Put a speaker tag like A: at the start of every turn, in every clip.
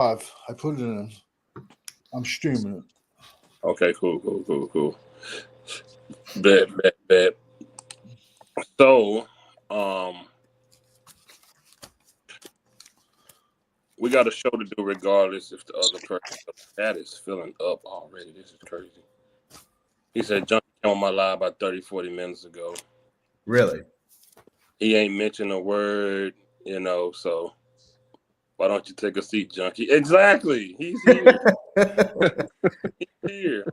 A: I put it in. I'm streaming it.
B: Okay, cool. Bet. So, we got a show to do regardless if the other person. That is filling up already. This is crazy. He said Junkie came on my live about 30, 40 minutes ago.
C: Really?
B: He ain't mentioned a word, so why don't you take a seat, Junkie? Exactly. He's here. He's here.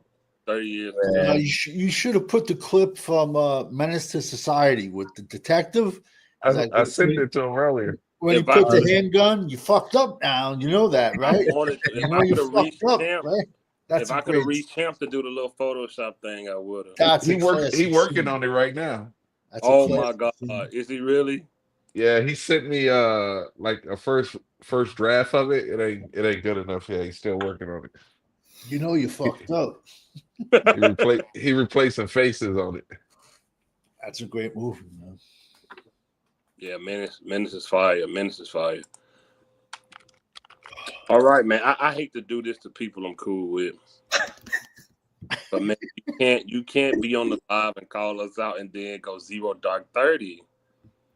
B: 30 years.
A: You should have put the clip from Menace to Society with the detective.
D: I sent it to him earlier.
A: When he put the handgun, you fucked up now. You know that, right?
B: If I could have reached Champ,
A: right?
B: If I could have reached Champ to do the little Photoshop thing, I would have.
D: He working on it right now.
B: Oh my God. Is he really?
D: Yeah, he sent me like a first draft of it. It ain't good enough yet. He's still working on it.
A: You know you fucked up.
D: He replacing faces on it.
A: That's a great movie, man.
B: Yeah, Menace is fire. Menace is fire. All right, man. I hate to do this to people I'm cool with. But man, you can't be on the live and call us out and then go 0 dark 30.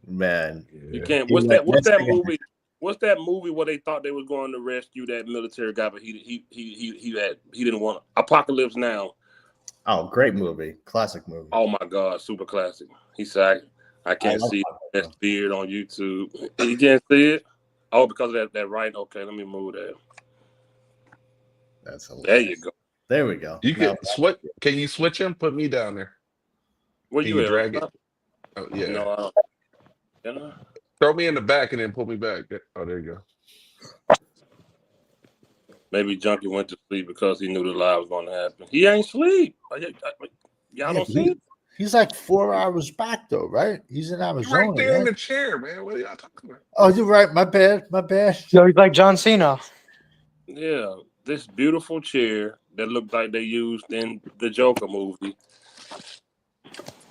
C: Man.
B: You can't. What's that movie? What's that movie where they thought they was going to rescue that military guy, but he didn't want Apocalypse Now.
C: Oh, great movie. Classic movie.
B: Oh my God, super classic. He said I can't see that beard on YouTube. You can't see it? Oh, because of that right. Okay, let me move that.
C: That's hilarious.
B: There you go.
C: There we go.
D: You can switch. Can you switch him? Put me down there.
B: Where you
D: drag it? Oh yeah.
B: No, I don't.
D: Throw me in the back and then pull me back. Oh, there you go.
B: Maybe Junkie went to sleep because he knew the live was going to happen. He ain't sleep. Y'all don't see?
A: He's like 4 hours back though, right? He's in Arizona.
D: Right there in the chair, man. What are y'all talking about?
A: Oh, you're right. My bad.
E: Yo, he's like John Cena.
B: Yeah, this beautiful chair that looked like they used in the Joker movie.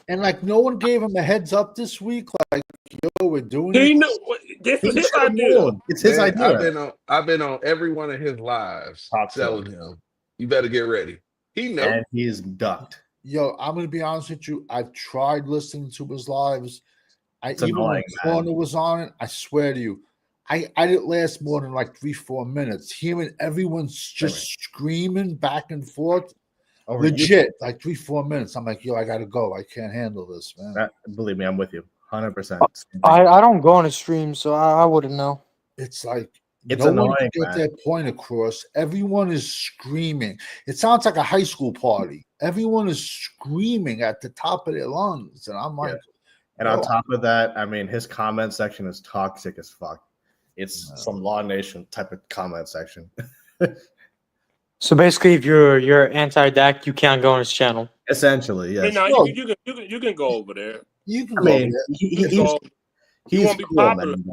A: And like no one gave him a heads up this week. Like, yo, we're doing
B: He
A: it.
B: knew. This is his idea.
C: It's his idea.
D: I've been on every one of his lives telling him, you better get ready. He knows.
C: And he's ducked.
A: Yo, I'm gonna be honest with you. I've tried listening to his lives. Even
C: annoying,
A: when Corner was on it, I swear to you, I didn't last more than like 3-4 minutes. Hearing everyone's just screaming back and forth. Legit, like 3-4 minutes. I'm like, yo, I gotta go. I can't handle this, man.
C: Believe me, I'm with you, 100%.
E: I don't go on a stream, so I wouldn't know.
A: It's like
C: it's
A: no
C: annoying,
A: one can get their point across. Everyone is screaming. It sounds like a high school party. Everyone is screaming at the top of their lungs, and I'm like,
C: and on top of that, I mean, his comment section is toxic as fuck. It's some Law Nation type of comment section.
E: So basically, if you're anti-Dak, you can't go on his channel.
C: Essentially, yes.
B: You can go over there.
A: You can.
C: I mean,
B: he's you won't be
C: cool,
B: popular.
C: man.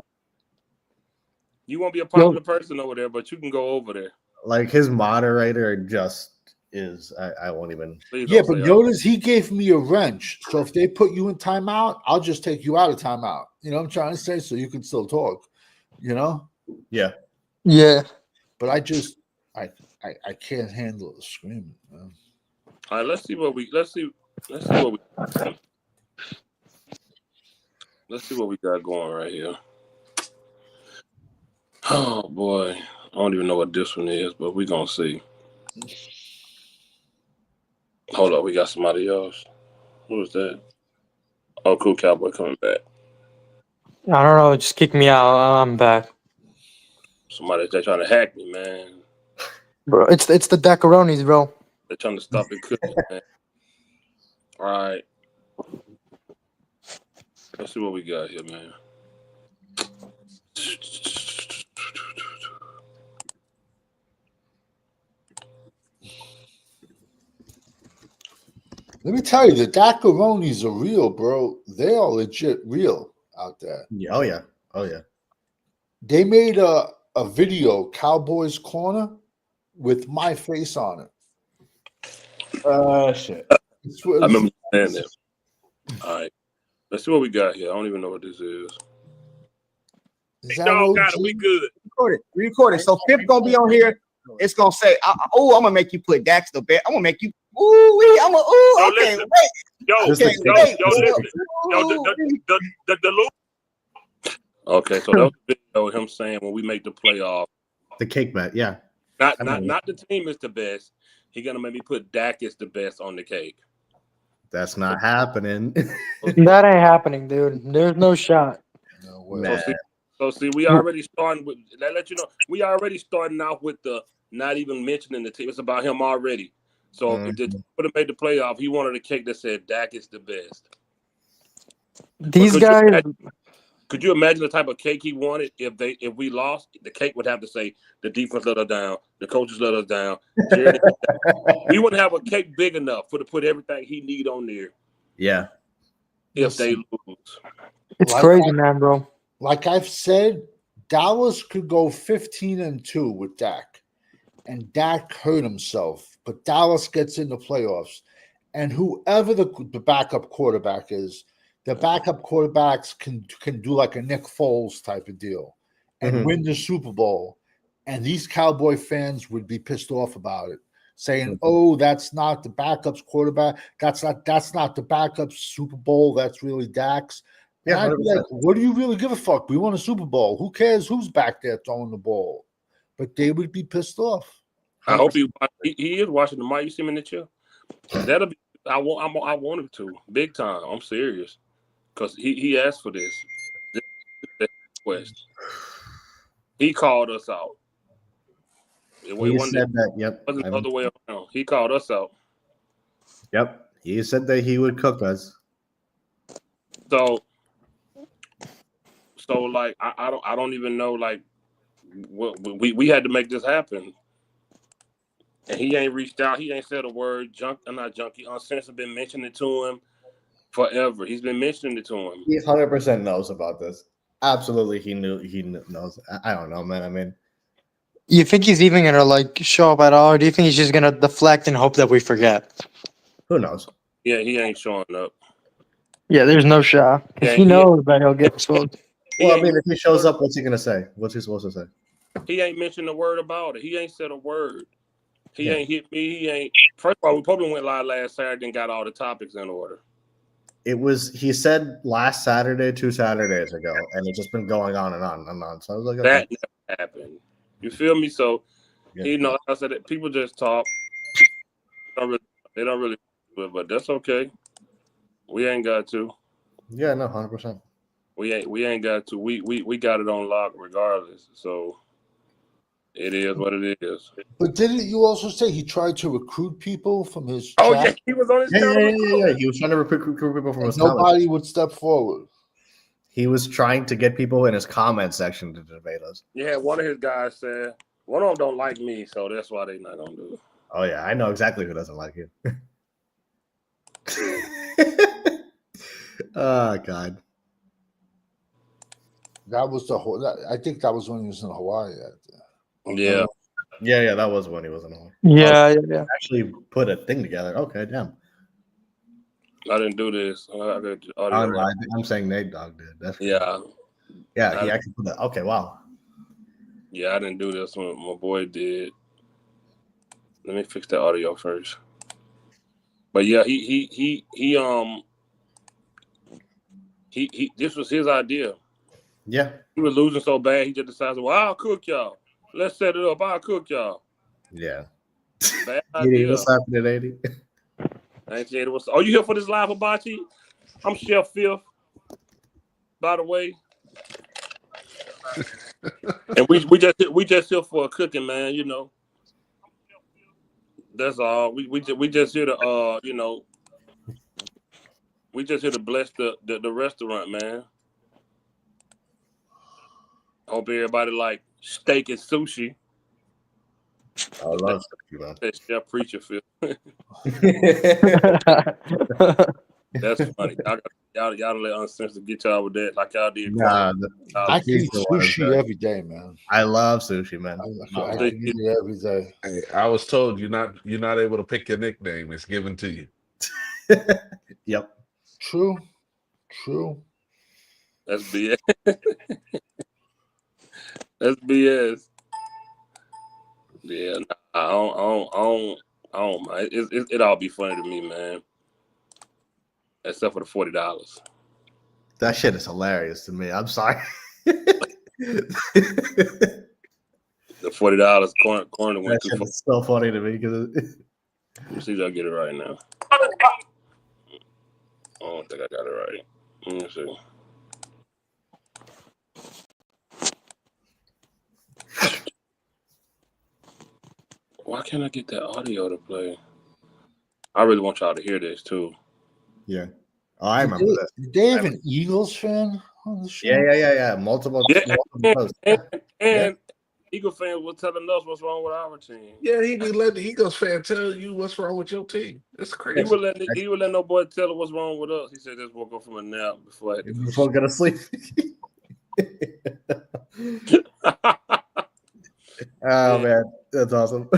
B: You won't be a popular person over there, but you can go over there.
C: Like his moderator just is. I won't even.
A: Yeah, but notice he gave me a wrench. So if they put you in timeout, I'll just take you out of timeout. You know what I'm trying to say? So you can still talk. You know?
C: Yeah.
E: Yeah.
A: But I can't handle the screaming, man.
B: All right, let's see what we got going right here. Oh boy, I don't even know what this one is, but we're gonna see. Hold up, we got somebody else. Who is that? Oh, cool cowboy coming back.
E: I don't know. Just kick me out. I'm back.
B: Somebody they're trying to hack me, man.
E: Bro, it's the Dakaronis, bro.
B: They're trying to stop it cooking, man. All right. Let's see what we got here, man.
A: Let me tell you, the Dakaronis are real, bro. They are legit real out there.
C: Yeah, oh yeah.
A: They made a video, Cowboys Corner, with my face on it.
C: Shit.
B: I remember saying that. All right. Let's see what we got here. I don't even know what this is.
A: Is that
B: got it. We good.
F: Record it. So Pip gonna be on here. It's gonna say, "Oh, I'm gonna make you put Dax the best. I'm gonna make you. Ooh, I'm gonna. Ooh, okay,
B: listen.
F: wait.
B: Yo,
F: Okay,
B: yo,
F: wait.
B: listen. Yo,
F: Ooh.
B: the Okay, so that was a video of him saying when we make the playoff,
C: The cake bet, yeah.
B: not the team is the best. He gonna make me put Dak is the best on the cake.
C: That's not happening.
E: That ain't happening, dude. There's no shot.
A: No way.
C: Man.
B: So see, we already starting with let you know we already starting out with the not even mentioning the team. It's about him already. So if the team would have made the playoff, he wanted a cake that said Dak is the best.
E: These guys.
B: Could you imagine the type of cake he wanted if we lost? The cake would have to say the defense let us down, the coaches let us down. We wouldn't have a cake big enough to put everything he need on there.
C: Yeah.
B: If they lose,
E: It's crazy, man, bro.
A: Like I've said, Dallas could go 15-2 with Dak, and Dak hurt himself, but Dallas gets in the playoffs, and whoever the backup quarterback is, the backup quarterbacks can do like a Nick Foles type of deal and win the Super Bowl, and these Cowboy fans would be pissed off about it, saying, "Oh, that's not the backup's quarterback. That's not the backup's Super Bowl. That's really Dak's." Yeah, I'd be like, what do you really give a fuck? We won a Super Bowl. Who cares who's back there throwing the ball? But they would be pissed off.
B: I hope he is watching the mic. You see him in the chair. That'll be. I want him to big time. I'm serious because he asked for this request. He called us out.
C: He said that. Yep.
B: It wasn't the other way around. He called us out.
C: Yep. He said that he would cook us.
B: So like I don't even know like what we had to make this happen, and he ain't reached out. He ain't said a word. Not Junkie. Uncensored been mentioning it to him forever. He's been mentioning it to him.
C: He 100% knows about this. Absolutely, he knows. I don't know, man. I mean,
E: you think he's even gonna like show up at all, or do you think he's just gonna deflect and hope that we forget?
C: Who knows?
B: Yeah, he ain't showing up.
E: Yeah, there's no shot. If he knows that he'll get exposed.
C: Well, I mean, if he shows up, what's he gonna say? What's he supposed to say?
B: He ain't mentioned a word about it. He ain't said a word. He ain't hit me. He ain't. First of all, we probably went live last Saturday and got all the topics in order.
C: He said last Saturday, 2 Saturdays ago, and it's just been going on and on and on. So I was like, okay.
B: That never happened. You feel me? So, I said that people just talk. They don't really do it, but that's okay. We ain't got to.
C: Yeah, no, 100%.
B: We ain't got to. We got it on lock regardless. So it is what it is.
A: But didn't you also say he tried to recruit people from his
B: chat?
A: Yeah,
B: he was on his
C: Yeah. He was trying to recruit people from his
A: nobody would step forward.
C: He was trying to get people in his comment section to debate us.
B: Yeah, one of his guys said, one of them don't like me, so that's why they not gonna do it.
C: Oh yeah, I know exactly who doesn't like you. Oh God.
A: That was the whole. I think that was when he was in Hawaii.
B: Yeah,
C: that was when he was in Hawaii.
E: Yeah.
C: Actually, put a thing together. Okay, damn.
B: I didn't do this.
C: I'm saying Nate Dogg did. That's
B: he
C: actually put that. Okay, wow.
B: Yeah, I didn't do this one. My boy did. Let me fix the audio first. But yeah, he this was his idea.
C: Yeah.
B: He was losing so bad, he just decided, well, I'll cook y'all. Let's set it up. I'll cook y'all.
C: Yeah.
B: Bad idea.
C: What's happening, 80?
B: 1980. Oh, you here for this live hibachi? I'm Chef Fifth, by the way. And we just here for a cooking, man. You know. That's all. We just here to we just here to bless the restaurant, man. Hope everybody like steak and sushi.
C: I love sushi, man.
B: Chef Preacher Phil. That's funny. Y'all let Uncensored get y'all with that like y'all did.
A: Nah, I can eat sushi every day, man.
C: I love sushi, man.
A: I can eat it every day.
D: Hey, I was told you're not able to pick your nickname. It's given to you.
C: Yep.
A: True.
B: That's BS. That's BS. Yeah, nah, I don't mind. It all be funny to me, man. Except for the $40.
C: That shit is hilarious to me. I'm sorry.
B: The $40 corner
C: That
B: went too
C: shit
B: far.
C: is so funny to me because
B: Let me see if I get it right now. I don't think I got it right. Let me see. Why can't I get that audio to play? I really want y'all to hear this too.
C: yeah. Oh, I remember that.
A: Did they have an Eagles fan on the show?
C: Yeah. Multiple posts.
B: And Eagle fans were telling us what's wrong with our team.
D: Yeah, he be letting the Eagles fan tell you what's wrong with your team. It's crazy.
B: He would let no boy tell us what's wrong with us. He said just woke up from a nap before I had to go.
C: Before going to sleep. Oh man, that's awesome.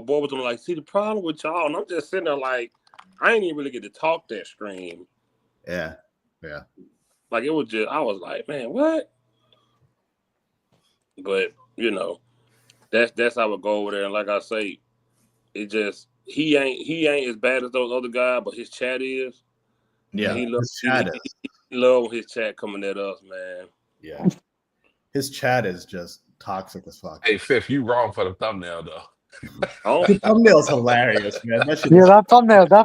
B: Boy was like, see the problem with y'all, and I'm just sitting there like, I ain't even really get to talk that stream.
C: Yeah.
B: Like it was just, I was like, man, what? But you know, that's how it go over there. And like I say, it just he ain't as bad as those other guys, but his chat is.
C: Yeah,
B: he
C: his chat is.
B: He love his chat coming at us, man.
C: Yeah, his chat is just toxic as fuck.
D: Hey, Fifth, you wrong for the thumbnail though.
C: The thumbnail's hilarious, man. That shit
E: Yeah, that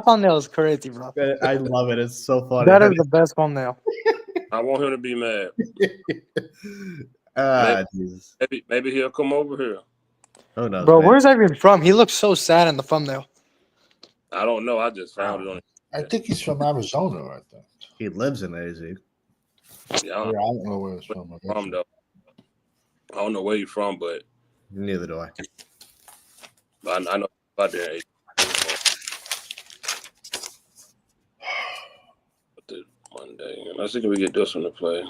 E: thumbnail is crazy, bro.
C: I love it. It's so funny.
E: That is the best thumbnail.
B: I want him to be mad.
C: Jesus.
B: Maybe he'll come over here.
C: Oh no,
E: Bro, where's that even from? He looks so sad in the thumbnail.
B: I don't know. I just found it on.
A: I think he's from Arizona, I think.
C: He lives in AZ.
B: Yeah,
A: I don't know where he's from.
B: though. I don't know where he's from, but
C: Neither do I.
B: I know about that. Monday. Let's see if we get this one to play.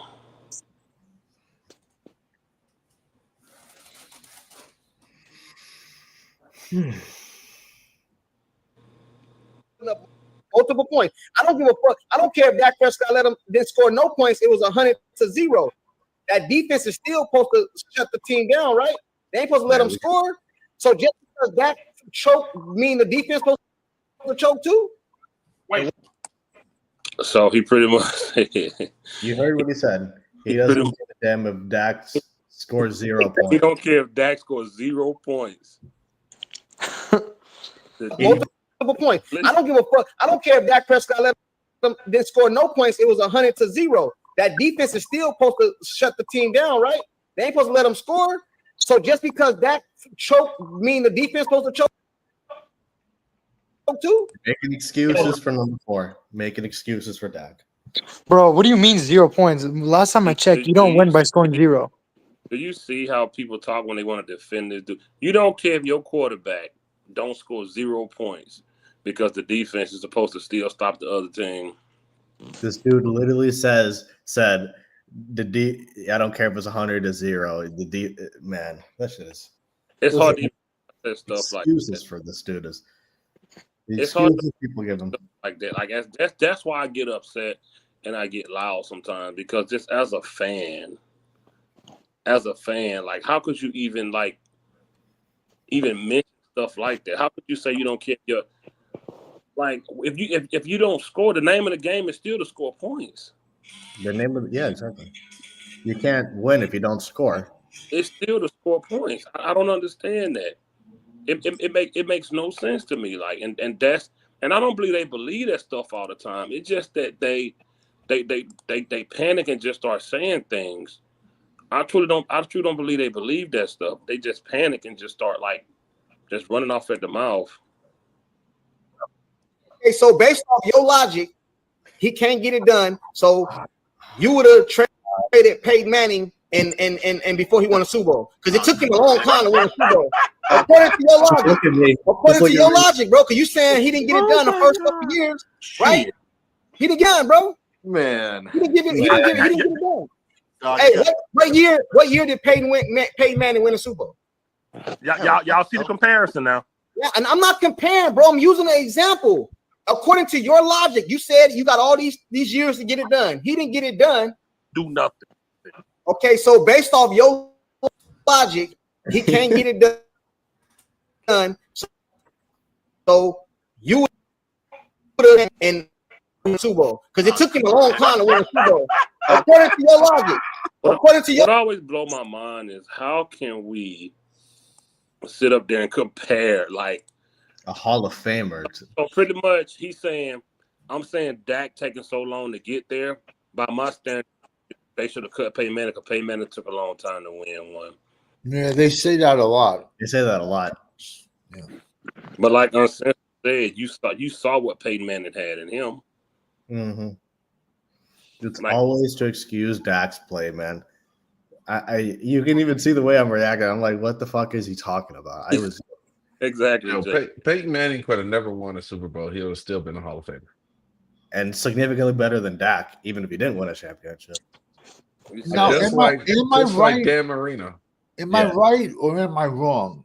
F: Multiple points. I don't give a fuck. I don't care if Dak Prescott didn't score no points. It was 100-0. That defense is still supposed to shut the team down, right? They ain't supposed to let them score. So just because Dak choked, mean the defense supposed to choke too?
B: Wait. So he pretty much.
C: You heard what he said. He doesn't give a damn if Dak scores 0 points.
B: He don't care if Dak scores 0 points.
F: Multiple points. I don't give a fuck. I don't care if Dak Prescott didn't score no points. It was 100-0. That defense is still supposed to shut the team down, right? They ain't supposed to let them score. So just because Dak choked, mean the defense supposed to choke too?
C: Making excuses for number 4. Making excuses for Dak.
E: Bro, what do you mean 0 points? Last time I checked, you don't win by scoring 0.
B: Do you see how people talk when they want to defend this dude? You don't care if your quarterback don't score 0 points because the defense is supposed to still stop the other team.
C: This dude literally said I don't care if it's 100-0. Man, that shit is.
B: It's hard to say stuff like
C: excuses for this dude is.
B: It's hard to
C: people give him
B: like that. Like that's why I get upset and I get loud sometimes because just as a fan, like how could you even mention stuff like that? How could you say you don't care? Like if you don't score, the name of the game is still to score points.
C: The name of exactly. You can't win if you don't score.
B: It's still to score points. I don't understand that. It makes no sense to me. Like and I don't believe that stuff all the time. It's just that they panic and just start saying things. I truly don't believe that stuff. They just panic and just start just running off at the mouth.
F: Okay, so based off your logic, he can't get it done. So you would have traded Peyton Manning and before he won a Super Bowl because it took him a long time to win a Super Bowl. According to your logic, bro, because you saying he didn't get it done the first couple of years, right? He didn't get it done, bro.
G: Man,
F: he didn't get it done. Hey, what year did Peyton Manning win a Super Bowl?
B: Y'all see the comparison now.
F: Yeah, and I'm not comparing, bro. I'm using an example. According to your logic, you said you got all these years to get it done. He didn't get it done.
B: Do nothing.
F: Okay, so based off your logic, he can't get it done. So you would have in Super Bowl because it took him a long time to win the Super Bowl. According to your logic. According to your
B: What always blow my mind is how can we sit up there and compare like
C: A Hall of Famer.
B: so pretty much I'm saying Dak taking so long to get there. By my standard, they should have cut Peyton Manning because Peyton Manning took a long time to win one.
A: Yeah, they say that a lot.
C: They say that a lot.
A: Yeah.
B: But like Uncensored said, you saw what Peyton Manning had in him.
C: Mm-hmm. It's
B: Like-
C: always to excuse Dak's play, man. You can even see the way I'm reacting. I'm like, what the fuck is he talking about?
B: Exactly.
D: You know, Peyton Manning could have never won a Super Bowl. He would have still been a Hall of Famer.
C: And significantly better than Dak, even if he didn't win a championship.
A: Now,
D: just
A: am I
D: just
A: right?
D: like Dan Marino.
A: Am I right or am I wrong?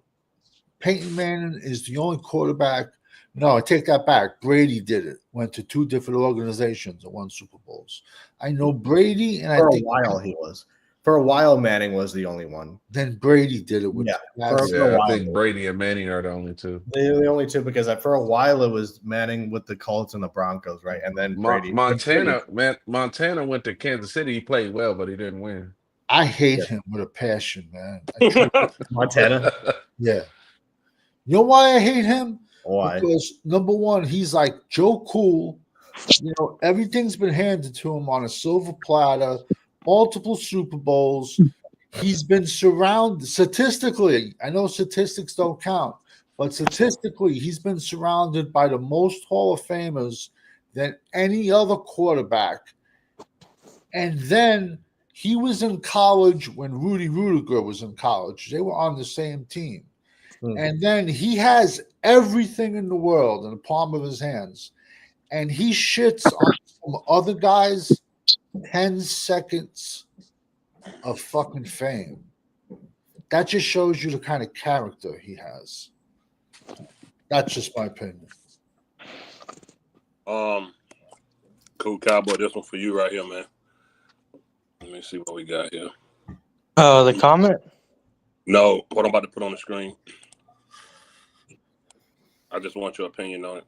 A: Peyton Manning is the only quarterback. No, I take that back. Brady did it. Went to 2 different organizations and won Super Bowls. I know Brady, and
C: For
A: I think
C: a while he was. For a while, Manning was the only one.
A: then Brady did it with
C: For a
D: Yeah, I
C: while.
D: think Brady and Manning are the only two.
C: They're the only two because for a while it was Manning with the Colts and the Broncos, right? And then Brady.
D: Montana went to Kansas City. He played well, but he didn't win.
A: I hate him with a passion, man.
C: Montana.
A: Yeah. You know why I hate him?
C: Why?
A: Because number one, he's like Joe Cool. You know, everything's been handed to him on a silver platter, multiple Super Bowls. He's been surrounded statistically. I know statistics don't count, but statistically, he's been surrounded by the most Hall of Famers than any other quarterback. And then he was in college when Rudy Rudiger was in college. They were on the same team. And then he has everything in the world in the palm of his hands. And he shits on some other guys 10 seconds of fucking fame. That just shows you the kind of character he has. That's just my opinion.
B: Cool Cowboy, this one for you right here, man. Let me see what we got here.
E: The comment?
B: No, what I'm about to put on the screen. I just want your opinion on it.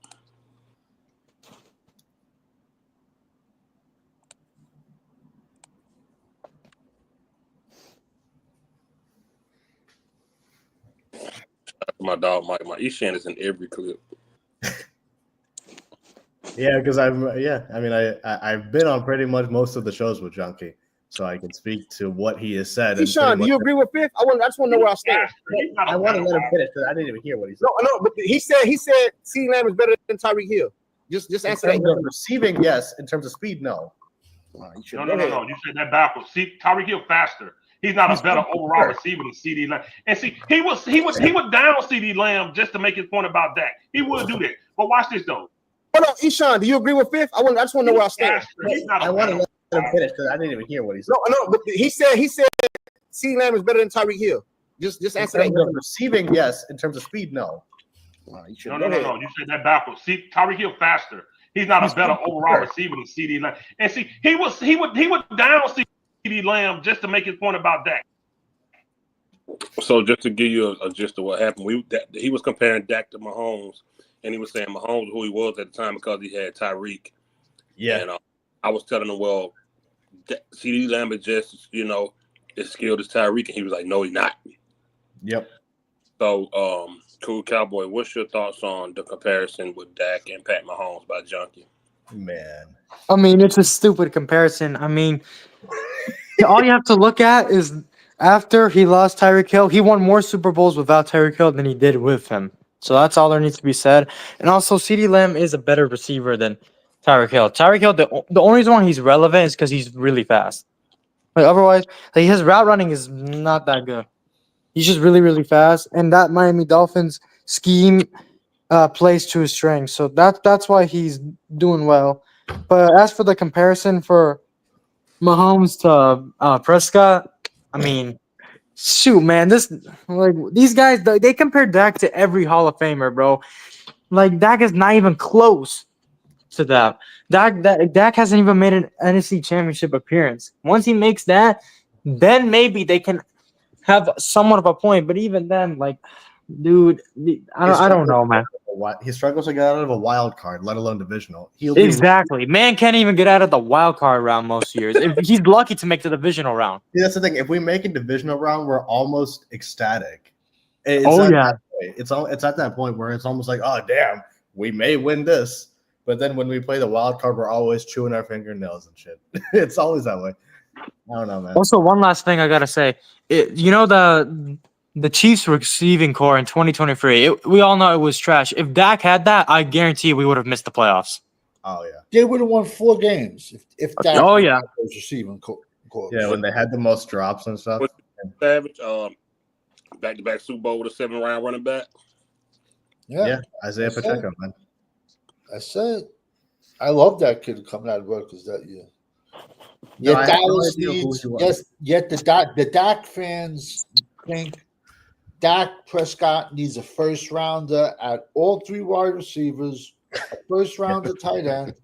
B: My dog Mike. My Ishan is in every clip.
C: Yeah, because I've been on pretty much most of the shows with Junkie, so I can speak to what he has said.
F: Sean, do you agree with Fifth? I just want to know where I stand.
C: I want to let him finish because I didn't even hear what he said.
F: No, but he said CeeDee Lamb is better than Tyreek Hill. Just answer that.
C: In terms of receiving, yes. In terms of speed, no.
G: No. You said that backwards. See, Tyreek Hill faster. He's not a better overall receiver than CeeDee Lamb. And see, he would down CeeDee Lamb just to make his point about Dak. He would do that. But watch this though.
F: Hold on, Eshaun, do you agree with Fifth? I just want to know where I stand.
C: I want to let him finish because I didn't even hear what he said.
F: No, but he said CeeDee Lamb is better than Tyreek Hill. Just answer that.
C: In terms of receiving, yes. In terms of speed, no.
G: No. You said that backwards. See, Tyreek Hill faster. He's not a better overall receiver than CeeDee Lamb. And see, he would down CeeDee Lamb just to make his point about Dak.
B: So just to give you a gist of what happened, he was comparing Dak to Mahomes, and he was saying Mahomes who he was at the time because he had Tyreek.
C: Yeah.
B: And I was telling him, well, CeeDee Lamb is just, as skilled as Tyreek, and he was like, no, he's not.
C: Yep.
B: So, Cool Cowboy, what's your thoughts on the comparison with Dak and Pat Mahomes by Junkie?
C: Man.
E: I mean, it's a stupid comparison. I mean, all you have to look at is after he lost Tyreek Hill, he won more Super Bowls without Tyreek Hill than he did with him. So that's all there needs to be said. And also, CeeDee Lamb is a better receiver than Tyreek Hill. Tyreek Hill, the only reason why he's relevant is because he's really fast. Like otherwise, his route running is not that good. He's just really, really fast, and that Miami Dolphins scheme plays to his strengths. So that's why he's doing well. But as for the comparison for Mahomes to Prescott, I mean, shoot, man, these guys they compare Dak to every Hall of Famer, bro. Like Dak is not even close to that. Dak hasn't even made an NFC Championship appearance. Once he makes that, then maybe they can have somewhat of a point. But even then, like, dude, I don't know, man.
C: He struggles to get out of a wild card, let alone divisional.
E: Exactly. Man can't even get out of the wild card round most years. If he's lucky to make the divisional round.
C: See, that's the thing. If we make a divisional round, we're almost ecstatic. It's it's at that point where it's almost like, oh damn, we may win this. But then when we play the wild card, we're always chewing our fingernails and shit. It's always that way. I don't know, man.
E: Also, one last thing I gotta say, the Chiefs receiving core in 2023. We all know it was trash. If Dak had that, I guarantee we would have missed the playoffs.
C: Oh yeah,
A: they would have won 4 games if Dak
E: Oh yeah,
A: was receiving core.
C: yeah. When they had the most drops and stuff.
B: Savage, back-to-back Super Bowl with a 7-round running back.
C: Yeah, Isaiah Pacheco, man.
A: I said, I love that kid coming out of Rutgers that year.
C: No,
A: Yet
C: I have no
A: Dallas
C: idea who
A: needs,
C: he was.
A: yes, yet the Dak fans think Dak Prescott needs a first rounder at all 3 wide receivers, a first rounder tight end,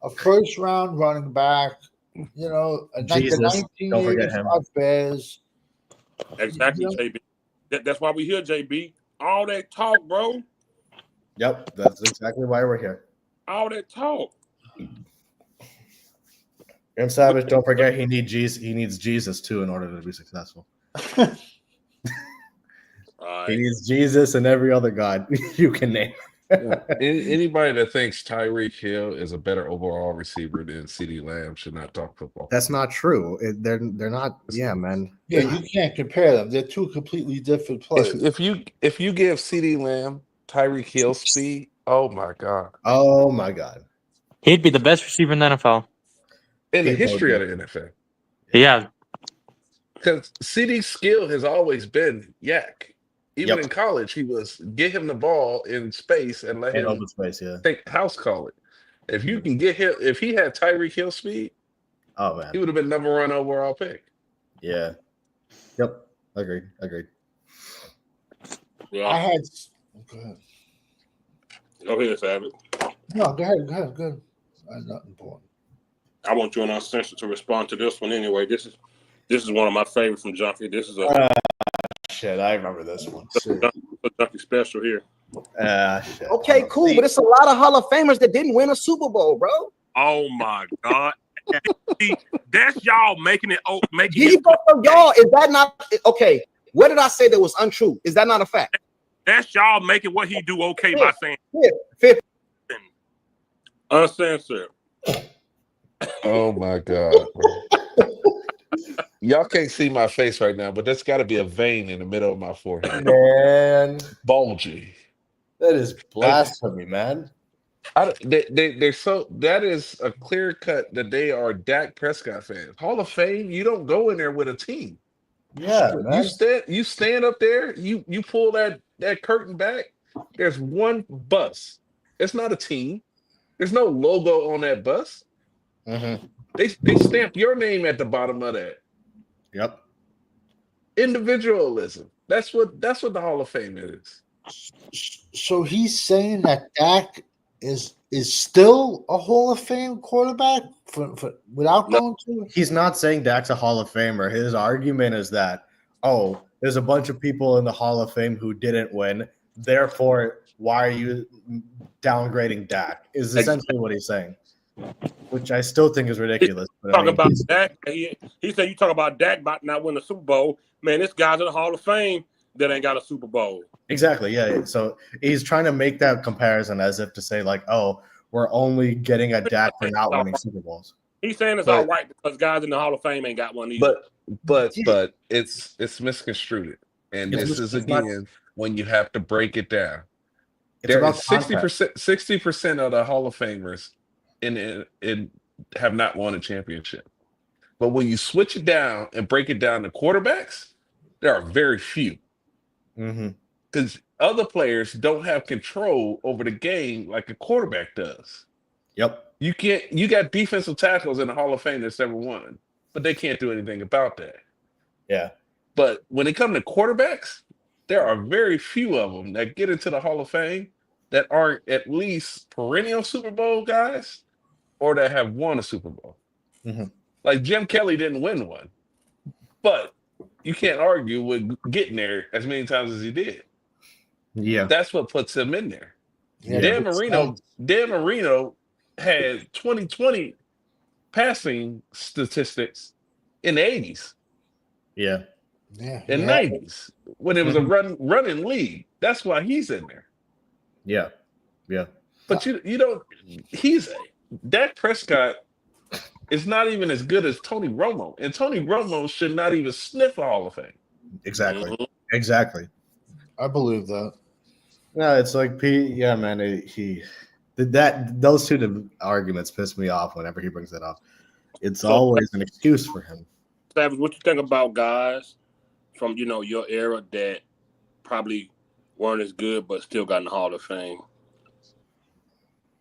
A: a first round running back,
C: Jesus,
A: the
C: don't forget him.
A: 1985 Bears.
B: Exactly, JB. That's why we here, JB. All that talk, bro.
C: Yep, that's exactly why we're here.
B: All that talk.
C: And Savage, don't forget he needs Jesus too in order to be successful. He needs Jesus and every other God you can name.
D: Anybody that thinks Tyreek Hill is a better overall receiver than CeeDee Lamb should not talk football.
C: That's not true. They're not. Yeah, man.
A: Yeah, you can't compare them. They're 2 completely different players.
D: If you give CeeDee Lamb Tyreek Hill speed, oh my god,
E: he'd be the best receiver in the NFL.
D: In the history of the NFL.
E: Yeah,
D: because CeeDee's skill has always been yak. Even in college, he was get him the ball in space and let him
C: open space. Yeah,
D: think house call it. If you can get him, if he had Tyreek Hill speed,
C: oh man,
D: he would have been #1 overall pick.
C: Yeah. Yep. Agreed.
B: Yeah.
A: I had. Go ahead.
B: Go ahead, Savage.
A: No, go ahead. Nothing important.
B: I want you and Uncensored to respond to this one anyway. This is one of my favorites from Junkie. This is a
C: shit. I remember this one.
B: A Junkie special here.
C: Shit.
F: Okay, cool, but it's a lot of Hall of Famers that didn't win a Super Bowl, bro.
B: Oh my God. See, that's y'all making it.
F: Y'all, is that not okay? What did I say that was untrue? Is that not a fact?
B: That's y'all making what he do okay by saying
F: fifth.
B: Uncensored.
D: Oh my God. Y'all can't see my face right now, but there's got to be a vein in the middle of my forehead.
C: Man,
D: bulgy.
C: That is blasphemy, man.
D: They're so that is a clear cut that they are Dak Prescott fans. Hall of Fame, you don't go in there with a team.
C: Yeah, man.
D: You stand up there, you pull that curtain back. There's one bus. It's not a team. There's no logo on that bus.
C: Mm-hmm.
D: They stamp your name at the bottom of that.
C: Yep.
D: Individualism. That's what the Hall of Fame is.
A: So he's saying that Dak is still a Hall of Fame quarterback for without going to.
C: He's not saying Dak's a Hall of Famer. His argument is that there's a bunch of people in the Hall of Fame who didn't win. Therefore, why are you downgrading Dak? Is essentially what he's saying, which I still think is ridiculous.
B: Talking about Dak, he said you talk about Dak about not winning the Super Bowl. Man, this guy's in the Hall of Fame that ain't got a Super Bowl.
C: Exactly, yeah. So he's trying to make that comparison as if to say, like, oh, we're only getting a Dak for not winning Super Bowls.
B: He's saying it's all right because guys in the Hall of Fame ain't got one either.
D: But it's misconstrued. And this is again when you have to break it down. There is 60% of the Hall of Famers in have not won a championship. But when you switch it down and break it down to quarterbacks, there are very few.
C: Mm-hmm.
D: Because other players don't have control over the game like a quarterback does.
C: Yep.
D: You got defensive tackles in the Hall of Fame that's never won, but they can't do anything about that.
C: Yeah.
D: But when it comes to quarterbacks, there are very few of them that get into the Hall of Fame that aren't at least perennial Super Bowl guys or that have won a Super Bowl.
C: Mm-hmm.
D: Like Jim Kelly didn't win one, But you can't argue with getting there as many times as he did.
C: Yeah.
D: That's what puts him in there.
A: Yeah,
D: Dan Marino had 2020 passing statistics in the 80s.
C: Yeah.
A: Yeah,
D: and 90s when it was a running league. That's why he's in there.
C: Yeah. Yeah.
D: But you don't. Dak Prescott is not even as good as Tony Romo, and Tony Romo should not even sniff a Hall of Fame.
C: Exactly. Exactly.
A: I believe that.
C: No, it's like yeah, man. He did that. Those two arguments piss me off whenever he brings it up. It's always an excuse for him.
B: Savage, what you think about guys from your era that probably weren't as good but still got in the Hall of Fame?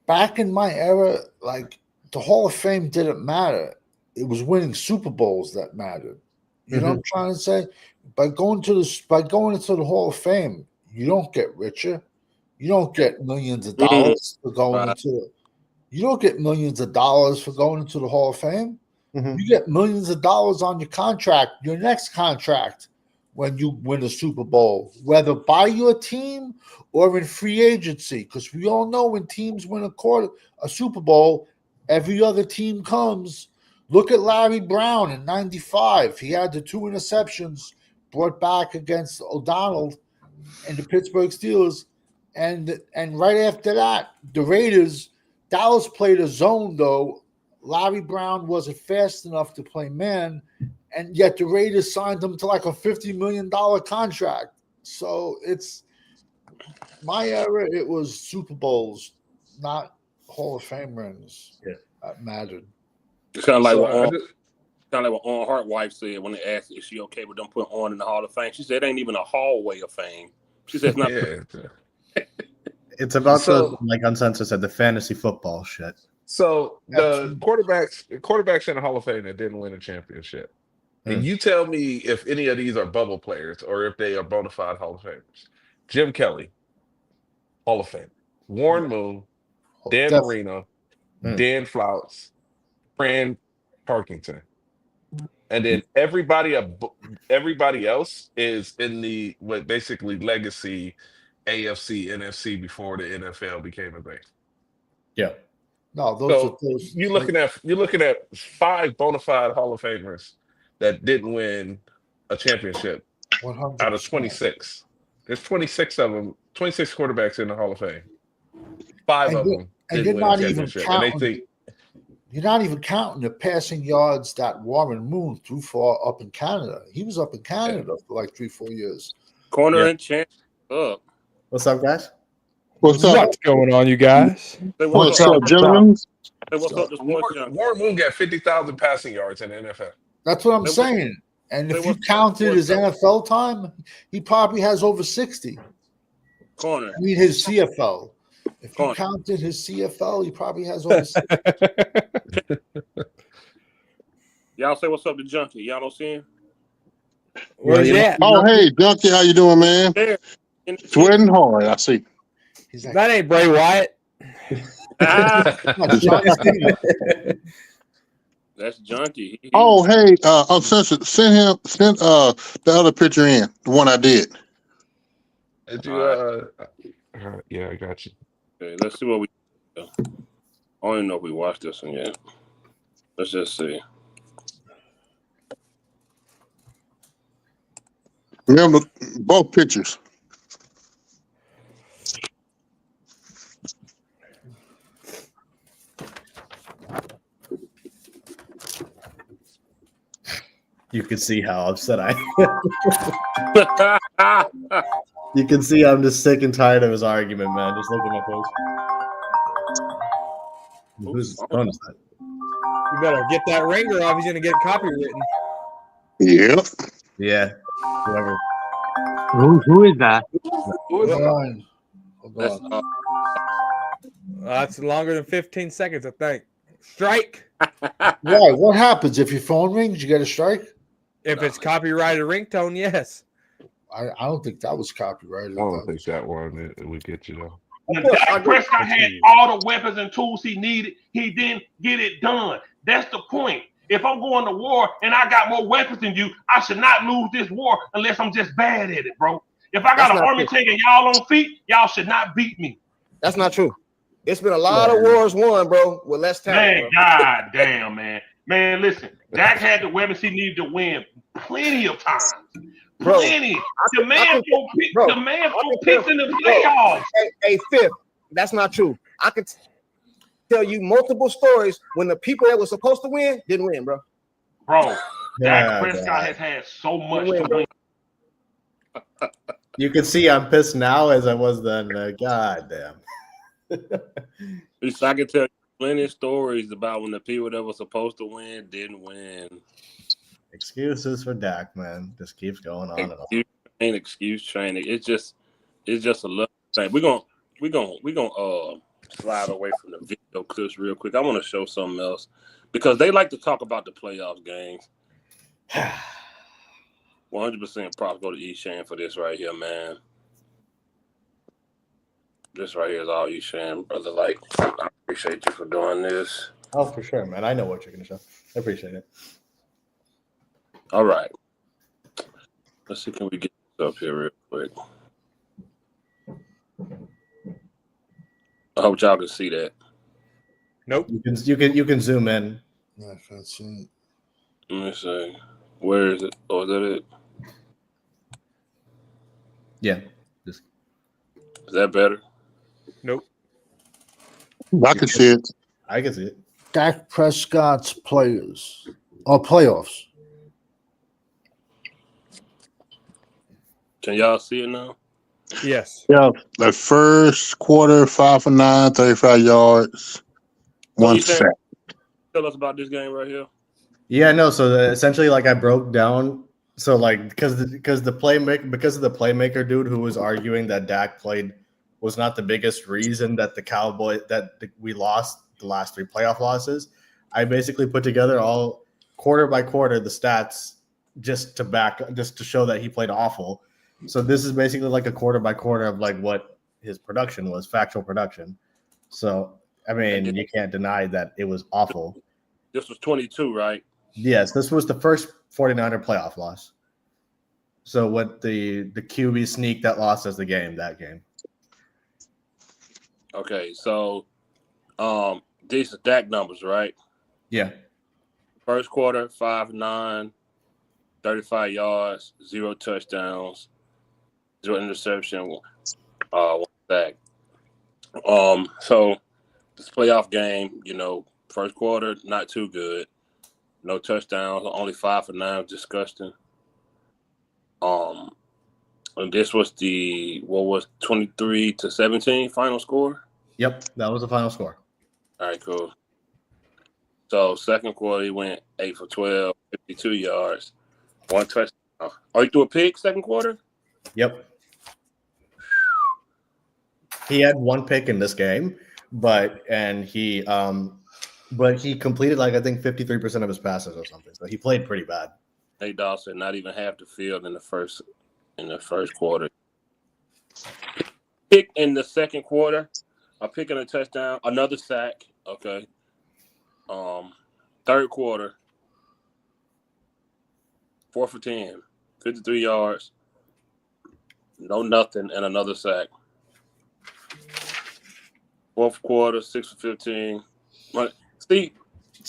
A: Back in my era, like the Hall of Fame didn't matter. It was winning Super Bowls that mattered. You know what I'm trying to say? By going into the Hall of Fame, you don't get richer. You don't get millions of dollars for going into it. You don't get millions of dollars for going into the Hall of Fame. You get millions of dollars on your contract, your next contract, when you win a Super Bowl, whether by your team or in free agency. Because we all know when teams win a Super Bowl, every other team comes. Look at Larry Brown in '95. He had the 2 interceptions brought back against O'Donnell and the Pittsburgh Steelers. And right after that, the Raiders, Dallas played a zone, though. Larry Brown wasn't fast enough to play man, and yet the Raiders signed him to like a $50 million contract. So it's my era. It was Super Bowls, not Hall of Fame rings that mattered.
B: It's kind of like what Orrin Hart wife said when they asked is she okay with them putting On in the Hall of Fame. She said it ain't even a hallway of fame. She said it's not.
C: It's about the consensus at the fantasy football shit.
D: So the quarterbacks in the Hall of Fame that didn't win a championship. And you tell me if any of these are bubble players or if they are bona fide Hall of Famers. Jim Kelly, Hall of Fame. Warren Moon, Dan Marino, Dan Flouts, Fran Tarkenton. And then everybody else is in the basically legacy AFC, NFC before the NFL became a thing.
C: Yeah.
A: No,
D: you're looking at 5 bona fide Hall of Famers that didn't win a championship
A: 100%.
D: out of 26. There's 26 of them, 26 quarterbacks in the Hall of Fame. 5 of them didn't win a championship.
A: You're not even counting the passing yards that Warren Moon threw for up in Canada. He was up in Canada for like 3-4 years.
B: Corner and champ up.
C: What's up, guys?
H: What's going on, you guys?
B: What's
H: up, gentlemen?
D: Warren Moon got 50,000 passing yards in the NFL.
A: That's what I'm saying. And if you counted his NFL time, he probably has over 60.
B: Corner.
A: I mean, his CFL. If you counted his CFL, he probably has over 60.
B: Y'all say what's up to Junkie. Y'all don't see him?
H: Where's he at? Oh, hey, Junkie, how you doing, man? Sweating hard, I see.
E: Like, that ain't Bray Wyatt.
B: That's Junkie.
H: Oh, hey, send the other picture in, the one I did.
D: Yeah, I got you.
B: Okay, let's see what we. I don't even know if we watched this one yet. Let's just see.
H: Remember both pictures.
C: You can see how upset I am. You can see I'm just sick and tired of his argument, man. Just look at my face. Whose phone is that?
E: You better get that ringer off. He's going to get copywritten.
H: Yep.
C: Yeah. Whoever.
E: Who is that?
A: Hold on.
E: That's longer than 15 seconds, I think. Strike.
A: Why? What happens if your phone rings? You get a strike?
E: If it's copyrighted ringtone, yes.
A: I don't think that was copyrighted.
D: I don't think that one would get you though.
G: When Dak Prescott had all the weapons and tools he needed, he didn't get it done. That's the point. If I'm going to war and I got more weapons than you, I should not lose this war unless I'm just bad at it, bro. If I got an army tank and y'all on feet, y'all should not beat me.
F: That's not true. It's been a lot of wars won, bro, with less talent.
G: Man, god damn, man. Man, listen, Dak had the weapons he needed to win plenty of times. Plenty. The man picks in the playoffs.
F: Hey, Fifth, that's not true. I can tell you multiple stories when the people that were supposed to win didn't win, bro.
G: Bro, Dak Prescott has had so much to win.
C: You can see I'm pissed now as I was then. God damn.
B: I can tell you plenty of stories about when the people that were supposed to win didn't win.
C: Excuses for Dak, man. Just keeps going on and on.
B: Excuse training. It's just a little thing. We're gonna slide away from the video clips real quick. I want to show something else because they like to talk about the playoffs games. 100% props go to Eshan for this right here, man. This right here is all Eshan, brother. Like, I appreciate you for doing this.
C: Oh, for sure, man. I know what you're gonna show. I appreciate it.
B: All right. Let's see, can we get this up here real quick? I hope y'all can see that.
C: Nope. You can zoom in.
A: Yeah, I can't see it.
B: Let me see. Where is it? Oh, is that it?
C: Yeah.
B: Is that better?
C: Nope.
H: I can see it.
C: I can see it.
A: Dak Prescott's players or playoffs.
B: Can y'all see it now?
I: Yes.
H: Yeah. The first quarter, 5 for 9, 35 yards, one sack.
B: Tell us about this game right here.
C: Yeah, no. So essentially, like I broke down. So like because of the playmaker dude who was arguing that Dak was not the biggest reason that we lost the last 3 playoff losses. I basically put together all quarter by quarter the stats just to show that he played awful. So this is basically like a quarter by quarter of like what his production was, factual production. So I mean, you can't deny that it was awful.
B: This was 22, right?
C: Yes, this was the first 49er playoff loss. So what the QB sneak that lost us that game.
B: Okay, so these are Dak numbers, right?
C: Yeah.
B: First quarter, 5-9, 35 yards, 0 touchdowns, 0 interception, 1 sack. So this playoff game, first quarter, not too good. No touchdowns, only 5 for 9, disgusting. And this was 23-17 final score?
C: Yep, that was the final score.
B: All right, cool. So second quarter, he went 8 for 12, 52 yards, 1 touchdown. Oh, he threw a pick second quarter?
C: Yep. He had 1 pick in this game, but he completed like I think 53% of his passes or something. So he played pretty bad.
B: Hey, Dawson, not even half the field in the first quarter. Pick in the second quarter, a pick and a touchdown, another sack. Okay. Third quarter, 4 for 10, 53 yards, no nothing, and another sack. Fourth quarter, 6 for 15. See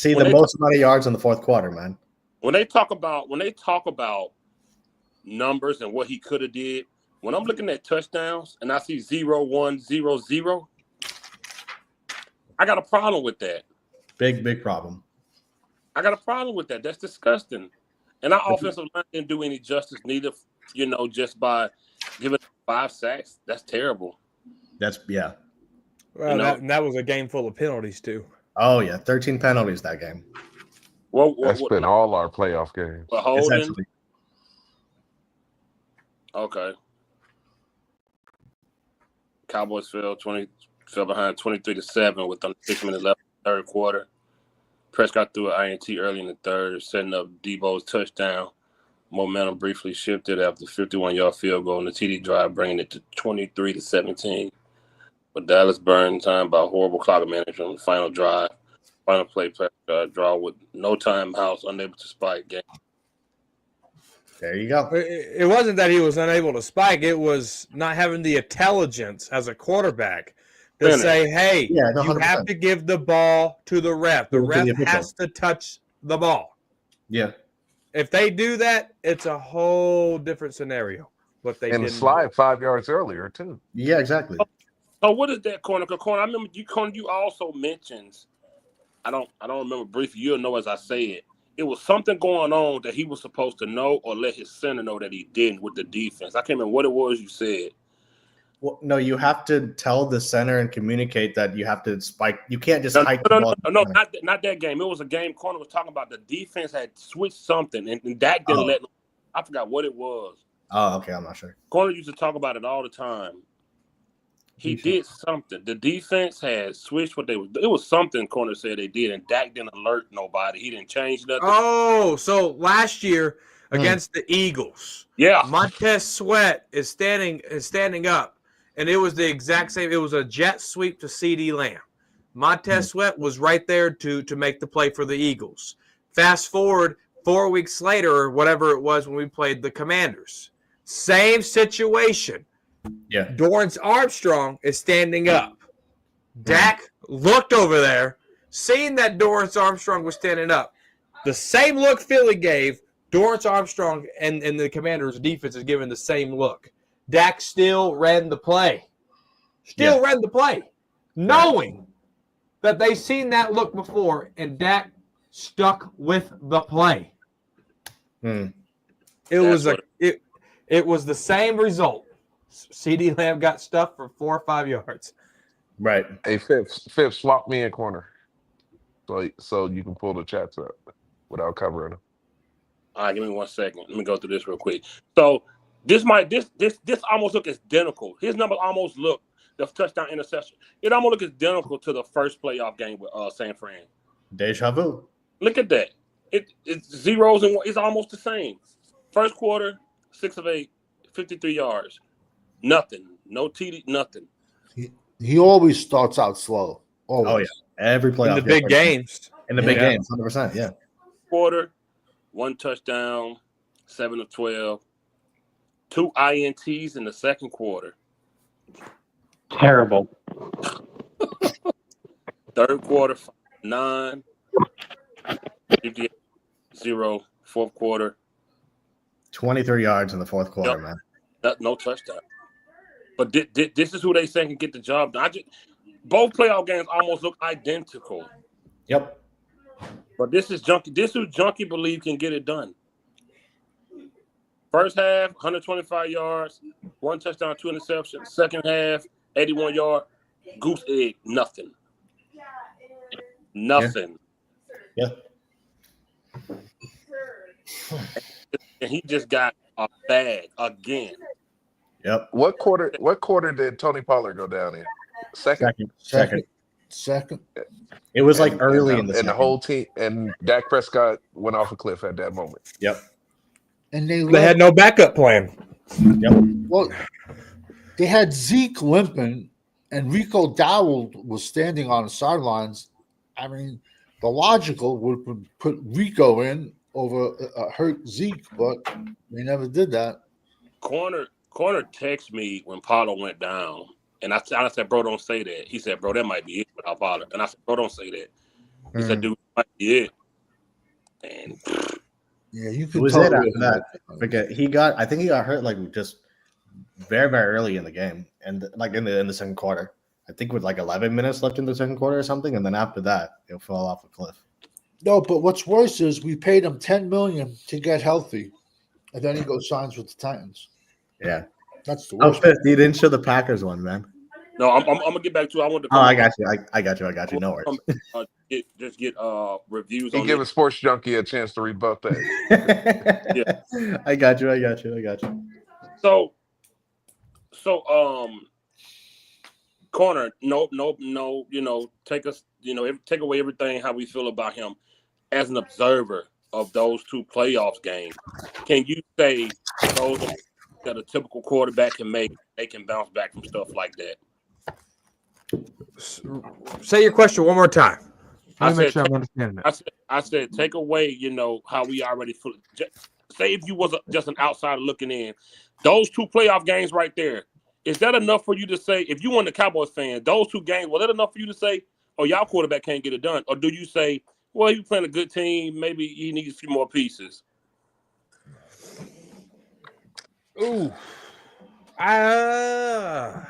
C: the most amount of yards in the fourth quarter, man.
B: When they talk about numbers and what he could have did, when I'm looking at touchdowns and I see 0, 1, 0, 0, I got a problem with that.
C: Big problem.
B: I got a problem with that. That's disgusting. And our offensive line didn't do any justice neither, just by giving 5 sacks. That's terrible.
C: Yeah.
I: Well, that was a game full of penalties too.
C: Oh yeah, 13 penalties that game.
D: That's been all our playoff games.
B: Holding. Okay. Cowboys fell behind 23-7 with under 6 minutes left in the third quarter. Prescott threw an INT early in the third, setting up Debo's touchdown. Momentum briefly shifted after the 51-yard field goal and the TD drive, bringing it to 23-17. But Dallas burned time by horrible clock management on the final drive. Final play draw with no timeouts, unable to spike game.
C: There you go.
I: It wasn't that he was unable to spike. It was not having the intelligence as a quarterback to say, hey,
C: yeah, no,
I: you have to give the ball to the ref. The ref has to touch the ball.
C: Yeah.
I: If they do that, it's a whole different scenario. But they didn't
D: slide 5 yards earlier, too.
C: Yeah, exactly.
B: So what is that corner? Corner, I remember you also mentioned, I don't remember briefly, you'll know as I say it. It was something going on that he was supposed to know or let his center know that he didn't with the defense. I can't remember what it was you said.
C: Well, no, you have to tell the center and communicate that you have to spike. You can't just hike the ball.
B: No, not that game. It was a game Corner was talking about. The defense had switched something, and Dak didn't let. I forgot what it was.
C: Oh, okay, I'm not sure.
B: Corner used to talk about it all the time. He did something. The defense had switched what they were. It was something Corner said they did, and Dak didn't alert nobody. He didn't change nothing.
I: Oh, so last year against the Eagles, Montez Sweat is standing up, and it was the exact same. It was a jet sweep to CD Lamb. Montez Sweat was right there to make the play for the Eagles. Fast forward 4 weeks later, or whatever it was when we played the Commanders. Same situation.
C: Yeah.
I: Dorrance Armstrong is standing up. Dak looked over there, seeing that Dorrance Armstrong was standing up. The same look Philly gave, Dorrance Armstrong and the Commanders' defense is giving the same look. Dak still ran the play. Ran the play. Knowing that they seen that look before, and Dak stuck with the play. It was the same result. CD Lamb got stuffed for 4 or 5 yards.
C: Right.
D: Hey, Phipps, swap me in corner, so you can pull the chats up without covering them.
B: All right, give me 1 second. Let me go through this real quick. So this almost look identical. His numbers almost look the touchdown interception. It almost look identical to the first playoff game with San Fran.
C: Deja vu.
B: Look at that. It's zeros and it's almost the same. First quarter, 6 of 8, 53 yards. Nothing. No TD, nothing.
A: He always starts out slow. Always.
C: Oh, yeah. Every playoff.
I: In the big games.
C: In the big games, 100%, yeah.
B: Quarter, 1 touchdown, 7 of 12. 2 INTs in the second quarter.
E: Terrible.
B: Third quarter, 9. 0. Fourth quarter.
C: 23 yards in the fourth quarter, man.
B: No touchdown. But this is who they say can get the job done. Both playoff games almost look identical.
C: Yep.
B: But this is Junkie. This is who Junkie believe can get it done. First half, 125 yards, 1 touchdown, 2 interceptions. Second half, 81 yard, goose egg, nothing. Nothing.
C: Yeah.
B: And he just got a bag again.
C: Yep.
D: What quarter did Tony Pollard go down in? Second.
C: It was like early in the second.
D: And the whole team and Dak Prescott went off a cliff at that moment.
C: Yep.
A: And they
I: had no backup plan.
C: Yep.
A: Well, they had Zeke limping, and Rico Dowell was standing on the sidelines. I mean, the logical would have put Rico in over hurt Zeke, but they never did that.
B: Corner texted me when Pollard went down, and I said, "Bro, don't say that." He said, "Bro, that might be it without Pollard." And I said, "Bro, don't say that." He said, "Dude, that might be it." And
A: yeah, you could.
C: It was it after that. I think he got hurt like just very, very early in the game, and like in the second quarter. I think with like 11 minutes left in the second quarter or something, and then after that, it fell off a cliff.
A: No, but what's worse is we paid him $10 million to get healthy, and then he goes signs with the Titans.
C: Yeah,
A: that's the worst.
C: Oh, you didn't show the Packers one, man.
B: No, I'm gonna get back to it. I want to.
C: I got you. I got you. No worries.
B: Get reviews.
D: You give a sports junkie a chance to rebut that.
C: Yeah, I got you.
B: So, Corner, no, take away everything how we feel about him as an observer of those 2 playoffs games. Can you say those that a typical quarterback can make, they can bounce back from stuff like that?
I: Say your question one more time. Let me make sure I'm understanding it.
B: I said, take away, how we already say if you was just an outsider looking in, those 2 playoff games right there, is that enough for you to say, if you weren't a Cowboys fan, those 2 games, was that enough for you to say, oh, y'all quarterback can't get it done? Or do you say, well, he's playing a good team, maybe he needs a few more pieces?
I: Ooh. I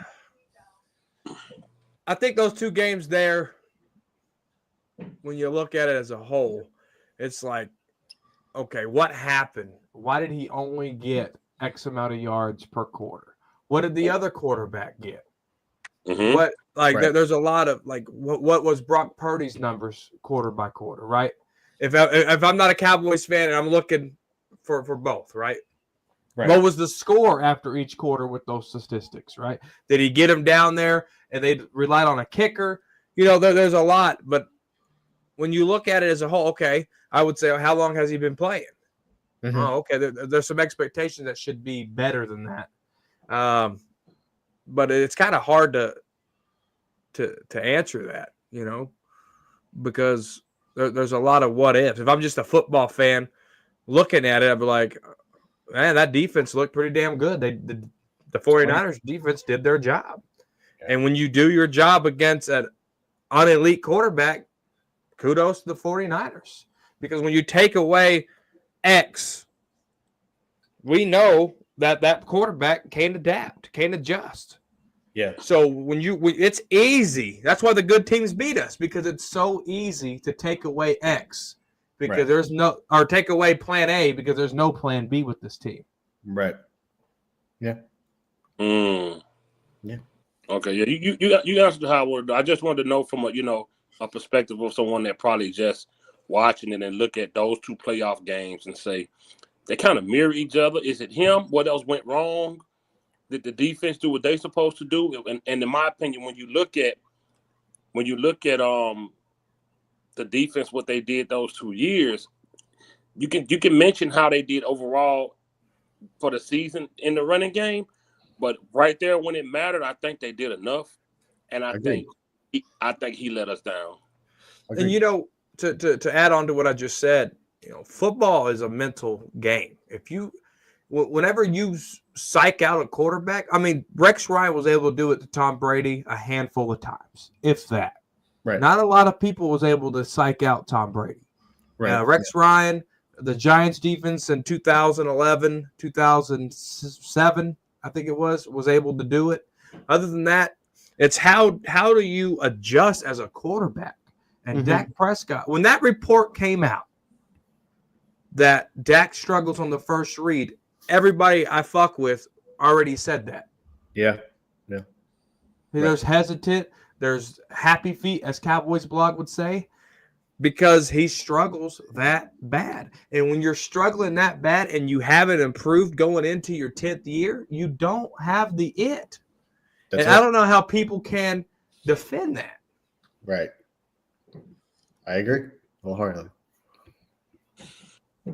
I: think those 2 games there, when you look at it as a whole, it's like, okay, what happened? Why did he only get X amount of yards per quarter? What did the other quarterback get? What there's a lot of what was Brock Purdy's numbers quarter by quarter, right? If I'm not a Cowboys fan and I'm looking for both, right? What was the score after each quarter with those statistics, right? Did he get them down there and they relied on a kicker? There's a lot, but when you look at it as a whole, okay, I would say, how long has he been playing? Mm-hmm. Oh, okay, there's some expectations that should be better than that. But it's kind of hard to answer that, because there's a lot of what ifs. If I'm just a football fan looking at it, I'd be like, man, that defense looked pretty damn good. The 49ers defense did their job. Okay. And when you do your job against an elite quarterback, kudos to the 49ers. Because when you take away X, we know that quarterback can't adapt, can't adjust.
C: Yeah.
I: So it's easy. That's why the good teams beat us, because it's so easy to take away X. Because there's no, or take away plan A because there's no plan B with this team.
C: Right. Yeah.
B: Yeah. Okay. Yeah. You answered how I wanted. I just wanted to know from a perspective of someone that probably just watching it and look at those 2 playoff games and say they kind of mirror each other. Is it him? What else went wrong? Did the defense do what they supposed to do? And in my opinion, when you look at the defense, what they did those 2 years, you can mention how they did overall for the season in the running game, but right there when it mattered, I think they did enough, and I think he let us down.
I: And to add on to what I just said, football is a mental game. Whenever you psych out a quarterback, I mean, Rex Ryan was able to do it to Tom Brady a handful of times, if that. Right. Not a lot of people was able to psych out Tom Brady. Right. Rex Ryan, the Giants defense in 2011, 2007, I think it was able to do it. Other than that, it's how do you adjust as a quarterback? And Dak Prescott, when that report came out that Dak struggles on the first read, everybody I fuck with already said that.
C: Yeah. Yeah.
I: There's hesitant. There's happy feet, as Cowboys blog would say, because he struggles that bad. And when you're struggling that bad and you haven't improved going into your 10th year, you don't have the it. And I don't know how people can defend that.
C: Right. I agree wholeheartedly.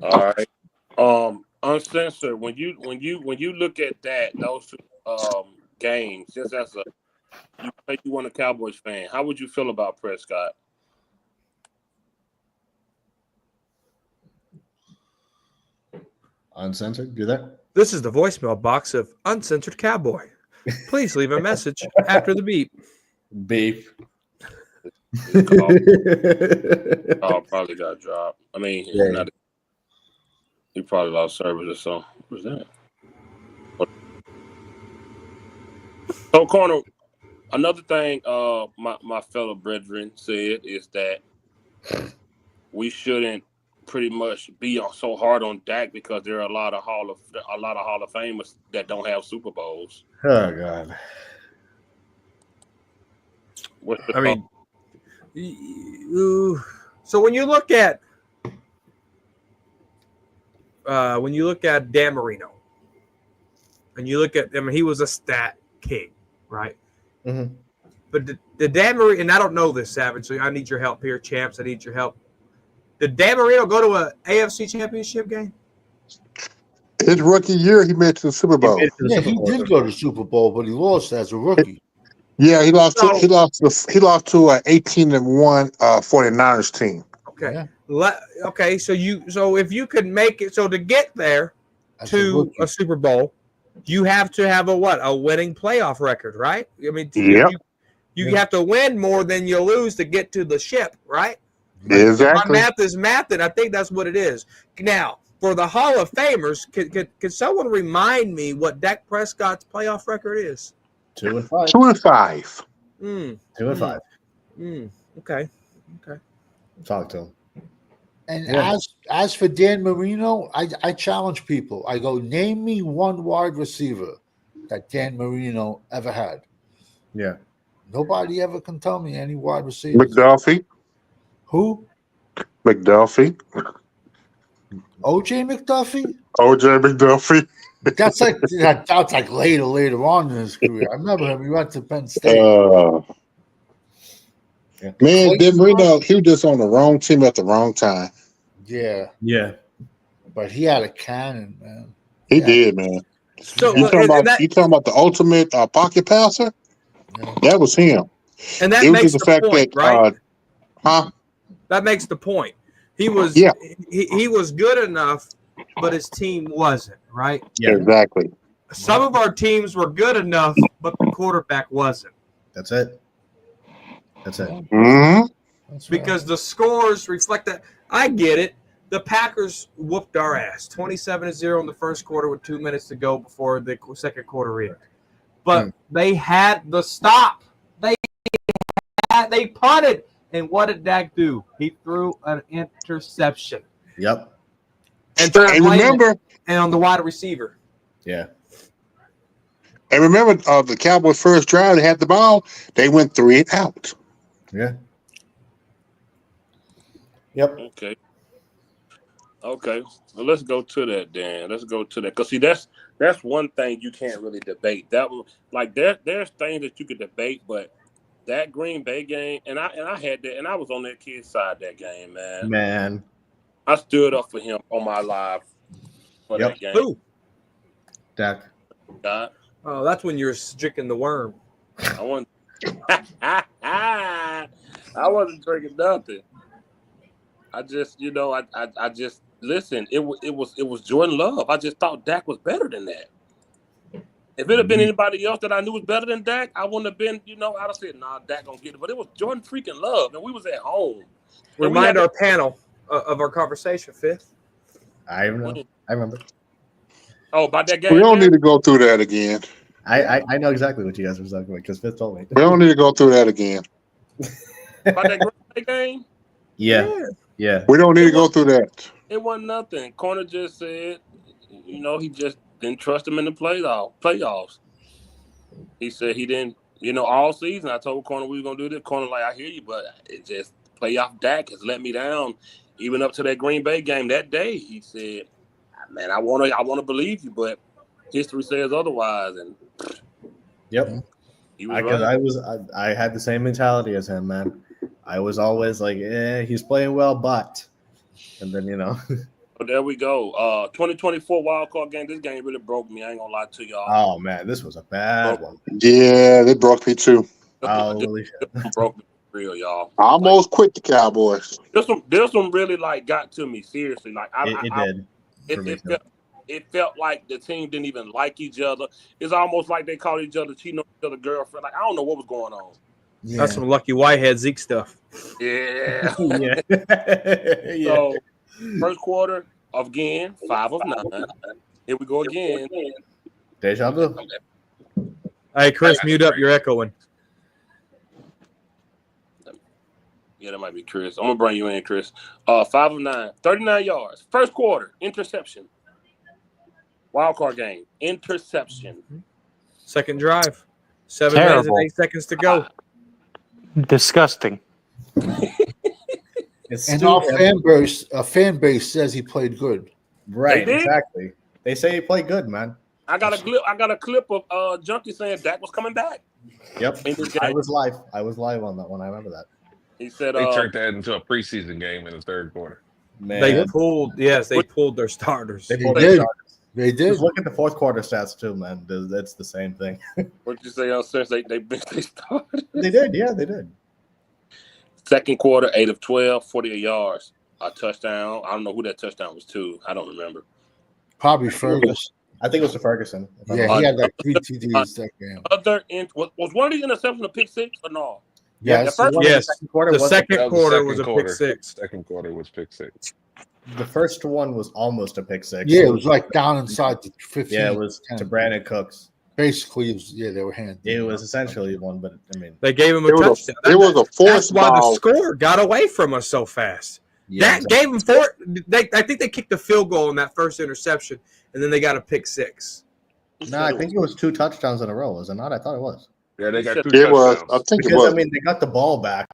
B: All right. Uncensored. When you look at those 2 games, just as you weren't a Cowboys fan, how would you feel about Prescott?
C: Uncensored, you there?
I: This is the voicemail box of Uncensored Cowboy. Please leave a message after the beep.
C: Beep.
B: Probably got dropped. I mean, he probably lost service or something. What's that? So, Corner, another thing my fellow brethren said is that we shouldn't pretty much be so hard on Dak because there are a lot of Hall of Famers that don't have Super Bowls.
C: Oh God.
I: So when you look at Dan Marino, and you look at he was a stat king, right? Mm-hmm. But did Dan Marino, and I don't know this, Savage, so I need your help here, champs. I need your help. Did Dan Marino go to an AFC Championship game?
H: His rookie year, he made it to the Super Bowl.
A: He did go to the Super Bowl, but he lost as a rookie.
H: Yeah, he lost to an 18-1 49ers team.
I: Okay. Yeah. Okay. So if you could make it, so to get there to a Super Bowl, you have to have a winning playoff record, right? I mean, you have to win more than you lose to get to the ship, right?
H: Exactly.
I: My math is math, and I think that's what it is. Now, for the Hall of Famers, could someone remind me what Dak Prescott's playoff record is?
C: 2-5.
H: 2-5.
C: 2-5.
I: Okay.
C: Talk to him.
A: And as for Dan Marino, I challenge people. I go, name me one wide receiver that Dan Marino ever had.
C: Yeah.
A: Nobody ever can tell me any wide receivers.
H: McDuffie.
A: Who?
H: McDuffie.
A: OJ McDuffie?
H: OJ McDuffie.
A: That's like later on in his career. I remember him. He went to Penn State.
H: Man, Dan Marino, he was just on the wrong team at the wrong time.
A: Yeah.
C: Yeah.
A: But he had a cannon, man.
H: He did, man.
I: So
H: you talking about the ultimate pocket passer?
A: Yeah.
H: That was him.
I: And that makes the point, right? That makes the point. He was he was good enough, but his team wasn't, right?
H: Yeah, exactly.
I: Some of our teams were good enough, but the quarterback wasn't.
C: That's it.
H: Mm-hmm.
I: Because the scores reflect that. I get it. The Packers whooped our ass, 27-0 in the first quarter with 2 minutes to go before the second quarter ended. But they had the stop. They punted. And what did Dak do? He threw an interception.
C: Yep.
I: And remember, and on the wide receiver.
C: Yeah.
H: And remember, the Cowboys' first drive, they had the ball. They went 3 and out.
C: Yeah. Yep.
B: Okay. Well, let's go to that, Dan. Let's go to that. Because, see, that's one thing you can't really debate. That like there's things that you could debate, but that Green Bay game, and I had that, and I was on that kid's side that game, man.
C: Man.
B: I stood up for him on my live for that game.
I: Who?
C: Dak.
I: Oh, that's when you're drinking the worm.
B: I wasn't drinking nothing. I just, I just listen. It was Jordan Love. I just thought Dak was better than that. If it had been anybody else that I knew was better than Dak, I wouldn't have been. I'd have said, "Nah, Dak gonna get it." But it was Jordan freaking Love, and we was at home.
I: Remind our panel of our conversation, Fifth.
C: I remember.
B: Oh, about that game.
H: We don't need to go through that again.
C: I know exactly what you guys were talking about because Fifth told me.
H: We don't need to go through that again.
B: About that Green Bay game.
C: Yeah.
H: We don't need to go through that.
B: It wasn't nothing. Corner just said, he just didn't trust him in the playoffs. He said he didn't, all season. I told Corner we were gonna do this. Corner like, I hear you, but it just playoff Dak has let me down. Even up to that Green Bay game that day, he said, "Man, I want to believe you, but history says otherwise." And
C: yep,
B: he was right.
C: I had the same mentality as him, man. I was always like, he's playing well, but, and then
B: But there we go. 2024 wild card game. This game really broke me. I ain't gonna lie to y'all.
C: Oh man, this was a bad one.
H: Yeah, they broke me too.
C: Holy shit.
B: Broke me real, y'all.
H: I almost quit the Cowboys.
B: This one really got to me seriously. Like
C: It did.
B: It felt like the team didn't even like each other. It's almost like they called each other cheating on each other girlfriend. Like I don't know what was going on.
I: Yeah. That's some Lucky Whitehead Zeke stuff.
B: Yeah.
C: Yeah.
B: So first quarter again, 5 of 9. Here we go again.
C: Deja vu.
I: Hey, Chris, mute up. You're echoing.
B: Yeah, that might be Chris. I'm gonna bring you in, Chris. 5 of 9, 39 yards. First quarter, interception. Wild card game, interception.
I: Second drive, 7 minutes and 8 seconds to go.
E: Disgusting.
A: And our fan base says he played good.
C: Right, exactly. They say he played good, man.
B: I got a clip of Junkie saying Dak was coming back.
C: Yep, I was live on that one. I remember that.
B: He said
D: they turned that into a preseason game in the third quarter.
C: Man.
I: They pulled their starters.
C: They pulled their starters.
A: They did.
C: Just look at the fourth quarter stats too, man. It's the same thing.
B: What'd you say on since they started?
C: They did, yeah, they did.
B: Second quarter, 8 of 12, 48 yards, a touchdown. I don't know who that touchdown was to. I don't remember.
A: Probably Ferguson.
C: I think it was to Ferguson.
A: Yeah, he had like 3 TDs that game.
B: Was one of these interceptions a pick six or no?
A: Yes.
I: Yes.
C: The
I: second quarter was a pick six.
D: Second quarter was pick six.
C: The first one was almost a pick six.
A: Yeah, it was like down inside the 15.
C: Yeah, it was 10. To Brandon Cooks.
A: Basically, it was, they were handed.
C: It was essentially one, but I mean,
I: they gave him a touchdown.
H: It was a force
I: That's why
H: ball.
I: the score got away from us so fast.
C: Yeah,
I: that gave them four. I think they kicked a field goal in that first interception, and then they got a pick six.
C: No, I think it was 2 touchdowns in a row. Was it not? I thought it was.
D: Yeah, they got 2
H: It was.
D: touchdowns.
H: I think
C: Because
H: it was.
C: I mean, they got the ball back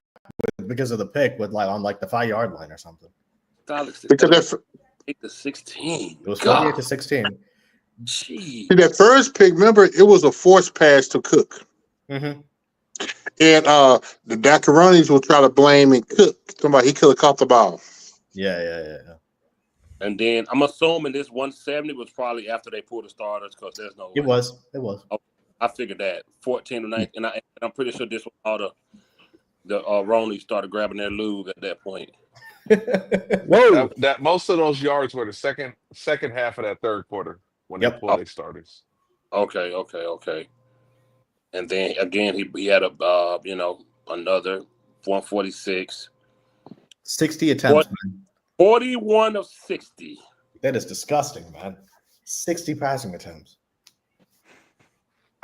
C: because of the pick with like on like the 5-yard line or something.
H: Because
B: 8 to 16.
C: It was 48 to 16.
B: Jeez.
H: that first pick, remember, it was a forced pass to Cook.
C: Mm-hmm.
H: And the Macaronis will try to blame and Cook. Somebody, he could have caught the ball.
C: Yeah.
B: And then I'm assuming this 170 was probably after they pulled the starters because there's no way.
C: It was.
B: I figured that 14 to 19, and I'm pretty sure this was all the Ronies started grabbing their lube at that point.
D: Whoa! That most of those yards were the second half of that third quarter when they pulled their starters.
B: Okay. And then again, he had a another 146,
C: 60 attempts.
B: 41 of 60.
C: That is disgusting, man. 60 passing attempts.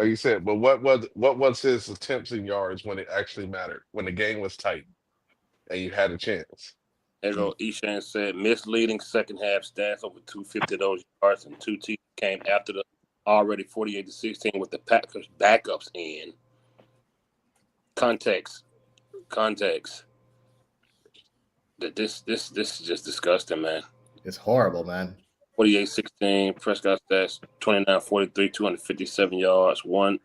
D: Like you said, but what was his attempts and yards when it actually mattered, when the game was tight and you had a chance?
B: There you go. Eshan said misleading second half stats over 250 of those yards and 2 T came after the already 48 to 16 with the Packers backups in. Context. That this is just disgusting, man.
C: It's horrible, man.
B: 48-16, Prescott stats 29-43, 257 yards, one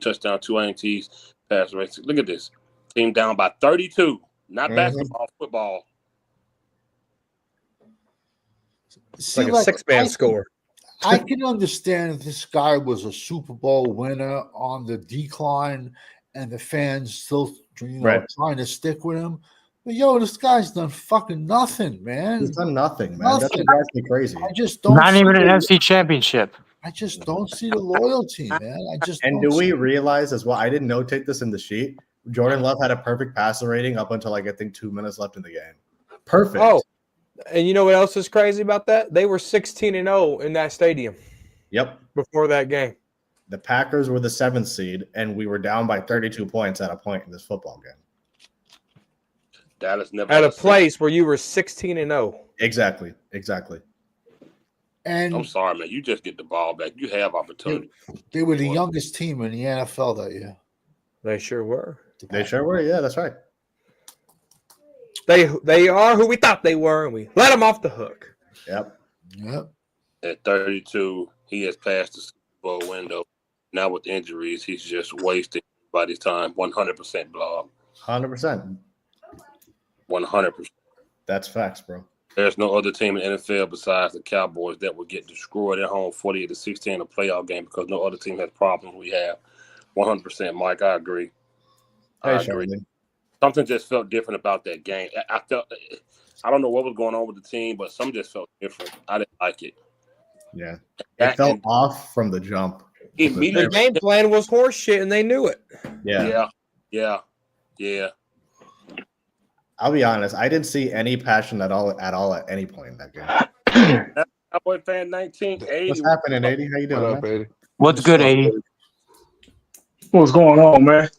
B: touchdown, 2 INTs, pass rates. Look at this. Team down by 32. Not basketball, football.
I: It's like a 6-man score.
A: I can understand if this guy was a Super Bowl winner on the decline and the fans still trying to stick with him. But this guy's done fucking nothing, man.
C: He's done nothing, man. That's what drives me crazy.
A: I just don't.
E: Not even an NFC championship.
A: I just don't see the loyalty, man.
C: And do we realize as well? I didn't notate this in the sheet. Jordan Love had a perfect passer rating up until I think 2 minutes left in the game. Perfect.
I: Oh, and you know what else is crazy about that? They were 16-0 in that stadium.
C: Yep.
I: Before that game,
C: the Packers were the 7th seed, and we were down by 32 points at a point in this football game.
B: Dallas never
I: at a place where you were 16-0.
C: Exactly.
A: And
B: I'm sorry, man. You just get the ball back. You have opportunity.
A: They were the youngest team in the NFL that year.
I: They sure were.
C: Yeah, that's right.
I: They are who we thought they were, and we let them off the hook.
C: Yep.
B: At 32, he has passed the Super Bowl window. Now with injuries, he's just wasting everybody's time. 100% blob.
C: 100%.
B: 100%.
C: That's facts, bro.
B: There's no other team in the NFL besides the Cowboys that would get destroyed at home 48-16 in a playoff game because no other team has problems we have. 100%, Mike. I agree. I agree. Something just felt different about that game. I don't know what was going on with the team, but something just felt different. I didn't like it.
C: Yeah. It felt off from the jump.
I: The game plan was horse shit, and they knew it.
B: Yeah.
C: I'll be honest. I didn't see any passion at all at any point in that game.
B: Cowboy fan 1980.
C: What's happening, 80? How you doing,
D: up, 80?
E: What's good, 80?
J: What's going on, man?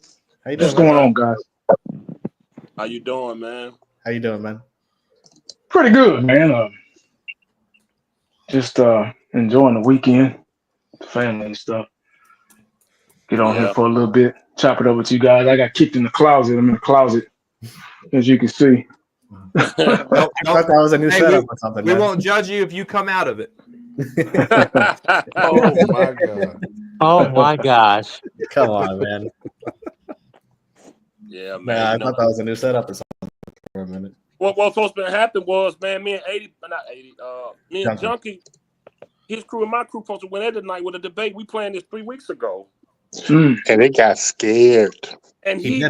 C: How you doing,
J: What's going on, guys?
B: How you doing, man?
C: How you doing, man?
J: Pretty good, man. Just enjoying the weekend, the family and stuff. Get on here for a little bit, chop it up with you guys. I got kicked in the closet. I'm in the closet, as you can see.
C: I thought that was a new setup or something.
I: We won't judge you if you come out of it.
D: Oh my god!
E: Oh my gosh!
C: Come on, man.
B: Yeah, man.
C: Man, I thought that was a new setup or something for a minute.
B: What was supposed to happen was, man, me and 80, not 80, me and Junkie, his crew and my crew supposed to win that tonight with a debate. We planned this 3 weeks ago.
H: And they got scared.
B: And he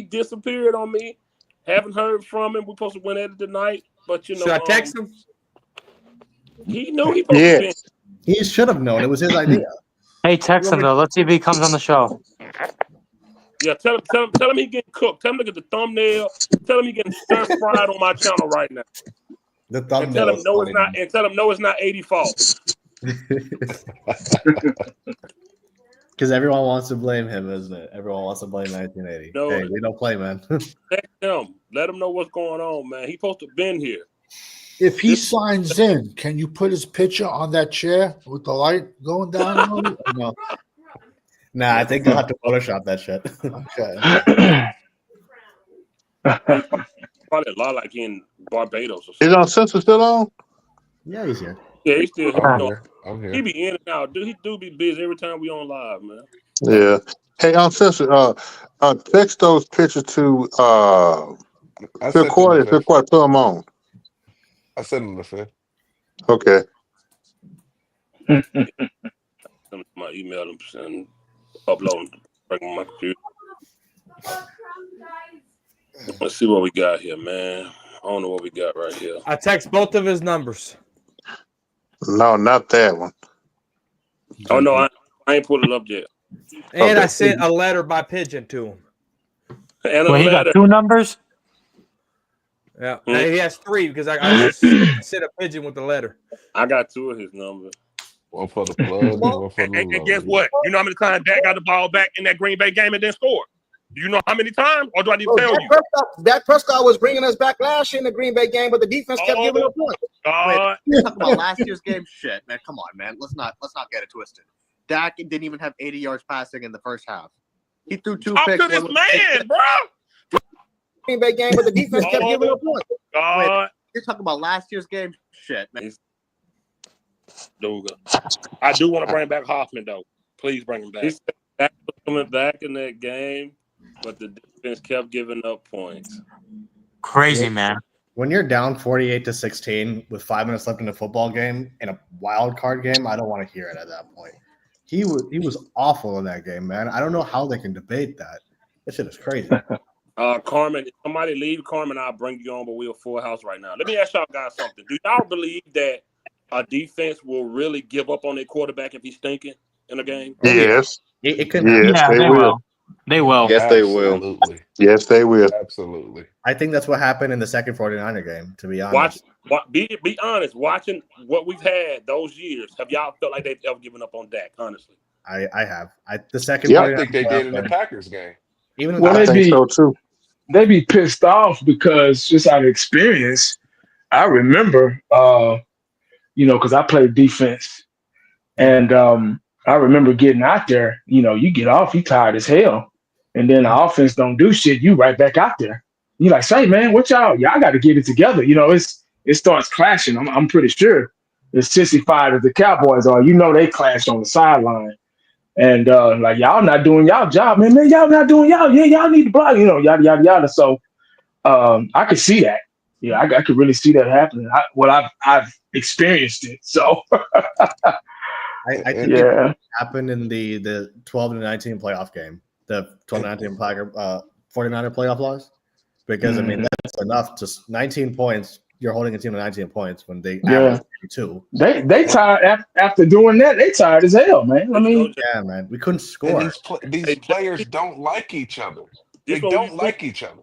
B: disappeared on me. Haven't heard from him. We're supposed to win it tonight. But you know,
I: should I text him?
B: He knew he supposed to be.
C: He should have known. It was his idea.
E: Hey, text him though. Let's see if he comes on the show.
B: Yeah, tell him he getting cooked. Tell him to get the thumbnail. Tell him he getting stir fried on my channel right now.
C: The thumbnail.
B: And tell him no, it's not. And tell him no, it's not 80 fault.
C: Because everyone wants to blame him, isn't it? Everyone wants to blame 1980.
B: No,
C: hey, we don't play, man.
B: Text him. Let him know what's going on, man. He's supposed to have been here.
A: If he signs in, can you put his picture on that chair with the light going down on it? No.
C: Nah, I think they'll have to Photoshop that shit.
A: Okay.
B: Probably a lot like in Barbados or
H: Is
B: something.
H: our sister still on?
C: Yeah, he's here.
B: Yeah, he's still here.
D: I'm here.
B: He be in and out. Dude, he do be busy every time we on live, man.
H: Yeah. Hey, sister, text those pictures to Phil Corey. Phil Corey, put them on.
D: I sent him the 5th.
H: Okay.
B: My email them and upload them. Bring them on my computer. Let's see what we got here, man. I don't know what we got right here.
I: I text both of his numbers.
H: No, not that one.
B: Oh no, I ain't put it up yet.
I: And I sent a letter by pigeon to him.
B: And
E: Well, he got 2 numbers.
I: Yeah, he has 3 because I just sent a pigeon with the letter.
B: I got 2 of his numbers.
D: One for the plug, and one for the
G: And guess what? You know how many times Dak got the ball back in that Green Bay game and then scored? Do you know how many times? Or do I need to tell you?
F: Dak Prescott was bringing us back last year in the Green Bay game, but the defense kept giving up points.
G: God.
K: You're talking about last year's game? Shit, man. Come on, man. Let's not get it twisted. Dak didn't even have 80 yards passing in the first half. He threw 2
G: Talk
K: picks.
G: to this man, bro.
F: Green Bay game, but the defense kept giving up points.
G: God.
K: You're talking about last year's game? Shit, man.
B: I do want to bring back Hoffman, though. Please bring him back. He said Dak was coming back in that game, but the defense kept giving up points.
E: Crazy, man.
C: When you're down 48-16 with 5 minutes left in a football game in a wild card game, I don't want to hear it at that point. He was awful in that game, man. I don't know how they can debate that. That shit is crazy.
B: Carmen, if somebody leave Carmen, I'll bring you on, but we're a full house right now. Let me ask y'all guys something. Do y'all believe that a defense will really give up on their quarterback if he's stinking in a game?
H: Yes.
C: It could.
H: Yes, they will.
E: They will.
L: Yes, they will.
H: Yes, they will.
D: Absolutely.
C: I think that's what happened in the second 49er game, to be honest.
B: Be honest. Watching what we've had those years, have y'all felt like they've ever given up on Dak? Honestly,
C: I have. The second.
D: Yeah, I think they did in the Packers game.
C: Even
J: Well,
H: I think so too.
J: They be pissed off because just out of experience, I remember, because I played defense, and I remember getting out there. You get off, you tired as hell, and then the offense don't do shit. You right back out there. You like, say, man, what y'all got to get it together. It starts clashing. I'm pretty sure it's sissified as the Cowboys are. They clashed on the sideline. And like, y'all not doing y'all job, man. Y'all not doing y'all. Yeah, y'all need to block, yada, yada, yada. So I could see that. Yeah, I could really see that happening. I've experienced it. So
C: I think it happened in the 12-19 playoff game, the 12-19 49er playoff loss. Because, that's enough to 19 points. You're holding a team to 19 points when they average 2.
J: They tired after doing that. They tired as hell, man.
C: Yeah, man. We couldn't score.
D: And these players don't like each other. They don't like each other.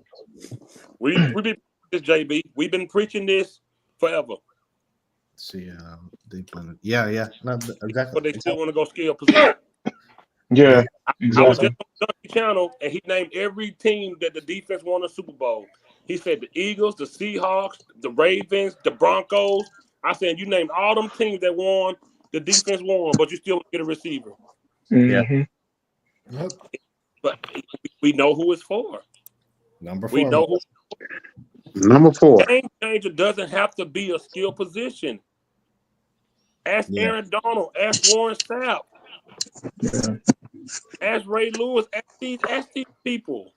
B: We've been this, JB. We've been preaching this forever.
C: Let's see, yeah. Not exactly.
B: But they still want to go scale position.
J: Yeah, exactly.
B: I was just on the Junkie channel, and he named every team that the defense won a Super Bowl. He said the Eagles, the Seahawks, the Ravens, the Broncos. I said, you named all them teams that won, the defense won, but you still get a receiver.
J: Mm-hmm.
B: Yeah. But we know who it's for.
C: Number 4.
B: We know who.
H: Number 4.
B: Game changer doesn't have to be a skill position. Ask Aaron Donald. Ask Warren Sapp. Ask Ray Lewis. Ask these people.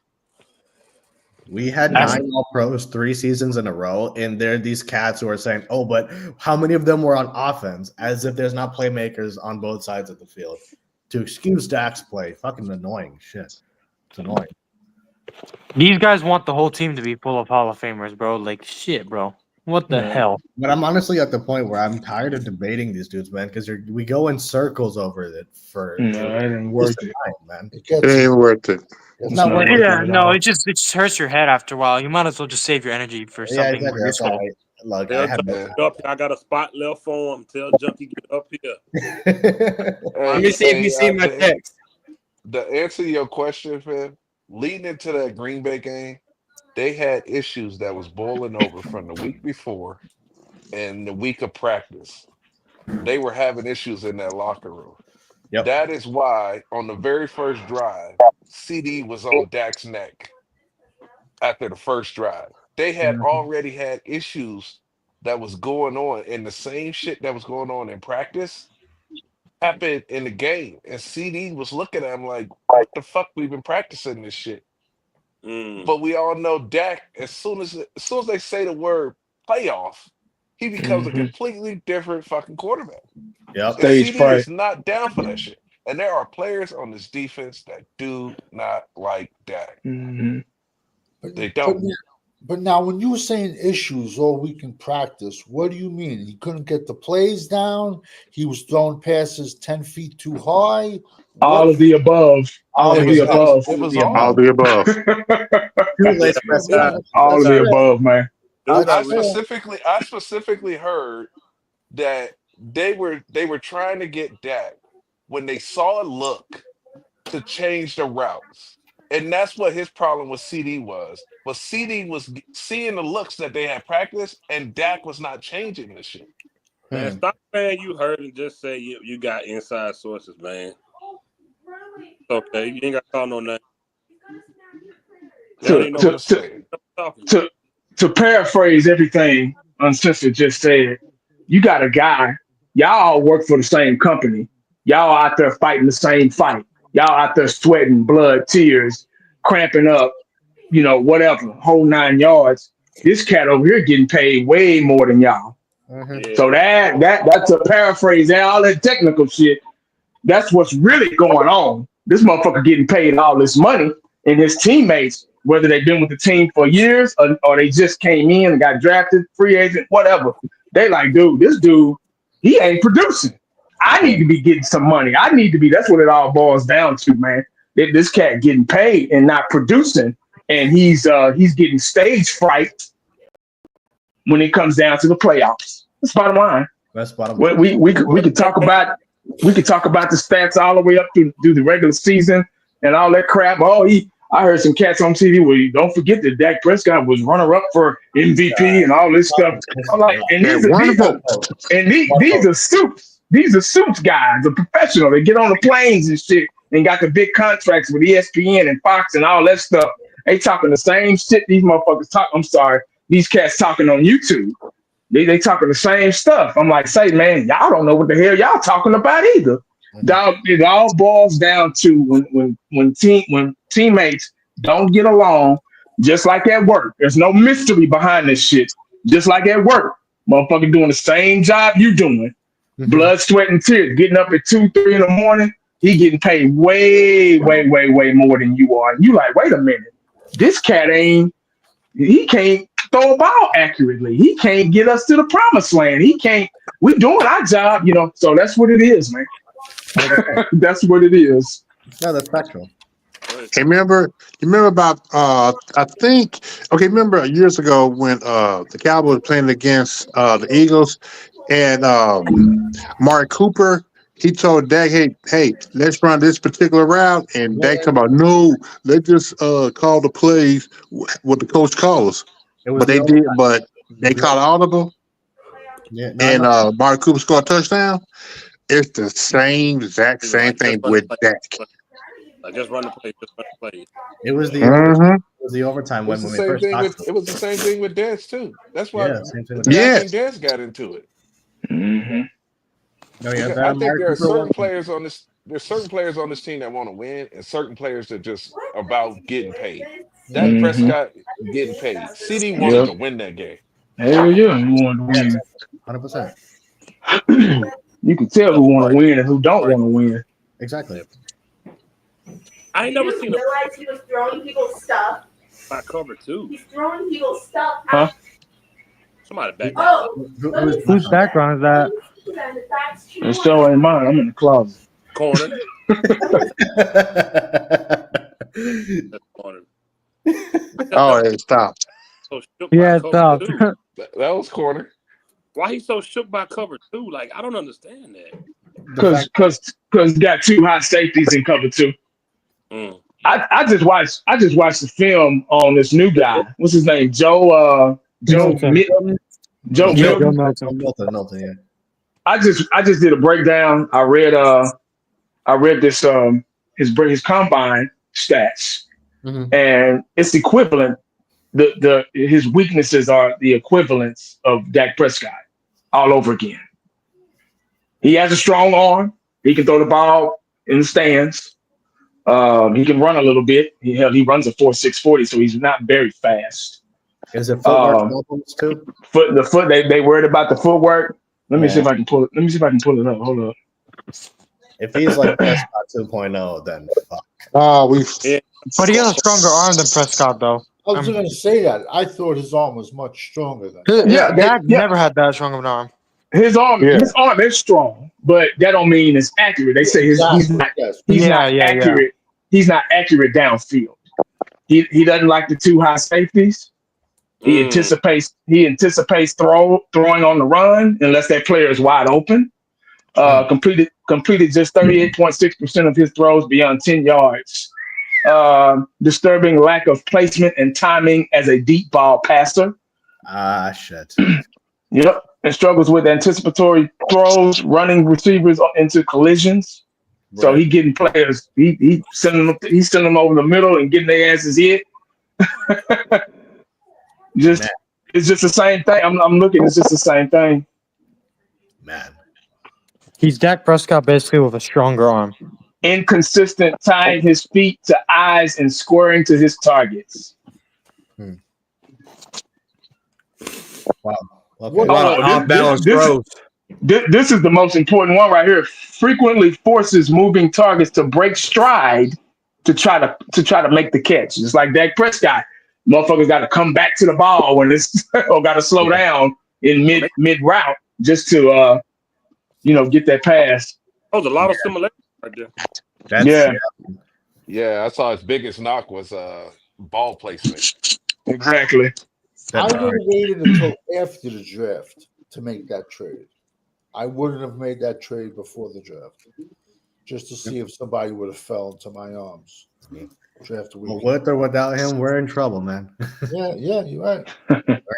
C: We had 9 All-Pros 3 seasons in a row, and there are these cats who are saying, "Oh, but how many of them were on offense?" As if there's not playmakers on both sides of the field. To excuse Dak's play, fucking annoying shit. It's annoying.
E: These guys want the whole team to be full of Hall of Famers, bro. Like shit, bro. What the hell?
C: But I'm honestly at the point where I'm tired of debating these dudes, man, because we go in circles over it for
J: it ain't worth it,
C: man.
H: It ain't worth it.
C: It's not worth
E: Yeah,
C: it.
E: no, it just hurts your head after a while. You might as well just save your energy for something more useful.
C: Look,
B: Tell Junkie get up here. I got a spot left for him. Tell Junkie get up here.
I: Let me see if you see my text.
D: The answer to your question, fam, leading into that Green Bay game, they had issues that was boiling over from the week before and the week of practice. They were having issues in that locker room.
C: Yep.
D: That is why on the very first drive, CD was on Dak's neck after the first drive. They had already had issues that was going on, and the same shit that was going on in practice happened in the game. And CD was looking at him like, what the fuck, we've been practicing this shit. But we all know Dak, as soon as they say the word playoff, he becomes a completely different fucking quarterback.
C: Yep.
D: And CD is not down for that shit. And there are players on this defense that do not like Dak. They don't.
A: But now, when you were saying issues all week in practice, what do you mean? He couldn't get the plays down? He was throwing passes 10 feet too high?
J: All of the above. All of the above.
D: It was
H: all of the above.
J: All of the above, man.
D: I specifically heard that they were trying to get Dak when they saw a look to change the routes. And that's what his problem with CD was. But CD was seeing the looks that they had practiced, and Dak was not changing the shit.
B: Man, stop saying you heard and just say you got inside sources, man. Okay, you ain't got to call no name.
J: To paraphrase everything Uncensored just said, you got a guy, y'all all work for the same company. Y'all out there fighting the same fight. Y'all out there sweating, blood, tears, cramping up, whatever, whole 9 yards. This cat over here getting paid way more than y'all. So that's a paraphrase. All that technical shit, that's what's really going on. This motherfucker getting paid all this money, and his teammates, whether they've been with the team for years or they just came in and got drafted, free agent, whatever. They like, dude, this dude, he ain't producing. I need to be getting some money. That's what it all boils down to, man. This cat getting paid and not producing, and he's getting stage fright when it comes down to the playoffs. That's bottom line.
C: That's bottom line.
J: We could talk about the stats all the way up through the regular season and all that crap. I heard some cats on TV where you don't forget that Dak Prescott was runner up for MVP and all this stuff. I'm like, and these are suits. These are suits guys, a professional. They get on the planes and shit and got the big contracts with ESPN and Fox and all that stuff. They talking the same shit these motherfuckers talk. I'm sorry, these cats talking on YouTube. They talking the same stuff. I'm like, say, man, y'all don't know what the hell y'all talking about either. Dog, it all boils down to when teammates don't get along, just like at work. There's no mystery behind this shit. Just like at work, motherfucker doing the same job you doing, blood, sweat, and tears, getting up at 2, 3 in the morning. He getting paid way, way, way, way more than you are. And you like, wait a minute, this cat he can't throw a ball accurately. He can't get us to the promised land. We doing our job, So that's what it is, man. That's what it is.
C: No, that's factual.
H: Hey, remember about remember years ago when the Cowboys were playing against the Eagles and Mark Cooper, he told Dak, hey, let's run this particular route, and Dak talking about, no, let's just call the plays what the coach calls. But they called audible. Mark Cooper scored a touchdown. It's the exact same thing with Dak.
B: Like, just run the play.
C: It was the overtime
D: when we first talked. It was the same thing with Dez too. That's why Dak and Dez got into it.
C: No, yeah,
D: I think there are certain players on this. There's certain players on this team that want to win, and certain players that just about getting paid. Dak Prescott getting paid. CD wanted to win that game.
J: Hell yeah, you want to win.
C: 100%.
J: You can tell who want to win and who don't want to win.
C: Exactly.
B: I ain't never seen
L: realize he was throwing people's stuff.
B: by cover two.
L: He's throwing people's stuff.
J: Huh?
B: Somebody back.
E: Whose background is that?
J: It still ain't mine. I'm in the closet.
B: Corner. Corner.
H: Oh, hey, stop.
B: So shook
E: Yeah,
B: by
E: stop.
B: cover two.
D: That was corner.
B: Why he so shook by cover two? Like, I don't understand that.
J: Because got two high safeties in cover two. I just watched the film on this new guy. What's his name? Joe
E: Milton.
J: Milton.
C: Yeah.
J: I just did a breakdown. I read this his combine stats, and it's equivalent. His weaknesses are the equivalents of Dak Prescott all over again. He has a strong arm. He can throw the ball in the stands. He can run a little bit. He runs a 4.6 40, so he's not very fast.
C: Is it footwork problems too?
J: The foot they worried about the footwork. Let me see if I can pull it. Let me see if I can pull it up. Hold up.
C: If he's like Prescott 2.0, then fuck.
E: But he has a stronger arm than Prescott, though.
A: I was going to say that. I thought his arm was much stronger than.
E: Dak never had that strong of an arm.
J: His arm is strong, but that don't mean it's accurate. They say he's not accurate. He's not accurate downfield. He doesn't like the two high safeties. He anticipates throwing on the run unless that player is wide open. Completed just 38.6% of his throws beyond 10 yards. Disturbing lack of placement and timing as a deep ball passer.
C: Shit.
J: Yep. And struggles with anticipatory throws, running receivers into collisions. Right. So he getting players. He's sending them over the middle and getting their asses hit. It's just the same thing. I'm looking. It's just the same thing.
C: Man,
E: he's Dak Prescott basically with a stronger arm.
J: Inconsistent, tying his feet to eyes and squaring to his targets.
C: Wow.
J: Okay. This is the most important one right here. Frequently forces moving targets to break stride to try to make the catch. Just like Dak Prescott, motherfuckers got to come back to the ball when it's or got to slow down in mid route just to get that pass.
B: Oh, there's a lot of similarities right there.
D: Yeah. I saw his biggest knock was ball placement.
J: Exactly.
A: I would have waited until after the draft to make that trade. I wouldn't have made that trade before the draft, just to see if somebody would have fell into my arms. Draft week.
C: Well, with or without him, we're in trouble, man.
A: Yeah, you're right.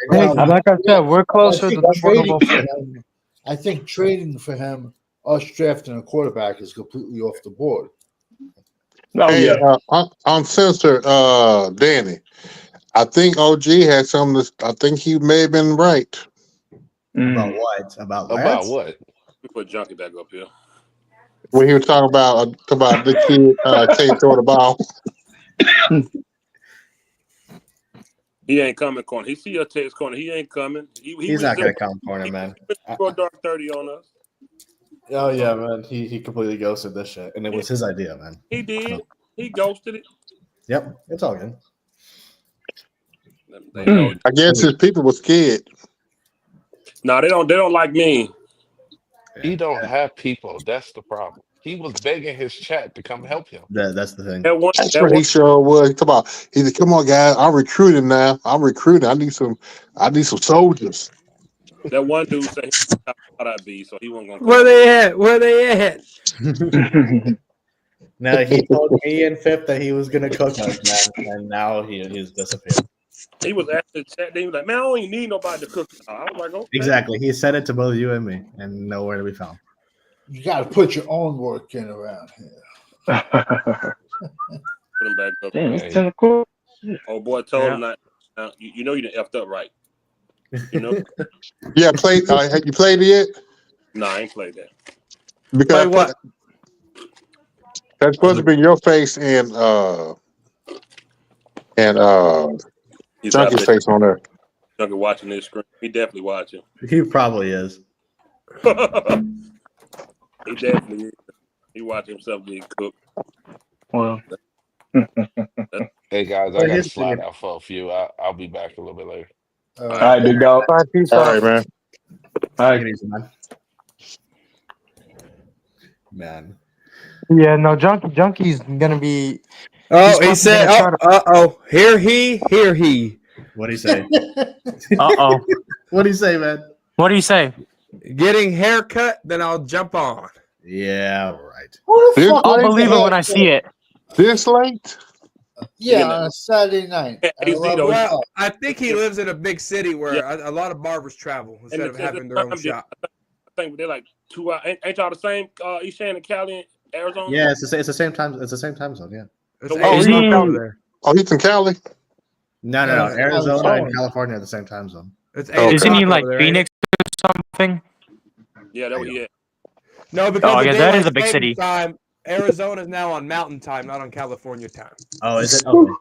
E: Like I said, we're closer to the
A: I think trading for him, us drafting a quarterback, is completely off the board.
H: On censor, Danny, I think OG had something. I think he may have been right.
C: About what? About
D: what?
B: We put Junkie back up here.
H: When he was talking about the kid can't throw the ball.
B: He ain't coming, corner. He see your text, corner. He ain't coming.
C: He's not gonna come, corner, man.
B: Score dark 30 on us.
C: Oh yeah, man. He completely ghosted this shit, and it was his idea, man.
B: He did. He ghosted it.
C: Yep, it's all good.
H: I guess his people were scared.
B: No, they don't like me.
H: He
D: don't have people. That's the problem. He was begging his chat to come help him.
C: That's the thing.
H: That's what he sure was. He said, "Come on, guys, I'm recruiting now. I'm recruiting. I need some soldiers."
B: That one dude said he thought I'd be, so he wasn't gonna.
I: Where they at?
C: Now he told me and Fifth that he was gonna cook us, man, and now he's disappeared.
B: He was after the chat. They was like, "Man, I don't even need nobody to cook." I was like, "Okay."
C: Exactly. He said it to both you and me, and nowhere to be found.
A: You got to put your own work in around here.
B: Put him back up.
J: Damn, it's 10 o'clock.
B: Oh boy, told him not. You know you done effed up, right? You know.
H: Yeah, played. Have you played it yet?
B: No, I ain't played that.
H: Because
I: Play what?
H: That's supposed to be your face and and Junkie's face on there.
B: Junkie watching this screen. He definitely watching.
C: He probably is.
B: He definitely is. He watching himself getting cooked.
J: Well.
D: Hey guys, I got to slide out for a few. I'll be back a little bit later.
J: All right, big dog.
E: All right, peace
H: All
E: out.
H: right, man.
J: All right.
C: Easy, man.
E: Yeah, no, Junkie's gonna be.
I: Oh, he said, Hear he.
C: What'd he say?
E: Uh-oh.
C: What'd he say, man?
E: What do you say?
I: Getting haircut, then I'll jump on.
C: Yeah, right.
E: I'll believe it when I see it.
H: This late?
A: Yeah, on a Saturday night.
I: Well, I think he lives in a big city where a lot of barbers travel instead of having their own shop.
B: I think they're like 2 hours. Ain't y'all the same? East Shane and Cali and Arizona?
C: Yeah, it's the same time. It's the same time zone. Yeah.
E: He's
H: in Cali?
C: No. Arizona and California are the same time zone.
E: Isn't he like Phoenix or something?
B: Yeah, that was yeah.
I: No, because
E: I guess that is a big city.
I: Time, Arizona's now on Mountain Time, not on California time.
C: Oh, is it? Okay.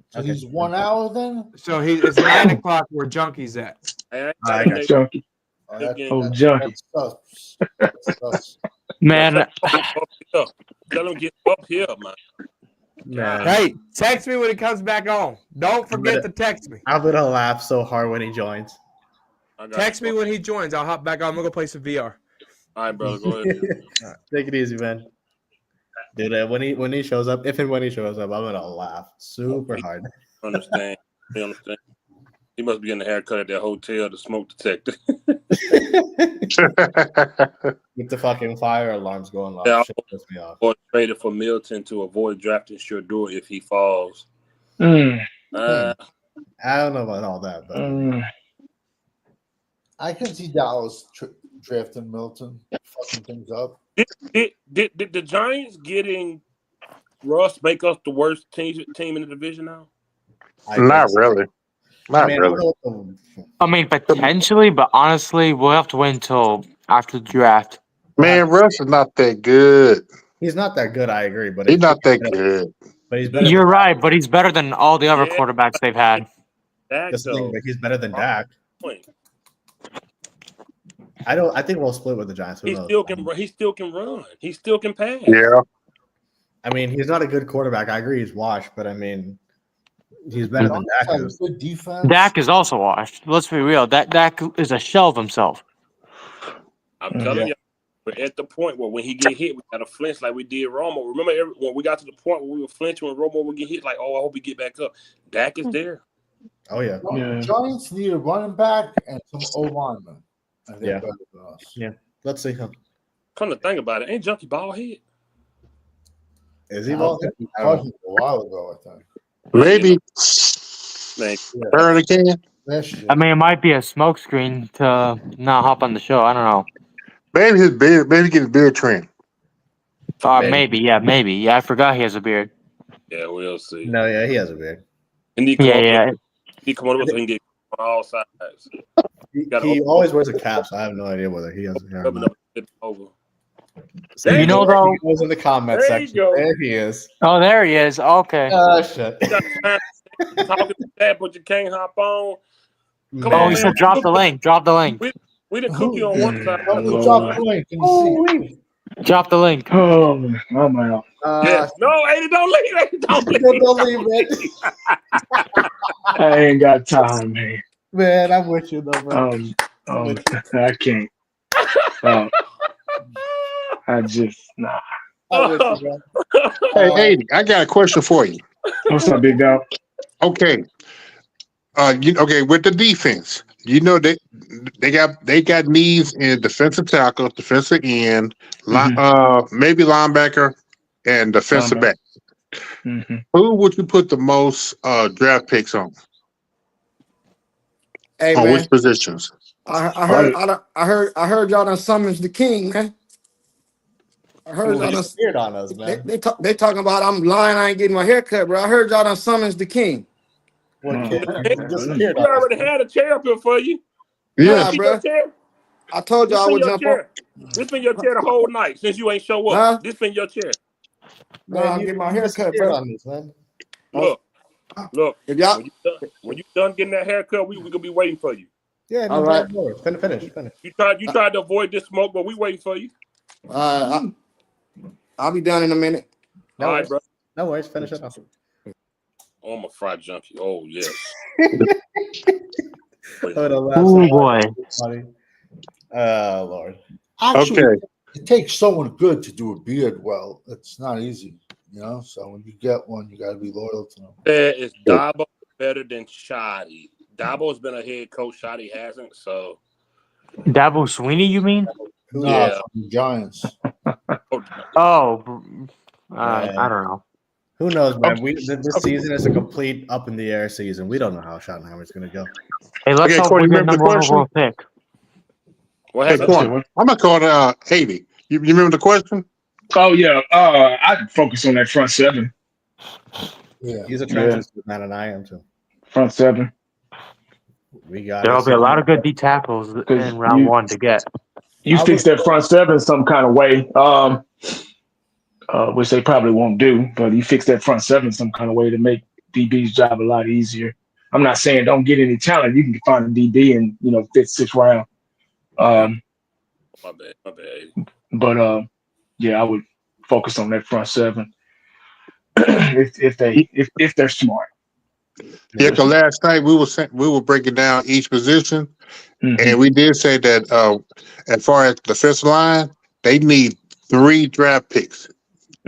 A: So he's 1 hour then?
I: So it's 9 o'clock where Junkie's at.
C: I got
J: Junkie. Junkie.
E: Man.
B: Tell him get up here, man.
I: Hey, text me when it comes back on. Don't forget to text me.
C: I'm gonna laugh so hard when he joins.
I: Text me when he joins. I'll hop back on. I'm gonna go play some VR.
B: All right, brother. Go ahead.
C: Take it easy, man. Dude, when he shows up, if and when he shows up, I'm gonna laugh super hard.
B: Understand? You understand? He must be getting a haircut at that hotel, the smoke detector.
C: With the fucking fire alarms going off.
B: Yeah,
C: Shit pisses me off.
B: or traded for Milton to avoid drafting Shador if he falls.
C: I don't know about all that, but
A: I can see Dallas drafting Milton, fucking things up.
B: Did the Giants getting Russ make us the worst team in the division now?
H: Not really. Not really.
E: I mean, potentially, but honestly, we'll have to wait until after the draft.
H: Man, Russ is not that good.
C: He's not that good, I agree, but
H: He's not that good.
C: But he's better.
E: You're right, but he's better than all the other quarterbacks they've had.
C: That's the thing, but he's better than Dak. I think we'll split with the Giants.
B: He still can run. He still can pass.
H: Yeah.
C: I mean, he's not a good quarterback. I agree he's washed, but I mean, he's better than Dak is.
A: Good defense.
E: Dak is also washed. Let's be real. Dak is a shell of himself.
B: I'm telling you, we're at the point where when he get hit, we got to flinch like we did Romo. Remember when we got to the point where we were flinching when Romo would get hit, like, oh, I hope he get back up. Dak is there.
C: Oh, yeah.
A: Giants need a running back and some O-linemen.
C: Yeah. Yeah. Let's see him.
B: Come to think about it, ain't Junkie bald head?
C: Is he bald head?
A: A while ago, I think.
H: Maybe. Hurricane.
E: I mean, it might be a smokescreen to not hop on the show. I don't know.
H: Maybe his beard. Maybe get his beard trimmed.
E: Maybe. Yeah, I forgot he has a beard.
B: Yeah, we'll see.
C: No, yeah, he has a beard.
B: And he come over so he can get on all sides.
C: He always wears a cap, so I have no idea whether he has a hair or not.
B: Over.
E: You know, though.
C: He goes in the comment section. There he is.
E: Oh, there he is. Okay.
C: Shit.
B: Talking to that, but you can't hop on. Come
E: Oh,
B: on,
E: he
B: man.
E: said drop the link. Drop the link.
B: We didn't cook you on one side.
A: Drop the link. Can you see?
E: Drop the link.
J: Oh man.
B: Yes. No, Eddie, don't leave. Don't leave.
A: Man.
J: I ain't got time, man.
C: Man, I'm with you though, bro.
J: I can't. I just nah.
H: Hey, I got a question for you.
J: What's up, big dog?
H: Okay. With the defense, you know they got needs in defensive tackle, defensive end, maybe linebacker, and defensive back.
J: Mm-hmm.
H: Who would you put the most draft picks on?
F: Hey,
H: on
F: man.
H: which positions?
F: I heard y'all done summons the king, man. I heard y'all done
C: scared on us, man.
F: They talking about I'm lying, I ain't getting my hair cut, bro. I heard y'all done summons the king.
B: We already had a chair up here for you.
H: Yeah,
F: bro. I told y'all I would jump up.
B: This been your chair the whole night since you ain't show up. This been your chair.
F: Man, I'll get my hair cut, bro.
C: On this, man.
B: Look, Look,
F: If y'all,
B: when you done getting that haircut, we gonna be waiting for you.
C: Yeah, no,
F: all right.
C: finish.
B: You tried to avoid this smoke, but we waiting for you.
F: I'll be done in a minute.
C: No
B: All
C: worries.
B: right, bro.
C: No worries. Finish it off.
B: Oh, I'm a fried junkie. Oh yes.
E: Oh boy.
C: Funny. Oh Lord.
A: Actually,
H: Okay.
A: it takes someone good to do a beard well. It's not easy, you know. So when you get one, you got to be loyal to them.
B: Is Dabo better than Shoddy? Dabo's been a head coach. Shoddy hasn't. So
E: Dabo Sweeney, you mean?
A: No,
B: Yeah.
A: from the Giants.
E: Oh, I don't know.
C: Who knows, man? This season is a complete up in the air season. We don't know how Schottenheimer's going to go.
E: Hey, let's
H: Okay,
E: hope
H: Corey,
E: we
H: you
E: get
H: remember the
E: number one
H: question?
E: overall pick.
B: What
H: Hey,
B: happened?
H: Corey, I'm gonna call it 80. You remember the question?
J: Oh yeah, I can focus on that front seven.
A: Yeah.
C: He's a trenches man, and I am too.
J: Front seven.
C: We got.
E: There'll be a lot of good D tackles in round one to get.
J: You fix that front seven some kind of way, which they probably won't do, but you fix that front seven some kind of way to make DB's job a lot easier. I'm not saying don't get any talent. You can find a DB in, fifth, sixth round.
B: My bad.
J: But yeah, I would focus on that front seven if they're smart.
H: Yeah, because last night we were breaking down each position, and we did say that as far as the defensive line, they need 3 draft picks,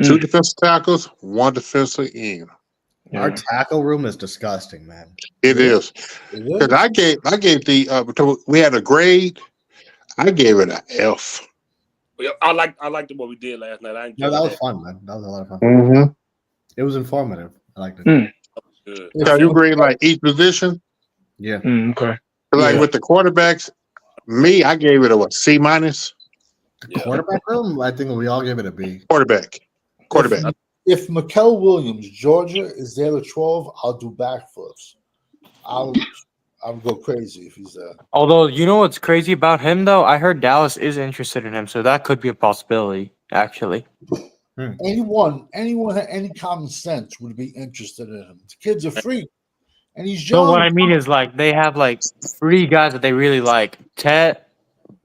H: 2 defensive tackles, 1 defensive end.
C: Our tackle room is disgusting, man.
H: It is. Because I gave the we had a grade. I gave it an F.
B: I liked what we did last night. I enjoyed
C: that was fun, man. That was a lot of fun.
H: Mm-hmm.
C: It was informative. I liked it.
B: Good.
H: So you grade like each position?
C: Yeah.
J: Okay.
H: Like with the quarterbacks, I gave it a C minus.
C: Quarterback room, I think we all gave it a B.
H: Quarterback.
A: If Mikel Williams, Georgia, is there at 12, I'll do backflips. I'll go crazy if he's there.
E: Although, you know what's crazy about him, though? I heard Dallas is interested in him, so that could be a possibility, actually.
A: Anyone with any common sense would be interested in him. The kid's a freak, and he's young.
E: So what I mean is, they have 3 guys that they really like. Tet,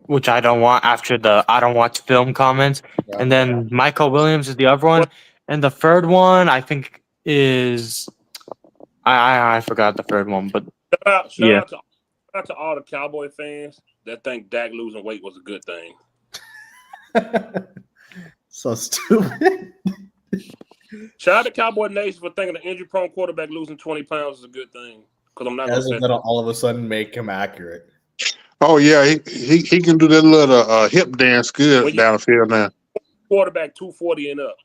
E: which I don't want after the I don't watch film comments, and then Michael Williams is the other one, and the third one I think is I forgot the third one, but
B: Shout out to all the Cowboy fans that think Dak losing weight was a good thing.
C: So stupid.
B: Shout out to Cowboy Nation for thinking an injury-prone quarterback losing 20 pounds is a good thing. Because I'm not going to say
C: that'll all of a sudden make him accurate.
H: Oh yeah, he can do that little hip dance good down the field now.
B: Quarterback 240 and up.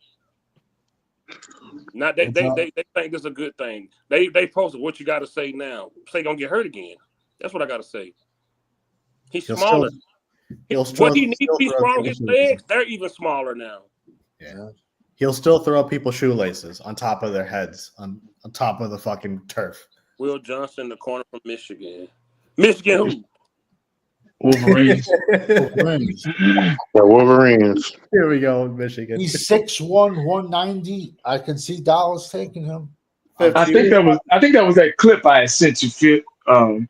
B: Now they think this is a good thing. They posted what you got to say now. Say gonna get hurt again. That's what I got to say. He's smaller. What he needs to be strong, his legs, they're even smaller now.
C: Yeah. He'll still throw people shoelaces on top of their heads, on top of the fucking turf.
B: Will Johnson, the corner from Michigan. Michigan who?
J: Wolverines.
H: The Wolverines.
C: Here we go, Michigan.
A: He's 6'1", 190. I can see Dallas taking him.
J: I think that was that clip I had sent you, Fit, when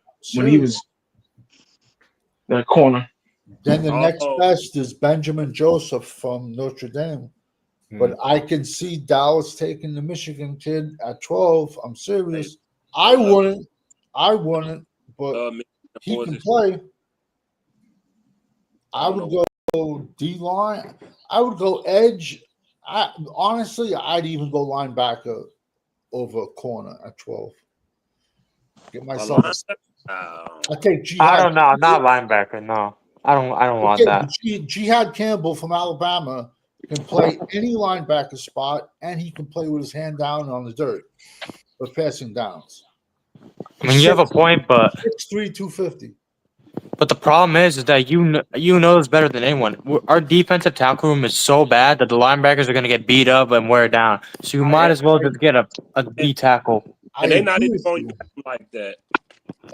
J: he was that corner.
A: Then the next best is Benjamin Joseph from Notre Dame. But I can see Dallas taking the Michigan kid at 12. I'm serious. I wouldn't, but he can play. I would go D-line. I would go edge. Honestly, I'd even go linebacker over corner at 12. Get myself. I take Jihad.
E: I don't know, not linebacker. No, I don't want that.
A: Jihad Campbell from Alabama can play any linebacker spot, and he can play with his hand down on the dirt for passing downs.
E: I mean, you have a point, but
A: 6'3", 250.
E: But the problem is that you know this better than anyone. Our defensive tackle room is so bad that the linebackers are going to get beat up and wear down. So you might as well just get a D tackle.
B: And they're not even going to use like that.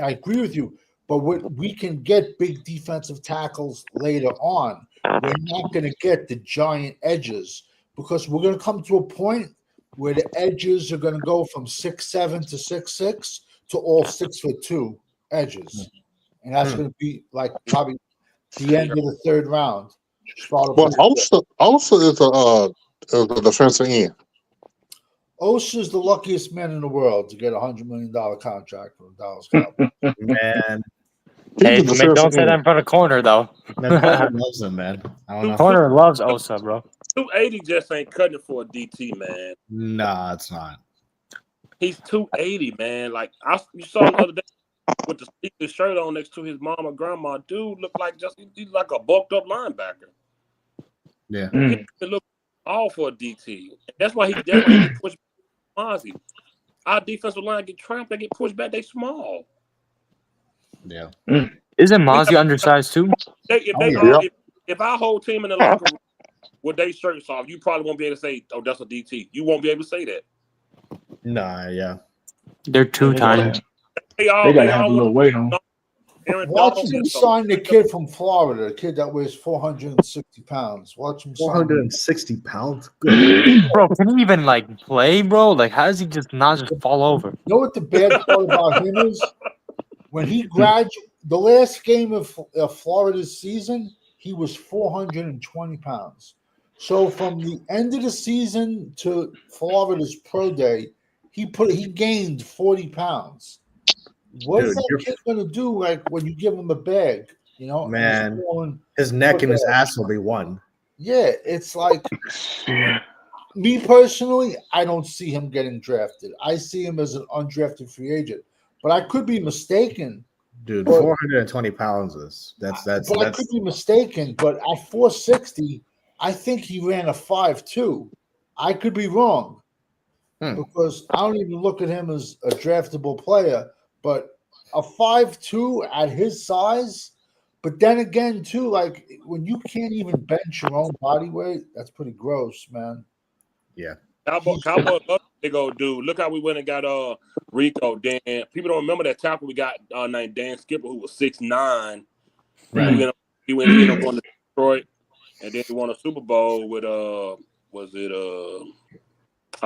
A: I agree with you, but we can get big defensive tackles later on. We're not going to get the giant edges because we're going to come to a point where the edges are going to go from 6'7" to 6'6" to all 6'2" edges, and that's going to be like probably the end of the third round.
H: Well, Osa is a defensive end.
A: Osa is the luckiest man in the world to get $100 million contract from Dallas Cowboys.
C: Man.
E: Hey, don't say that in front of corner though.
C: Man, corner loves him, man. I don't know.
E: Corner loves Osa, bro.
B: 280 just ain't cutting it for a DT, man.
C: Nah, it's not.
B: He's 280, man. Like you saw the other day with the Steelers shirt on next to his mom or grandma. Dude looked like he's like a bulked up linebacker.
C: Yeah.
B: He looked all for a DT. That's why he get pushed back. Mozzie. Our defensive line get trapped, they get pushed back, they small.
C: Yeah.
E: Isn't Mozzie undersized too?
B: If our whole team in the locker room with their shirts off, you probably won't be able to say, "Oh, that's a DT." You won't be able to say that.
C: Nah, yeah.
E: They're too tiny.
J: They gotta have a little weight on.
A: Watch him sign the kid from Florida, the kid that weighs 460 pounds. Watch him
C: 460 pounds?
E: Bro, can he even like play, bro? Like, how does he not just fall over?
A: You know what the bad part about him is? When he graduated, the last game of Florida's season, he was 420 pounds. So from the end of the season to Florida's pro day, he gained 40 pounds. What is that kid gonna do? Like when you give him a bag, you know,
C: man, his neck and his ass will be one.
A: Yeah, it's like me personally, I don't see him getting drafted. I see him as an undrafted free agent, but I could be mistaken.
C: Dude, 420 pounds is that's.
A: I could be mistaken, but at 460, I think he ran a 5.2. I could be wrong because I don't even look at him as a draftable player. But a 5'2" at his size, but then again, too, like when you can't even bench your own body weight, that's pretty gross, man.
C: Yeah.
B: Cowboy big old dude. Look how we went and got Rico. Dan. People don't remember that tackle we got named Dan Skipper, who was 6'9".
C: Right.
B: He went up on Detroit, and then he won a Super Bowl with I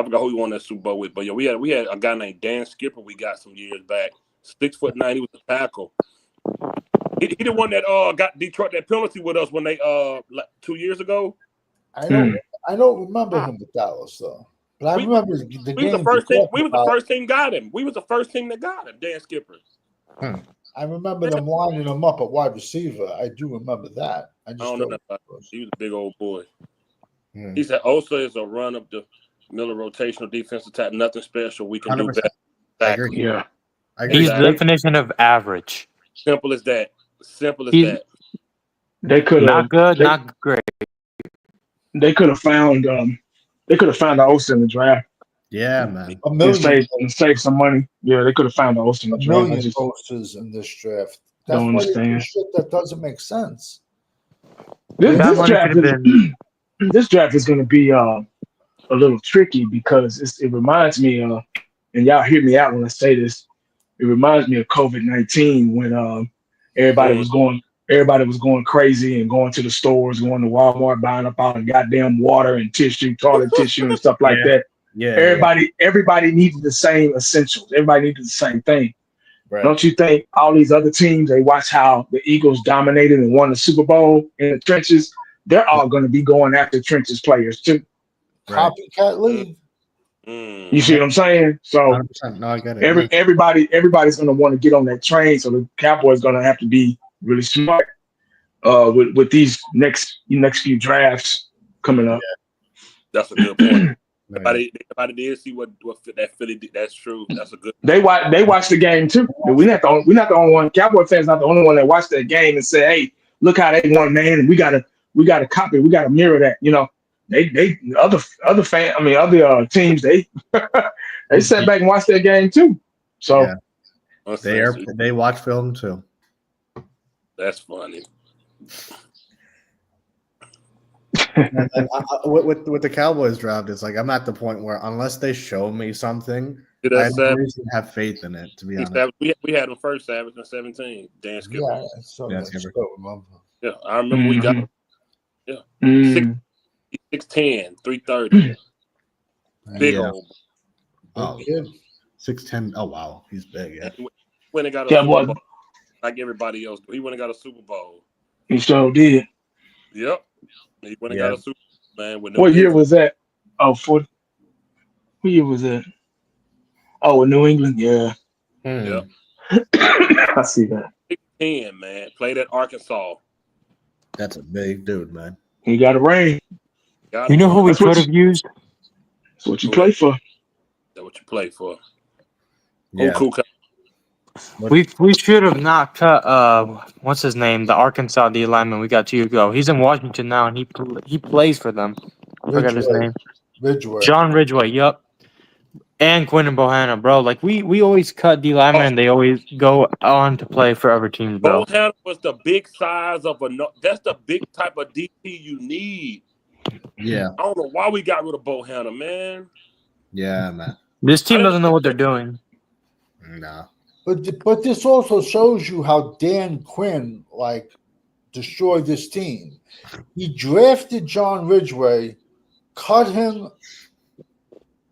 B: forgot who he won that Super Bowl with, but yeah, we had a guy named Dan Skipper we got some years back. 6'9", he was a tackle. He the one that got Detroit that penalty with us when they 2 years ago.
A: I don't remember him with Dallas though. But I remember the game.
B: We was the first team got him. We was the first team that got him, Dan Skipper.
A: I remember them lining him up at wide receiver. I do remember that. I don't know that.
B: He was a big old boy. He said Osa is a run of the middle rotational defensive attack. Nothing special. We can 100%. Do better.
E: Yeah. He's the definition of average.
B: Simple as that. That.
J: They could
E: not good, not great.
J: They could have found the Osa in the draft.
C: Yeah, man.
J: And save some money. Yeah, they could have found the Osa in the draft.
A: $1 million Osas in this draft. That's
J: don't understand.
A: Shit that doesn't make sense.
J: This draft is going to be a little tricky because it reminds me of, and y'all hear me out when I say this, it reminds me of COVID-19 when everybody was going crazy and going to the stores, going to Walmart, buying up all the goddamn water and tissue, toilet tissue and stuff like that.
C: Yeah.
J: Everybody needed the same essentials. Everybody needed the same thing.
C: Right.
J: Don't you think all these other teams, they watch how the Eagles dominated and won the Super Bowl in the trenches? They're all going to be going after trenches players too.
A: Right. Copycat league.
J: You see what I'm saying? So
C: no, I get it.
J: Everybody's going to want to get on that train. So the Cowboys going to have to be really smart with these next few drafts coming up.
B: Yeah. That's a good point. Everybody did see what that Philly did. That's true. That's a good point.
J: They watched the game too. We're not the only one. Cowboy fans not the only one that watched that game and said, "Hey, look how they won, man, and we got to copy. We got to mirror that." You know, other teams they sat back and watched that game too. So
C: they watch film too.
B: That's funny.
C: And with the Cowboys draft, it's like I'm at the point where unless they show me something, I don't really have faith in it. To be honest,
B: we had him first, Savage in 17. Dan Skipper.
A: Yeah,
B: I remember we got him. Yeah, 6'10", 330. Big old.
C: Oh, 6'10". Oh wow, he's big. Yeah.
B: He went and got a
J: Yeah,
B: Super
J: boy.
B: Bowl like everybody else. He went and got a Super Bowl.
J: He sure did.
B: Yep. He went and got a Super Bowl, man. With
J: What year was that? Oh, 40. What year was that? Oh, in New England, yeah.
B: Yep.
J: I see that.
B: 10, man. Played at Arkansas.
C: That's a big dude, man.
J: He got a ring.
E: You know who we could have used?
J: That's what you play for.
B: That's what you play for.
C: Yeah.
B: Cool.
E: We should have not cut what's his name, the Arkansas D lineman we got 2 years ago. He's in Washington now and he plays for them. I forgot his name.
A: Ridgeway.
E: John Ridgeway, yep. And Quinn and Bohanna, bro. Like we always cut D linemen and they always go on to play for other teams, bro.
B: Bohanna was the big size of that's the big type of DP you need.
C: Yeah.
B: I don't know why we got rid of Bohanna, man.
C: Yeah, man.
E: This team doesn't know what they're doing.
C: No.
A: But this also shows you how Dan Quinn destroyed this team. He drafted John Ridgeway, cut him,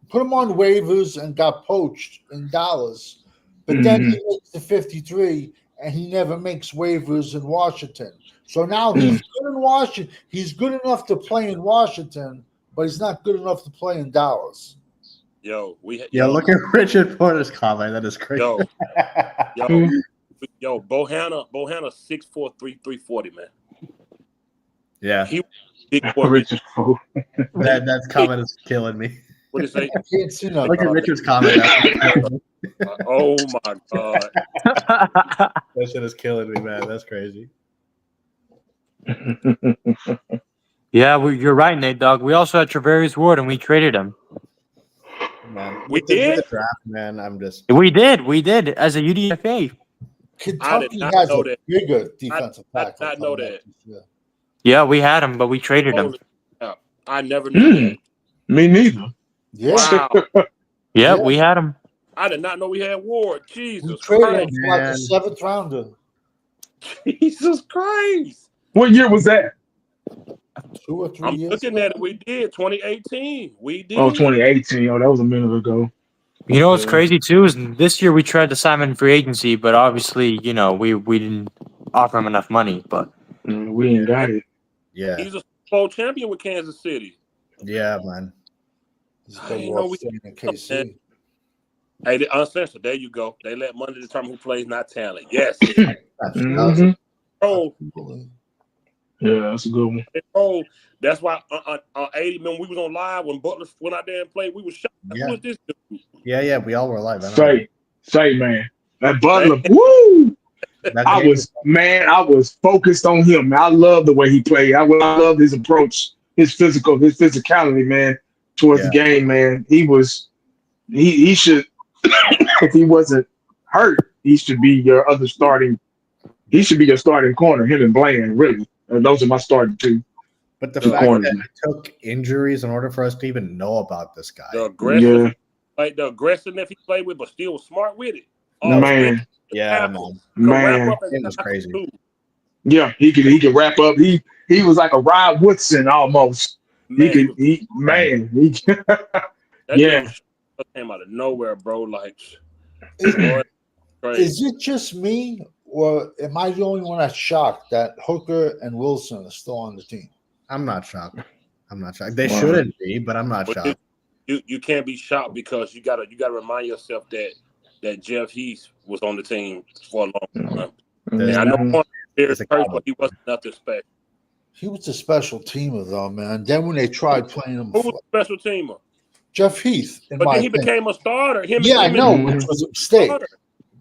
A: put him on waivers, and got poached in Dallas. But then he makes the 53, and he never makes waivers in Washington. So now he's good in Washington. He's good enough to play in Washington, but he's not good enough to play in Dallas.
B: Yo,
C: look at Richard Porter's comment. That is crazy.
B: Yo, Bohanna 6'4", 340, man.
C: Yeah.
B: He big boy.
J: Richard.
C: that comment is killing me.
B: What did it say?
A: I can't see nothing.
C: Look at Richard's comment.
B: Oh my god.
C: That shit is killing me, man. That's crazy.
E: Yeah, you're right, Nate Dogg. We also had Travarius Ward and we traded him.
C: Man,
B: we did?
C: The draft, man.
E: We did as a UDFA.
A: Kentucky has a bigger defensive tackle.
B: I did not know that.
E: Yeah, we had him, but we traded him.
B: I never knew that.
J: Me neither.
A: Yeah.
B: Wow.
E: Yeah, we had him.
B: I did not know we had Ward. Jesus
A: We traded
B: Christ.
A: him like a 7th rounder.
B: Jesus Christ.
J: What year was that?
A: 2 or 3
B: I'm
A: years
B: looking
A: ago.
B: at it. We did 2018. We did.
J: Oh, 2018. Oh, that was a minute ago.
E: You know what's crazy too is this year we tried to sign him in free agency, but obviously, we didn't offer him enough money. But
J: we ain't got it.
C: Yeah.
B: He's a Super Bowl champion with Kansas City.
C: Yeah, man.
B: I didn't know we
A: in KC.
B: Hey, the uncensored. There you go. They let money determine who plays, not talent. Yes. Oh,
J: yeah, that's a good one.
B: Oh, that's why 80. Remember, we was on live when Butler went out there and played. We was shocked.
C: Yeah.
B: Who was this dude?
C: Yeah, we all were live.
J: Say, man, that Butler, woo! I was focused on him. Man. I love the way he played. I love his approach, his physicality, man, towards the game, man. He should, if he wasn't hurt, he should be your starting corner, him and Bland, really. And those are my starting two.
C: But the fact that it took injuries in order for us to even know about this guy.
B: The aggressive, the aggressiveness he played with, but still was smart with it.
J: Man.
C: Yeah,
J: man.
C: It was crazy.
J: Yeah, he could wrap up. He was like a Rod Woodson almost.
B: Man,
J: yeah.
B: Came out of nowhere, bro. Like,
A: is it just me, or am I the only one that's shocked that Hooker and Wilson are still on the team?
C: I'm not shocked. They shouldn't be, but I'm not shocked.
B: You can't be shocked because you gotta remind yourself that Jeff Heath was on the team for a long time. And I know but he wasn't nothing special.
A: He was a special teamer, though, man. Then when they tried playing him,
B: who was a special teamer?
A: Jeff Heath.
B: But then he became a starter.
A: I know, which was a mistake.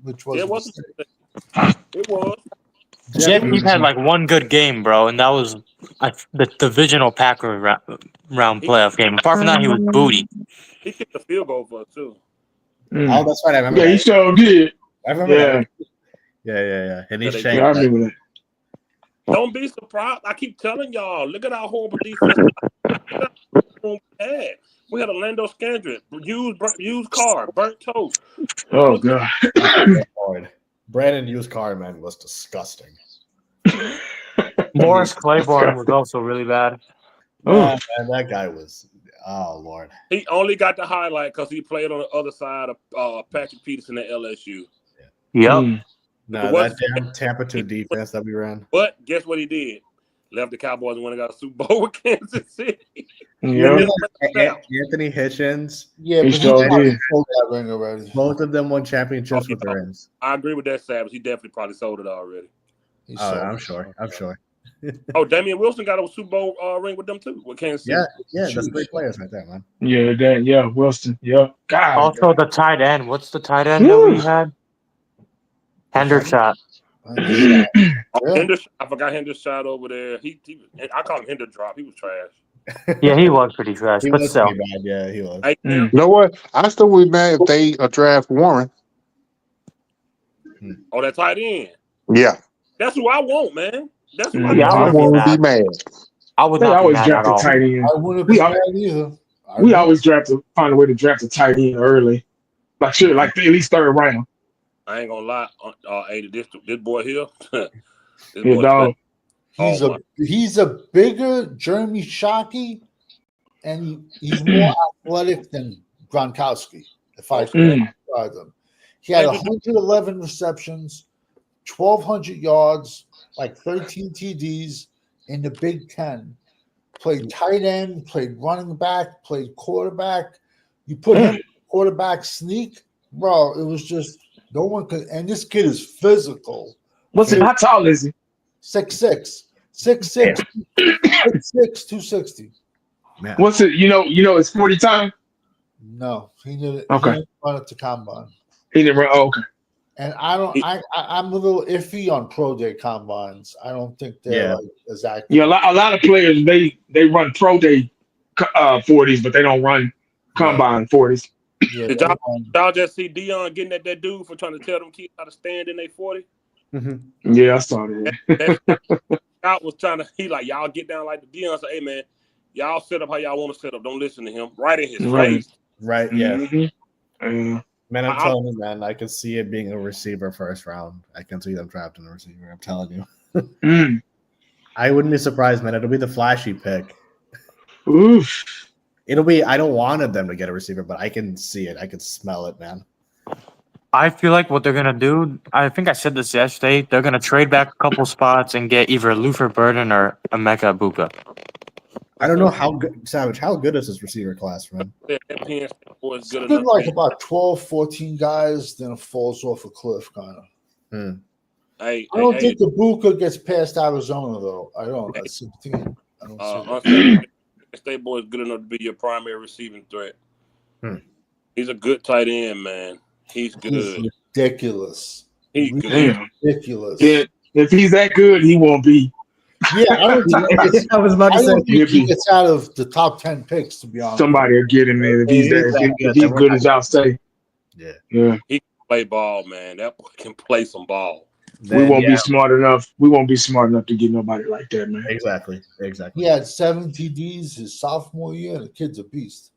A: It was.
E: Jeff Heath had like one good game, bro, and that was the divisional Packer round playoff game. Apart from that, he was booty.
B: He kicked the field goal for us too.
C: Oh, that's right. I remember.
J: Yeah, he so good.
C: I remember. Yeah. And he's changed.
J: I remember that.
B: Don't be surprised. I keep telling y'all, look at our horrible defense. We had a Lando Scandrick, used car, burnt toast.
J: Oh god.
C: Brandon used car, man, was disgusting.
E: Morris Claiborne was also really bad.
C: Man, that guy was. Oh Lord.
B: He only got the highlight because he played on the other side of Patrick Peterson at LSU.
E: Yep.
C: No, that damn Tampa 2 defense that we ran.
B: But guess what he did? Left the Cowboys and went and got a Super Bowl with Kansas City.
C: Yeah. Anthony Hitchens.
A: Yeah, but he sold that ring already.
C: Both of them won championships with their rings.
B: I agree with that, Savage. He definitely probably sold it already.
C: I'm sure.
B: Oh, Damian Wilson got a Super Bowl ring with them too, with Kansas City.
C: Yeah, that's great players right there, man.
J: Yeah, Wilson. Yeah. God.
E: Also, the tight end. What's the tight end that we had? Hendershot.
B: Hendershot. I forgot Hendershot over there. I call him Hender Drop. He was trash.
E: Yeah, he was pretty trash, but still.
C: Bad. Yeah, he was.
H: You know what? I still would be mad if they draft Warren.
B: Oh, that tight end.
H: Yeah.
B: That's who I want, man. That's who
H: I wouldn't be mad.
E: I would
J: They
E: not
J: always
E: be mad
J: draft
E: at
J: a
E: all.
J: tight end.
A: I wouldn't be mad either.
J: We always find a way to draft a tight end early. Like at least third round.
B: I ain't gonna lie. Hey, this boy here.
A: He's a bigger Jeremy Shockey, and he's more athletic than Gronkowski. If I can describe them, he had 111 receptions, 1,200 yards, like 13 TDs in the Big Ten. Played tight end, played running back, played quarterback. You put him quarterback sneak, bro. It was just no one could. And this kid is physical.
J: How tall is he?
A: 6'6", 260.
C: Man.
J: What's it? You know, it's 40 time.
A: No, he didn't.
J: Okay.
A: He didn't run it to combine.
J: He didn't run. Oh, okay.
A: And I'm a little iffy on pro day combines. I don't think they're like as active.
J: Yeah, a lot of players they run pro day 40s, but they don't run combine 40s.
A: Yeah,
B: Did y'all just see Dion getting at that dude for trying to tell them kids how to stand in their 40?
J: Yeah, I saw that.
B: Scott was trying to. He like, y'all get down like the Dion said, hey man, y'all set up how y'all want to set up. Don't listen to him. Right in his face.
C: Right. Yeah.
J: Mm-hmm.
C: Man, I'm telling you, man, I can see it being a receiver first round. I can see them drafting a receiver. I'm telling you. I wouldn't be surprised, man. It'll be the flashy pick.
J: Oof.
C: It'll be. I don't wanted them to get a receiver, but I can see it. I can smell it, man.
E: I feel like what they're gonna do. I think I said this yesterday. They're gonna trade back a couple spots and get either Luther Burden or Emeka Ibuka.
C: I don't know how good, Savage. How good is this receiver class, man?
A: It's been like about 12, 14 guys, then it falls off a cliff, kind of. I don't think the Ibuka gets past Arizona, though. I don't. At 16, I don't see it.
B: State boy is good enough to be your primary receiving threat. He's a good tight end, man. He's good.
A: He's ridiculous.
B: He's good.
A: Ridiculous.
J: Yeah, if he's that good, he won't be.
A: Yeah, I don't think
C: I was about to say
A: he gets out of the top 10 picks, to be honest.
J: Somebody will get him, man. If he's good as y'all say. Yeah.
B: He can play ball, man. That boy can play some ball.
J: We won't be smart enough. We won't be smart enough to get nobody like that, man.
C: Exactly.
A: He had 7 TDs his sophomore year, and the kid's a beast.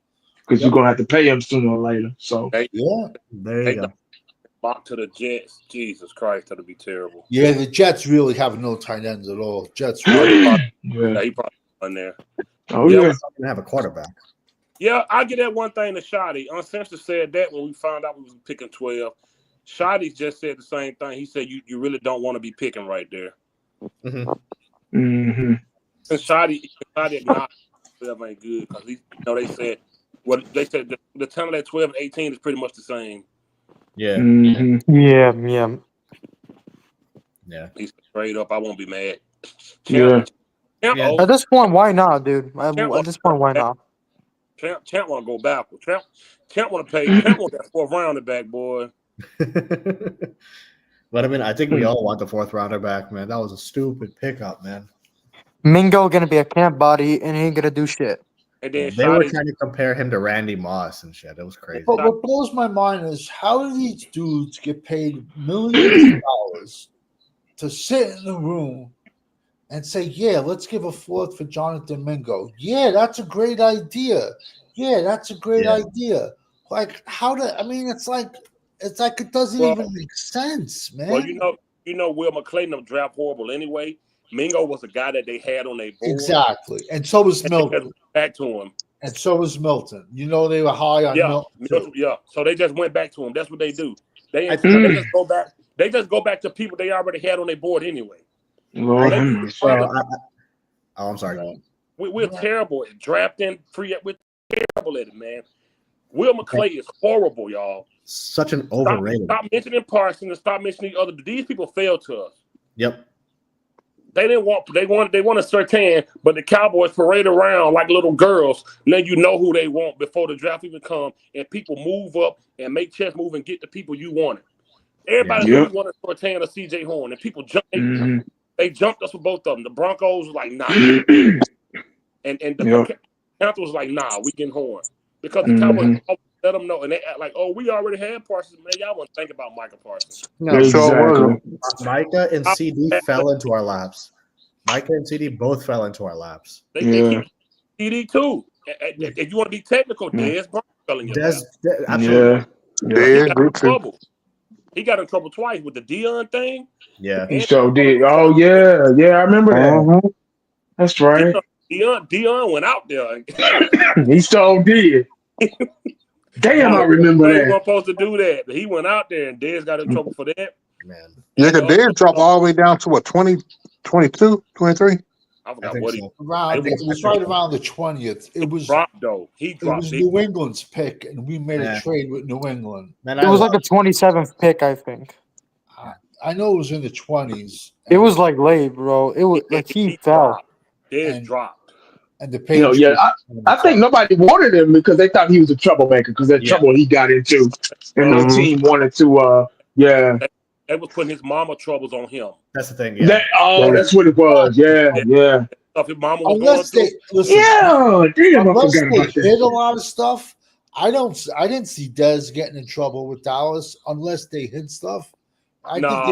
J: Because you're gonna have to pay him sooner or later. So
A: there you go.
B: Back to the Jets. Jesus Christ, that'll be terrible.
A: Yeah, the Jets really have no tight ends at all. Jets
B: really he probably on there.
C: Oh yeah, gonna have a quarterback.
B: Yeah, I get that one thing to Shotty. Uncensored said that when we found out we was picking 12. Shotty just said the same thing. He said you really don't want to be picking right there. And Shotty acknowledged 12 ain't good because they said the talent at 12 and 18 is pretty much the same.
E: Yeah.
B: Yeah. He's straight up. I won't be mad.
E: Champ, at this point, why not, dude? At this point, why not?
B: Champ want to go backwards. Champ want to pay. Champ want that 4th rounder back, boy.
C: But I mean, I think we all want the 4th rounder back, man. That was a stupid pickup, man.
E: Mingo gonna be a camp body and he ain't gonna do shit.
B: And then
C: they were trying to compare him to Randy Moss and shit. It was crazy.
A: But what blows my mind is how do these dudes get paid millions of dollars to sit in the room and say, yeah, let's give a 4th for Jonathan Mingo. Yeah, that's a great idea. Yeah, that's a great idea. Like, it's like it doesn't even make sense, man.
B: Well, you know, Will McClayton draft horrible anyway. Mingo was a guy that they had on their board.
A: Exactly. And so was Milton.
B: Back to him.
A: And so was Milton. You know they were high on Milton too.
B: Yeah. So they just went back to him. That's what they do. They just go back. They just go back to people they already had on their board anyway.
J: Lord,
C: I'm sorry.
B: We're terrible at drafting free. We're terrible at it, man. Will McClay is horrible, y'all.
C: Such an overrated.
B: Stop mentioning Parsons and stop mentioning the other. These people failed to us.
C: Yep.
B: They didn't want. They want a Surtain, but the Cowboys parade around like little girls. Then you know who they want before the draft even come, and people move up and make chess move and get the people you wanted. Everybody knew you wanted Surtain or C.J. Horn, and people jumped. They jumped us for both of them. The Broncos was like, nah, and the Panthers was like, nah, we getting Horn because the Cowboys let them know, and they act like, oh, we already had Parsons. Man, y'all want to think about Michael Parsons?
C: No,
J: exactly.
C: Micah and CD fell into our laps. Micah and CD both fell into our laps.
B: They keep CD too. If you want to be technical, Dez Bryant fell in your lap.
C: Absolutely.
B: He got in trouble twice with the Dion thing.
C: Yeah,
J: he sure did. Oh yeah, I remember that. That's right.
B: Dion went out there.
J: He sure did. Damn, I remember that.
B: He wasn't supposed to do that. He went out there and Dez got in trouble for that.
C: Man.
H: Yeah, because Dez dropped all the way down to what, 20, 22, 23?
B: I forgot what he.
A: It was right around the 20th. It was
B: dropped though. It was
A: New England's pick, and we made a trade with New England.
E: Man, it was like a 27th pick, I think.
A: I know it was in the 20s.
E: It was like late, bro. It was like he fell.
B: Dez dropped.
A: And the Patriots.
J: I think nobody wanted him because they thought he was a troublemaker because that trouble he got into, and the team wanted to.
B: They was putting his mama troubles on him.
C: That's the thing. Yeah.
J: That's what it was. Yeah.
B: Stuff his mama was
A: Unless
B: going
A: they
B: through.
J: Damn,
A: unless
J: I forgot
A: they
J: about that.
A: did a lot of stuff, I didn't see Dez getting in trouble with Dallas unless they hid stuff.
J: No.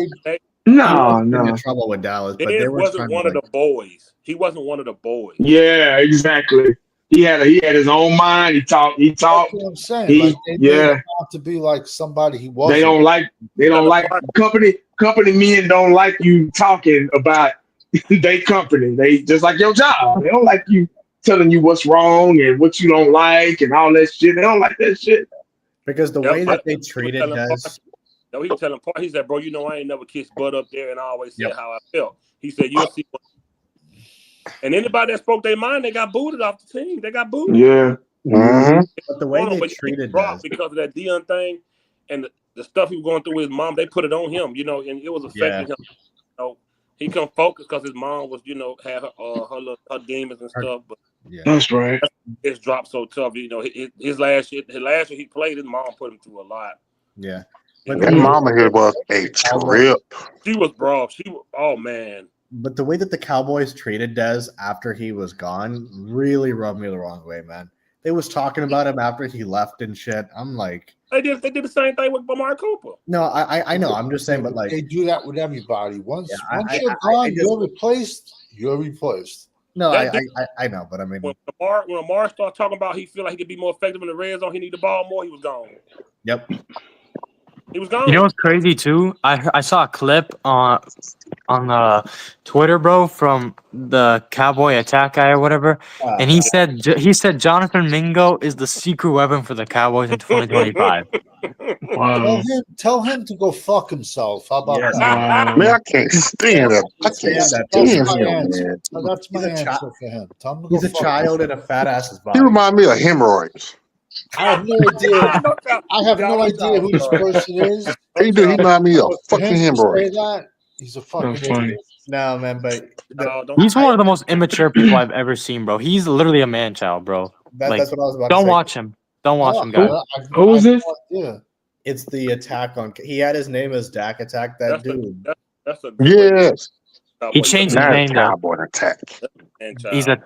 C: In trouble with Dallas, but they
B: wasn't one of the boys. He wasn't one of the boys.
J: Yeah, exactly. He had his own mind. He talked.
A: That's what I'm saying. They made him out to be like somebody he wasn't.
J: They don't like company men don't like you talking about their company. They just like your job. They don't like you telling you what's wrong and what you don't like and all that shit. They don't like that shit.
C: Because the way that they treated Dez.
B: No, he was telling Paul, he said, bro, you know I ain't never kissed butt up there, and I always said how I felt. He said, you'll see what. And anybody that spoke their mind, they got booted off the team. They got booted.
J: Yeah.
C: But the way they treated Dez.
B: Because of that Dion thing and the stuff he was going through with his mom, they put it on him, and it was affecting him. He couldn't focus because his mom was, had her demons and stuff. But
J: that's right.
B: It's dropped so tough. His last year he played, his mom put him through a lot.
C: Yeah.
H: But that mama here was a trip.
B: She was bro. Oh man.
C: But the way that the Cowboys treated Dez after he was gone really rubbed me the wrong way, man. They was talking about him after he left and shit. I'm like,
B: they did the same thing with Amari Cooper.
C: No, I know. I'm just saying, but like
A: they do that with everybody. Once you're gone, you're replaced. You're replaced.
C: No, I know, but I mean,
B: when Amari started talking about he feel like he could be more effective in the red zone, he need the ball more. He was gone.
C: Yep.
B: He was gone.
E: You know what's crazy too? I saw a clip on Twitter, bro, from the Cowboy Attack guy or whatever, and he said Jonathan Mingo is the secret weapon for the Cowboys in 2025.
A: Tell him to go fuck himself. How about that?
H: Man, I can't stand him. I can't stand him, man.
A: That's my answer for him. Tell him to
C: he's a child in a fat ass's body.
H: He remind me of hemorrhoids.
A: I have no idea. I have no idea who this person is.
H: He remind me of fucking hemorrhoids.
A: He's a fucking idiot.
C: No, man, but
E: he's one of the most immature people I've ever seen, bro. He's literally a man child, bro.
C: That's what I was about to say.
E: Don't watch him. Don't watch him, guys.
J: Who is this?
A: Yeah,
C: it's the attack on. He had his name as Dak Attack. That dude.
B: That's a
H: yes.
E: He changed his name now.
H: Cowboy Attack.
E: He's a.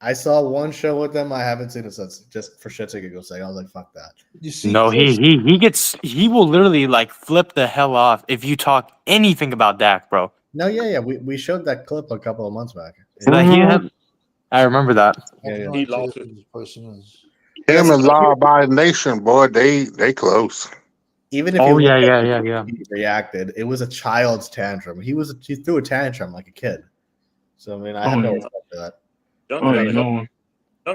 C: I saw one show with them. I haven't seen it since. Just for shits and giggles' sake, I was like, "Fuck that."
A: You see,
E: no, he will literally like flip the hell off if you talk anything about Dak, bro.
C: No, yeah. We showed that clip a couple of months back.
E: I remember that.
C: Yeah.
B: He lost it.
H: Him and Law Abiding Nation, boy, they close.
C: Even if he reacted, it was a child's tantrum. He threw a tantrum like a kid. So I mean, I have no respect for that.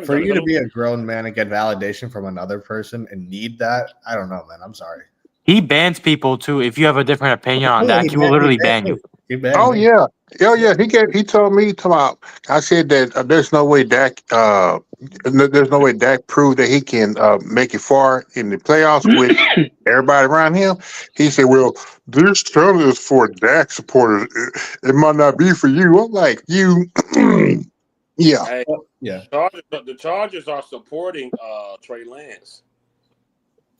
C: For you to be a grown man and get validation from another person and need that, I don't know, man. I'm sorry.
E: He bans people too. If you have a different opinion on Dak, he will literally ban you.
H: Oh yeah, He told me about. I said that there's no way Dak. There's no way Dak proved that he can make it far in the playoffs with everybody around him. He said, "Well, this channel is for Dak supporters. It might not be for you." I'm like, you. Yeah.
B: Hey,
C: yeah.
B: The Chargers are supporting Trey Lance.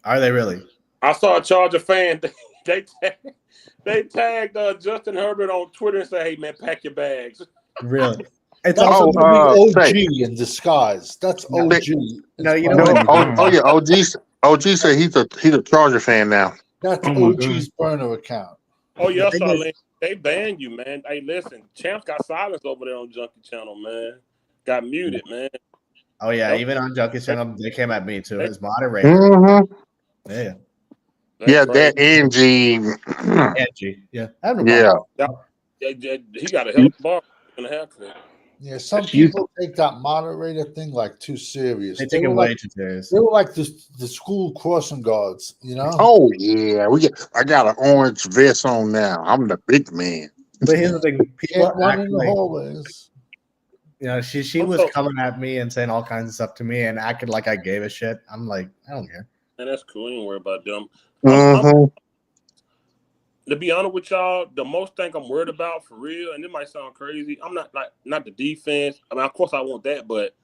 C: Are they really?
B: I saw a Charger fan. They tagged Justin Herbert on Twitter and said, "Hey man, pack your bags."
C: Really? It's
A: That's
C: also
A: OG in disguise. That's OG.
C: No, you know what?
H: OG said he's a Charger fan now.
A: That's OG's burner account.
B: Oh yeah, they banned you, man. Hey, listen, Champs got silenced over there on Junkie channel, man. Got muted, man.
C: Oh yeah, even on Junkie channel, they came at me too as moderator.
H: Mm-hmm.
C: Yeah.
H: Yeah, that Angie.
C: Yeah. I have no problem.
B: He got a hell of a bar and a haircut.
A: Yeah, some people take that moderator thing like too serious.
C: They take it way too serious.
A: They were like the school crossing guards, you know?
H: Oh yeah, I got an orange vest on now. I'm the big man.
C: But here's the thing: people
A: run
C: act
A: in the hallways.
C: You know, she was coming at me and saying all kinds of stuff to me and acted like I gave a shit. I'm like, I don't care.
B: And that's cool. Ain't worry about them.
H: Mm-hmm.
B: To be honest with y'all, the most thing I'm worried about for real, and it might sound crazy, I'm not the defense. I mean, of course I want that, but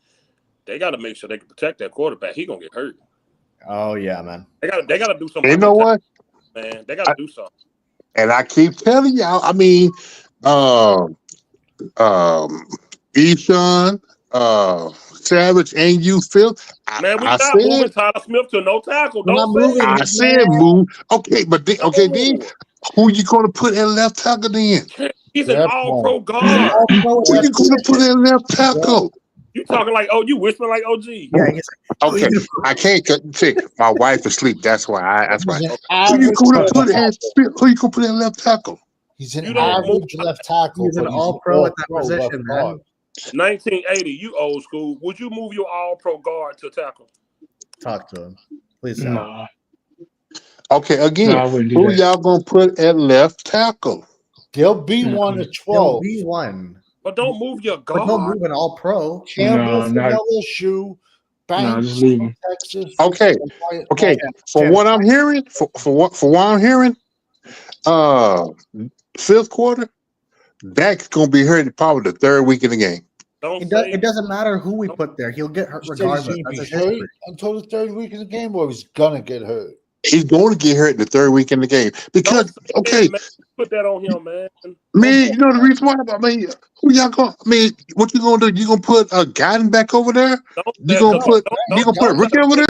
B: they got to make sure they can protect that quarterback. He gonna get hurt.
C: Oh yeah, man.
B: They got to do something.
H: You know what,
B: man? They got to do something.
H: And I keep telling y'all. I mean, Eshaun, Savage, and you, Phil.
B: Man, we not moving Tyler Smith to no tackle.
H: I said move. Okay, but then who you going to put at left tackle then?
B: He's an all-pro guard.
H: Who you going to put at left tackle?
B: You talking like you whispering like OG.
H: Yeah. Okay, I can't take my wife asleep. That's why. Who you going to put at left tackle?
A: He's an average left tackle.
C: He's an all-pro at that position, man.
B: 1980, you old school. Would you move your all-pro guard to tackle?
C: Talk to him, please.
J: No.
H: Okay, again, who y'all gonna put at left tackle?
A: There'll be one at 12.
C: There'll be one.
B: But don't move your guard.
C: But don't move an all-pro.
A: Campbell from LSU, Banks from Texas.
H: Okay. For what I'm hearing, for what I'm hearing, fifth quarter, Dak's gonna be hurt probably the third week of the game.
C: It doesn't matter who we put there; he'll get hurt regardless.
A: He's hurt until the third week of the game, or he's gonna get hurt.
H: He's going to get hurt in the third week in the game because
B: man, put that on him, man.
H: Man, you know the reason why? I mean, who y'all going? I mean, what you gonna do? You gonna put a Guyton back over there? You gonna put Ricky over there?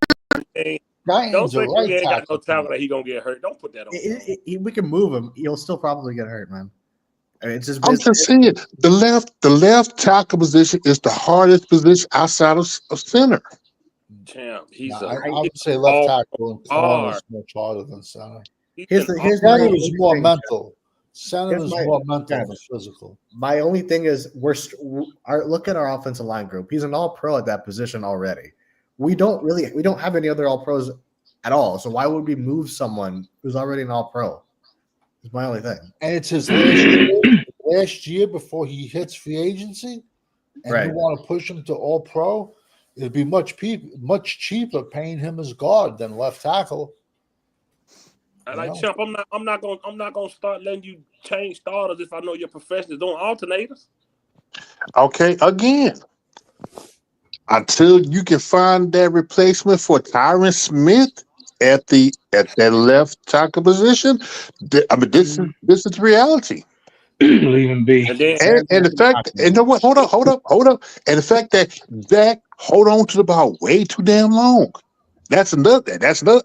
B: Don't say he ain't got no talent that he gonna get hurt. Don't put that on him.
C: We can move him. He'll still probably get hurt, man. I mean,
H: I'm just saying the left tackle position is the hardest position outside of center.
B: Champ,
A: I would say left tackle and corner is much harder than center.
C: Center
A: is more mental. Center is more mental than physical.
C: My only thing is look at our offensive line group. He's an all-pro at that position already. We don't have any other all-pros at all. So why would we move someone who's already an all-pro? It's my only thing.
A: And it's his last year before he hits free agency, and you want to push him to all-pro. It'd be much cheaper paying him as guard than left tackle.
B: And Champ, I'm not gonna start letting you change starters if I know your profession is doing alternators.
H: Okay, again, until you can find that replacement for Tyron Smith at that left tackle position, I mean this is reality.
J: Leave him be.
H: And the fact, and you know what? Hold up. And the fact that Dak hold on to the ball way too damn long. That's another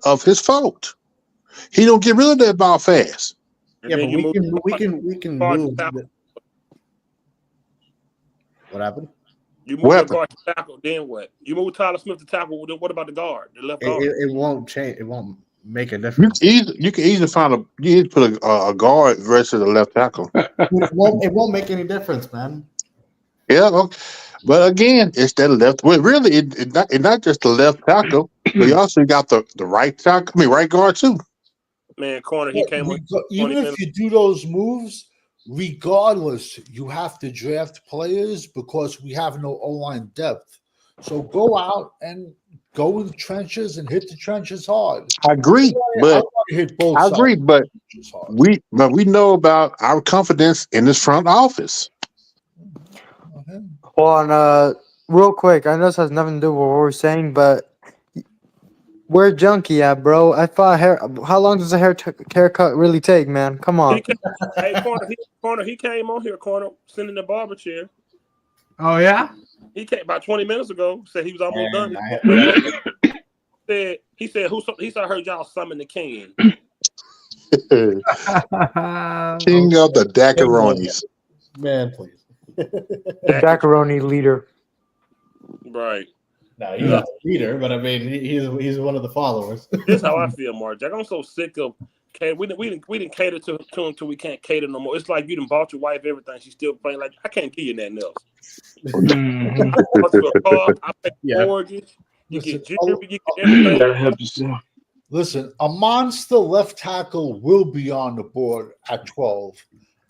H: of his fault. He don't get rid of that ball fast.
C: Yeah, but we can move. What happened?
B: You move the guard to tackle, then what? You move Tyler Smith to tackle. What about the guard? The left guard.
C: It won't change. It won't make a difference.
H: You can easily find you need to put a guard versus a left tackle.
C: It won't make any difference, man.
H: Yeah, okay. But again, it's that left. Well, really, it's not just the left tackle, but you also got the right tackle. I mean, right guard too.
B: Man, corner, he came on 20
A: Even if
B: minutes.
A: you do those moves, regardless, you have to draft players because we have no O-line depth. So go out and go in the trenches and hit the trenches hard.
H: I agree, but
A: hit both
H: I
A: sides.
H: agree, but we know about our confidence in this front office.
E: Well, and real quick, I know this has nothing to do with what we're saying, but where Junkie at, bro? I thought how long does a haircut really take, man? Come on.
B: Hey, corner, he came on here, corner, sitting in the barber chair.
I: Oh yeah.
B: He came about 20 minutes ago. Said he was almost done. He said I heard y'all summon the king.
H: King of the Daccaronis.
C: Man, please.
E: The Daccaroni leader.
B: Right.
C: No, he's not the leader, but I mean, he's one of the followers.
B: This is how I feel, Mark Jack. I'm so sick of we didn't cater to him till we can't cater no more. It's like you done bought your wife everything. She's still playing like I can't give you nothing else. I bought you a car. I pay mortgage. You get jewelry. You get everything.
J: Gotta help yourself.
A: Listen, a monster left tackle will be on the board at 12.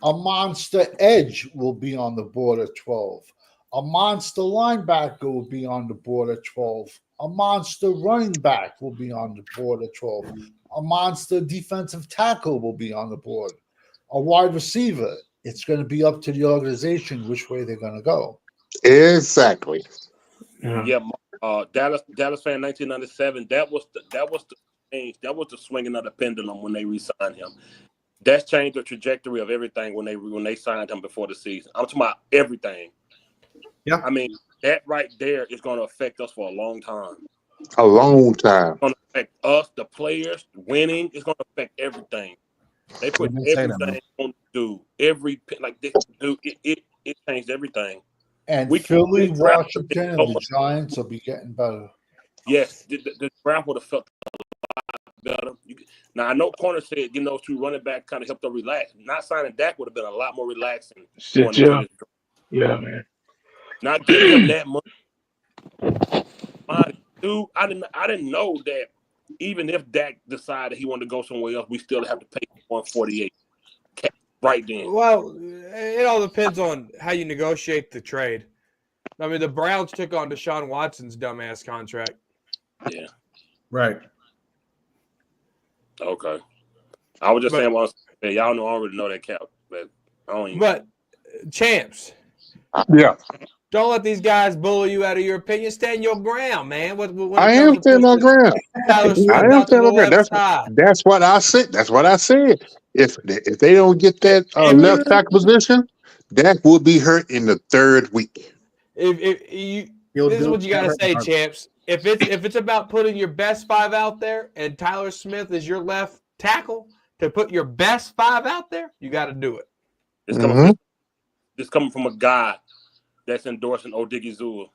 A: A monster edge will be on the board at 12. A monster linebacker will be on the board at 12. A monster running back will be on the board at 12. A monster defensive tackle will be on the board. A wide receiver. It's going to be up to the organization which way they're going to go.
H: Exactly.
B: Yeah, Dallas fan 1997. That was the change. That was the swinging of the pendulum when they re-signed him. That's changed the trajectory of everything when they signed him before the season. I'm talking about everything.
C: Yeah,
B: I mean that right there is going to affect us for a long time.
H: A long time.
B: It's going to affect us, the players, winning. It's going to affect everything. They put everything on dude. It changed everything.
A: And Philly, Washington, and the Giants will be getting better.
B: Yes, the draft would have felt a lot better. Now I know corner said those two running backs kind of helped them relax. Not signing Dak would have been a lot more relaxing.
J: Yeah, man.
B: Not giving him that money. Dude, I didn't know that even if Dak decided he wanted to go somewhere else, we still have to pay $148 right then.
I: Well, it all depends on how you negotiate the trade. I mean, the Browns took on Deshaun Watson's dumbass contract.
B: Yeah.
C: Right.
B: Okay. I was just saying, y'all know I already know that cap, but I don't even.
I: But champs.
H: Yeah.
I: Don't let these guys bully you out of your opinion. Stand your ground, man.
H: I am standing on ground. I am standing on ground. That's what I said. That's what I said. If they don't get that left tackle position, Dak will be hurt in the third week.
I: This is what you gotta say, champs. If it's about putting your best five out there, and Tyler Smith is your left tackle to put your best five out there, you got to do it.
B: It's coming from a guy that's endorsing Odigizua.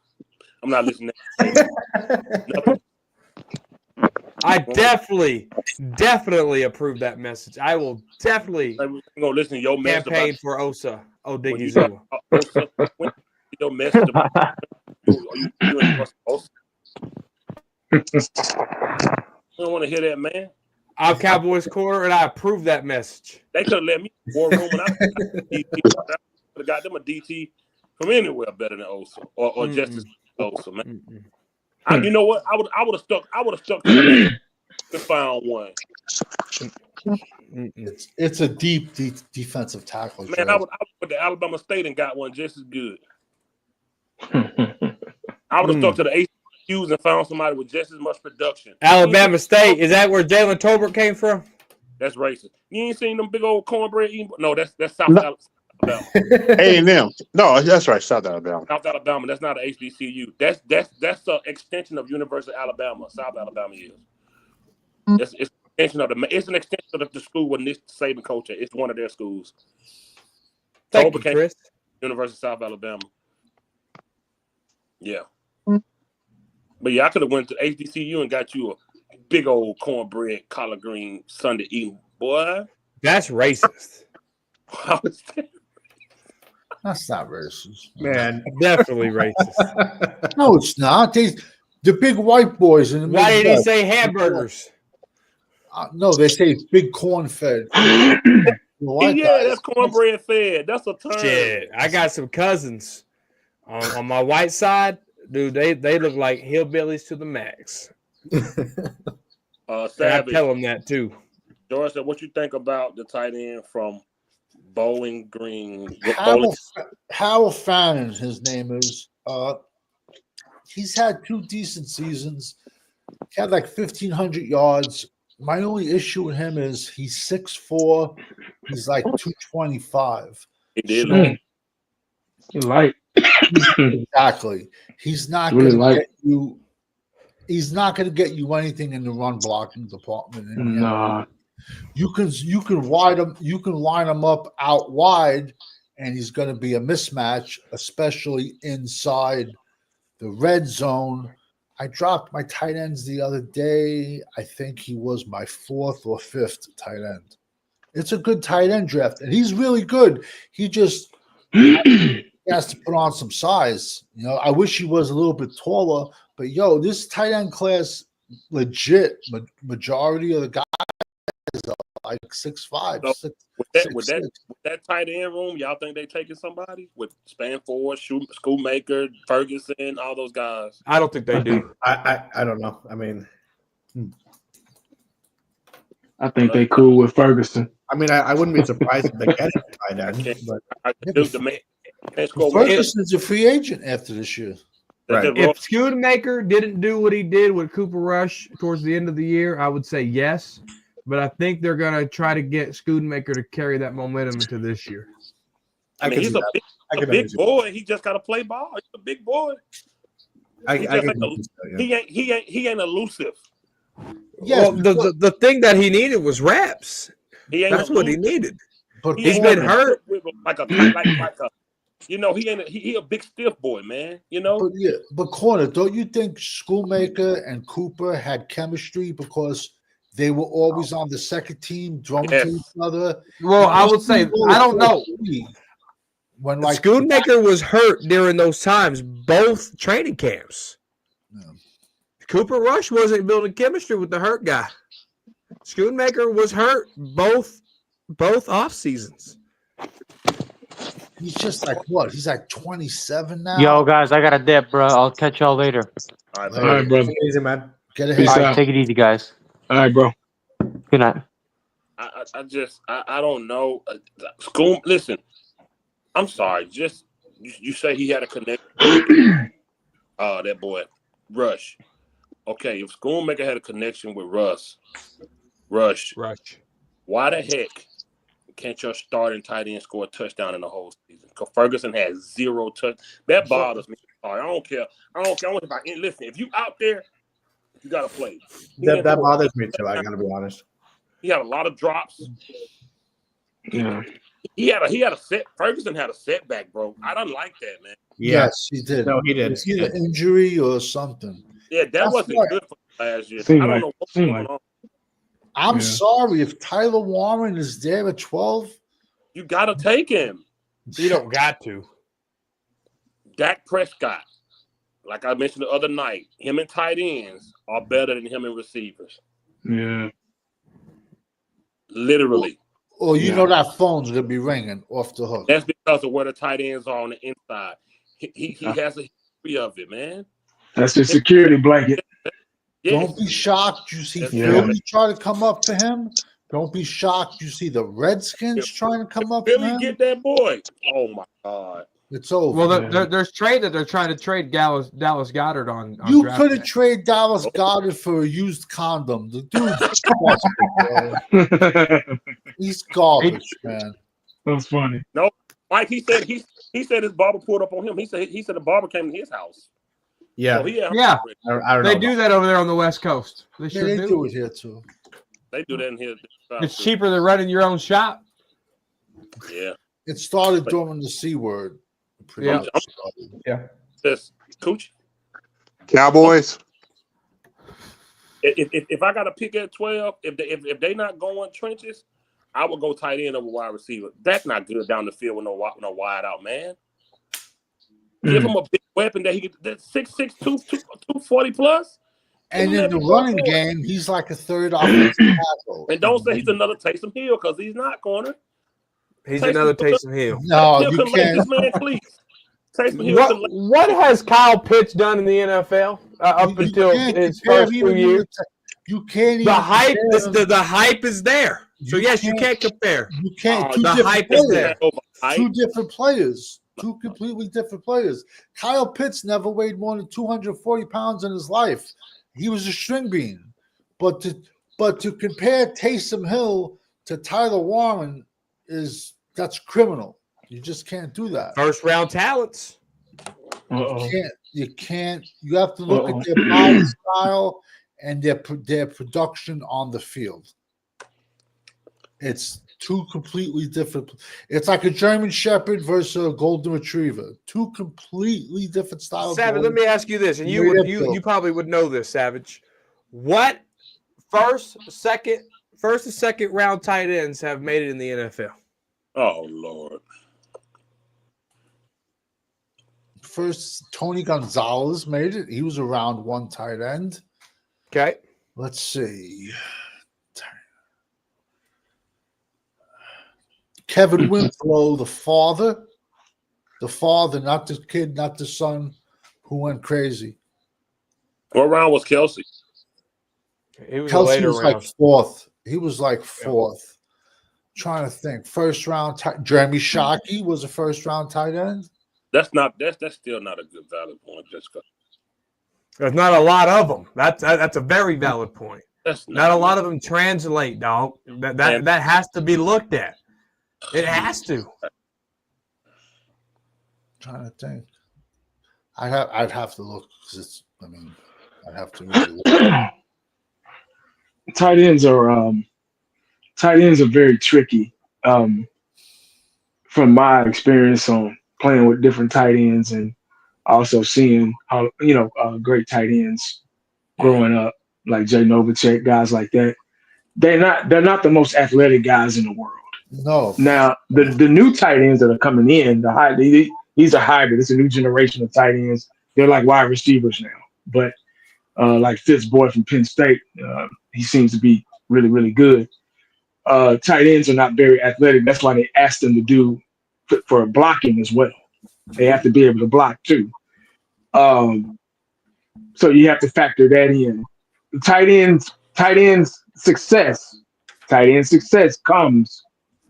B: I'm not listening to
I: I definitely approve that message. I will definitely
B: go listen to your message
I: campaign for Osa Odigizua.
B: Your message about you endorse Osa. You don't want to hear that, man.
I: I'm Cowboys corner, and I approve that message.
B: They could have let me in the war room, and I could have got them a DT from anywhere better than Osa or Justice Osa, man. You know what? I would have stuck to the to find one.
A: It's a deep defensive tackle.
B: Man, I would put the Alabama State and got one just as good. I would have stuck to the HBCUs and found somebody with just as much production.
I: Alabama State, is that where Jalen Tolbert came from?
B: That's racist. You ain't seen them big old cornbread eating? No, that's South Alabama.
H: A&M. No, that's right, South Alabama.
B: South Alabama. That's not an HBCU. That's an extension of University of Alabama. South Alabama is. It's an extension of the school where Nick Saban coach at. It's one of their schools.
I: Thank you, Chris.
B: University of South Alabama. Yeah. But yeah, I could have went to HBCU and got you a big old cornbread, collard green Sunday eating. Boy.
I: That's racist.
A: That's not racist,
C: man.
I: Definitely racist.
A: No, it's not. The big white boys in the
I: Why did he
A: Midwest.
I: say hamburgers?
A: No, they say big corn fed.
B: That's cornbread fed. That's a term.
I: Shit, I got some cousins on my white side. Dude, they look like hillbillies to the max.
B: Savage,
I: I tell them that too.
B: George said, what you think about the tight end from Bowling Green?
A: Howell Fannin, his name is. He's had 2 decent seasons. He had like 1,500 yards. My only issue with him is he's 6'4". He's like 225.
B: He did.
J: Light.
A: Exactly. He's not
J: really
A: going to get you. He's not going to get you anything in the run blocking department.
J: Nah.
A: You can wide him. You can line him up out wide, and he's going to be a mismatch, especially inside the red zone. I dropped my tight ends the other day. I think he was my 4th or 5th tight end. It's a good tight end draft, and he's really good. He just has to put on some size. I wish he was a little bit taller, but this tight end class, legit, majority of the guys are like 6'5".
B: So with that tight end room, y'all think they taking somebody with Spanford, Schoolmaker, Ferguson, all those guys?
I: I don't think they do.
C: I don't know. I mean,
J: I think they cool with Ferguson.
C: I mean, I wouldn't be surprised if they get a tight end.
A: Ferguson's a free agent after this year.
C: Right.
I: If Schoonmaker didn't do what he did with Cooper Rush towards the end of the year, I would say yes. But I think they're going to try to get Schoonmaker to carry that momentum into this year.
B: I mean, he's a big boy. He just got to play ball. He's a big boy. He ain't elusive.
I: Yes, well, the thing that he needed was reps. That's what he needed.
A: But
I: he's been hurt.
B: He a big stiff boy, man.
A: But Corner, don't you think Schoolmaker and Cooper had chemistry because they were always on the second team, throwing to each other?
I: Well, I would say I don't know.
A: When
I: Schoonmaker was hurt during those times, both training camps.
A: Yeah.
I: Cooper Rush wasn't building chemistry with the hurt guy. Schoonmaker was hurt both off seasons.
A: He's just like what? He's like 27 now.
E: Yo, guys, I got a dip, bro. I'll catch y'all later.
J: All right, brother.
C: Easy, man.
A: Get ahead.
E: All right, take it easy, guys.
J: All right, bro.
E: Good night.
B: I don't know. Listen, I'm sorry. Just you say he had a connection. That boy, Rush. Okay, if Schoonmaker had a connection with Rush, why the heck can't your starting tight end score a touchdown in the whole season? Because Ferguson has 0 touch. That bothers me. Sorry, I don't care. Listen, if you out there, you got to play.
C: That bothers me too. I got to be honest.
B: He had a lot of drops.
J: Yeah.
B: He had a set. Ferguson had a setback, bro. I don't like that, man.
A: Yes, he did.
C: No, he did.
A: It's either injury or something.
B: Yeah, that wasn't good for last year. I don't know what's going on.
A: I'm sorry if Tyler Warren is there at 12.
B: You got to take him.
I: You don't got to.
B: Dak Prescott, like I mentioned the other night, him and tight ends are better than him and receivers.
J: Yeah.
B: Literally.
A: Or you know that phone's gonna be ringing off the hook.
B: That's because of where the tight ends are on the inside. He has a history of it, man.
J: That's the security blanket.
A: Don't be shocked you see Philly try to come up for him. Don't be shocked you see the Redskins trying to come up for
B: Philly
A: him.
B: get that boy. Oh my God.
A: It's over.
I: Well, there's trade that they're trying to trade Dallas Goedert on
A: you could have traded Dallas Goedert for a used condom. The dude's bro. He's garbage, man.
J: That's funny.
B: No, Mike. He said his barber pulled up on him. He said the barber came to his house.
C: Yeah,
B: so
I: yeah.
C: I don't
I: they
C: know
I: do that over there on the West Coast. They sure
A: they do it here too.
B: They do that in here.
I: It's cheaper than running your own shop.
B: Yeah.
A: It started during the C word.
I: Yeah.
B: This Coochie.
H: Cowboys.
B: If I got to pick at 12, if they not going trenches, I would go tight end over wide receiver. That's not good down the field with no wide out, man. Give him a big weapon that he could. That's 6'6", 240 plus.
A: And in the running game, he's like a third offensive tackle.
B: And don't say he's another Taysom Hill because he's not, corner.
I: He's another Taysom Hill.
A: No, you
B: can't. Let this man please. Taysom Hill.
I: What has Kyle Pitts done in the NFL up until his first 2 years?
A: You can't even.
I: The hype. The hype is there. So yes, you can't compare.
A: You can't.
I: The hype is there.
A: Two different players. Two completely different players. Kyle Pitts never weighed more than 240 pounds in his life. He was a string bean. But to compare Taysom Hill to Tyler Warren that's criminal. You just can't do that.
I: First round talents.
A: You can't. You have to look at their body style and their production on the field. It's two completely different. It's like a German Shepherd versus a Golden Retriever. Two completely different styles.
I: Savage, let me ask you this, and you probably would know this, Savage. What first and second round tight ends have made it in the NFL?
B: Oh Lord.
A: First, Tony Gonzalez made it. He was a round one tight end.
I: Okay.
A: Let's see. Kevin Winslow, the father, not the kid, not the son, who went crazy.
B: What round was Kelsey?
A: Kelsey was like fourth. He was like fourth. Trying to think. First round. Jeremy Shockey was a first round tight end.
B: That's still not a good valid point, Jessica.
I: There's not a lot of them. That's a very valid point. That's not a lot of them translate, dog. That has to be looked at. It has to.
A: Trying to think. I'd have to look because I'd have to really look.
J: Tight ends are very tricky. From my experience on playing with different tight ends and also seeing how great tight ends growing up, like Jay Novacek, guys like that. They're not the most athletic guys in the world.
A: No.
J: Now the new tight ends that are coming in, these are hybrid. It's a new generation of tight ends. They're like wide receivers now. But like Fitzboy from Penn State, he seems to be really, really good. Tight ends are not very athletic. That's why they asked them to do for blocking as well. They have to be able to block too. So you have to factor that in. Tight end success comes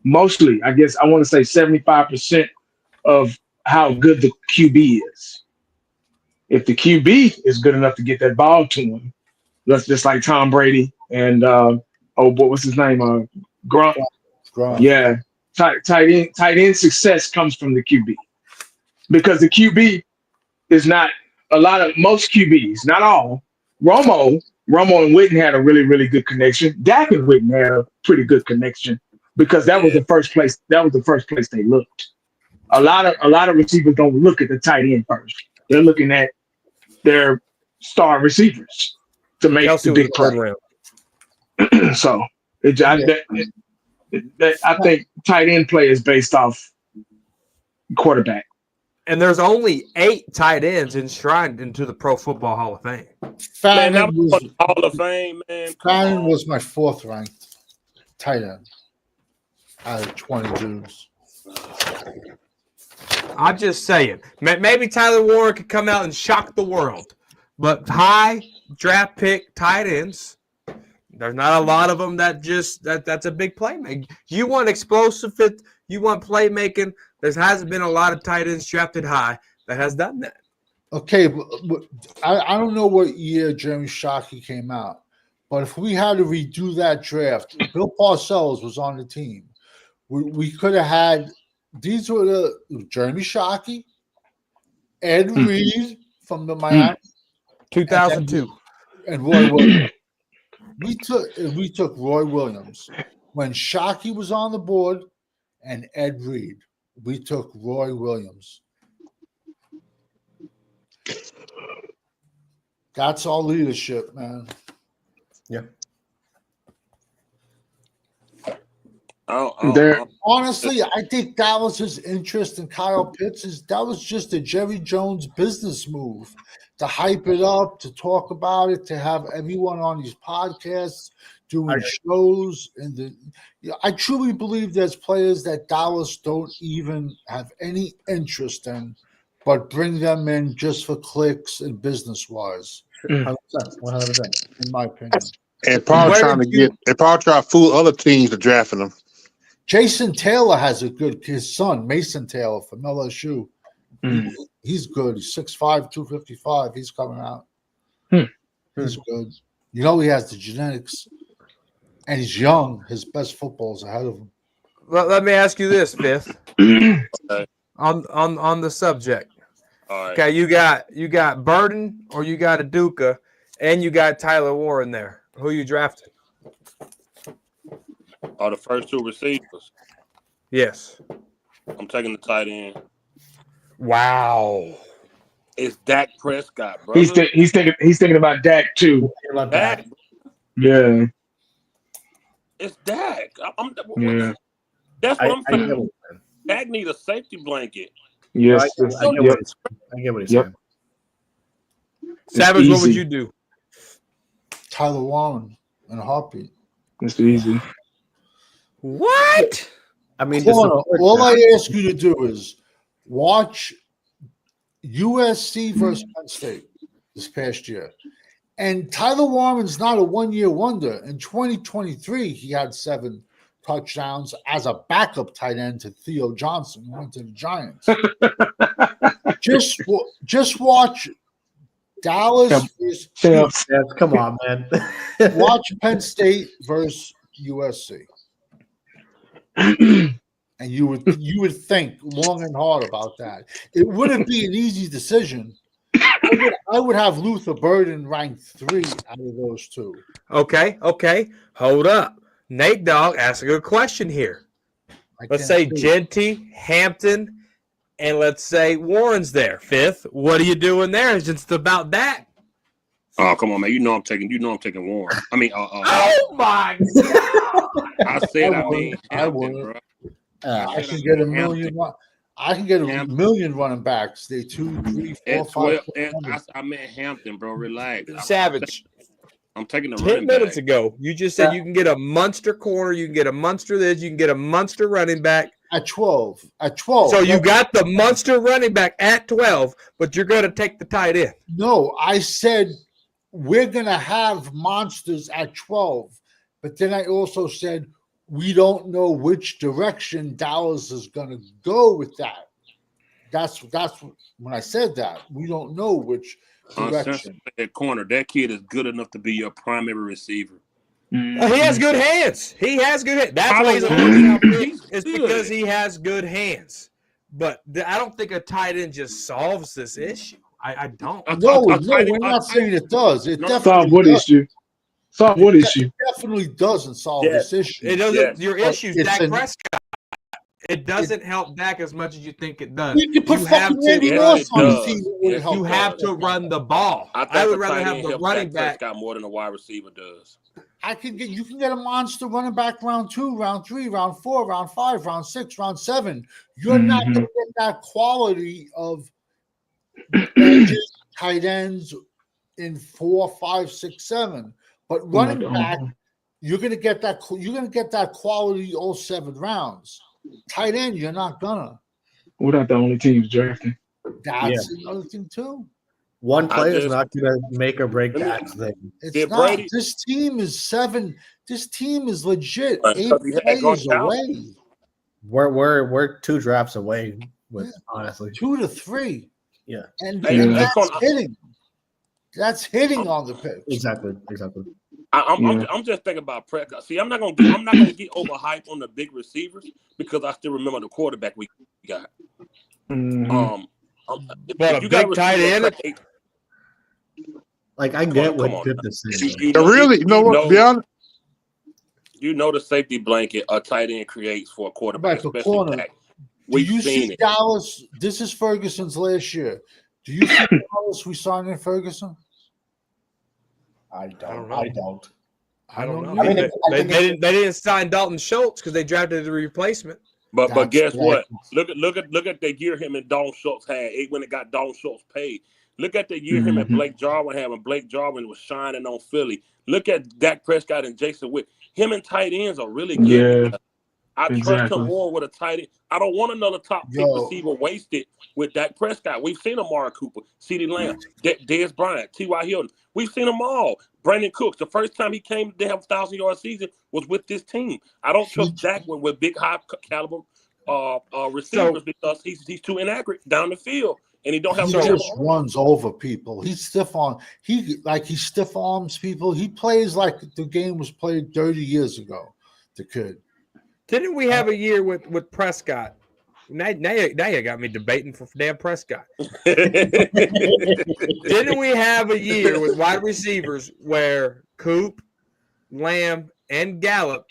J: mostly, I guess I want to say 75% of how good the QB is. If the QB is good enough to get that ball to him, that's just like Tom Brady and what's his name? Gronk. Yeah. Tight end success comes from the QB. Because the QB is not most QBs, not all. Romo and Witten had a really, really good connection. Dak and Witten had a pretty good connection because that was the first place. That was the first place they looked. A lot of receivers don't look at the tight end first. They're looking at their star receivers to make the big play. So I think tight end play is based off quarterback.
I: And there's only 8 tight ends enshrined into the Pro Football Hall of Fame.
A: Fannin
B: was Hall of Fame, man.
A: Fannin was my 4th ranked tight end out of 20 dudes.
I: I'm just saying. Maybe Tyler Warren could come out and shock the world. But high draft pick tight ends, there's not a lot of them that's a big playmaker. You want explosive fit, you want playmaking. There hasn't been a lot of tight ends drafted high that has done that.
A: Okay, but I don't know what year Jeremy Shockey came out, but if we had to redo that draft, Bill Parcells was on the team. We could have had these were the Jeremy Shockey, Ed Reed from the Miami,
I: 2002,
A: and Roy Williams. We took Roy Williams when Shockey was on the board, and Ed Reed. We took Roy Williams. That's all leadership, man.
C: Yeah.
A: Honestly, I think Dallas's interest in Kyle Pitts that was just a Jerry Jones business move to hype it up, to talk about it, to have everyone on these podcasts doing shows. I truly believe there's players that Dallas don't even have any interest in, but bring them in just for clicks and business wise.
C: 100%.
A: In my opinion.
H: And Paul trying to fool other teams to drafting them.
A: Jason Taylor has his son, Mason Taylor from LSU. He's good. He's 6'5", 255. He's coming out. He's good. You know he has the genetics. And he's young. His best football's ahead of him.
I: Well, let me ask you this, Fifth. on the subject.
B: All right.
I: Okay, you got Burden or you got Aduka, and you got Tyler Warren there. Who you drafted?
B: Are the first two receivers?
I: Yes.
B: I'm taking the tight end.
I: Wow.
B: It's Dak Prescott, bro.
J: He's thinking about Dak too.
B: Dak.
J: Yeah.
B: It's Dak.
J: Yeah.
B: That's what I'm saying. Dak need a safety blanket.
J: Yes.
C: I get what he's saying.
I: Savage, what would you do?
A: Tyler Warren in a heartbeat.
J: It's easy.
I: What?
C: I mean,
A: all I ask you to do is watch USC versus Penn State this past year. And Tyler Warren's not a one-year wonder. In 2023, he had 7 touchdowns as a backup tight end to Theo Johnson, who went to the Giants. just watch Dallas.
C: Come on, man.
A: Watch Penn State versus USC. And you would think long and hard about that. It wouldn't be an easy decision. I would have Luther Burden ranked 3 out of those 2.
I: Okay. Hold up. Nate Dogg asked a good question here. Let's say Genty, Hampton, and let's say Warren's there. Fifth, what are you doing there? It's just about that.
B: Oh, come on, man. You know I'm taking Warren. I mean,
I: oh my God.
B: I said I mean
A: Hampton, bro. I can get a million. I can get a million running backs. They 2, 3, 4, 5.
B: I meant Hampton, bro. Relax.
I: Savage.
B: I'm taking the
I: 10 minutes ago, you just said you can get a monster corner, you can get a monster this, you can get a monster running back.
A: At 12.
I: So you got the monster running back at 12, but you're going to take the tight end.
A: No, I said we're going to have monsters at 12. But then I also said we don't know which direction Dallas is going to go with that. That's when I said that. We don't know which direction.
B: That corner, that kid is good enough to be your primary receiver.
I: He has good hands. That's why he's a big. It's because he has good hands. But I don't think a tight end just solves this issue. I don't.
A: No, we're not saying it does. It definitely
J: solve what
A: does.
J: issue? Solve what issue?
A: It definitely doesn't solve this issue.
I: It doesn't. Your issue is Dak
A: Prescott.
I: It doesn't help Dak as much as you think it does.
A: You can put fucking Randy Moss on the team.
I: You have to run the ball. I would rather have the running back
B: more than a wide receiver does.
A: You can get a monster running back round 2, round 3, round 4, round 5, round 6, round 7. You're not going to get that quality of edges, tight ends in 4, 5, 6, 7. But running back, you're going to get that. You're going to get that quality all 7 rounds. Tight end, you're not gonna.
J: We're not the only teams drafting.
A: That's another thing too.
C: One player is not going to make or break that thing.
A: It's not. Brady. This team is 7. This team is legit 8 players away.
C: We're 2 drafts away. Honestly,
A: 2 to 3.
C: Yeah,
A: and that's hitting. That's hitting on the pitch.
C: Exactly.
B: I'm just thinking about Prescott. See, I'm not gonna get overhyped on the big receivers because I still remember the quarterback we got.
I: But a big tight end.
C: Like I get what good this is.
H: Really, you know what? Be honest.
B: You know the safety blanket a tight end creates for a quarterback,
A: especially corner. Do you see Dallas? This is Ferguson's last year. Do you see Dallas we signed in Ferguson?
C: I don't.
I: I don't know. They didn't sign Dalton Schultz because they drafted the replacement.
B: But guess what? Look at the year him and Dalton Schultz had when it got Dalton Schultz paid. Look at the year him and Blake Jarwin had when Blake Jarwin was shining on Philly. Look at Dak Prescott and Jason Witt. Him and tight ends are really good.
J: Yeah,
B: I trust him more with a tight end. I don't want another top pick receiver wasted with Dak Prescott. We've seen Amari Cooper, CeeDee Lamb, Dez Bryant, T.Y. Hilton. We've seen them all. Brandon Cooks, the first time he came to have a 1,000-yard season was with this team. I don't trust Dak with big, high caliber receivers because he's too inaccurate down the field. And he don't have.
A: He just runs over people. He stiff arms people. He plays like the game was played 30 years ago. The kid.
I: Didn't we have a year with Prescott? Now you got me debating for damn Prescott. Didn't we have a year with wide receivers where Coop, Lamb, and Gallup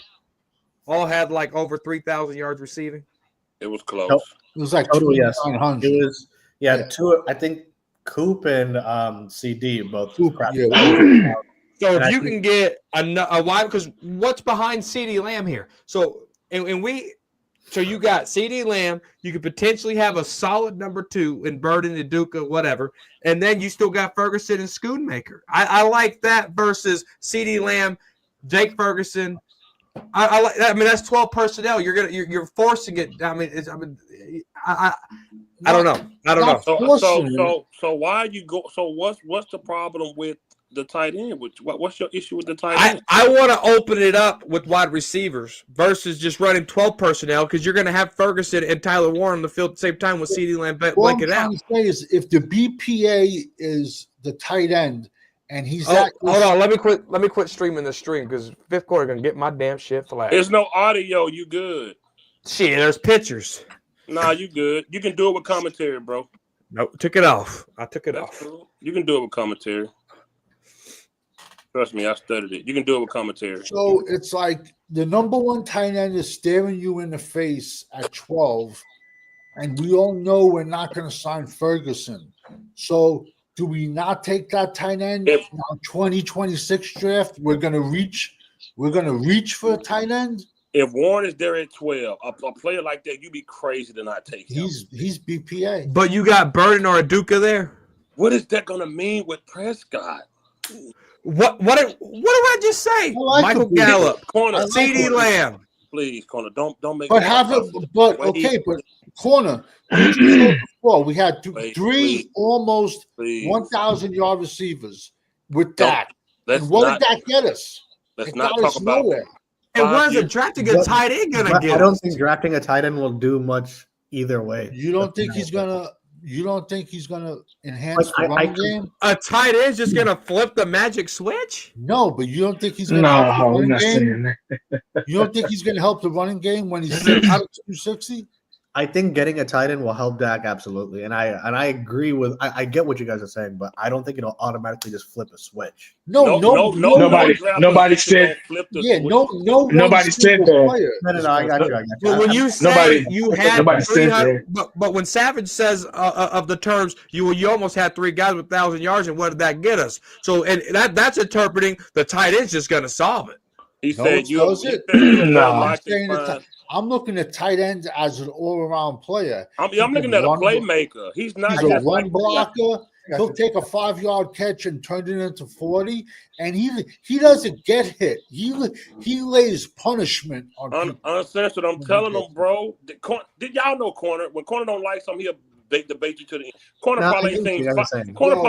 I: all had like over 3,000 yards receiving?
B: It was close.
C: Nope.
A: It was like
C: totally yes.
A: 2,900.
C: It was two. I think Coop and CD both.
A: Coop,
I: So if you can get a wide, because what's behind CeeDee Lamb here? So so you got CeeDee Lamb. You could potentially have a solid number 2 in Burden, Iduka, whatever, and then you still got Ferguson and Schoonmaker. I like that versus CeeDee Lamb, Jake Ferguson. I like that. I mean, that's 12 personnel. You're forcing it. I don't know.
B: So why you go? So what's the problem with the tight end? What's your issue with the tight end?
I: I want to open it up with wide receivers versus just running 12 personnel because you're going to have Ferguson and Tyler Warren on the field at the same time with CeeDee Lamb blanket out.
A: What I'm trying to say is if the BPA is the tight end and he's
I: hold on, let me quit streaming the stream because fifth quarter going to get my damn shit flat.
B: There's no audio. You good?
I: Shit, there's pictures.
B: Nah, you good. You can do it with commentary, bro.
I: Nope, took it off. I took it off.
B: Cool. You can do it with commentary. Trust me, I studied it. You can do it with commentary.
A: So it's like the number 1 tight end is staring you in the face at 12, and we all know we're not going to sign Ferguson. So do we not take that tight end in our 2026 draft? We're going to reach for a tight end.
B: If Warren is there at 12, a player like that, you'd be crazy to not take him.
A: He's BPA.
I: But you got Burden or Aduka there.
B: What is that going to mean with Prescott?
I: What did I just say? Michael Gallup,
B: corner,
I: CeeDee Lamb.
B: Please, corner, don't make.
A: But corner. Before we had three almost 1,000-yard receivers with Dak. And what did that get us?
B: Let's not talk about
A: nowhere.
I: And what is drafting a tight end gonna get?
C: I don't think drafting a tight end will do much either way.
A: You don't think he's gonna enhance the running game?
I: A tight end is just gonna flip the magic switch?
A: No, but you don't think he's gonna help the running game? You don't think he's gonna help the running game when he's 260?
C: I think getting a tight end will help Dak absolutely, and I agree with. I get what you guys are saying, but I don't think it'll automatically just flip a switch.
J: Nobody said.
A: Yeah, nobody
J: said that.
C: No, I got you.
I: But when you say you had 300, but when Savage says of the terms, you almost had 3 guys with 1,000 yards, and what did that get us? So, and that's interpreting the tight end's just going to solve it.
B: He said
A: I'm looking at tight end as an all-around player.
B: I'm looking at a playmaker. He's not
A: a run blocker. He'll take a 5-yard catch and turn it into 40, and he doesn't get hit. He lays punishment on
B: uncensored. I'm telling them, bro. Did y'all know corner? When corner don't like something, he'll debate you to the end. Corner probably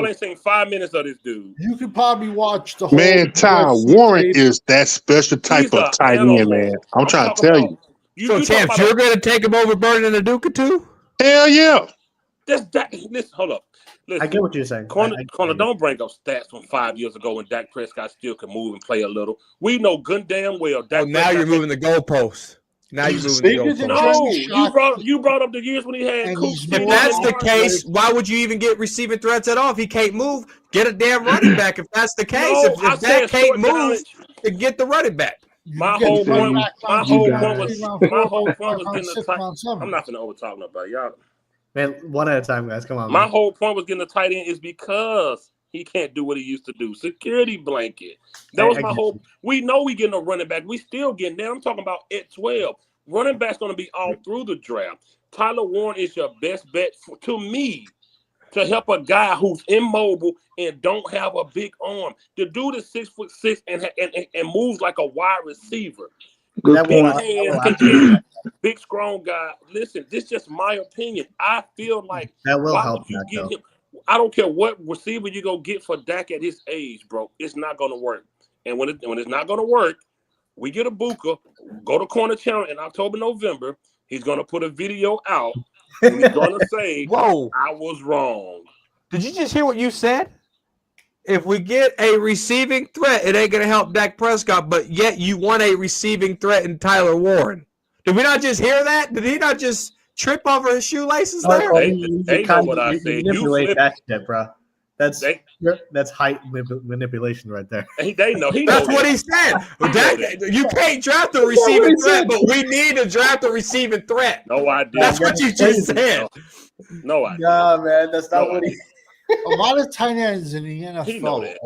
B: ain't seen 5 minutes of this dude.
A: You could probably watch the whole.
H: Man, Ty Warren is that special type of tight end, man. I'm trying to tell you.
I: So, Champs, you're going to take him over Burden and Aduka too?
H: Hell yeah.
B: Listen, hold up. Listen,
C: I get what you're saying.
B: Corner, don't bring up stats from 5 years ago when Dak Prescott still can move and play a little. We know good damn well.
I: Now you're moving the goalposts. Now you're moving the goalposts.
B: No, you brought up the years when he had Coop.
I: If that's the case, why would you even get receiving threats at all? If he can't move, get a damn running back. If that's the case, if Dak can't move, then get the running back.
B: My whole point was getting the tight. I'm not gonna over talk about y'all.
C: Man, one at a time, guys. Come on.
B: My whole point was getting the tight end is because He can't do what he used to do. Security blanket. That was my hope. We know we getting a running back. We still getting there. I'm talking about at 12. Running back's going to be all through the draft. Tyler Warren is your best bet to me to help a guy who's immobile and don't have a big arm. The dude is 6'6" and moves like a wide receiver. Big strong guy. Listen, this is just my opinion. I feel like
C: that will help.
B: You get him? I don't care what receiver you go get for Dak at his age, bro. It's not going to work. And when it's not going to work, we get a booker, go to Corner Channel in October, November. He's going to put a video out. And he's going to say,
I: whoa,
B: I was wrong.
I: Did you just hear what you said? If we get a receiving threat, it ain't going to help Dak Prescott, but yet you want a receiving threat in Tyler Warren. Did we not just hear that? Did he not just trip over his shoelaces there?
B: They know what I said.
C: Manipulate that shit, bro. That's height manipulation right there.
B: They know.
I: That's what he said. You can't draft a receiving threat, but we need to draft a receiving threat.
B: No idea.
I: That's what you just said.
B: No idea.
C: Nah, man, that's not what he.
A: A lot of tight ends in the NFL.
B: He know that.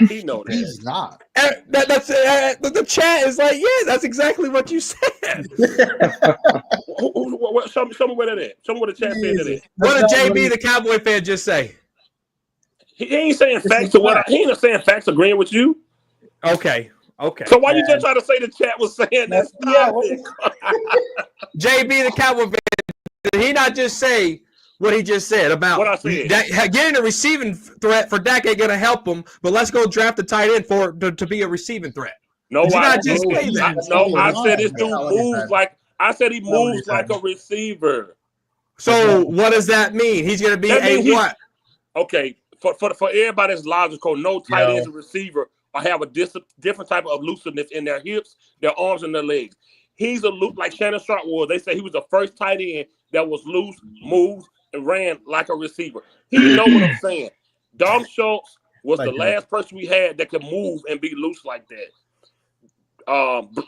B: He know that.
A: He's not.
I: That's the chat is like, yeah, that's exactly what you said.
B: Show me where that is. Show me what the chat said that is.
I: What did JB, the Cowboy fan, just say?
B: He ain't saying facts to what he ain't saying facts agreeing with you.
I: Okay.
B: So why you just try to say the chat was saying that?
I: JB, the Cowboy fan, did he not just say what he just said about
B: what I said?
I: Getting a receiving threat for Dak ain't gonna help him, but let's go draft a tight end to be a receiving threat.
B: No,
I: I just say that.
B: I said this dude moves like he moves like a receiver.
I: So what does that mean? He's gonna be what?
B: Okay, for everybody that's logical, no tight end is a receiver or have a different type of elusiveness in their hips, their arms, and their legs. He's like Shannon Sharp was. They say he was the first tight end that was loose, moved, and ran like a receiver. He know what I'm saying. Dom Schultz was the last person we had that could move and be loose like that.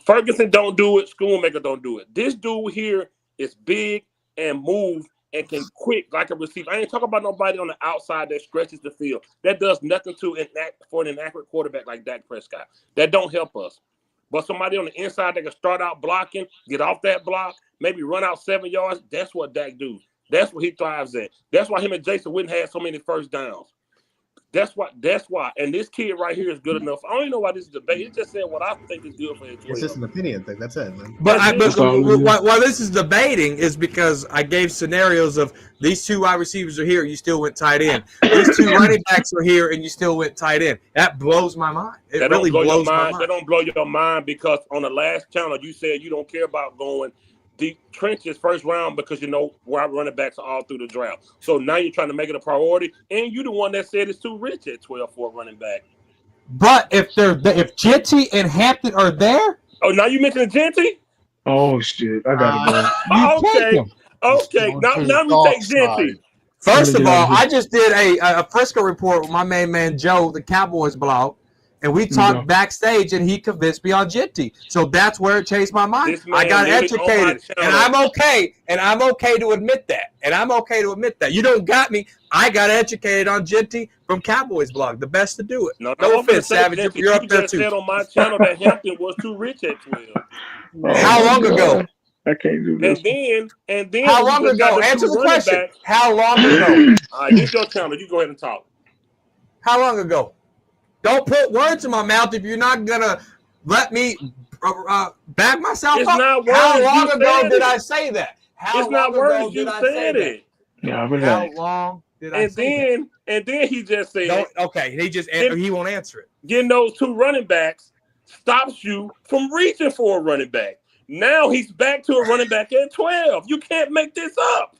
B: Ferguson don't do it. Schoonmaker don't do it. This dude here is big and move and can quick like a receiver. I ain't talking about nobody on the outside that stretches the field. That does nothing for an inaccurate quarterback like Dak Prescott. That don't help us. But somebody on the inside that can start out blocking, get off that block, maybe run out 7 yards, that's what Dak do. That's what he thrives at. That's why him and Jason Witten had so many first downs. That's why. And this kid right here is good enough. I don't even know why this is debate. He just said what I think is good for his.
C: It's just an opinion thing. That's it, man.
I: But why this is debating is because I gave scenarios of these two wide receivers are here, you still went tight end. These two running backs are here, and you still went tight end. That blows my mind. It really blows my mind.
B: That don't blow your mind because on the last channel you said you don't care about going deep trenches first round because you know wide running backs are all through the draft. So now you're trying to make it a priority, and you're the one that said it's too rich at 12 for a running back.
I: But if Junkie and Hampton are there,
B: now you mentioned Junkie.
J: Oh shit! I gotta
B: go. Okay. Now we take Junkie.
I: First of all, I just did a Frisco report with my main man Joe, the Cowboys blog. And we talked backstage, and he convinced me on Junkie. So that's where it changed my mind. I got educated, and I'm okay. And I'm okay to admit that. You don't got me. I got educated on Junkie from Cowboys blog. The best to do it. No offense, Savage. You're up there too.
B: Said on my channel that Hampton was too rich at 12.
I: How long ago?
J: I can't do this.
B: And then.
I: How long ago? Answer the question. How long ago?
B: All right, this your channel. You go ahead and talk.
I: How long ago? Don't put words in my mouth if you're not gonna let me back myself
B: it's
I: up.
B: Not
I: How long ago did I say that? How long ago
B: did I say that?
J: Yeah,
I: how long did I say that?
B: And then he just said,
I: okay, he won't answer it.
B: Getting those two running backs stops you from reaching for a running back. Now he's back to a running back at 12. You can't make this up.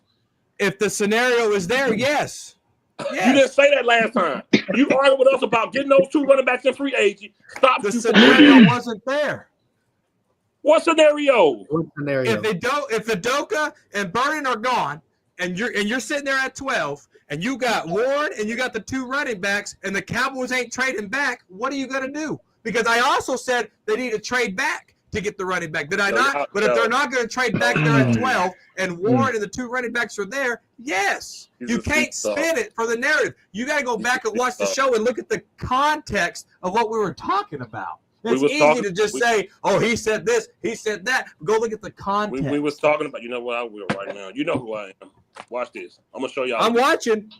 I: If the scenario is there, yes.
B: You didn't say that last time. You argued with us about getting those two running backs in free agent.
I: The scenario wasn't there.
B: What scenario?
I: If Udoka and Burden are gone, and you're sitting there at 12, and you got Ward and you got the two running backs, and the Cowboys ain't trading back, what are you gonna do? Because I also said they need to trade back to get the running back. Did I not? But if they're not going to trade back there at 12 and Warren and the two running backs are there, yes. You can't spin it for the narrative. You got to go back and watch the show and look at the context of what we were talking about. It's easy to just say, oh, he said this, he said that. Go look at the context.
B: We was talking about, you know what, I will right now. You know who I am. Watch this. I'm going to show y'all.
I: I'm watching.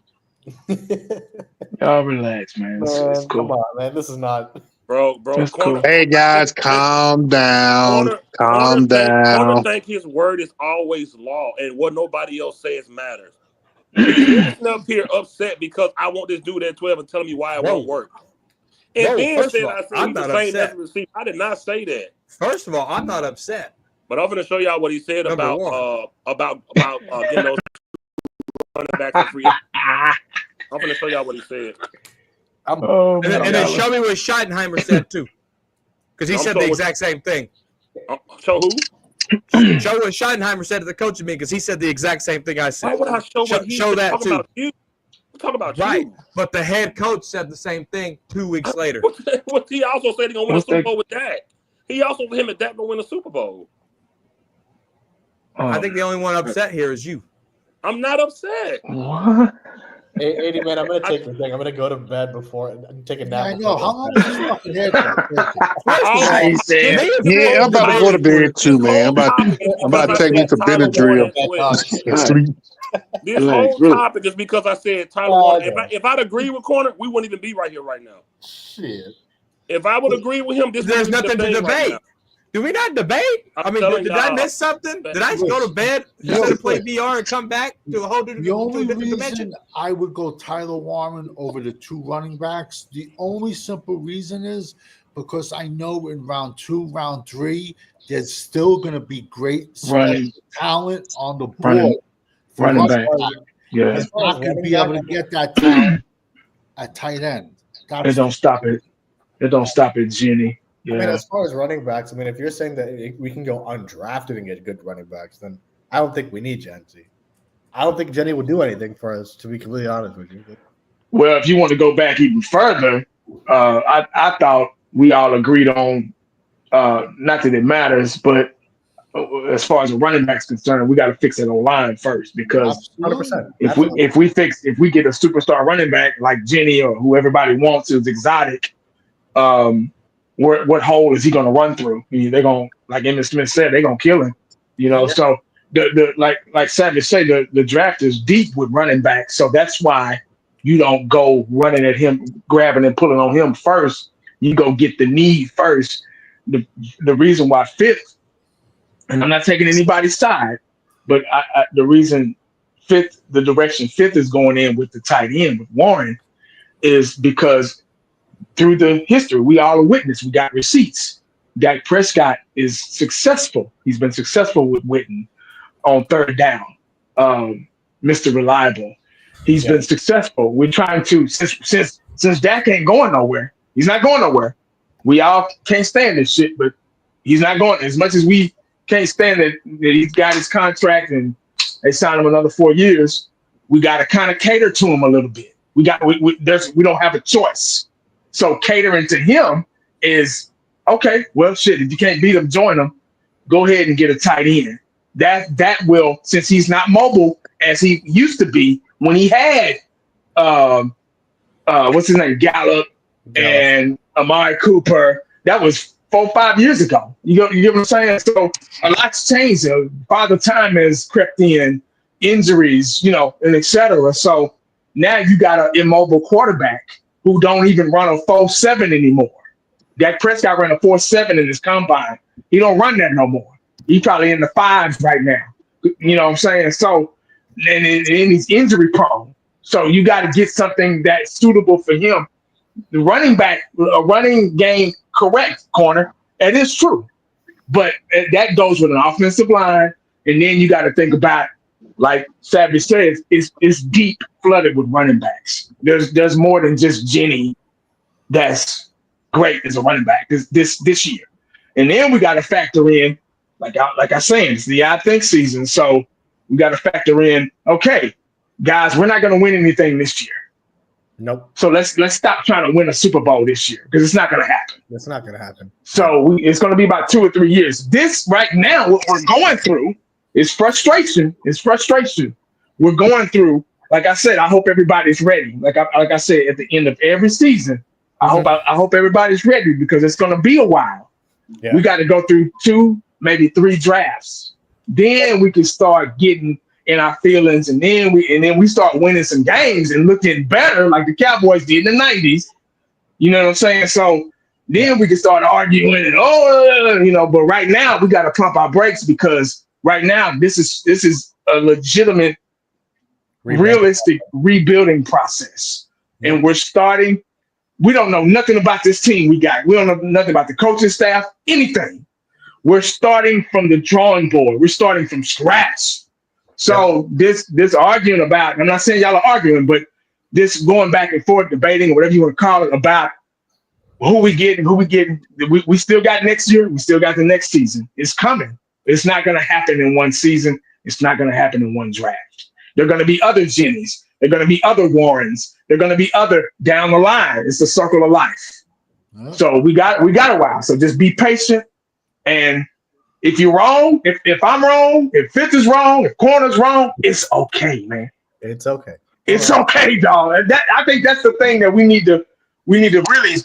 J: Y'all relax, man. It's cool.
C: Come on, man. This is not...
B: Bro.
H: Cool. Hey, guys, calm down. Calm down.
B: Corner think his word is always law, and what nobody else says matters. He's sitting up here upset because I want this dude at 12 and telling me why it won't work. And then said I said he's the same as receiver. I did not say that.
I: First of all, I'm not upset.
B: But I'm going to show y'all what he said about getting those running backs for free. I'm going to show y'all what he said.
I: And then show me what Schottenheimer said too, because he said the exact same thing.
B: Show who?
I: Show what Schottenheimer said to the coach of me, because he said the exact same thing I said.
B: Why would I show what he
I: show that too?
B: Talk about
I: right,
B: you.
I: But the head coach said the same thing 2 weeks later.
B: What he also said he's gonna win a Super Bowl with Dak. He also him and Dak gonna win a Super Bowl.
I: I think the only one upset here is you.
B: I'm not upset.
J: What?
C: Hey, 80 man, I'm gonna take the thing. I'm gonna go to bed before and take a nap.
A: I know. How long is this fucking head?
H: Yeah, I'm about to go to bed too, man. I'm about to take me to Benadryl.
B: This whole topic is because I said Tyler Warner. If I'd agree with Corner, we wouldn't even be right here right now.
C: Shit.
B: If I would agree with him,
I: there's nothing to debate.
B: Right.
I: Do we not debate? I mean, did I miss something? Did I go to bed instead of play VR and come back to a whole different dimension?
A: I would go Tyler Warren over the two running backs. The only simple reason is because I know in round 2, round 3, there's still going to be great talent on the board.
J: Running back. Yeah.
A: He's not going to be able to get that talent at tight end.
J: It don't stop it. It don't stop it, Jenny. Yeah.
C: I mean, as far as running backs, I mean, if you're saying that we can go undrafted and get good running backs, then I don't think we need Jenny. I don't think Jenny would do anything for us, to be completely honest with you.
J: Well, if you want to go back even further, I thought we all agreed on, not that it matters, but as far as the running back's concerned, we got to fix it on line first, because
C: 100%.
J: If we get a superstar running back like Jenny or who everybody wants is exotic, what hole is he going to run through? I mean, they're going, like Emmitt Smith said, they're going to kill him. You know, so the like Savage say, the draft is deep with running backs, so that's why you don't go running at him, grabbing and pulling on him first. You go get the need first. The reason why fifth, and I'm not taking anybody's side, but the reason the direction fifth is going in with the tight end with Warren is because through the history, we all are witness. We got receipts. Dak Prescott is successful. He's been successful with Witten on third down. Mr. Reliable. He's been successful. We're trying to, since Dak ain't going nowhere, he's not going nowhere. We all can't stand this shit, but he's not going. As much as we can't stand that he's got his contract and they signed him another 4 years, we got to kind of cater to him a little bit. We don't have a choice. So catering to him is, okay, well, shit, if you can't beat him, join him. Go ahead and get a tight end. That will, since he's not mobile as he used to be when he had, what's his name, Gallup and Amari Cooper. That was 4 or 5 years ago. You get what I'm saying? So a lot's changed. Father time has crept in, injuries, and et cetera. So now you got an immobile quarterback who don't even run a 4.7 anymore. Dak Prescott ran a 4.7 in his combine. He don't run that no more. He's probably in the 5s right now. You know what I'm saying? So, and he's injury prone. So you got to get something that's suitable for him. The running game, correct, Corner. That is true. But that goes with an offensive line. And then you got to think about, like Savage says, it's deep flooded with running backs. There's more than just Jenny that's great as a running back this year. And then we got to factor in, like I said, it's the I think season. So we got to factor in, okay, guys, we're not going to win anything this year.
C: Nope.
J: So let's stop trying to win a Super Bowl this year because it's not going to happen.
C: It's not going to happen.
J: So it's going to be about 2 or 3 years. This right now, what we're going through is frustration. It's frustration. We're going through. Like I said, I hope everybody's ready. Like I said, at the end of every season, I hope everybody's ready because it's going to be a while. Yeah. We got to go through 2, maybe 3 drafts. Then we can start getting in our feelings, and then we start winning some games and looking better, like the Cowboys did in the 90s. You know what I'm saying? So then we can start arguing and but right now we got to pump our brakes because right now this is a legitimate, realistic rebuilding process, and we're starting. We don't know nothing about this team we got. We don't know nothing about the coaching staff, anything. We're starting from the drawing board. We're starting from scratch. So this arguing about, I'm not saying y'all are arguing, but this going back and forth, debating, or whatever you want to call it, about who we getting. We still got next year. We still got the next season. It's coming. It's not going to happen in one season. It's not going to happen in one draft. There are going to be other Jennies. There are going to be other Warrens. There are going to be other down the line. It's the circle of life. So we got a while. So just be patient. And if you're wrong, if I'm wrong, if Fifth is wrong, if Corner's wrong, it's okay, man.
C: It's okay.
J: It's okay, dog. I think that's the thing that we need to really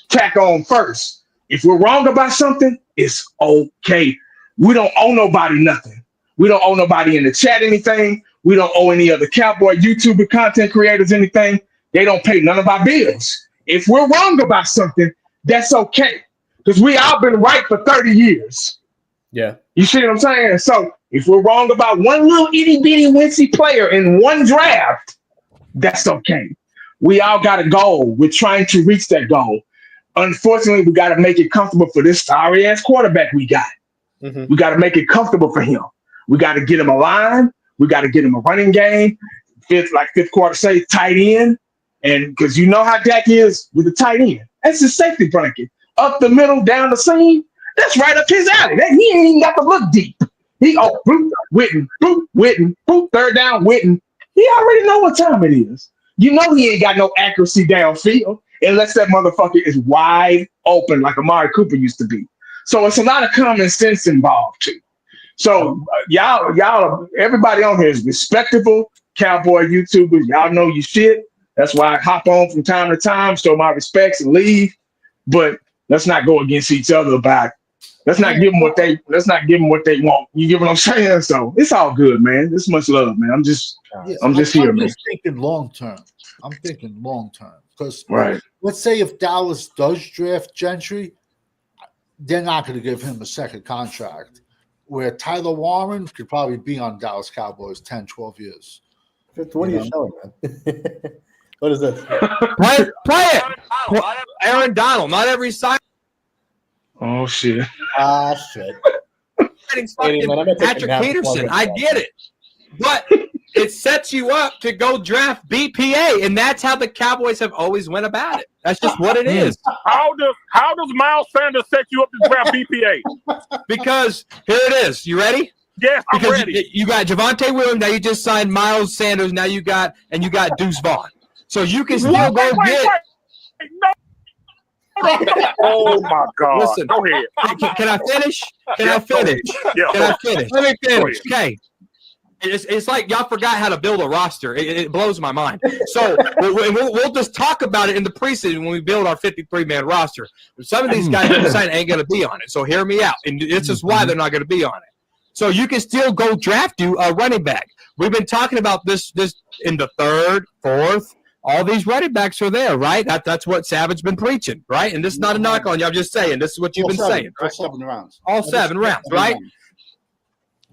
J: tack on first. If we're wrong about something, it's okay. We don't owe nobody nothing. We don't owe nobody in the chat anything. We don't owe any other Cowboy YouTuber content creators anything. They don't pay none of our bills. If we're wrong about something, that's okay. Because we all been right for 30 years.
C: Yeah.
J: You see what I'm saying? So if we're wrong about one little itty bitty wincy player in one draft, that's okay. We all got a goal. We're trying to reach that goal. Unfortunately, we got to make it comfortable for this sorry ass quarterback we got. Mm-hmm. We got to make it comfortable for him. We got to get him a line. We got to get him a running game. Fifth quarter, say tight end. And because you know how Dak is with the tight end. That's his safety blanket. Up the middle, down the seam. That's right up his alley. He ain't even got to look deep. Witten, boop, third down, Witten. He already know what time it is. You know he ain't got no accuracy downfield unless that motherfucker is wide open like Amari Cooper used to be. So it's a lot of common sense involved too. So y'all, everybody on here is respectable Cowboy YouTubers. Y'all know your shit. That's why I hop on from time to time, show my respects and leave. But let's not go against each other about it. Let's not give them what they want. You get what I'm saying? So it's all good, man. This much love, man. I'm just here, man.
A: I'm just thinking long term. I'm thinking long term. Because let's say if Dallas does draft Gentry, they're not going to give him a second contract. Where Tyler Warren could probably be on Dallas Cowboys 10, 12 years.
C: What are you showing, man? What is this?
I: Play it. Aaron Donald, not every side.
J: Oh, shit.
C: Shit.
I: Patrick Peterson, I get it. But it sets you up to go draft BPA, and that's how the Cowboys have always went about it. That's just what it is.
B: How does Miles Sanders set you up to draft BPA?
I: Because here it is. You ready?
B: Yes, I'm ready.
I: You got Javonte Williams. Now you just signed Miles Sanders. Now you got Deuce Vaughn. So you can still go get.
B: No. Oh my God!
I: Listen,
B: go ahead.
I: Can I finish? Can I finish? Let me finish. Okay. It's like y'all forgot how to build a roster. It blows my mind. So we'll just talk about it in the preseason when we build our 53-man roster. Some of these guys ain't going to be on it. So hear me out. And this is why they're not going to be on it. So you can still go draft you a running back. We've been talking about this in the third, fourth. All these running backs are there, right? That's what Savage been preaching, right? And this is not a knock on you. I'm just saying this is what you've been saying.
F: All 7 rounds.
I: All 7 rounds, right?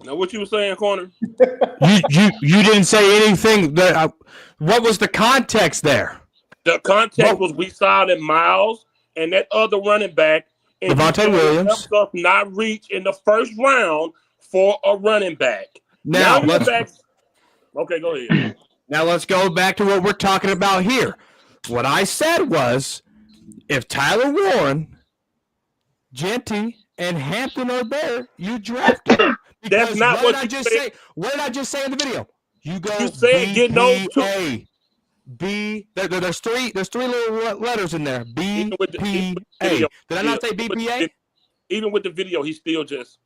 B: Now, what you were saying, Corner?
I: you didn't say anything. What was the context there?
B: The context was we signed Miles and that other running back.
I: Javonte Williams.
B: Not reach in the first round for a running back.
I: Now
B: okay, go ahead.
I: Now let's go back to what we're talking about here. What I said was, if Tyler Warren, Genty, and Hampton are there, you draft them.
B: That's not what
I: I just say. What did I just say in the video? You go.
B: You said get those two.
I: There's three little letters in there. BPA. Did I not say BPA?
B: Even with the video, he still just.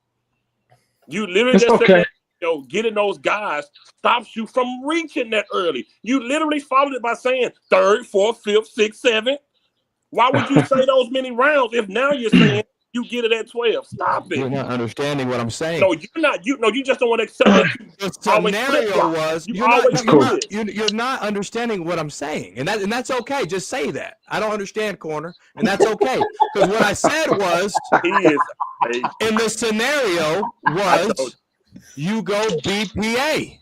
B: You literally just said that, getting those guys stops you from reaching that early. You literally followed it by saying 3rd, 4th, 5th, 6th, 7th. Why would you say those many rounds if now you're saying you get it at 12? Stop it.
I: You're not understanding what I'm saying.
B: No, you're not. You just don't want to accept that.
I: The scenario was you're not understanding what I'm saying, and that's okay. Just say that. I don't understand, corner, and that's okay. Because what I said was in the scenario was you go BPA,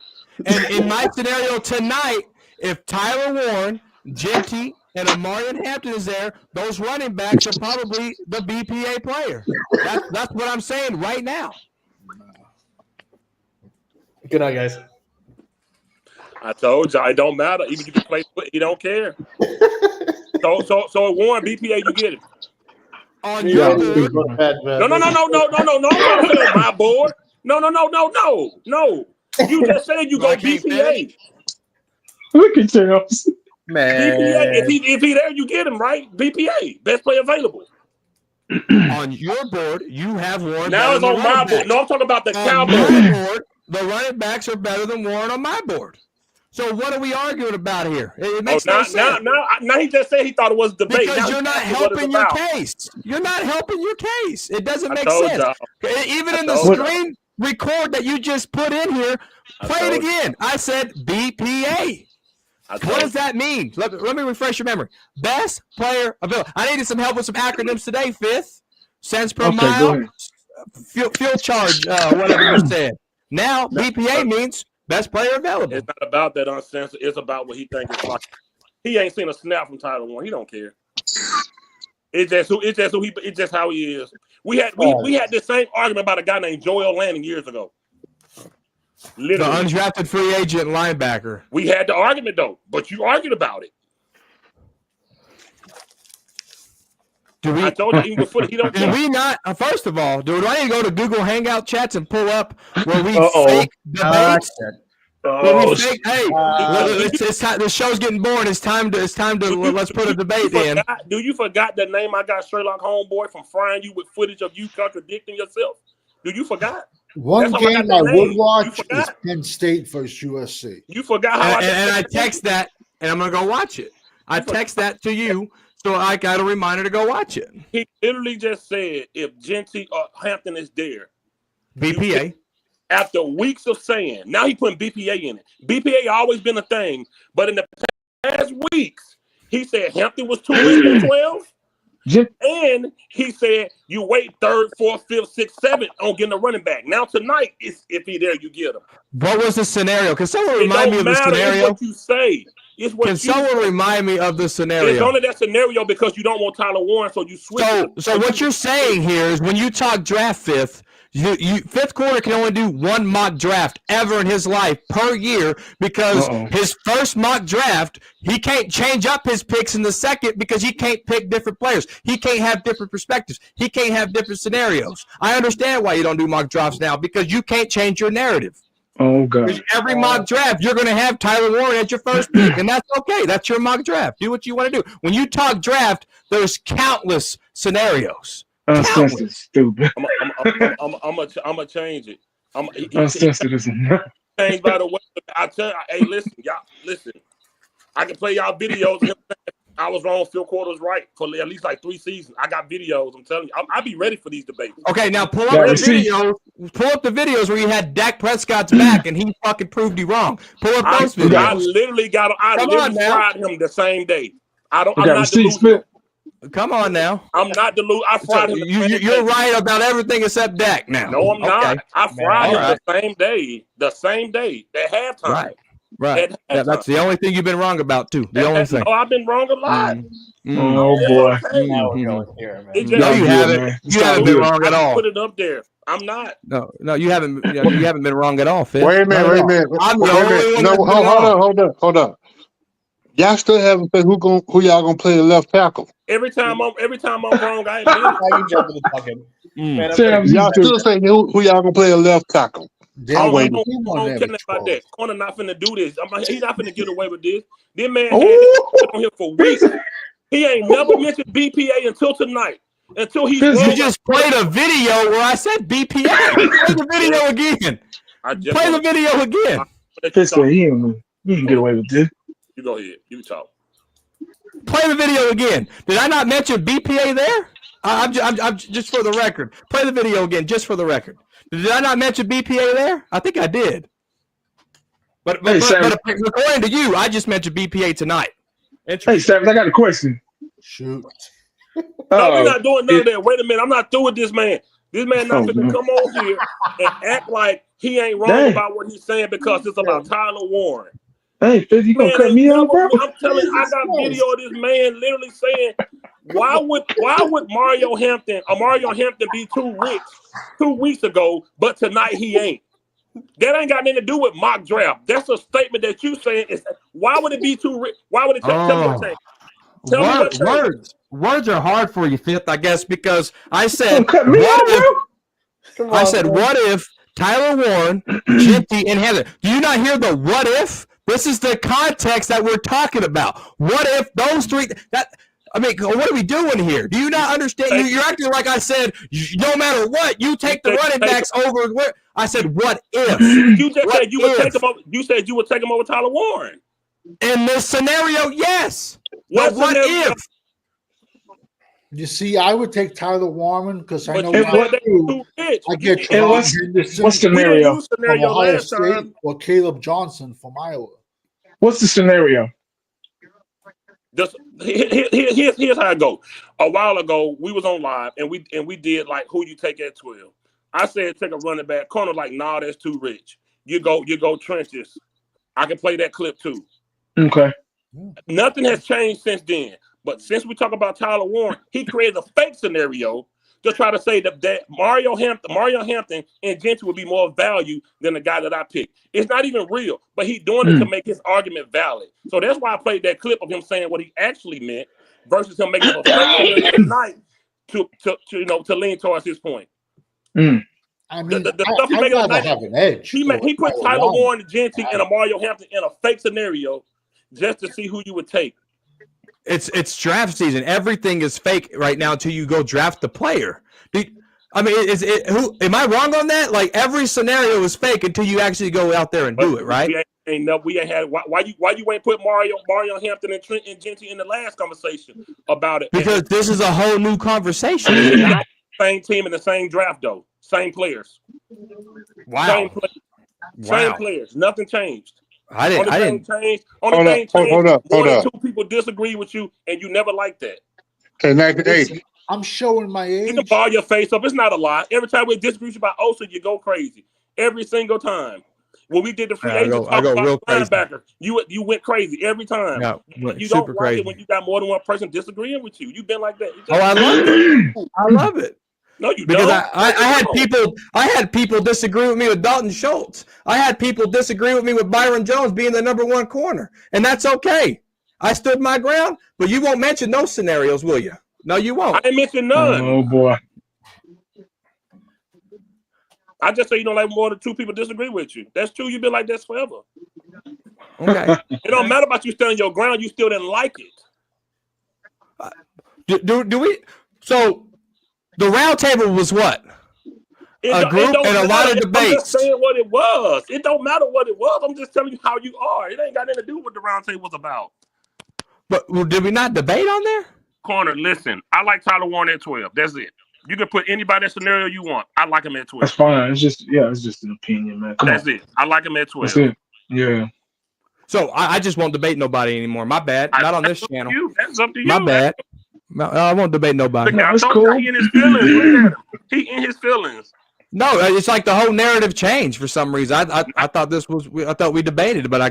I: and in my scenario tonight, if Tyler Warren, Junkie, and Amarian Hampton is there, those running backs are probably the BPA player. That's what I'm saying right now.
C: Good night, guys.
B: I told you, it don't matter. Even if you can play, he don't care. So Warren, BPA, you get it.
I: On your board.
B: No. I'm not saying on my board. No. You just said you go BPA.
J: Look at Charles.
K: Man.
B: BPA, if he there, you get him, right? BPA, best player available.
I: On your board, you have Warren.
B: Now it's on my board. No, I'm talking about the Cowboys.
I: My board, the running backs are better than Warren on my board. So what are we arguing about here? It makes no sense.
B: Now he just said he thought it was debate.
I: Because you're not helping your case. You're not helping your case. It doesn't make sense. Even in the screen record that you just put in here, play it again. I said BPA. What does that mean? Let me refresh your memory. Best player available. I needed some help with some acronyms today. 5th, cents per mile, fuel charge, whatever you said. Now BPA means best player available.
B: It's not about that uncensored. It's about what he thinks it's like. He ain't seen a snap from Tyler Warren. He don't care. It's just how he is. We had this same argument about a guy named Joel Lanning years ago. Literally.
I: The undrafted free agent linebacker.
B: We had the argument though, but you argued about it. I told you even before he don't care.
I: Do we not? First of all, do I need to go to Google Hangout chats and pull up where we fake debates? It's time. The show's getting boring. It's time to let's put a debate in.
B: You forgot the name I got Sherlock Homeboy from frying you with footage of you contradicting yourself? You forgot?
A: One game I would watch is Penn State versus USC.
B: You forgot how
I: I text that, and I'm gonna go watch it. I text that to you, so I got a reminder to go watch it.
B: He literally just said if Junkie or Hampton is there,
I: BPA.
B: After weeks of saying, now he putting BPA in it. BPA always been a thing, but in the past weeks, he said Hampton was 2 weeks and 12. And he said you wait 3rd, 4th, 5th, 6th, 7th on getting a running back. Now tonight, if he there, you get him.
I: What was the scenario? Can someone remind me of the scenario?
B: It's what you say.
I: Can someone remind me of the scenario?
B: It's only that scenario because you don't want Tyler Warren, so you switch.
I: So what you're saying here is when you talk draft fifth, fifth quarter can only do one mock draft ever in his life per year because his first mock draft, he can't change up his picks in the second because he can't pick different players. He can't have different perspectives. He can't have different scenarios. I understand why you don't do mock drafts now because you can't change your narrative.
J: Oh, God.
I: Every mock draft, you're going to have Tyler Warren as your first pick, and that's okay. That's your mock draft. Do what you want to do. When you talk draft, there's countless scenarios.
J: Uncensored, stupid.
B: I'm gonna change it.
J: Uncensored is enough.
B: Change by the way. I tell you, hey, listen, y'all, listen. I can play y'all videos. I was wrong. Phil Quarter's right for at least like 3 seasons. I got videos. I'm telling you, I'll be ready for these debates.
I: Okay, now pull up the videos. Pull up the videos where you had Dak Prescott's back and he fucking proved you wrong. Pull up those videos.
B: I literally fried him the same day. I'm not delusional.
I: Come on now.
B: I'm not delusional. I fried him.
I: You're right about everything except Dak now.
B: No, I'm not. I fried him the same day. The same day at halftime.
I: Right. That's the only thing you've been wrong about too. The only thing.
B: Oh, I've been wrong a lot.
J: Oh boy.
C: Now we're going here, man.
I: No, you haven't. You haven't been wrong at all.
B: Put it up there. I'm not.
I: No, you haven't. You haven't been wrong at all, Phil.
H: Wait a minute.
I: I'm the only one.
H: No, hold up. Y'all still haven't said who y'all gonna play the left tackle.
B: Every time I'm wrong, I admit it.
C: Now you jumping the fucking.
H: Y'all still saying who y'all gonna play the left tackle. I
B: I
H: wait.
B: don't care about that. Corner not finna do this. He's not finna get away with this. This man had this on here for weeks. He ain't never mentioned BPA until tonight. Until he
I: just played a video where I said BPA. Play the video again. Play the video again.
J: You can get away with this.
B: You go ahead. You talk.
I: Play the video again. Did I not mention BPA there? I'm just for the record. Play the video again, just for the record. Did I not mention BPA there? I think I did. But according to you, I just mentioned BPA tonight.
J: Hey, Savage, I got a question.
A: Shoot.
B: No, we're not doing none of that. Wait a minute. I'm not through with this man. This man not finna come on here and act like he ain't wrong about what he's saying because it's about Tyler Warren.
J: Hey, Fizz, you gonna cut me off, bro?
B: I'm telling you, I got video of this man literally saying, why would Mario Hampton be too rich 2 weeks ago, but tonight he ain't? That ain't got nothing to do with mock draft. That's a statement that you saying is why would it be too rich? Why would it tell me what change? Tell me what change.
I: Words are hard for you, Fifth, I guess, because I said what if Tyler Warren, Junkie, and Heather? Do you not hear the what if? This is the context that we're talking about. What if those three? What are we doing here? Do you not understand? You're acting like I said. No matter what, you take the running backs over. Where I said, what if?
B: You just said you would take him over. You said you would take him over Tyler Warren.
I: In this scenario, yes.
B: What
I: if?
A: You see, I would take Tyler Warren because I know I get
J: what's scenario
A: from Ohio State or Caleb Johnson from Iowa.
J: What's the scenario?
B: Here's how it goes. A while ago, we was on live and we did like who you take at 12. I said take a running back. Corner like, nah, that's too rich. You go trenches. I can play that clip too.
J: Okay.
B: Nothing has changed since then. But since we talk about Tyler Warren, he created a fake scenario to try to say that Mario Hampton and Junkie would be more value than the guy that I picked. It's not even real, but he's doing it to make his argument valid. So that's why I played that clip of him saying what he actually meant versus him making a fake scenario tonight to lean towards his point.
A: I mean,
B: the stuff he making tonight,
A: have an edge.
B: He put Tyler Warren, Junkie, and a Mario Hampton in a fake scenario just to see who you would take.
I: It's draft season. Everything is fake right now until you go draft the player. Am I wrong on that? Like every scenario is fake until you actually go out there and do it, right?
B: We ain't had why you ain't put Mario Hampton and Trent and Junkie in the last conversation about it?
I: Because this is a whole new conversation.
B: Same team in the same draft though. Same players.
I: Wow.
B: Same players. Nothing changed.
I: I didn't
B: change.
H: Hold up.
B: Two people disagree with you, and you never like that.
H: Hey,
A: I'm showing my age.
B: You can ball your face up. It's not a lie. Every time we disagree with you about Osa, you go crazy. Every single time. When we did the free agent talk about linebacker, you went crazy every time.
I: Yeah,
B: you don't like crazy. It when you got more than one person disagreeing with you. You've been like that.
I: I love it. I love it.
B: No, you
I: because
B: don't.
I: I had people disagree with me with Dalton Schultz. I had people disagree with me with Byron Jones being the number one corner, and that's okay. I stood my ground, but you won't mention those scenarios, will you? No, you won't.
B: I didn't mention none.
J: Oh boy.
B: I just say you don't like more than two people disagree with you. That's true. You've been like this forever.
I: Okay.
B: It don't matter about you standing your ground. You still didn't like
I: it. Do we? So. The round table was what? A group and a lot of debates.
B: I'm just saying what it was. It don't matter what it was. I'm just telling you how you are. It ain't got nothing to do with what the round table was about.
I: But did we not debate on there?
B: Corner, listen. I like Tyler Warren at 12. That's it. You can put anybody in scenario you want. I like him at 12.
J: That's fine. It's just an opinion, man.
B: That's it. I like him at 12.
J: That's it. Yeah.
I: So I just won't debate nobody anymore. My bad. Not on this channel.
B: That's up to you.
I: My bad. I won't debate nobody.
B: No, that's cool. He in his feelings. Look at him. He in his feelings.
I: No, it's like the whole narrative changed for some reason. I thought I thought we debated, but I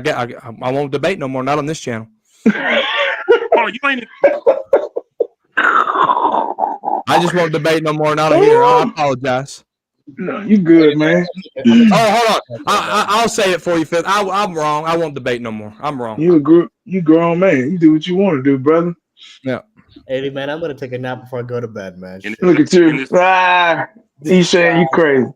I: won't debate no more. Not on this channel.
B: Oh, you ain't.
I: I just won't debate no more. Not on here. I apologize.
J: No, you good, man.
I: Oh, hold on. I'll say it for you, Phil. I'm wrong. I won't debate no more. I'm wrong.
J: You grown man. You do what you want to do, brother.
I: Yeah.
C: Hey, man, I'm gonna take a nap before I go to bed, man.
J: Look at you. You saying you crazy.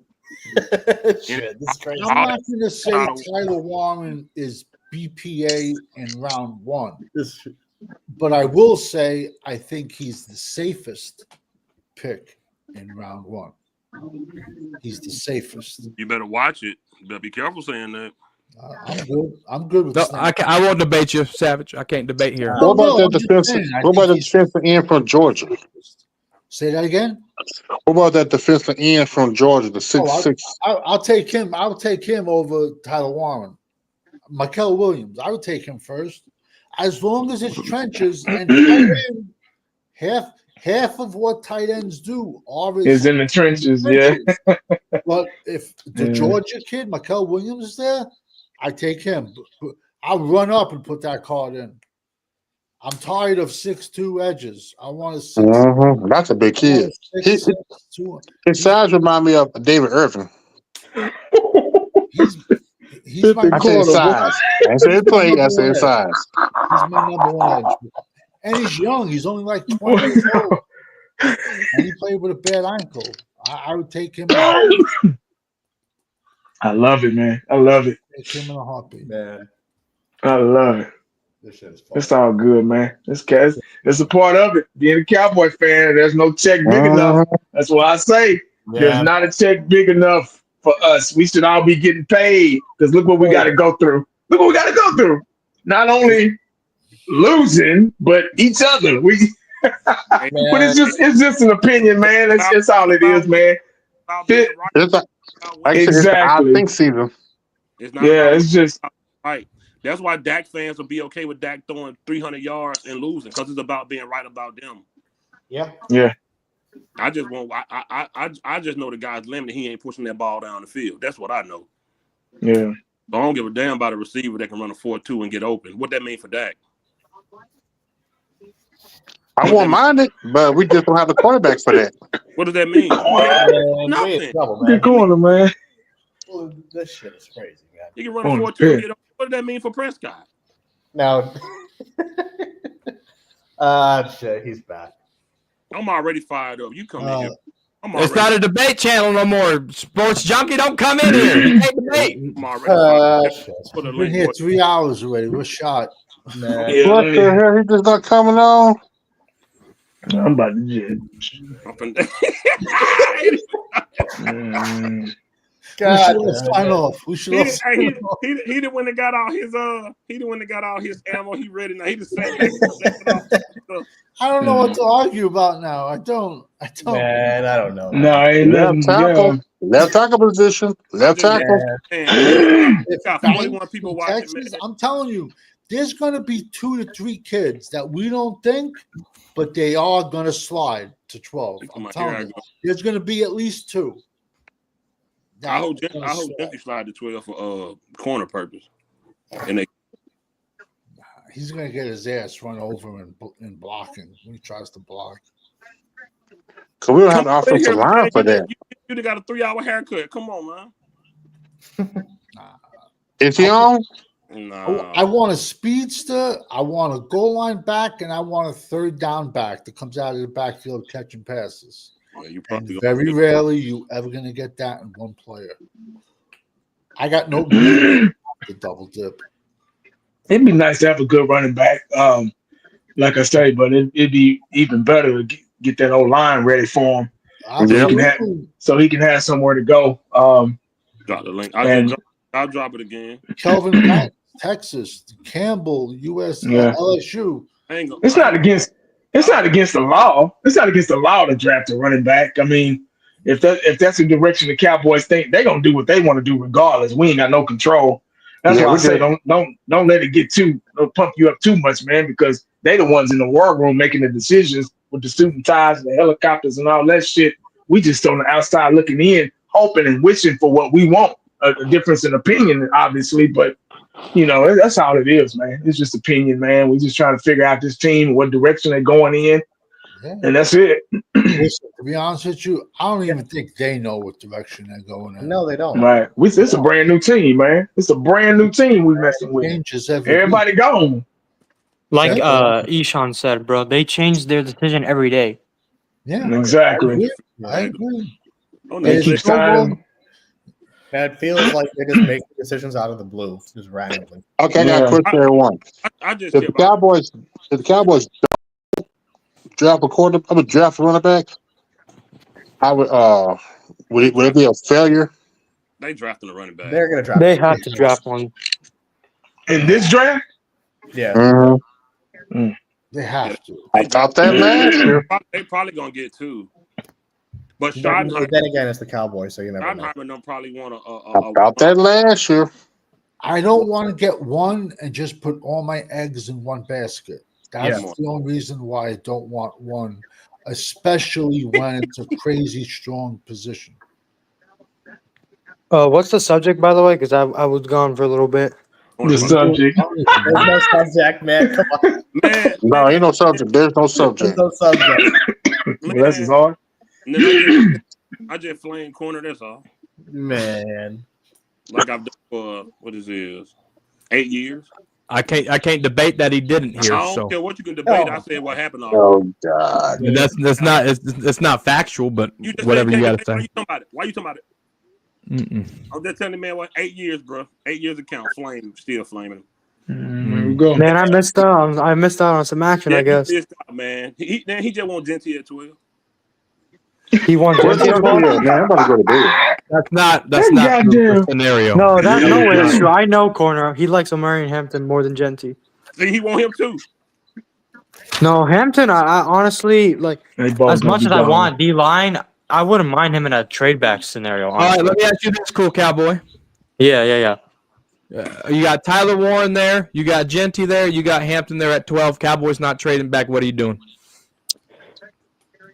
C: Shit, this is crazy.
A: I'm not going to say Tyler Warren is BPA in round one, but I will say I think he's the safest pick in round one. He's the safest.
B: You better watch it. You better be careful saying that.
A: I'm good. I'm good with
I: No,
A: that.
I: I won't debate you, Savage. I can't debate here.
H: What about that defensive? What about the defensive end from Georgia?
A: Say that again.
H: What about that defensive end from Georgia, the 6'6"?
A: I'll take him. I'll take him over Tyler Warren. Mikel Williams. I would take him first, as long as it's trenches and tight end, half of what tight ends do
J: is in the trenches. Yeah.
A: But if the Georgia kid, Mikel Williams, is there, I take him. I'll run up and put that card in. I'm tired of 6'2" edges. I want a 6.
H: That's a big kid. His size remind me of David Irving.
A: He's my
H: I said size. I said play. I said size.
A: He's my number one edge. And he's young. He's only like 20 years old. And he played with a bad ankle. I would take him.
J: I love it, man. I love it.
A: Take him in a heartbeat.
C: Man.
J: I love it.
C: This shit is fun.
J: It's all good, man. It's a part of it. Being a Cowboy fan, there's no check big enough. That's what I say. There's not a check big enough for us. We should all be getting paid because look what we got to go through. Look what we got to go through. Not only losing, but each other. But it's just an opinion, man. It's all it is, man. Exactly.
H: I think season.
J: It's just
B: right. That's why Dak fans will be okay with Dak throwing 300 yards and losing because it's about being right about them.
C: Yeah.
B: I just want. I just know the guy's limited. He ain't pushing that ball down the field. That's what I know.
J: Yeah.
B: I don't give a damn about a receiver that can run a 4.2 and get open. What that mean for Dak?
H: I won't mind it, but we just don't have the quarterback for that.
B: What does that mean? Nothing.
J: Good corner, man.
C: Well, this shit is crazy, man.
B: You can run a 4.2 and get open. What does that mean for Prescott?
C: Now, shit, he's back.
B: I'm already fired up. You come in here.
I: It's not a debate channel no more. Sports Junkie, don't come in here. You can't debate.
B: I'm already fired up.
A: We've been here 3 hours already. We're shot.
C: Man.
H: What the hell? He just not coming on?
J: I'm about to jet.
A: God, sign off. We should.
B: He the one that got all his He the one that got all his ammo. He ready now. He just sat back.
A: I don't know what to argue about now. I don't.
C: Man, I don't know.
J: No, ain't
H: left tackle. Left tackle position. Left tackle.
B: Got 41 people watching.
A: Texas, I'm telling you, there's going to be 2 to 3 kids that we don't think, but they are going to slide to 12. I'm telling you, there's going to be at least 2.
B: I hope Junkie slide to 12 for corner purpose. And
A: he's going to get his ass run over in blocking when he tries to block.
H: Because we don't have the offensive line for that.
B: You got a 3-hour haircut. Come on, man.
H: Is he on?
B: No.
A: I want a speedster, I want a goal line back, and I want a third down back that comes out of the backfield catching passes.
B: Yeah, you probably
A: very rarely you ever going to get that in one player. I got no the double dip.
J: It'd be nice to have a good running back, like I say, but it'd be even better to get that old line ready for him, so he can have somewhere to go.
B: Drop the link. I'll drop it again.
A: Kelvin, Texas, Campbell, LSU.
J: It's not against the law. It's not against the law to draft a running back. I mean, if that's the direction the Cowboys think, they're gonna do what they want to do regardless. We ain't got no control. That's why I say don't let it get pump you up too much, man, because they the ones in the war room making the decisions with the suit and ties and the helicopters and all that shit. We just on the outside looking in, hoping and wishing for what we want. A difference in opinion, obviously, but that's all it is, man. It's just opinion, man. We just trying to figure out this team, what direction they're going in, and that's it.
A: Listen, to be honest with you, I don't even think they know what direction they're going in.
C: No, they don't.
J: Right? It's a brand new team, man. It's a brand new team we messing with. Everybody gone.
E: Like Eshan said, bro, they change their decision every day.
A: Yeah,
J: exactly.
A: I agree.
J: They keep signing.
C: Man, it feels like they just make decisions out of the blue, just randomly.
H: Okay, I got a question for everyone.
B: I just
H: If the Cowboys draft a quarterback, I would draft a running back. I would it be a failure?
B: They drafting a running back.
C: They're gonna draft.
E: They have to draft one
J: in this draft.
C: Yeah.
H: Mm-hmm.
A: They have to.
H: I thought that last year.
B: They probably gonna get two. But
C: Then again, it's the Cowboys, so you never know.
B: Schottenheimer don't probably want
H: I thought that last year.
A: I don't want to get one and just put all my eggs in one basket. That's the only reason why I don't want one, especially when it's a crazy strong position.
E: What's the subject, by the way? Because I was gone for a little bit.
J: The subject.
C: There's no subject, man. Come on.
B: Man,
H: no, ain't no subject. There's no subject.
C: There's no subject.
J: This is hard.
B: I just flame corner. That's all.
C: Man,
B: like I've done for what is this 8 years.
I: I can't debate that he didn't here.
B: I don't care what you can debate. I said what happened.
H: Oh God,
I: that's not it's not factual, but whatever you got to say.
B: Why you talking about it? I'm just telling the man what 8 years, bro. 8 years account, still flaming him.
J: There we go.
E: Man, I missed out. I missed out on some action. I guess.
B: He missed out, man. He just want Junkie at 12.
E: He wants Junkie at 12.
H: Man, I'm about to go to bed.
I: That's not the scenario.
E: No, that's no way that's true. I know Corner. He likes Omarion Hampton more than Genty.
B: See, he want him too.
E: No, Hampton. I honestly like as much as I want D-line. I wouldn't mind him in a trade back scenario.
I: All right, let me ask you this, cool cowboy.
E: Yeah.
I: You got Tyler Warren there. You got Genty there. You got Hampton there at 12. Cowboys not trading back. What are you doing?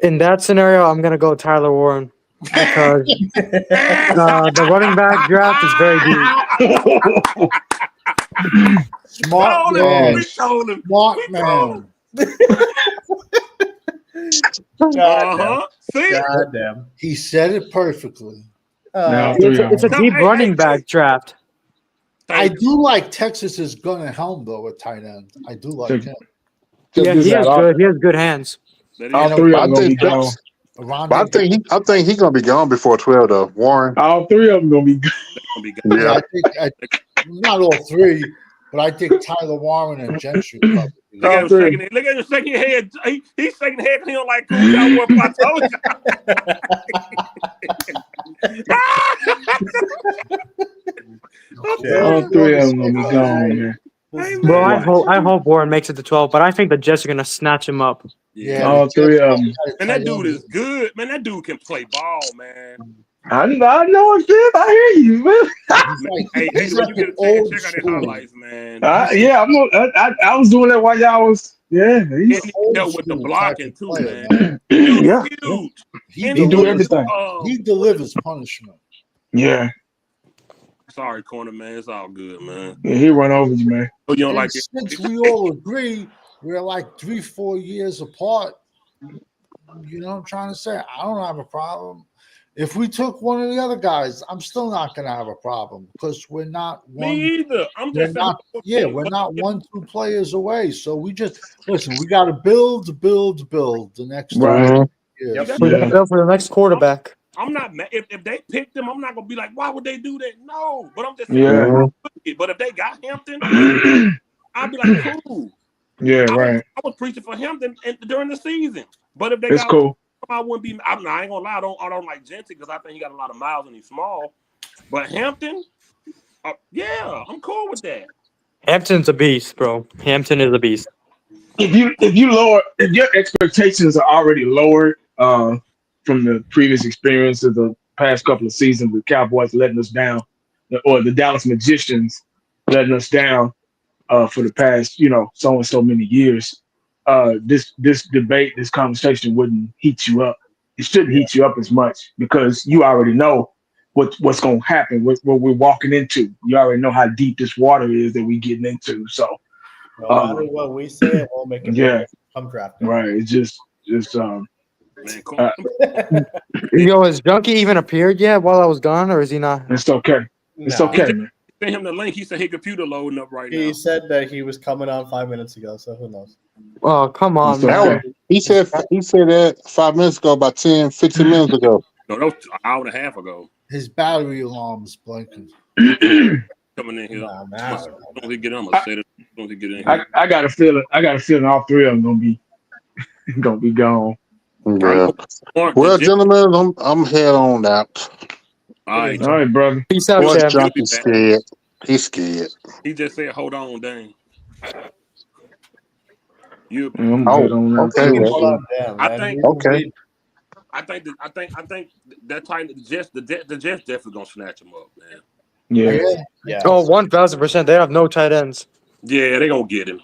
E: In that scenario, I'm gonna go Tyler Warren because the running back draft is very deep.
A: Smart man. Smart man.
B: See?
C: God damn.
A: He said it perfectly.
E: It's a deep running back draft.
A: I do like Texas's Gunnar Helm though at tight end. I do like him.
E: Yeah, he has good. He has good hands.
J: All three of them gonna be gone.
H: I think he's gonna be gone before 12 though. Warren.
J: All three of them gonna be gone.
H: Yeah.
A: I think not all three, but I think Tyler Warren and Gentry.
B: Look at him shaking his head. He's shaking his head because he don't like cool cowboy. I told you.
J: All three of them gonna be gone, man.
E: Bro, I hope Warren makes it to 12, but I think the Jets are gonna snatch him up.
B: Yeah,
J: all three of them.
B: Man, that dude is good. Man, that dude can play ball, man.
J: I know it, kid. I hear you, man.
B: Hey, when you get a chance, check out his highlights, man.
J: Yeah, I was doing that while y'all was. Yeah,
B: he's dealt with the blocking too, man.
J: Yeah,
B: huge.
A: He
J: do everything.
A: He delivers punishment.
J: Yeah.
B: Sorry, corner man. It's all good, man.
J: Yeah, he run over you, man.
B: Oh, you don't
A: And
B: like it?
A: since we all agree we're like 3-4 years apart, you know what I'm trying to say? I don't have a problem. If we took one of the other guys, I'm still not going to have a problem because we're not one.
B: Me either. I'm just
A: we're not 1-2 players away. So we just listen. We got to build the next
J: right.
A: years.
E: For the next quarterback.
B: I'm not mad. If they picked him, I'm not gonna be like, why would they do that? No, but I'm just saying. But if they got Hampton, I'd be like, cool.
J: Yeah, right.
B: I was preaching for Hampton during the season. But if they
J: got cool.
B: I wouldn't be. I ain't gonna lie. I don't like Genty because I think he got a lot of miles and he's small. But Hampton, yeah, I'm cool with that.
E: Hampton's a beast, bro. Hampton is a beast.
J: If your expectations are already lowered from the previous experience of the past couple of seasons, the Cowboys letting us down, or the Dallas Magicians letting us down for the past, so and so many years. This debate, this conversation wouldn't heat you up. It shouldn't heat you up as much because you already know what's going to happen, what we're walking into. You already know how deep this water is that we're getting into. So,
C: no matter what we say, it won't make it. Come draft.
J: Right. It's just.
E: Yo, has Junkie even appeared yet while I was gone, or is he not?
J: It's okay. It's okay, man.
B: Send him the link. He said his computer loading up right now.
C: He said that he was coming on 5 minutes ago, so who knows?
E: Oh, come on, man.
H: He said that 5 minutes ago, about 10, 15 minutes ago.
B: No, that was an hour and a half ago.
A: His battery alarm's blinking.
B: Coming in here.
C: Nah.
B: Don't he get on? I'm gonna say that. Don't he get in here?
J: I got a feeling. All three of them gonna be gone.
H: Yeah. Well, gentlemen, I'm head on out.
B: All right,
J: brother.
E: Peace out,
H: Boy,
E: champ.
H: Junkie's scared. He's scared.
B: He just said, "Hold on, dang." You.
H: Okay.
B: I think.
H: Okay.
B: I think that Titan, the Jets definitely gonna snatch him up, man.
J: Yeah.
E: Oh, 1,000%. They have no tight ends.
B: Yeah, they gonna get him.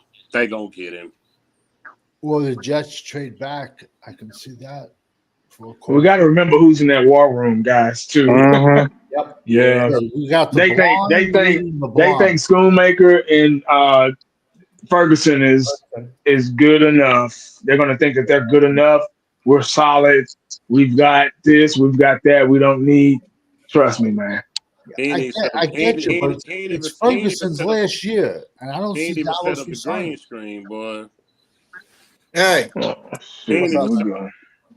A: Well, the Jets trade back. I can see that.
J: We got to remember who's in that war room, guys. Too.
H: Mm-hmm.
C: Yep.
J: Yeah.
A: We got the
J: They think Schoonmaker and Ferguson is good enough. They're gonna think that they're good enough. We're solid. We've got this. We've got that. We don't need. Trust me, man.
A: I get you, but it's Ferguson's last year, and I don't see Dallas
B: set up the green screen, boy.
F: Hey.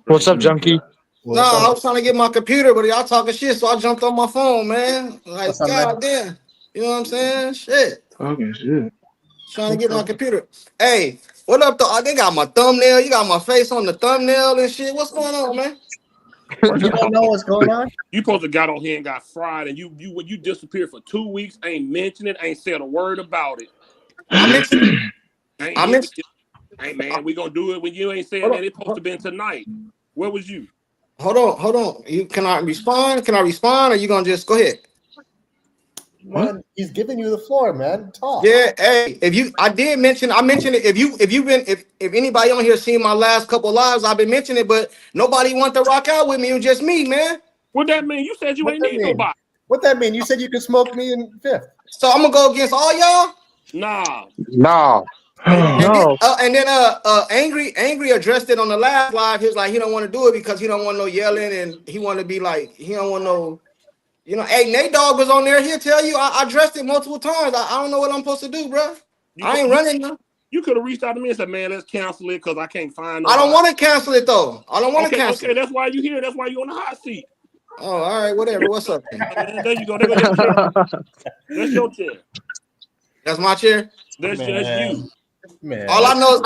E: What's up, Junkie?
F: No, I was trying to get my computer, but y'all talking shit, so I jumped on my phone, man. Like, goddamn. You know what I'm saying? Shit.
J: Okay, shit.
F: Trying to get my computer. Hey, what up, though? They got my thumbnail. You got my face on the thumbnail and shit. What's going on, man?
C: You don't know what's going on?
B: You supposed to got on here and got fried, and you disappeared for 2 weeks, ain't mentioned it, ain't said a word about it.
F: I mentioned it.
B: Hey, man, we gonna do it when you ain't saying that. It's supposed to be tonight. Where was you?
F: Hold on. Can I respond? Or you gonna just go ahead?
C: Man, he's giving you the floor, man. Talk.
F: Yeah, hey, I mentioned it. If anybody on here seen my last couple lives, I've been mentioning it, but nobody want to rock out with me. It was just me, man.
B: What that mean? You said you ain't need nobody.
C: What that mean? You said you could smoke me in fifth.
F: So I'm gonna go against all y'all?
B: Nah.
F: And then Angry addressed it on the last live. He was like, he don't want to do it because he don't want no yelling, and he want to be like, he don't want no. You know, hey, Nate Dogg was on there. He'll tell you I addressed it multiple times. I don't know what I'm supposed to do, bro. I ain't running now.
B: You could have reached out to me and said, man, let's cancel it because I can't find
F: nobody. I don't want to cancel it, though. I don't want to cancel it.
B: Okay, that's why you here. That's why you on the hot seat.
F: Oh, all right, whatever. What's up?
B: There you go. There goes your chair. That's your chair.
F: That's my chair?
B: That's you.
F: Man. All I know is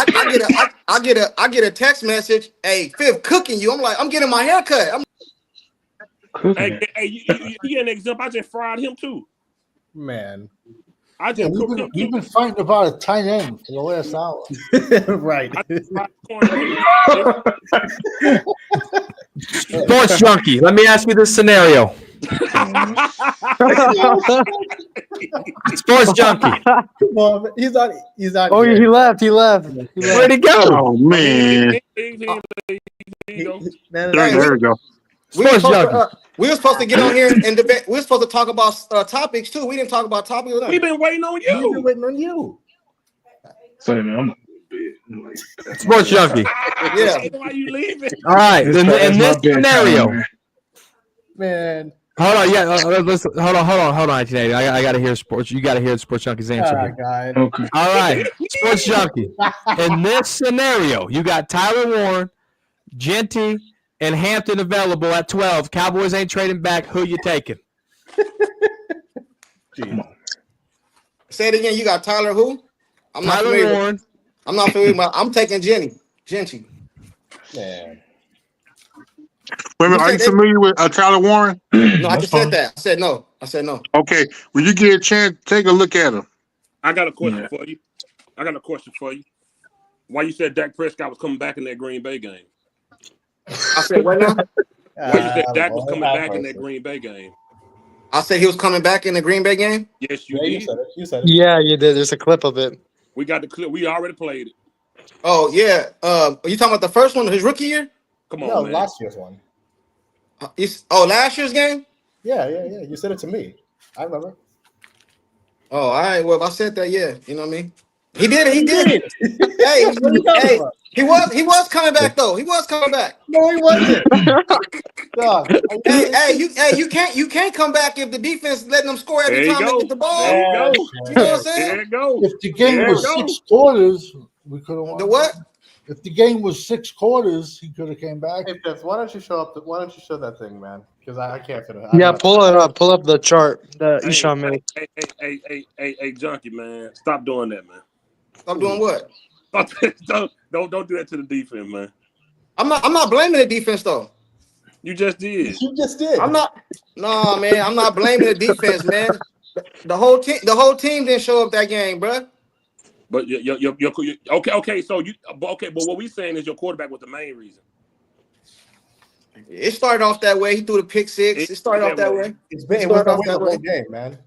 F: I get a text message. Hey, Fifth cooking you. I'm like, I'm getting my hair cut.
B: Hey, you get an example. I just fried him too.
C: Man.
A: We've been fighting about a tight end for the last hour.
C: Right.
I: Sports Junkie, let me ask you this scenario. Sports Junkie.
C: Well, he's not.
E: Oh, he left.
I: Where'd he go?
H: Oh, man. There we go.
F: We were supposed to get on here and debate. We were supposed to talk about topics too. We didn't talk about topics.
B: We've been waiting on you.
C: We've been waiting on you.
J: Sorry, man.
I: Sports Junkie.
F: Yeah.
B: Why you leaving?
I: All right. In this scenario,
C: man.
I: Hold on. Yeah. Hold on, today. I got to hear sports. You got to hear Sports Junkie's answer.
C: Oh, God.
J: Okay.
I: All right. Sports Junkie. In this scenario, you got Tyler Warren, Genty, and Hampton available at 12. Cowboys ain't trading back. Who you taking?
F: Say it again. You got Tyler who? I'm not
I: Tyler
F: familiar.
I: Warren.
F: I'm not familiar. I'm taking Genty.
C: Man.
H: Wait a minute, are you familiar with Tyler Warren?
F: No, I just said that. I said no.
H: Okay. When you get a chance, take a look at him.
B: I got a question for you. Why you said Dak Prescott was coming back in that Green Bay game?
F: I said what now?
B: Why you said Dak was coming back in that Green Bay game?
F: I said he was coming back in the Green Bay game?
B: Yes, you did.
C: You said it.
E: Yeah, you did. There's a clip of it.
B: We got the clip. We already played it.
F: Oh, yeah. Are you talking about the first one, his rookie year?
B: Come on, man.
C: Last year's one.
F: Last year's game?
C: Yeah. You said it to me. I remember.
F: Oh, all right. Well, if I said that, yeah. You know what I mean? He did it. Hey, he was coming back though. He was coming back.
C: No, he wasn't.
F: You can't come back if the defense letting them score every time they get the ball.
B: There you go.
F: You know what I'm saying?
B: There you go.
A: If the game was 6 quarters, we could have won.
F: The what?
A: If the game was 6 quarters, he could have came back.
C: Hey, Fifth, why don't you show that thing, man? because I can't fit it.
E: Yeah, pull it up. Pull up the chart that Ishan made.
B: Hey, Junkie, man. Stop doing that, man.
F: Stop doing what?
B: Don't do that to the defense, man.
F: I'm not blaming the defense though.
B: You just did.
C: You just did.
F: I'm not. No, man. I'm not blaming the defense, man. The whole team didn't show up that game, bro.
B: But okay. So but what we saying is your quarterback was the main reason.
F: It started off that way. He threw the pick six. It started off that way.
C: It was that way the whole game, man.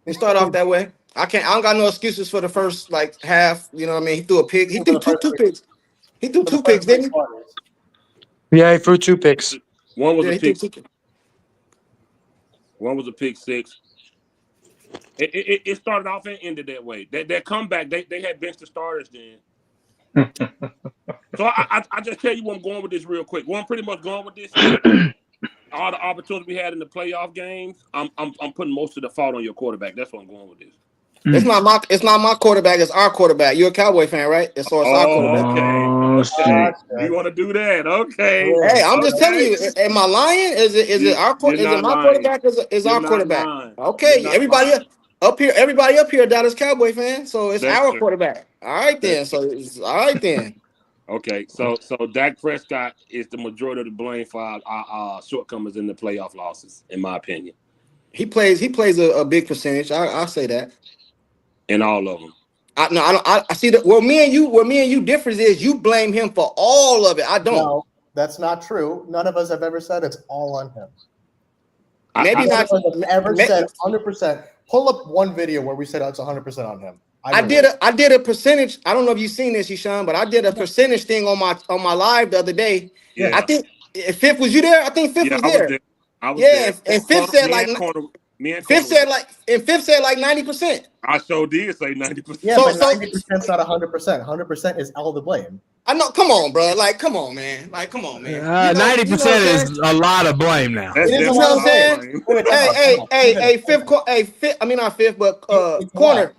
F: It started off that way. I don't got no excuses for the first like half. You know what I mean? He threw a pick. He threw two picks. He threw two picks, didn't he?
E: Yeah, he threw 2 picks.
B: One was a pick. One was a pick six. It started off and ended that way. That comeback, they had benched the starters then. So I just tell you where I'm going with this real quick. Where I'm pretty much going with this. All the opportunities we had in the playoff games, I'm putting most of the fault on your quarterback. That's what I'm going with this.
F: It's not my quarterback. It's our quarterback. You're a Cowboy fan, right? So it's our quarterback.
B: Okay. You want to do that? Okay.
F: Hey, I'm just telling you. Am I lying? Is it our quarterback? Is it my quarterback? Is our quarterback?
B: Lying.
F: Okay. Everybody up here, Dallas Cowboy fan. So it's our quarterback. All right then. So it's all right then.
B: Okay. So Dak Prescott is the majority of the blame for our shortcomings in the playoff losses, in my opinion.
F: He plays a big percentage. I'll say that.
B: In all of them.
F: I see that. Where me and you difference is you blame him for all of it. I don't.
C: No, that's not true. None of us have ever said it's all on him.
F: Maybe not
C: ever said 100%. Pull up one video where we said it's 100% on him.
F: I did a percentage. I don't know if you've seen this, Ishan, but I did a percentage thing on my live the other day.
B: Yeah.
F: I think Fifth was you there? I think Fifth was there.
B: I was there.
F: And Fifth said like Fifth said like 90%.
B: I sure did say 90%.
C: Yeah, but 90% is not 100%. 100% is all the blame.
F: I know. Come on, bro. Like, come on, man.
I: 90% is a lot of blame now.
F: You know what I'm saying? Hey, Fifth. I mean, not Fifth, but Corner.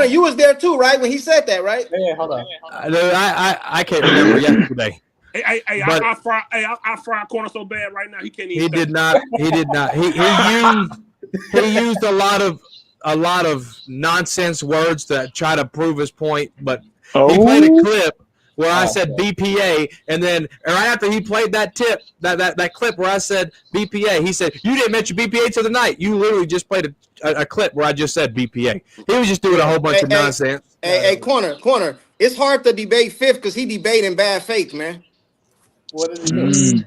F: You was there too, right? When he said that, right?
C: Yeah, hold on.
I: I can't remember yesterday.
B: I fried Corner so bad right now he can't even.
I: He did not. He used a lot of nonsense words to try to prove his point, but he played a clip where I said BPA, and then right after he played that clip where I said BPA, he said, "You didn't mention BPA till the night. You literally just played a clip where I just said BPA." He was just doing a whole bunch of nonsense.
F: Hey, Corner. It's hard to debate Fifth because he debating bad faith, man.
C: What did he do?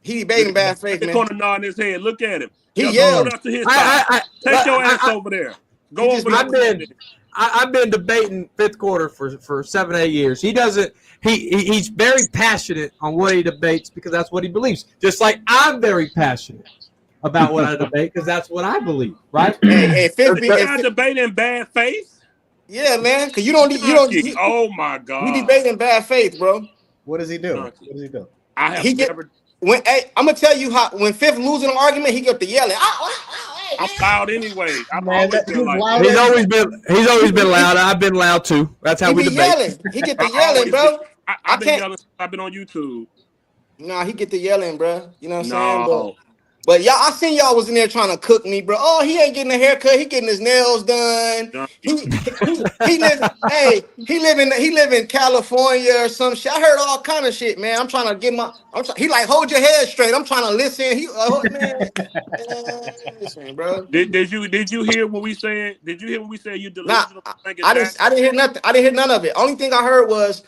F: He debating bad faith, man.
B: Corner nodding his head. Look at him.
F: He yelled.
B: Up to his side. Take your ass over there. Go over there.
I: I've been debating Fifth Quarter for 7-8 years. He doesn't. He's very passionate on what he debates because that's what he believes. Just like I'm very passionate about what I debate because that's what I believe. Right?
F: Hey, Fifth,
B: you're debating bad faith.
F: Yeah, man. Because you don't.
B: Oh my God.
F: He debating bad faith, bro.
C: What does he do? What does he do?
B: I have never.
F: I'm gonna tell you how when Fifth losing an argument, he get to yelling.
B: I'm loud anyway.
I: He's always been loud. I've been loud too. That's how we debate.
F: Yelling. He get to yelling, bro.
B: I've been yelling since I've been on YouTube.
F: Nah, he get to yelling, bro. You know what I'm saying? But y'all, I seen y'all was in there trying to cook me, bro. Oh, he ain't getting a haircut. He getting his nails done. He live in California or some shit. I heard all kind of shit, man. I'm trying to get he like hold your head straight. I'm trying to listen. Listen, bro.
B: Did you hear what we said? Did you hear what we said? You delusional.
F: I didn't hear nothing. I didn't hear none of it. Only thing I heard was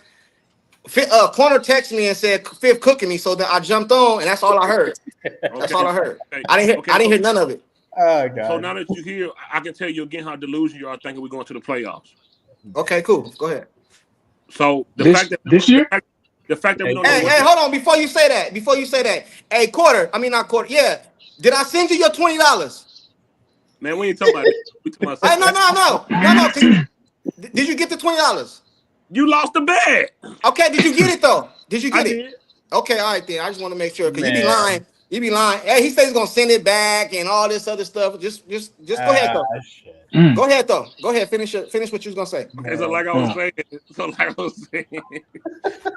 F: Corner texted me and said Fifth cooking me, so then I jumped on, and that's all I heard. That's all I heard. Okay. I didn't hear none of it.
C: Oh God.
B: So now that you hear, I can tell you again how delusional you are thinking we're going to the playoffs.
F: Okay, cool. Go ahead.
B: So the fact that we don't.
F: Hey, hold on. Before you say that, hey, not Quarter. Yeah, did I send you your $20?
B: Man, we ain't talking about it. We talking about.
F: No. Did you get the $20?
B: You lost the bet.
F: Okay, did you get it though? Did you get it?
B: Did.
F: Okay, all right then. I just want to make sure because you be lying. You be lying. Hey, he says he's gonna send it back and all this other stuff. Just go ahead though. Go ahead, though. Go ahead. Finish what you was gonna say.
B: Okay, so like I was saying,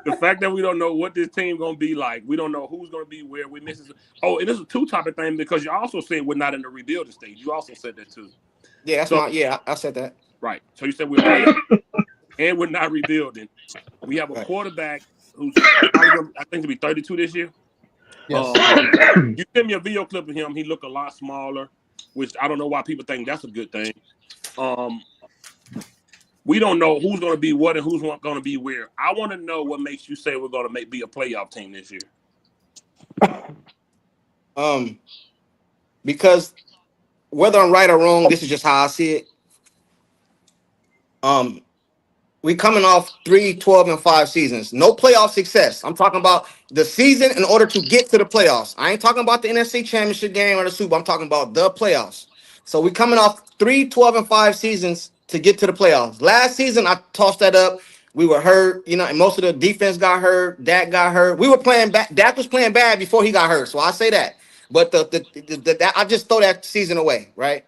B: the fact that we don't know what this team gonna be like, we don't know who's gonna be where. We missing. Oh, and this is a two-topic thing because you also said we're not in the rebuilding stage. You also said that too.
F: Yeah, I said that.
B: Right. So you said we're playing and we're not rebuilding. We have a quarterback who's probably I think to be 32 this year.
C: Yes.
B: You sent me a video clip of him. He looked a lot smaller, which I don't know why people think that's a good thing. We don't know who's going to be what and who's going to be where. I want to know what makes you say we're going to be a playoff team this year.
F: Because whether I'm right or wrong, this is just how I see it. We coming off 3, 12, and 5 seasons. No playoff success. I'm talking about the season in order to get to the playoffs. I ain't talking about the NFC Championship game or the Super Bowl. I'm talking about the playoffs. So we coming off 3, 12, and 5 seasons to get to the playoffs. Last season, I tossed that up. We were hurt, and most of the defense got hurt. Dak got hurt. We were playing bad. Dak was playing bad before he got hurt. So I say that. But I just throw that season away, right?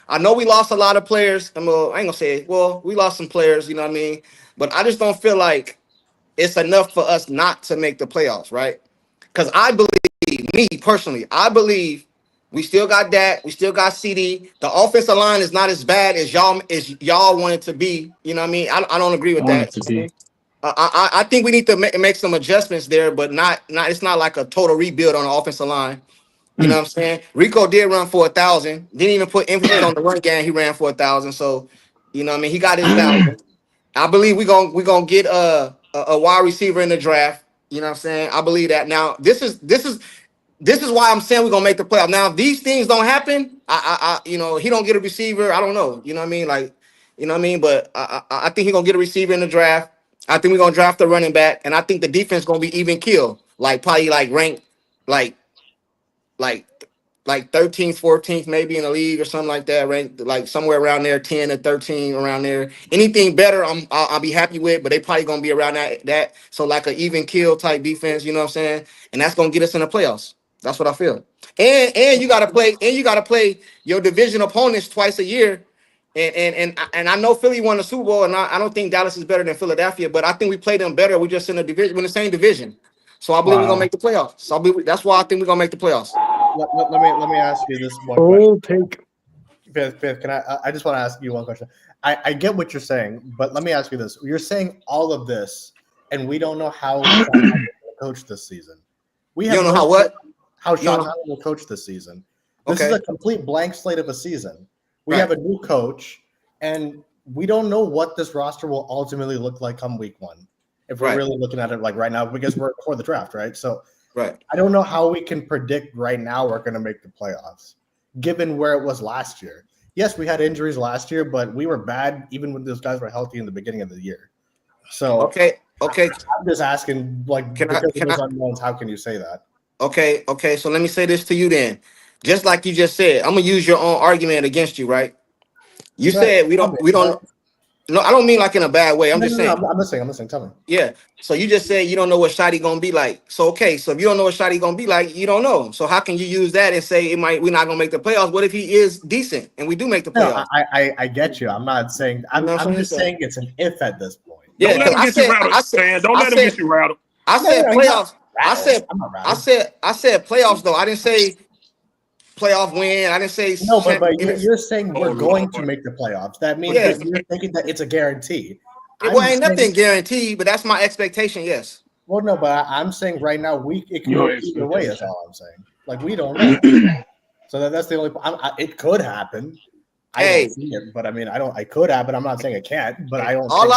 F: I know we lost a lot of players. I ain't gonna say it. Well, we lost some players, you know what I mean? But I just don't feel like it's enough for us not to make the playoffs, right? Because I believe, me personally, I believe we still got Dak, we still got CD. The offensive line is not as bad as y'all want it to be. You know what I mean? I don't agree with that. I think we need to make some adjustments there, but not. It's not like a total rebuild on the offensive line. You know what I'm saying? Rico did run for 1,000. Didn't even put emphasis on the run game. He ran for 1,000. So, you know what I mean? He got his 1,000. I believe we're gonna get a wide receiver in the draft. You know what I'm saying? I believe that. Now, this is why I'm saying we're gonna make the playoff. Now, if these things don't happen, he don't get a receiver. I don't know. You know what I mean? Like, you know what I mean? But I think he's gonna get a receiver in the draft. I think we're gonna draft a running back, and I think the defense gonna be even kill. Like probably like ranked like 13th, 14th, maybe in the league or something like that, ranked like somewhere around there, 10 to 13, around there. Anything better, I'll be happy with, but they probably gonna be around that. So like an even kill type defense, you know what I'm saying? And that's gonna get us in the playoffs. That's what I feel. And you gotta play your division opponents twice a year. And I know Philly won the Super Bowl, and I don't think Dallas is better than Philadelphia, but I think we play them better. We're just in the same division. So I believe we're gonna make the playoffs. So that's why I think we're gonna make the playoffs.
C: Let me ask you this one question. Fifth, can I just want to ask you one question. I get what you're saying, but let me ask you this. You're saying all of this, and we don't know how Sean Payton will coach this season. We don't know how Sean Payton will coach this season. This is a complete blank slate of a season. We have a new coach, and we don't know what this roster will ultimately look like come week 1. If we're really looking at it like right now, because we're before the draft, right? So I don't know how we can predict right now we're going to make the playoffs, given where it was last year. Yes, we had injuries last year, but we were bad even when those guys were healthy in the beginning of the year. So
F: okay.
C: I'm just asking, like, because of those unknowns, how can you say that?
F: Okay. So let me say this to you then. Just like you just said, I'm gonna use your own argument against you, right? You said we don't. No, I don't mean like in a bad way. I'm just saying.
C: I'm listening. Tell me.
F: Yeah. So you just said you don't know what Shotty gonna be like. So okay. So if you don't know what Shotty gonna be like, you don't know. So how can you use that and say we're not gonna make the playoffs? What if he is decent and we do make the playoffs?
C: No, I get you. I'm not saying. I'm just saying it's an if at this point.
F: Yeah.
B: Don't let him get you rattled. Don't let him get you rattled.
F: I said playoffs. I said playoffs though. I didn't say playoff win. I didn't say
C: no, but you're saying we're going to make the playoffs. That means that you're thinking that it's a guarantee.
F: Well, ain't nothing guaranteed, but that's my expectation. Yes.
C: Well, no, but I'm saying right now it can go either way. Is all I'm saying. Like we don't know. So that's the only. It could happen. I don't see it, but I mean, I could happen. I'm not saying it can't, but I don't. All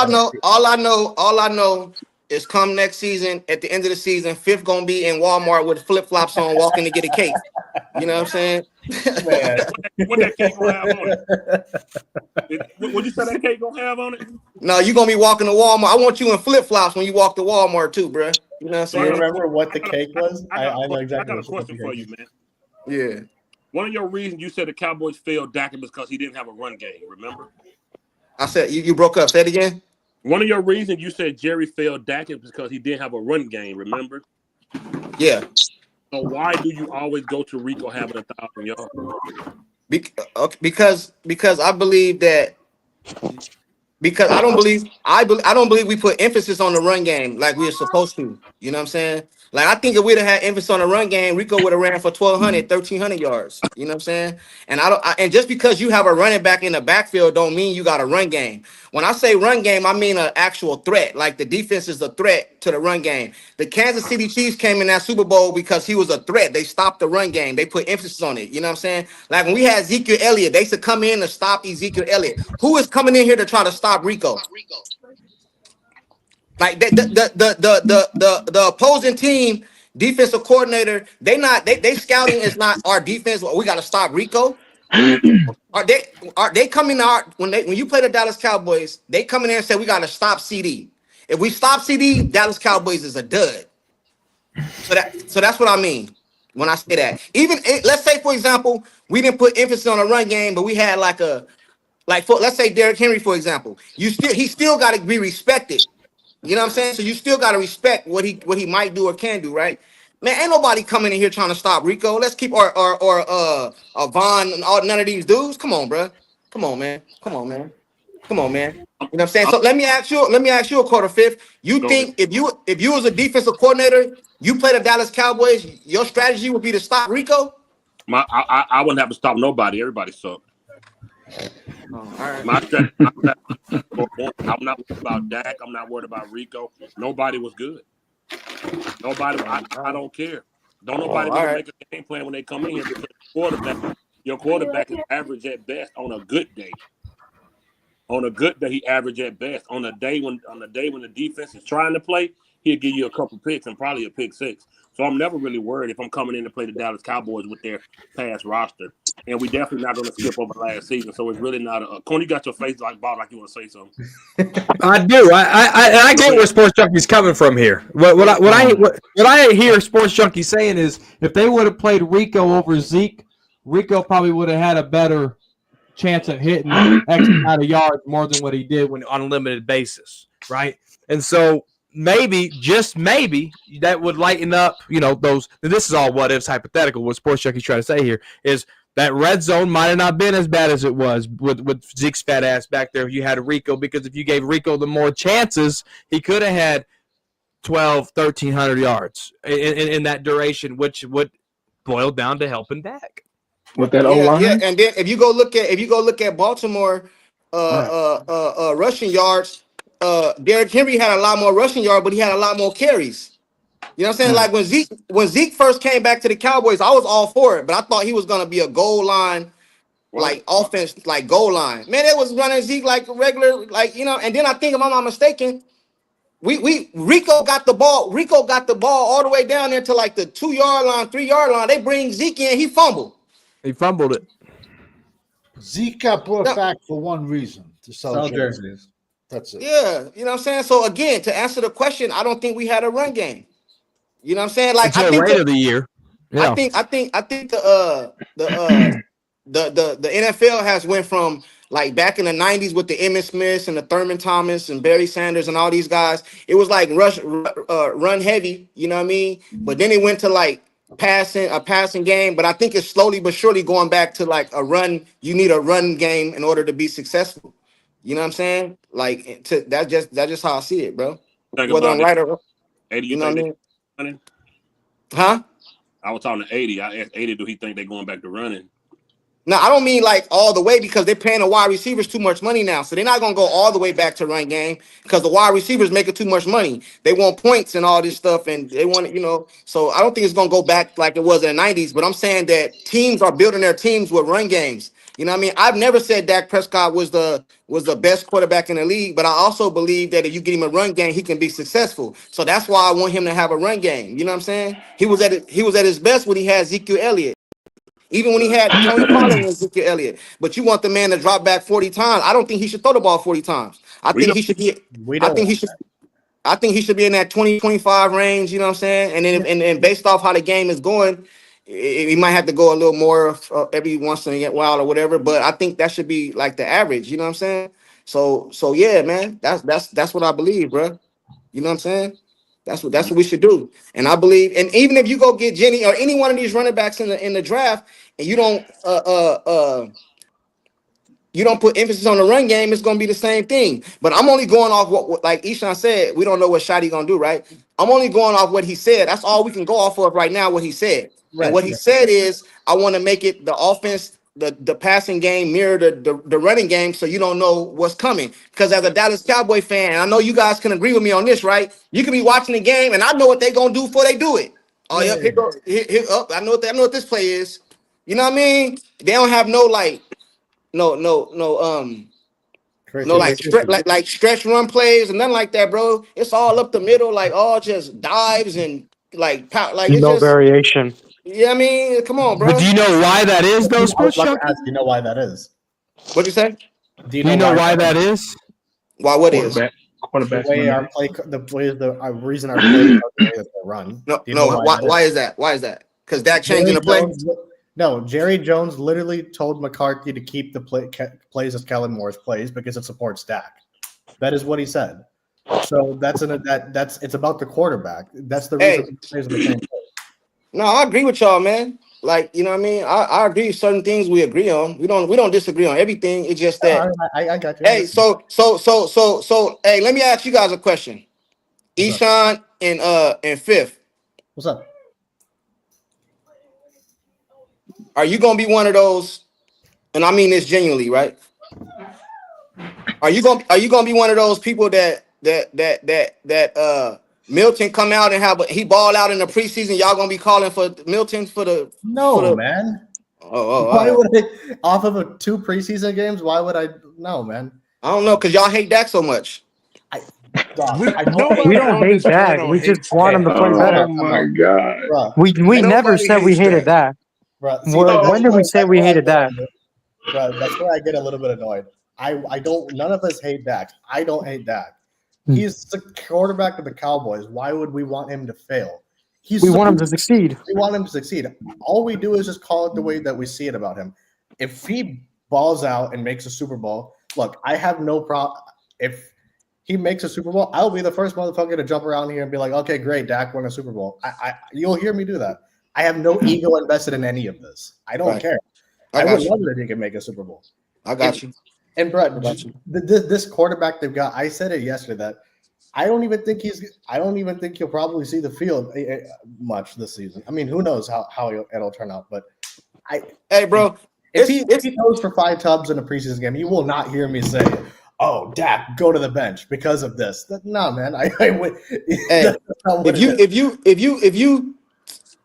F: I know is come next season, at the end of the season, Fifth gonna be in Walmart with flip flops on, walking to get a cake. You know what I'm saying?
B: What that cake gonna have on it? What you say that cake gonna have on it?
F: No, you gonna be walking to Walmart. I want you in flip flops when you walk to Walmart too, bro. You know what I'm saying?
C: Do you remember what the cake was?
B: I know exactly. I got a question for you, man.
F: Yeah.
B: One of your reasons you said the Cowboys failed Dak is because he didn't have a run game. Remember?
F: I said you broke up. Say it again.
B: One of your reasons you said Jerry failed Dak is because he didn't have a run game. Remember?
F: Yeah.
B: So why do you always go to Rico having 1,000 yards?
F: Because I believe that because I don't believe we put emphasis on the run game like we are supposed to. You know what I'm saying? Like I think if we'd have had emphasis on the run game, Rico would have ran for 1,200, 1,300 yards. You know what I'm saying? And and just because you have a running back in the backfield don't mean you got a run game. When I say run game, I mean an actual threat. Like the defense is a threat to the run game. The Kansas City Chiefs came in that Super Bowl because he was a threat. They stopped the run game. They put emphasis on it. You know what I'm saying? Like when we had Ezekiel Elliott, they should come in to stop Ezekiel Elliott. Who is coming in here to try to stop Rico? Like the opposing team defensive coordinator, they scouting is not our defense. We got to stop Rico. Are they coming out when you play the Dallas Cowboys? They come in there and say we got to stop CD. If we stop CD, Dallas Cowboys is a dud. So that's what I mean when I say that. Even let's say for example, we didn't put emphasis on a run game, but we had let's say Derrick Henry for example. He still got to be respected. You know what I'm saying? So you still got to respect what he might do or can do, right? Man, ain't nobody coming in here trying to stop Rico. Let's keep or Vaughn and all none of these dudes. Come on, bro. Come on, man. Come on, man. Come on, man. You know what I'm saying? So let me ask you a quarter fifth. You think if you was a defensive coordinator, you play the Dallas Cowboys, your strategy would be to stop Rico?
B: I wouldn't have to stop nobody. Everybody sucked.
F: All right.
B: My strategy, I'm not worried about Dak. I'm not worried about Rico. Nobody was good. Nobody. I don't care. Don't nobody really make a game plan when they come in here because your quarterback is average at best on a good day. On a good day, he average at best. On a day when the defense is trying to play, he'll give you a couple picks and probably a pick six. So I'm never really worried if I'm coming in to play the Dallas Cowboys with their past roster. And we definitely not going to skip over last season. So it's really not a. Corny, you got your face like Bob, like you want to say something.
I: I do. I get where Sports Junkie's coming from here. What I hear Sports Junkie saying is if they would have played Rico over Zeke, Rico probably would have had a better chance of hitting X amount of yards more than what he did when on a limited basis, right? And so maybe, just maybe, that would lighten up, those. This is all what ifs, hypothetical. What Sports Junkie's trying to say here is that red zone might have not been as bad as it was with Zeke's fat ass back there if you had Rico, because if you gave Rico the more chances, he could have had 1,300 yards in that duration, which would boil down to helping Dak.
J: With that O-line?
F: Yeah, and then if you go look at Baltimore rushing yards, Derrick Henry had a lot more rushing yards, but he had a lot more carries. You know what I'm saying? Like when Zeke first came back to the Cowboys, I was all for it, but I thought he was gonna be a goal line, like offense, like goal line. Man, they was running Zeke like regular, and then I think if I'm not mistaken, Rico got the ball all the way down there to like the 2-yard line, 3-yard line. They bring Zeke in, he fumbled.
I: He fumbled it.
A: Zeke got brought back for one reason, to sell jerseys. That's it.
F: Yeah, you know what I'm saying? So again, to answer the question, I don't think we had a run game. You know what I'm saying? Like
I: I think of the year. Yeah.
F: I think the NFL has went from like back in the 90s with the Emmitt Smiths and the Thurman Thomas and Barry Sanders and all these guys. It was like run heavy, you know what I mean? But then it went to like a passing game. But I think it's slowly but surely going back to like a run. You need a run game in order to be successful. You know what I'm saying? Like that's just how I see it, bro. Whether I'm right or wrong.
B: 80,
F: you know what I mean?
B: Running?
F: Huh?
B: I was talking to 80. I asked 80, do he think they're going back to running?
F: No, I don't mean like all the way, because they're paying the wide receivers too much money now. So they're not going to go all the way back to run game because the wide receivers making too much money. They want points and all this stuff, and they want so I don't think it's going to go back like it was in the 90s, but I'm saying that teams are building their teams with run games. You know what I mean? I've never said Dak Prescott was the best quarterback in the league, but I also believe that if you get him a run game, he can be successful. So that's why I want him to have a run game. You know what I'm saying? He was at his best when he had Ezekiel Elliott. Even when he had Tony Pollard and Ezekiel Elliott. But you want the man to drop back 40 times. I don't think he should throw the ball 40 times. I think he should be in that 20-25 range, you know what I'm saying? And then and based off how the game is going, he might have to go a little more every once in a while or whatever, but I think that should be like the average, you know what I'm saying? So yeah, man, that's what I believe, bro. You know what I'm saying? That's what we should do. And I believe, and even if you go get Jenny or any one of these running backs in the draft, and you don't put emphasis on the run game, it's gonna be the same thing. But I'm only going off what like Eshaun said. We don't know what Shotty gonna do, right? I'm only going off what he said. That's all we can go off of right now. What he said, and what he said is, I want to make it the offense, the passing game mirror the running game, so you don't know what's coming. Because as a Dallas Cowboy fan, and I know you guys can agree with me on this, right? You can be watching the game, and I know what they're gonna do before they do it. Oh, yep, here goes, here up. I know what this play is. You know what I mean? They don't have no like. No, like stretch run plays and nothing like that, bro. It's all up the middle, like all just dives and like it's
E: no
F: just
E: variation.
F: Yeah, I mean, come on, bro.
I: But do you know why that is, though, Sports Junkie?
C: Do you know why that is?
F: What'd you say?
I: Do you know why that is?
F: Why? What is?
C: The way our play, the reason our play is the way that they run.
F: Why is that? Why is that? Because that changing the play.
C: No, Jerry Jones literally told McCarthy to keep the plays as Kellen Moore's plays because it supports Dak. That is what he said. So it's about the quarterback. That's the reason he plays the same play.
F: No, I agree with y'all, man. Like, you know what I mean? I agree with certain things we agree on. We don't disagree on everything. It's just that
C: I got you.
F: Hey, so hey, let me ask you guys a question. Eshaun and Fifth.
C: What's up?
F: Are you gonna be one of those? And I mean this genuinely, right? Are you gonna be one of those people that Milton come out and he ball out in the preseason? Y'all gonna be calling for Milton for the
C: man.
F: Why
C: would I, off of 2 preseason games? Why would I? No, man.
F: I don't know, because y'all hate Dak so much.
E: We don't hate Dak. We just want him to play better.
J: Oh my god.
E: We never said we hated Dak. When did we say we hated Dak?
C: That's where I get a little bit annoyed. I don't. None of us hate Dak. I don't hate Dak. He's the quarterback of the Cowboys. Why would we want him to fail?
E: We want him to succeed.
C: We want him to succeed. All we do is just call it the way that we see it about him. If he balls out and makes a Super Bowl, look, I have no problem. If he makes a Super Bowl, I'll be the first motherfucker to jump around here and be like, okay, great, Dak won a Super Bowl. You'll hear me do that. I have no ego invested in any of this. I don't care. I would love that he can make a Super Bowl.
F: I got you.
C: And Brett, this quarterback they've got, I said it yesterday that I don't even think he'll probably see the field much this season. I mean, who knows how it'll turn out? But
F: hey, bro,
C: if he goes for 5 tubs in a preseason game, you will not hear me say, "Oh, Dak, go to the bench because of this." No, man. I would.
F: Hey, if you,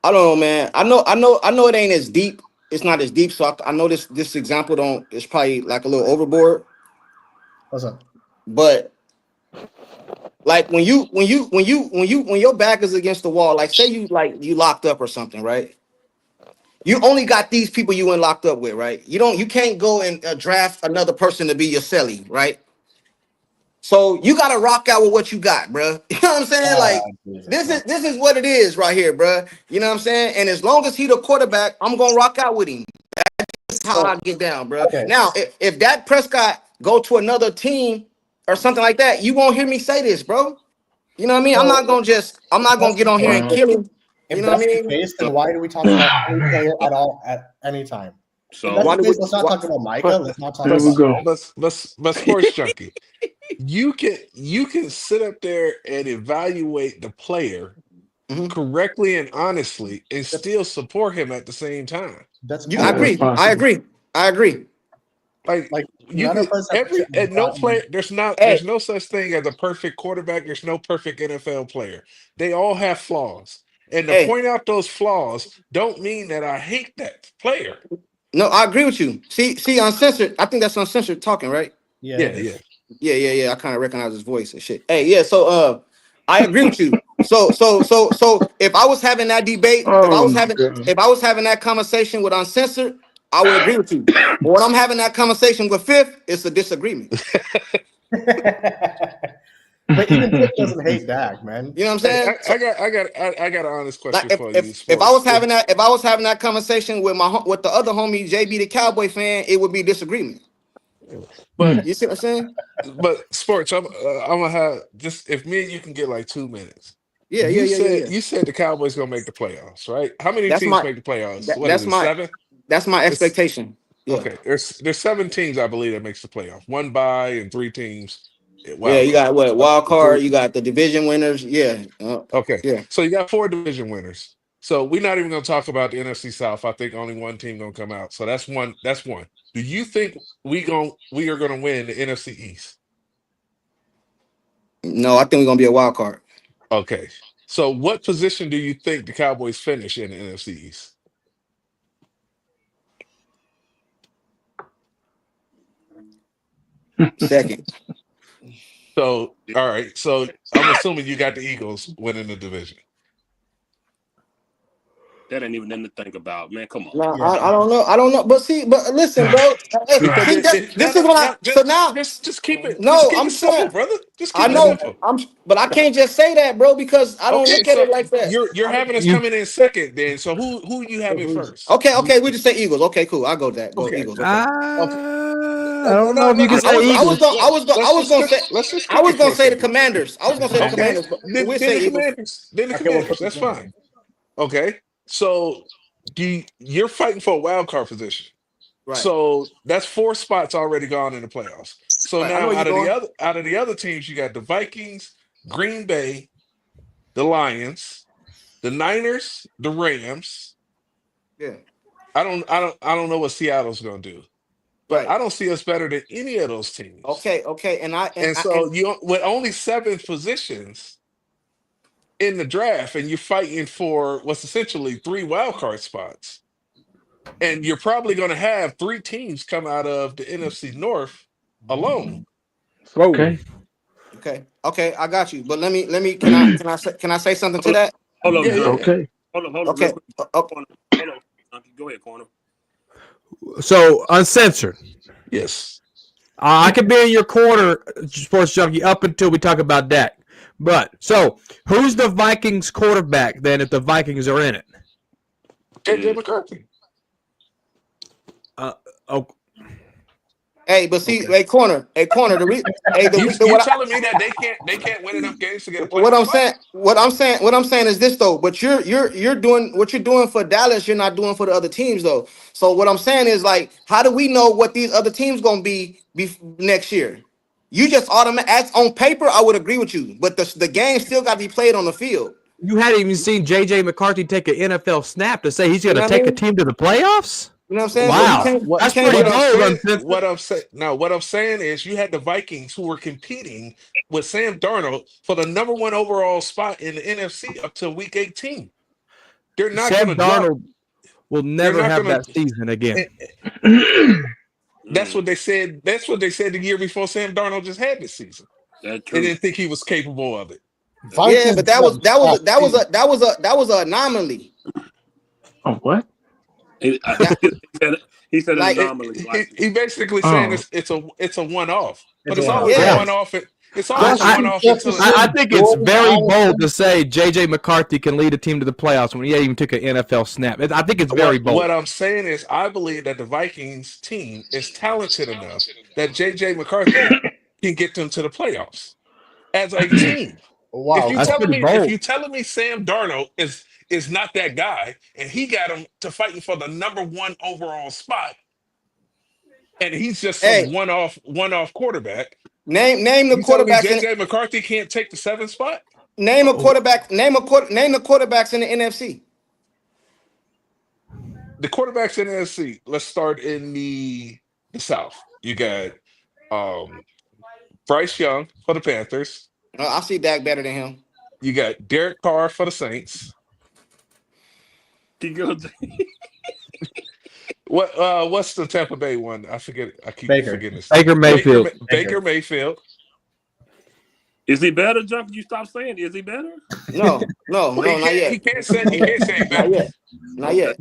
F: I don't know, man. I know it ain't as deep. It's not as deep. So I know this example it's probably like a little overboard.
C: What's up?
F: But like when your back is against the wall, like say you locked up or something, right? You only got these people you ain't locked up with, right? You can't go and draft another person to be your celly, right? So you gotta rock out with what you got, bro. You know what I'm saying? This is what it is right here, bro. You know what I'm saying? And as long as he the quarterback, I'm gonna rock out with him. That's how I get down, bro. Okay. Now, if Dak Prescott go to another team or something like that, you won't hear me say this, bro. You know what I mean? I'm not gonna get on here and kill him. You know what I mean?
C: Then why do we talk about any player at all at any time? So let's not talk about Micah. Let's not talk about.
D: Let's Sports Junkie. You can sit up there and evaluate the player correctly and honestly, and still support him at the same time.
F: I agree.
D: Like you can, no player. There's no such thing as a perfect quarterback. There's no perfect NFL player. They all have flaws, and to point out those flaws don't mean that I hate that player.
F: No, I agree with you. See, uncensored. I think that's uncensored talking, right?
D: Yeah.
F: I kind of recognize his voice and shit. Hey, yeah. So, I agree with you. So, if I was having that debate, if I was having that conversation with uncensored, I would agree with you. But when I'm having that conversation with Fifth, it's a disagreement.
C: But even Fifth doesn't hate Dak, man.
F: You know what I'm saying?
D: I got an honest question for you.
F: If I was having that conversation with the other homie JB, the Cowboy fan, it would be disagreement. But you see what I'm saying?
D: But Sports, I'm gonna have just if me and you can get like 2 minutes.
F: Yeah.
D: You said the Cowboys gonna make the playoffs, right? How many teams make the playoffs? What is it? 7?
F: That's my expectation. Yeah.
D: Okay, there's 7 teams I believe that makes the playoff. 1 bye and 3 teams.
F: Yeah, you got what wild card.
D: 3.
F: You got the division winners. Yeah.
D: Okay,
F: Yeah.
D: so you got 4 division winners. So we're not even gonna talk about the NFC South. I think only one team gonna come out. So that's one. That's one. Do you think we are gonna win the NFC East?
F: No, I think we're gonna be a wild card.
D: Okay. So what position do you think the Cowboys finish in the NFC East?
F: Second.
D: So all right. So I'm assuming you got the Eagles winning the division.
B: That ain't even nothing to think about, man. Come on.
F: No, I don't know. I don't know. But listen, bro.
D: Just keep it.
F: No,
D: just keep
F: I'm
D: it simple,
F: saying,
D: brother. Just keep
F: I
D: it
F: know.
D: simple.
F: But I can't just say that, bro, because I don't look at it like that.
D: You're having us coming in second, then. So who you having first?
F: Okay. We just say Eagles. Okay, cool. I'll go with that. Go Eagles. Okay.
E: I don't know if you can say Eagles.
F: I was gonna say the Commanders. I was gonna say the
D: Okay.
F: Commanders, but
D: Then
F: we'll
D: the
F: say Eagles.
D: Commanders. Then the Commanders. That's fine. Okay. So you're fighting for a wild card position.
F: Right.
D: So that's 4 spots already gone in the playoffs. So
F: Right, I
D: now
F: know where
D: out of the other teams, you got the Vikings, Green Bay, the Lions, the Niners, the Rams.
F: Yeah.
D: I don't know what Seattle's gonna do. But I don't see us better than any of those teams.
F: Okay.
D: You with only 7 positions in the draft, and you're fighting for what's essentially 3 wild card spots. And you're probably going to have 3 teams come out of the NFC North alone.
J: Okay.
F: I got you. But let me can I say something to that?
B: Hold on.
J: Okay.
B: Hold on.
F: Okay.
B: Hold on. Go ahead, Corner.
I: So uncensored.
D: Yes.
I: I could be in your corner, Sports Junkie, up until we talk about Dak. But so who's the Vikings quarterback then if the Vikings are in it?
D: JJ McCarthy.
F: Hey, but see, corner.
D: You're telling me that they can't win enough games to get a playoff?
F: What I'm saying is this though. But you're doing what you're doing for Dallas. You're not doing for the other teams though. So what I'm saying is like, how do we know what these other teams gonna be next year? You just on paper, I would agree with you, but the game still got to be played on the field.
I: You hadn't even seen JJ McCarthy take an NFL snap to say he's going to take a team to the playoffs?
F: You know what I'm saying?
I: Wow. That's pretty bold.
D: What I'm saying is you had the Vikings who were competing with Sam Darnold for the number 1 overall spot in the NFC up to week 18. They're not going to
I: Darnold will never have that season again.
D: That's what they said. That's what they said the year before Sam Darnold just had this season. They didn't think he was capable of it.
F: Yeah, but that was an anomaly.
J: Oh, what?
B: He said
F: like,
B: anomaly.
D: He basically saying it's a one-off, but it's always a one-off. It's always a one-off.
I: I think it's very bold to say JJ McCarthy can lead a team to the playoffs when he even took an NFL snap. I think it's very bold.
D: What I'm saying is I believe that the Vikings team is talented enough that JJ McCarthy can get them to the playoffs as a team.
A: Wow.
D: If you're telling me Sam Darnold is not that guy, and he got him to fighting for the number 1 overall spot, and he's just some one-off quarterback.
F: Name the quarterbacks.
D: JJ McCarthy can't take the 7th spot.
F: Name a quarterback. Name the quarterbacks in the NFC.
D: The quarterbacks in the NFC. Let's start in the South. You got Bryce Young for the Panthers.
F: I see Dak better than him.
D: You got Derek Carr for the Saints. What's the Tampa Bay one? I forget. I keep forgetting this.
I: Baker Mayfield.
D: Baker Mayfield.
B: Is he better, Junkie? You stop saying. Is he better?
F: No, not yet.
D: He can't say better.
F: Not yet.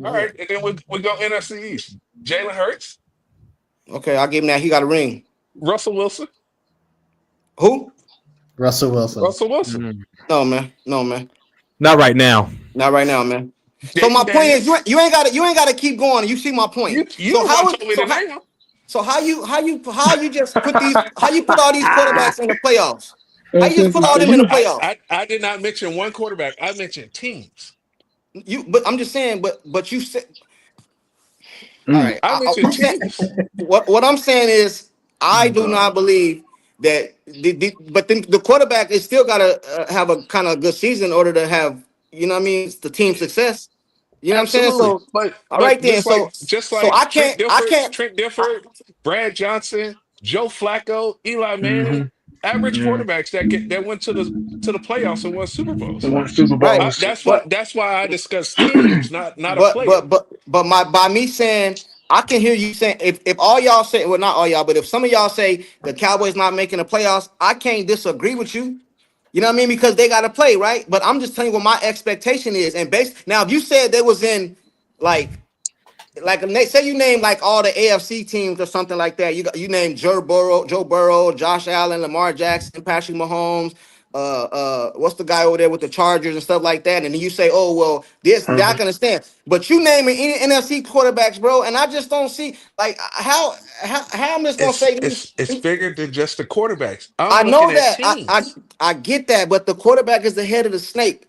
D: All right, and then we go NFC East. Jalen Hurts.
F: Okay, I'll give him that. He got a ring.
D: Russell Wilson.
C: Who? Russell Wilson.
D: Mm-hmm.
F: No, man.
I: Not right now.
F: Not right now, man. So my point is, you ain't gotta keep going. You see my point. So how you just put all these quarterbacks in the playoffs? How you just put all them in the playoffs?
D: I did not mention one quarterback. I mentioned teams.
F: But I'm just saying. But you said. All right.
D: I mentioned teams.
F: What I'm saying is, I do not believe that. But then the quarterback is still got to have a kind of good season in order to have, you know what I mean, the team success. You know
D: Absolutely.
F: what I'm saying? So,
D: But
F: all right then.
D: just
F: So
D: like
F: I can't.
D: Trent Dilfer, Brad Johnson, Joe Flacco, Eli Manning, average quarterbacks that went to the playoffs and won Super Bowls.
F: Right.
D: That's why I discuss teams, not a player.
F: But by me saying, I can hear you saying, if all y'all say, well, not all y'all, but if some of y'all say the Cowboys not making the playoffs, I can't disagree with you. You know what I mean? Because they got to play, right? But I'm just telling you what my expectation is. And now, if you said they was in like say you name like all the AFC teams or something like that. You name Joe Burrow, Josh Allen, Lamar Jackson, Patrick Mahomes. What's the guy over there with the Chargers and stuff like that? And then you say, oh well, I can understand. But you naming any NFC quarterbacks, bro, and I just don't see like how I'm just gonna say this.
D: It's bigger than just the quarterbacks.
F: I
D: I'm
F: know
D: looking at
F: that.
D: teams.
F: I get that, but the quarterback is the head of the snake.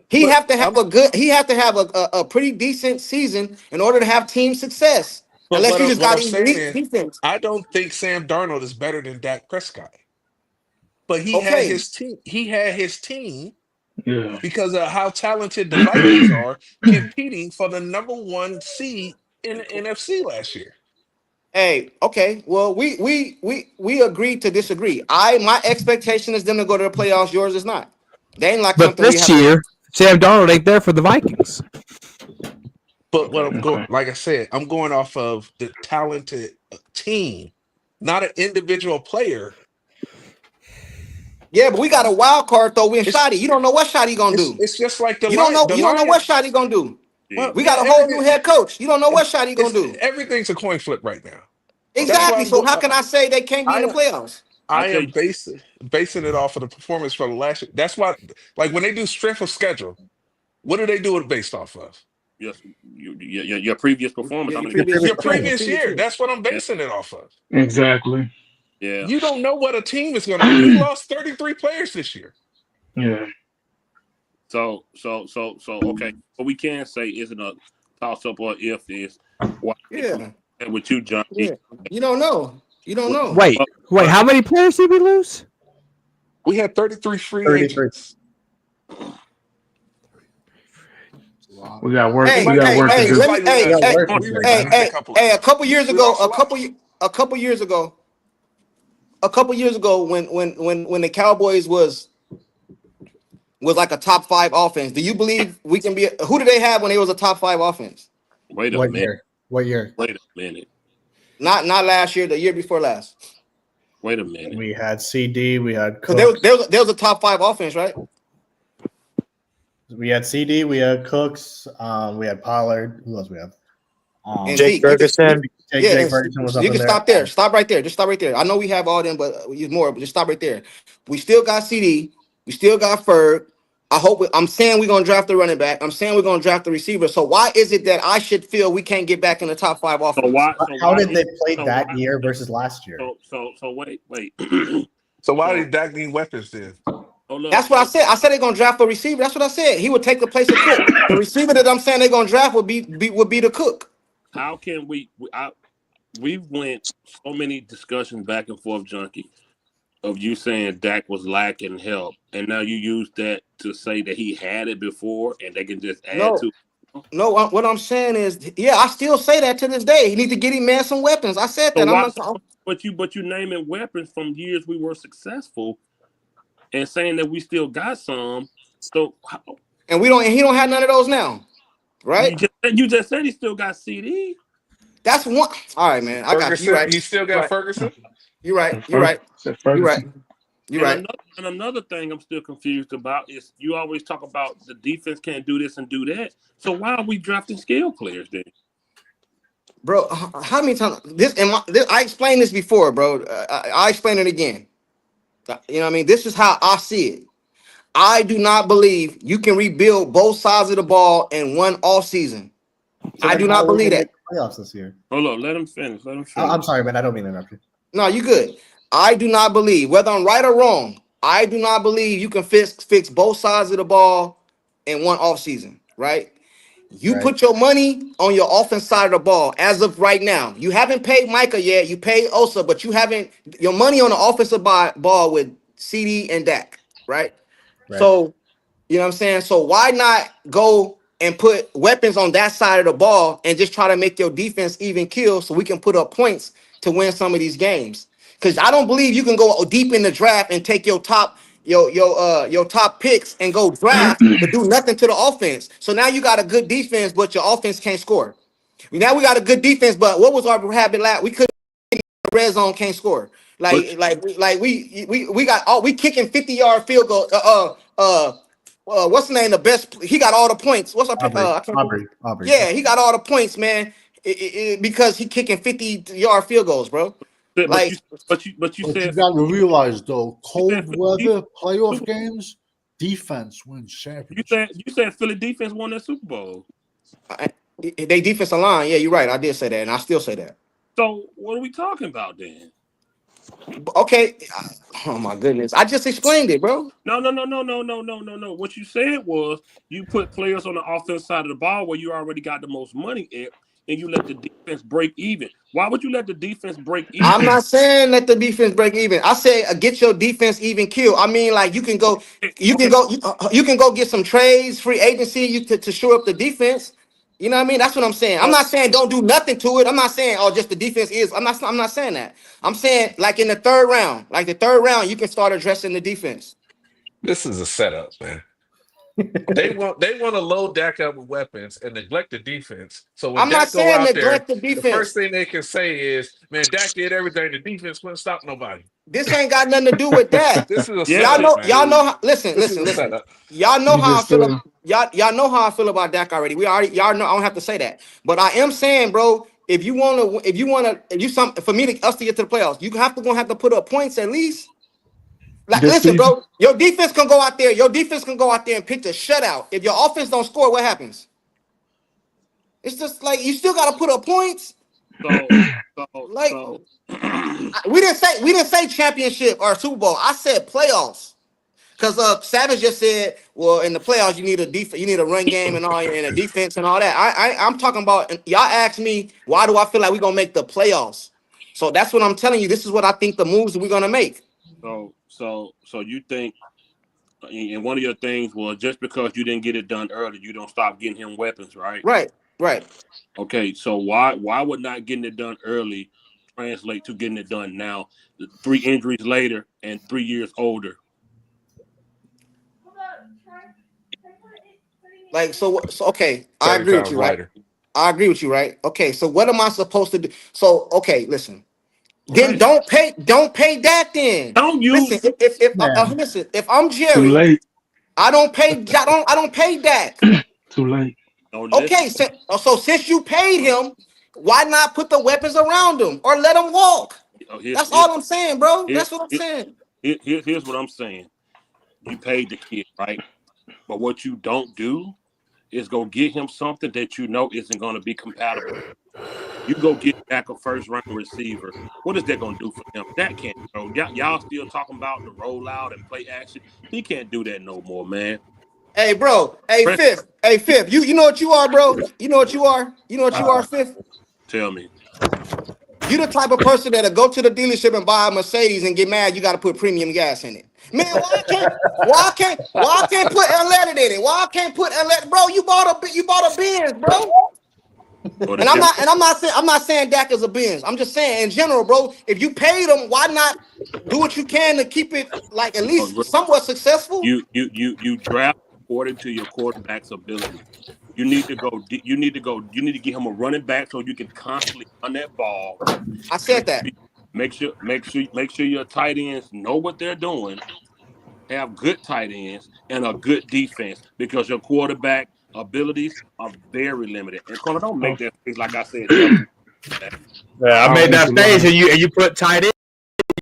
F: He have to have a pretty decent season in order to have team success. Unless you just
D: What
F: got
D: I'm saying
F: elite
D: is,
F: defense.
D: I don't think Sam Darnold is better than Dak Prescott. But he had
F: Okay.
D: his team. He had his team because of how talented the Vikings are, competing for the #1 seed in the NFC last year.
F: Hey, okay. Well, we agreed to disagree. My expectation is them to go to the playoffs. Yours is not. They ain't like
I: But
F: something we
I: this
F: have.
I: year, Sam Darnold ain't there for the Vikings.
D: But what I'm going, like I said, I'm going off of the talented team, not an individual player.
F: Yeah, but we got a wild card though. We're Shotty. You don't know what Shotty gonna do.
D: It's just like
F: You don't know what
D: Lions.
F: Shotty gonna do.
D: Well,
F: We got a whole new head coach. You don't know what Shotty gonna do.
D: Everything's a coin flip right now.
F: Exactly. So how can I say they can't be in the playoffs?
D: I am basing it off of the performance from the last year. That's why, like when they do strength of schedule, what do they do it based off of?
B: Yes, your previous performance.
D: Your previous year. That's what I'm basing it off of.
J: Exactly.
B: Yeah.
D: You don't know what a team is going to do. We lost 33 players this year.
J: Yeah.
B: So okay. What we can say isn't a toss up or if is why with you, Junkie.
F: Yeah. You don't know.
I: Wait. How many players did we lose?
D: We had 33 free agents.
J: We got work.
F: Hey,
J: we got work to do.
F: Hey, a couple years ago, when the Cowboys was like a top 5 offense, do you believe we can be? Who did they have when they was a top 5 offense?
B: Wait a minute.
C: What year?
B: Wait a minute.
F: Not last year. The year before last.
B: Wait a minute.
C: We had CD. We had
F: Cooks. There was a top 5 offense, right?
C: We had CD. We had Cooks. We had Pollard. Who else we have?
E: Jake Ferguson.
C: Jake Ferguson was up
F: you
C: in
F: can
C: there.
F: stop there. Stop right there. Just stop right there. I know we have all them, but we use more. But just stop right there. We still got CD. We still got Ferg. I'm saying we're gonna draft the running back. I'm saying we're gonna draft the receiver. So why is it that I should feel we can't get back in the top 5 offense?
C: How did they play that year versus last year?
B: So wait.
D: So why did Dak need weapons then?
F: That's what I said. I said they're gonna draft a receiver. That's what I said. He would take the place of Cook. The receiver that I'm saying they're gonna draft would be the Cook.
B: How can we've went so many discussions back and forth, Junkie, of you saying Dak was lacking help, and now you use that to say that he had it before, and they can just add to.
F: No, what I'm saying is, I still say that to this day. He need to get him some weapons. I said that.
B: But you naming weapons from years we were successful, and saying that we still got some. So
F: and he don't have none of those now, right?
B: You just said he still got CD.
F: That's one. All right, man. I got you. Right.
D: He still got Ferguson.
F: You're right. You're right. You're right.
B: And another thing I'm still confused about is you always talk about the defense can't do this and do that. So why are we drafting skill players then?
F: Bro, how many times I explained this before, bro. I explain it again. You know what I mean? This is how I see it. I do not believe you can rebuild both sides of the ball in one off season. So I do not believe that.
C: Playoffs this year.
B: Hold on, let him finish.
C: I'm sorry, man. I don't mean to interrupt you.
F: No, you good. I do not believe, whether I'm right or wrong, I do not believe you can fix both sides of the ball in one offseason, right? You put your money on your offense side of the ball as of right now. You haven't paid Micah yet. You paid Osa, but you haven't your money on the offensive ball with CD and Dak, right? So, you know what I'm saying? So why not go and put weapons on that side of the ball and just try to make your defense even kill so we can put up points to win some of these games? Because I don't believe you can go deep in the draft and take your top picks and go draft but do nothing to the offense. So now you got a good defense, but your offense can't score. Now we got a good defense, but what was our habit last? We couldn't red zone, can't score. We got we kicking 50-yard field goal. What's the name? The best. He got all the points. What's our
C: Aubrey.
F: Yeah, he got all the points, man. Because he kicking 50-yard field goals, bro.
B: But you
A: You
B: said
A: got to realize though, cold weather playoff games, defense wins championships.
B: You said Philly defense won that Super Bowl.
F: They defensive line. Yeah, you're right. I did say that, and I still say that.
B: So what are we talking about then?
F: Okay. Oh my goodness. I just explained it, bro.
B: No. What you said was you put players on the offense side of the ball where you already got the most money at, and you let the defense break even. Why would you let the defense break even?
F: I'm not saying let the defense break even. I say get your defense even kill. I mean, like you can go get some trades, free agency, to shore up the defense. You know what I mean? That's what I'm saying. I'm not saying don't do nothing to it. I'm not saying just the defense is. I'm not saying that. I'm saying like in the third round, you can start addressing the defense.
D: This is a setup, man. They want to load Dak up with weapons and neglect the defense. So when
F: I'm
D: Dak
F: not saying neglect
D: there,
F: the defense.
D: the first thing they can say is, "Man, Dak did everything. The defense couldn't stop nobody."
F: This ain't got nothing to do with that.
D: This is a setup,
F: y'all know. Listen.
D: Setup.
F: Y'all know how I feel. Y'all know how I feel about Dak already. Y'all know. I don't have to say that. But I am saying, bro, if you wanna, for us to get to the playoffs, you have to put up points at least. Like, listen, bro, your defense can go out there. Your defense can go out there and pitch a shutout. If your offense don't score, what happens? It's just like you still got to put up points. We didn't say championship or Super Bowl. I said playoffs. Because Savage just said, well, in the playoffs you need a run game and a defense and all that. I'm talking about. Y'all asked me why do I feel like we're gonna make the playoffs? So that's what I'm telling you. This is what I think the moves we're gonna make.
B: So you think, and one of your things was just because you didn't get it done early, you don't stop getting him weapons, right?
F: Right.
B: Okay, so why would not getting it done early translate to getting it done now, 3 injuries later and 3 years older?
F: Like so okay, I agree with you, right? I agree with you, right? Okay, so what am I supposed to do? So okay, listen. Then don't pay Dak then.
B: Don't use
F: listen. If I'm Jerry, I don't pay Dak.
J: Too late.
F: Okay, so since you paid him, why not put the weapons around him or let him walk? That's all I'm saying, bro. That's what I'm saying.
B: Here's what I'm saying. You paid the kid, right? But what you don't do is go get him something that you know isn't going to be compatible. You go get back a first-round receiver. What is that going to do for him? That can't throw. Y'all still talking about the rollout and play action. He can't do that no more, man.
F: Hey, bro. Hey, Fifth. You know what you are, bro? You know what you are? You know what you are, Fifth?
B: Tell me.
F: You the type of person that'll go to the dealership and buy a Mercedes and get mad you got to put premium gas in it. Man, why I can't put unleaded in it? Why I can't put unleaded? Bro, you bought a Benz, bro. And I'm not saying Dak is a Benz. I'm just saying in general, bro. If you paid him, why not do what you can to keep it like at least somewhat successful?
B: You draft according to your quarterback's ability. You need to get him a running back so you can constantly run that ball.
F: I said that.
B: Make sure your tight ends know what they're doing. Have good tight ends and a good defense because your quarterback abilities are very limited. And Connor, don't make that face like I said.
I: Yeah, I made that face and you put tight end.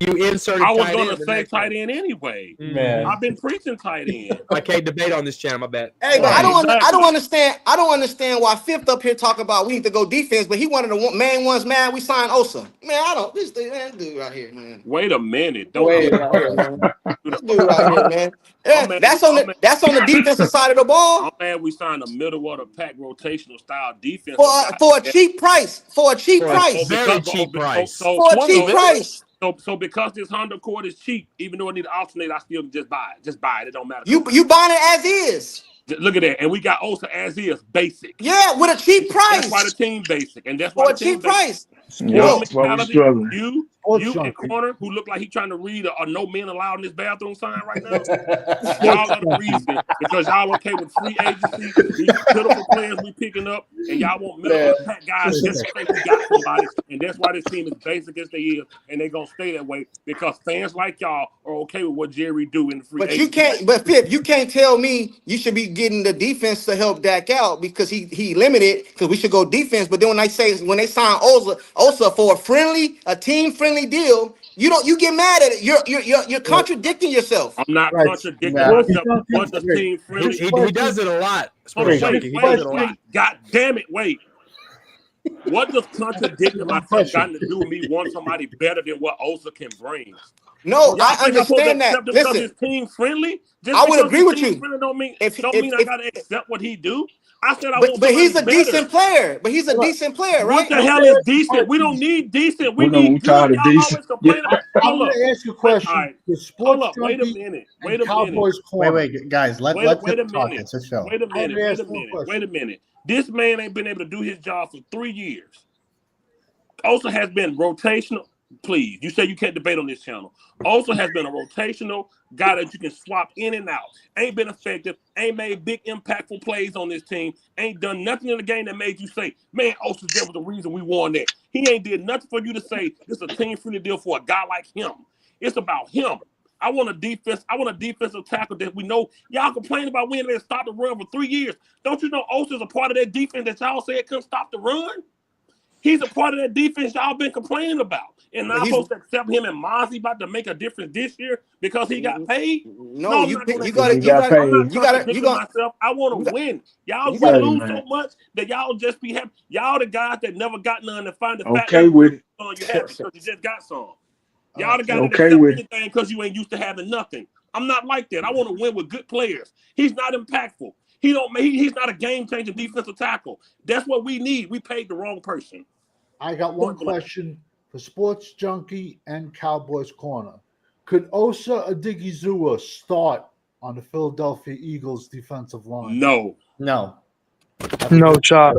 I: You inserted.
B: I was
I: tight
B: gonna
I: end
B: say tight end anyway.
C: Man.
B: I've been preaching tight end.
I: I can't debate on this channel. My bad.
F: Hey, but
B: Right,
F: I don't understand why Fifth up here talking about we need to go defense, but he wanted the main ones. Man, we signed Osa. Man, I don't. This dude right here, man.
B: Wait a minute.
F: Wait right here, man. This dude right here, man. Yeah, that's on the defensive side of the ball.
B: I'm mad we signed a middle of the pack rotational style defense
F: For a cheap price. For a cheap price.
I: Very cheap price.
F: For a cheap price.
B: So because this Honda Accord is cheap, even though I need to alternate, I still just buy it. Just buy it. It don't matter.
F: You buying it as is.
B: Look at that. And we got Osa as is, basic.
F: Yeah, with a cheap price.
B: That's why the team basic. And that's
F: for
B: why
F: a cheap price.
J: Yeah, struggling.
B: You and Corner, who look like he trying to read a no men allowed in this bathroom sign right now. Y'all are the reason because y'all okay with free agency, these pitiful players we picking up, and y'all want middle of the pack guys just to think we got somebody. And that's why this team is basic as they is, and they're gonna stay that way because fans like y'all are okay with what Jerry do in the free agency.
F: Fifth, you can't tell me you should be getting the defense to help Dak out because he limited because we should go defense. But then when they sign Osa for a team friendly deal, you get mad at it. You're contradicting yourself.
B: I'm not contradicting myself. What the team friendly?
I: He does it a lot.
B: God damn it! Wait. What does contradicting myself got to do with me wanting somebody better than what Osa can bring?
F: No, I understand that.
B: Because it's team friendly.
F: I would agree with you.
B: Don't mean I gotta accept what he do. I said
F: but he's a decent player. But he's a decent player, right?
B: What the hell is decent? We don't need decent. We need good. Y'all always complain about.
A: I'm going to ask you a question.
B: Right.
A: Hold up.
B: Wait a minute. Wait,
C: guys. Let's talk. It's a show.
B: Wait a minute. This man ain't been able to do his job for 3 years. Also has been rotational. Please, you say you can't debate on this channel. Also has been a rotational guy that you can swap in and out. Ain't been effective. Ain't made big impactful plays on this team. Ain't done nothing in the game that made you say, man, Osa there was the reason we won that. He ain't did nothing for you to say this is a team-friendly deal for a guy like him. It's about him. I want a defensive tackle that we know y'all complain about winning and stop the run for 3 years. Don't you know Osa's a part of that defense that y'all said couldn't stop the run? He's a part of that defense y'all been complaining about. And now I'm supposed to accept him and Mozzie about to make a difference this year because he got paid?
F: No, you got
B: myself. I want to win. Y'all lose so much that y'all just be happy. Y'all the guys that never got none to find the fact that
J: with it.
B: You happy because you just got some. Y'all the guys that accept anything because you ain't used to having nothing. I'm not like that. I want to win with good players. He's not impactful. He's not a game-changing defensive tackle. That's what we need. We paid the wrong person.
A: I got one question for Sports Junkie and Cowboys Corner. Could Osa Odighizuwa start on the Philadelphia Eagles defensive line?
B: No.
E: No shot.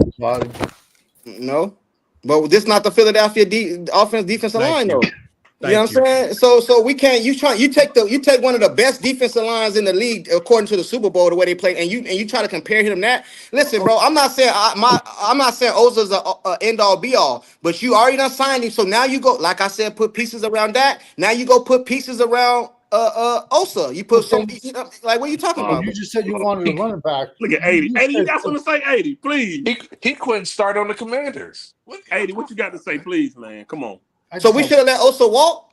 F: No. But this is not the Philadelphia defensive line, though. You know what I'm saying? So we can't. You take one of the best defensive lines in the league according to the Super Bowl, the way they played, and you try to compare him to that. Listen, bro, I'm not saying Osa's a end all be all, but you already done signed him. So now you go, like I said, put pieces around that. Now you go put pieces around Osa. You put some like what are you talking about?
A: You just said you wanted a running back.
B: Look at 80. 80, you got something to say, 80, please.
D: He couldn't start on the Commanders.
B: 80, what you got to say, please, man? Come on.
F: So we should have let Osa walk?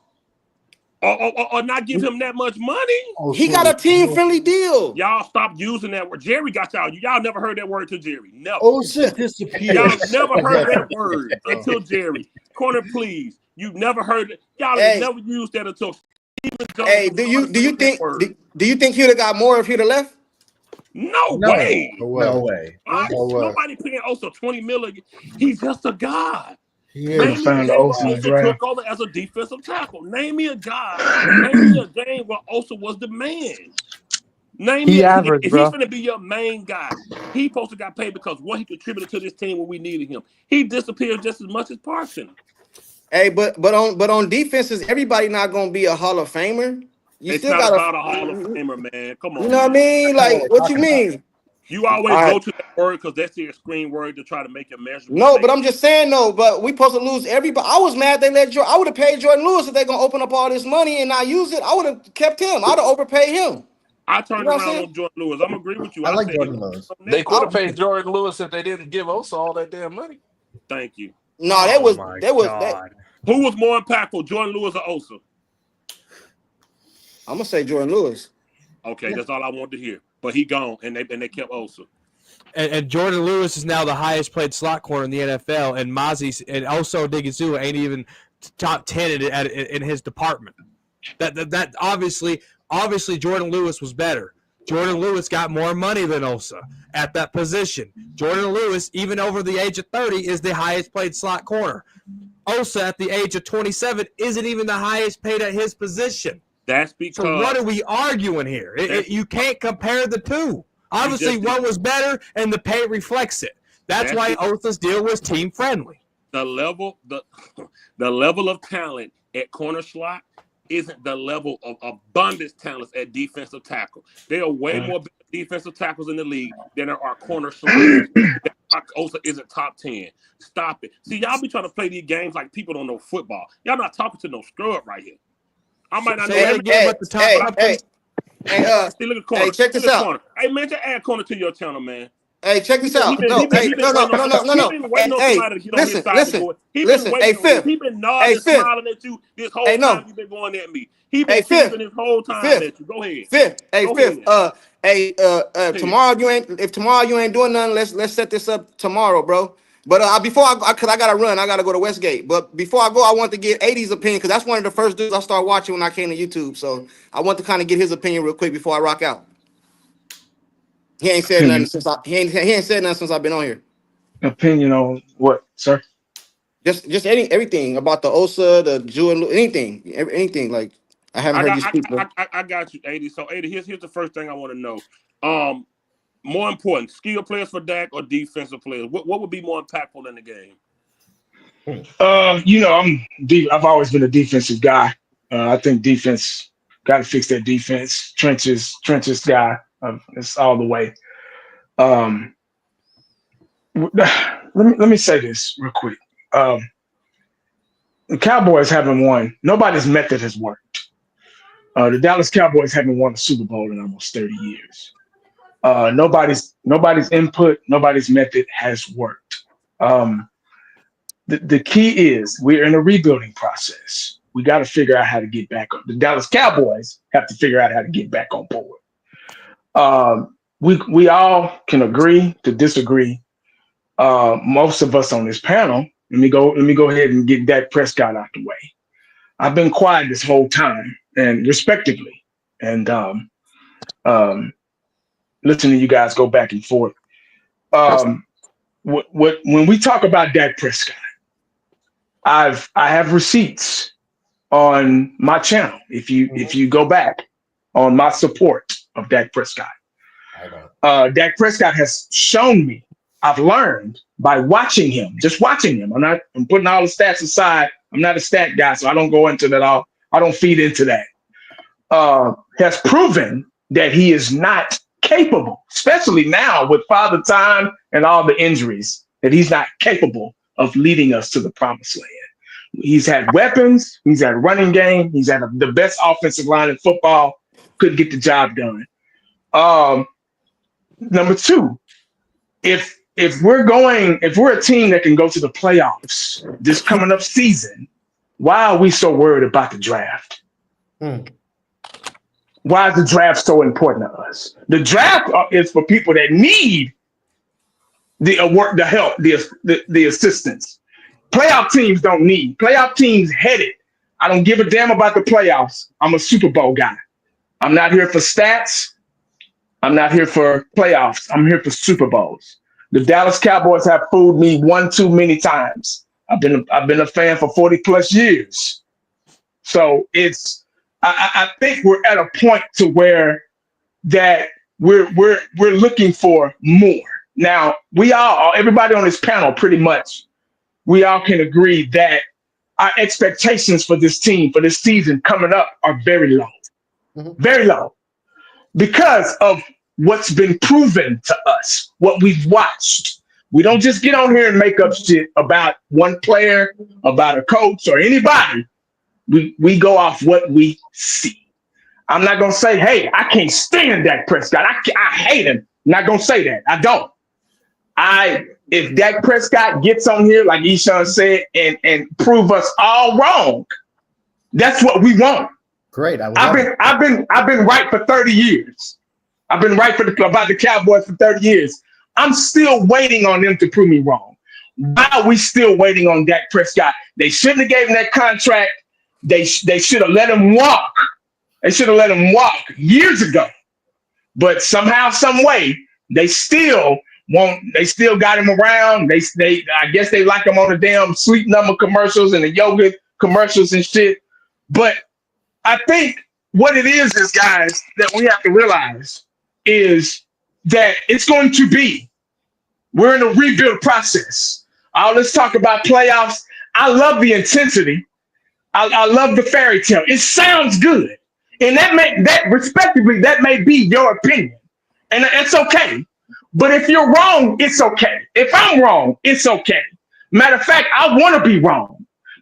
B: Or not give him that much money?
F: He got a team-friendly deal.
B: Y'all stop using that word. Jerry got y'all. Y'all never heard that word till Jerry. Never.
A: Osa disappeared.
B: Y'all never heard that word until Jerry. Corner, please. You never heard it. Y'all never used that until Stephen Jones.
F: Hey, do you think he'd have got more if he'd have left?
B: No way.
C: Nobody
B: paying Osa $20 million. He's just a guy.
J: Name me
B: took over as a defensive tackle. Name me a guy. Name me a game where Osa was the man. Name me if he's going to be your main guy. He supposed to got paid because what he contributed to this team when we needed him. He disappeared just as much as Parson.
F: Hey, but on defenses, everybody not going to be a Hall of Famer.
B: It's still not about a Hall of Famer, man. Come on.
F: You know what I mean? Like, what you mean?
B: You always go to that word because that's your screen word to try to make it measurable.
F: No, but I'm just saying, but we supposed to lose everybody. I was mad they let I would have paid Jordan Lewis if they're going to open up all this money and not use it. I would have kept him. I'd have overpaid him.
B: I turned around on Jordan Lewis. I'm agree with you.
C: I like Jordan Lewis.
D: They could have paid Jordan Lewis if they didn't give Osa all that damn money.
B: Thank you.
F: No, that was
B: Who was more impactful, Jordan Lewis or Osa?
F: I'm gonna say Jordan Lewis.
B: Okay, that's all I wanted to hear. But he gone, and they kept Osa.
I: And Jordan Lewis is now the highest played slot corner in the NFL, and Mozzie and also Digizua ain't even top 10 in his department. That obviously Jordan Lewis was better. Jordan Lewis got more money than Osa at that position. Jordan Lewis, even over the age of 30, is the highest paid slot corner. Osa, at the age of 27, isn't even the highest paid at his position.
B: That's because.
I: So what are we arguing here? You can't compare the two. Obviously, one was better, and the pay reflects it. That's why Osa's deal was team friendly.
B: The level of talent at corner slot isn't the level of abundance talents at defensive tackle. There are way more defensive tackles in the league than there are corner slots. Osa isn't top 10. Stop it. See, y'all be trying to play these games like people don't know football. Y'all not talking to no scrub right here. I might not know everything about the top.
F: Hey, check this out.
B: Hey, man, just add corner to your channel, man.
F: Hey, check this out. No. Hey, listen. Hey, Fifth.
B: He been nodding, smiling at you this whole time. You've been going at me. He been teasing this whole time at you. Go ahead.
F: Fifth. Tomorrow you ain't doing nothing. Let's set this up tomorrow, bro. But before cause I gotta run, I gotta go to Westgate. But before I go, I want to get 80's opinion because that's one of the first dudes I started watching when I came to YouTube. So I want to kind of get his opinion real quick before I rock out. He ain't said nothing since he ain't said nothing since I've been on here.
J: Opinion on what, sir?
F: Just everything about the Osa, the Jew, anything. Like I haven't heard you speak.
B: I got you, 80. So 80, here's the first thing I want to know. More important, skill players for Dak or defensive players? What would be more impactful in the game?
J: I've always been a defensive guy. I think defense got to fix that defense. Trenches guy. It's all the way. Let me say this real quick. The Cowboys haven't won. Nobody's method has worked. The Dallas Cowboys haven't won a Super Bowl in almost 30 years. Nobody's input, nobody's method has worked. The key is we're in a rebuilding process. We got to figure out how to get back on. The Dallas Cowboys have to figure out how to get back on board. We all can agree to disagree. Most of us on this panel. Let me go ahead and get Dak Prescott out the way. I've been quiet this whole time and respectively, and listening to you guys go back and forth. When we talk about Dak Prescott, I have receipts on my channel. If you go back on my support of Dak Prescott, Dak Prescott has shown me. I've learned by watching him, just watching him. I'm putting all the stats aside. I'm not a stat guy, so I don't go into that all. I don't feed into that. Has proven that he is not capable, especially now with Father Time and all the injuries, that he's not capable of leading us to the promised land. He's had weapons. He's had a running game. He's had the best offensive line in football. Couldn't get the job done. Number two, if we're a team that can go to the playoffs this coming up season, why are we so worried about the draft? Why is the draft so important to us? The draft is for people that need the work, the help, the assistance. Playoff teams don't need. Playoff teams headed. I don't give a damn about the playoffs. I'm a Super Bowl guy. I'm not here for stats. I'm not here for playoffs. I'm here for Super Bowls. The Dallas Cowboys have fooled me one too many times. I've been a fan for 40 plus years. So I think we're at a point to where that we're looking for more. Now everybody on this panel pretty much, we all can agree that our expectations for this team, for this season coming up are very low. Very low. Because of what's been proven to us, what we've watched. We don't just get on here and make up shit about one player, about a coach or anybody. We go off what we see. I'm not going to say, hey, I can't stand Dak Prescott. I hate him. I'm not going to say that. I don't. If Dak Prescott gets on here, like Eshaun said, and prove us all wrong, that's what we want.
C: Great.
J: I've been right for 30 years. I've been right about the Cowboys for 30 years. I'm still waiting on them to prove me wrong. Why are we still waiting on Dak Prescott? They shouldn't have gave him that contract. They should have let him walk. They should have let him walk years ago. But somehow, some way, they still got him around. I guess they like him on the damn Sleep Number commercials and the yoga commercials and shit. But I think what it is, guys, that we have to realize is that it's going to be, we're in a rebuild process. Let's talk about playoffs. I love the intensity. I love the fairy tale. It sounds good. And that may be your opinion. And it's okay. But if you're wrong, it's okay. If I'm wrong, it's okay. Matter of fact, I want to be wrong.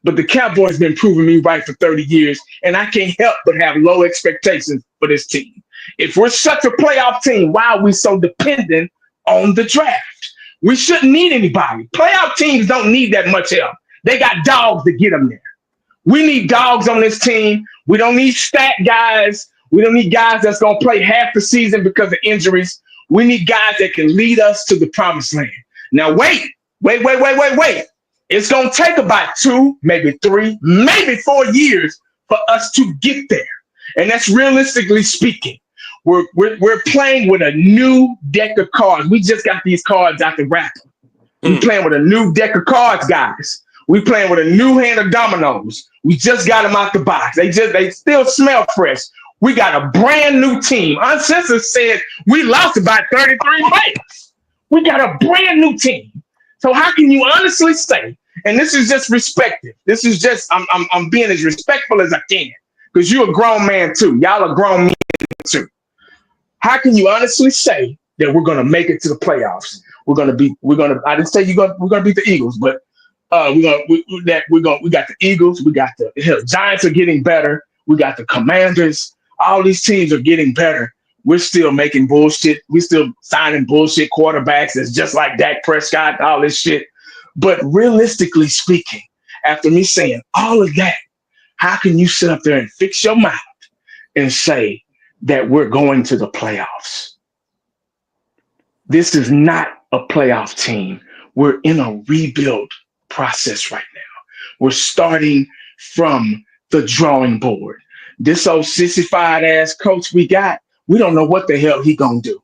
J: But the Cowboys been proving me right for 30 years, and I can't help but have low expectations for this team. If we're such a playoff team, why are we so dependent on the draft? We shouldn't need anybody. Playoff teams don't need that much help. They got dogs to get them there. We need dogs on this team. We don't need stat guys. We don't need guys that's going to play half the season because of injuries. We need guys that can lead us to the promised land. Now, wait. It's going to take about 2, maybe 3, maybe 4 years for us to get there. And that's realistically speaking. We're playing with a new deck of cards. We just got these cards out the wrapper. We're playing with a new deck of cards, guys. We playing with a new hand of dominoes. We just got them out the box. They still smell fresh. We got a brand new team. Uncensored said we lost about 33 players. We got a brand new team. So how can you honestly say, and this is just respected. This is just, I'm being as respectful as I can, because you're a grown man too. Y'all are grown men too. How can you honestly say that we're going to make it to the playoffs? I didn't say we're going to beat the Eagles, but we got the Eagles. We got the Giants are getting better. We got the Commanders. All these teams are getting better. We're still making bullshit. We're still signing bullshit quarterbacks that's just like Dak Prescott, all this shit. But realistically speaking, after me saying all of that, how can you sit up there and fix your mouth and say that we're going to the playoffs? This is not a playoff team. We're in a rebuild process right now. We're starting from the drawing board. This old sissified ass coach we got, we don't know what the hell he gonna do.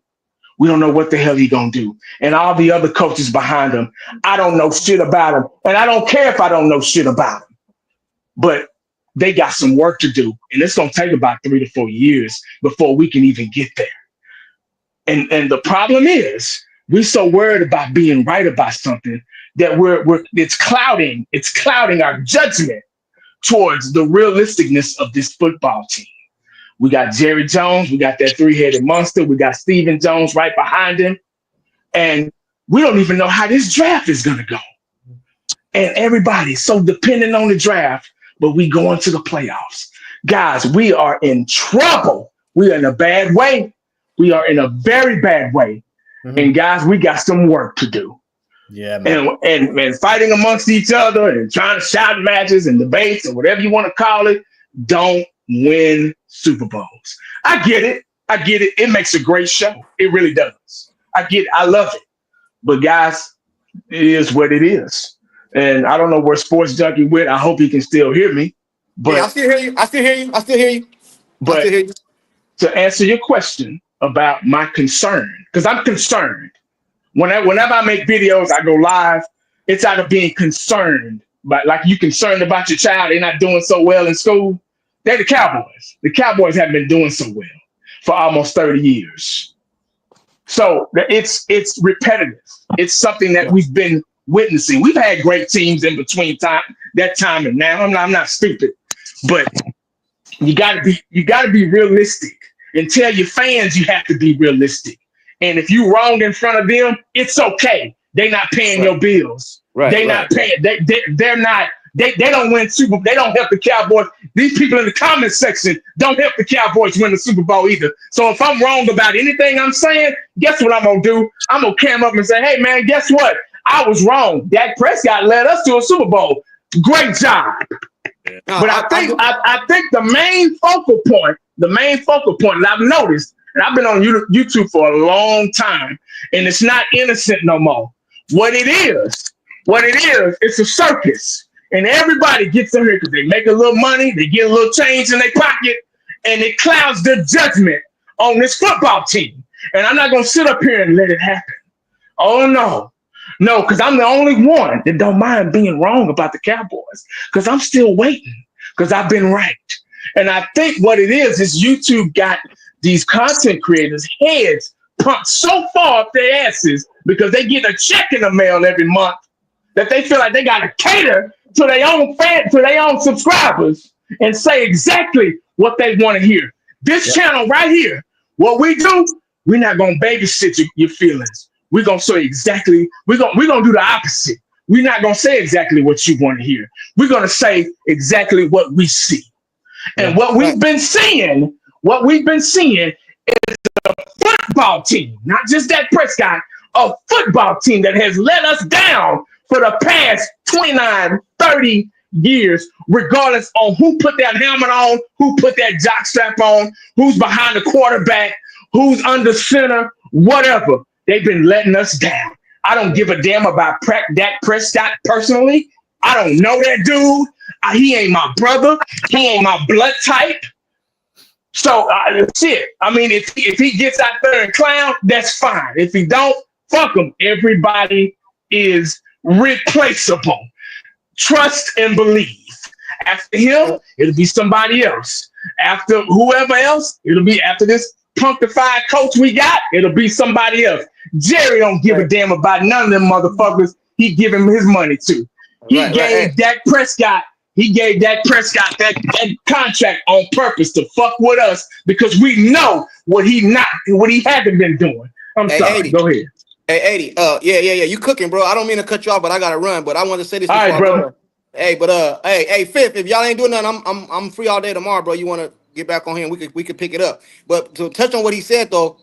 J: We don't know what the hell he gonna do. And all the other coaches behind him, I don't know shit about him. And I don't care if I don't know shit about him. But they got some work to do. And it's gonna take about 3 to 4 years before we can even get there. And the problem is, we're so worried about being right about something that it's clouding our judgment towards the realisticness of this football team. We got Jerry Jones, we got that 3-headed monster, we got Stephen Jones right behind him, and we don't even know how this draft is gonna go. And everybody's so dependent on the draft, but we go into the playoffs. Guys, we are in trouble. We are in a bad way. We are in a very bad way. Mm-hmm. And guys, we got some work to do.
C: Yeah, man.
J: And fighting amongst each other and trying to shout matches and debates or whatever you want to call it, don't win Super Bowls. I get it. It makes a great show. It really does. I get it. I love it. But guys, it is what it is. And I don't know where Sports Junkie went. I hope he can still hear me. But
F: yeah, I still hear you.
J: But to answer your question about my concern, because I'm concerned. Whenever I make videos, I go live, it's out of being concerned. But like you concerned about your child, they're not doing so well in school. They're the Cowboys. The Cowboys haven't been doing so well for almost 30 years. So it's repetitive. It's something that we've been witnessing. We've had great teams in between that time and now. I'm not stupid, but you gotta be realistic and tell your fans you have to be realistic. And if you're wrong in front of them, it's okay. They're not paying your bills. They're not paying. They're not. They don't win Super Bowl. They don't help the Cowboys. These people in the comment section don't help the Cowboys win the Super Bowl either. So if I'm wrong about anything I'm saying, guess what I'm gonna do? I'm gonna cam up and say, "Hey man, guess what? I was wrong. Dak Prescott led us to a Super Bowl. Great job." But I think the main focal point that I've noticed, and I've been on YouTube for a long time, and it's not innocent no more. What it is, it's a circus. And everybody gets in here because they make a little money, they get a little change in their pocket, and it clouds their judgment on this football team. And I'm not going to sit up here and let it happen. Oh, no. No, because I'm the only one that don't mind being wrong about the Cowboys, because I'm still waiting, because I've been right. And I think what it is YouTube got these content creators' heads pumped so far up their asses because they get a check in the mail every month that they feel like they got to cater to their own fans, to their own subscribers, and say exactly what they want to hear. This channel right here, what we do, we're not going to babysit your feelings. We're going to say exactly, we're going to do the opposite. We're not going to say exactly what you want to hear. We're going to say exactly what we see. And what we've been seeing is a football team, not just Dak Prescott, a football team that has let us down for the past 29, 30 years, regardless on who put that helmet on, who put that jockstrap on, who's behind the quarterback, who's under center, whatever. They've been letting us down. I don't give a damn about Dak Prescott personally. I don't know that dude. He ain't my brother. He ain't my blood type. So shit. I mean, if he gets out there and clown, that's fine. If he don't, fuck him. Everybody is replaceable. Trust and believe. After him, it'll be somebody else. After whoever else, it'll be after this punkified coach we got, it'll be somebody else. Jerry don't give a damn about none of them motherfuckers he give him his money to. He gave Dak Prescott that contract on purpose to fuck with us because we know what he hasn't been doing. I'm sorry.
F: 80.
J: Go ahead.
F: Hey, 80. Yeah. You cooking, bro. I don't mean to cut you off, but I gotta run. But I want to say this before
J: all right, brother.
F: Hey, Fifth, if y'all ain't doing nothing, I'm free all day tomorrow, bro. You want to get back on here and we could pick it up. But to touch on what he said though,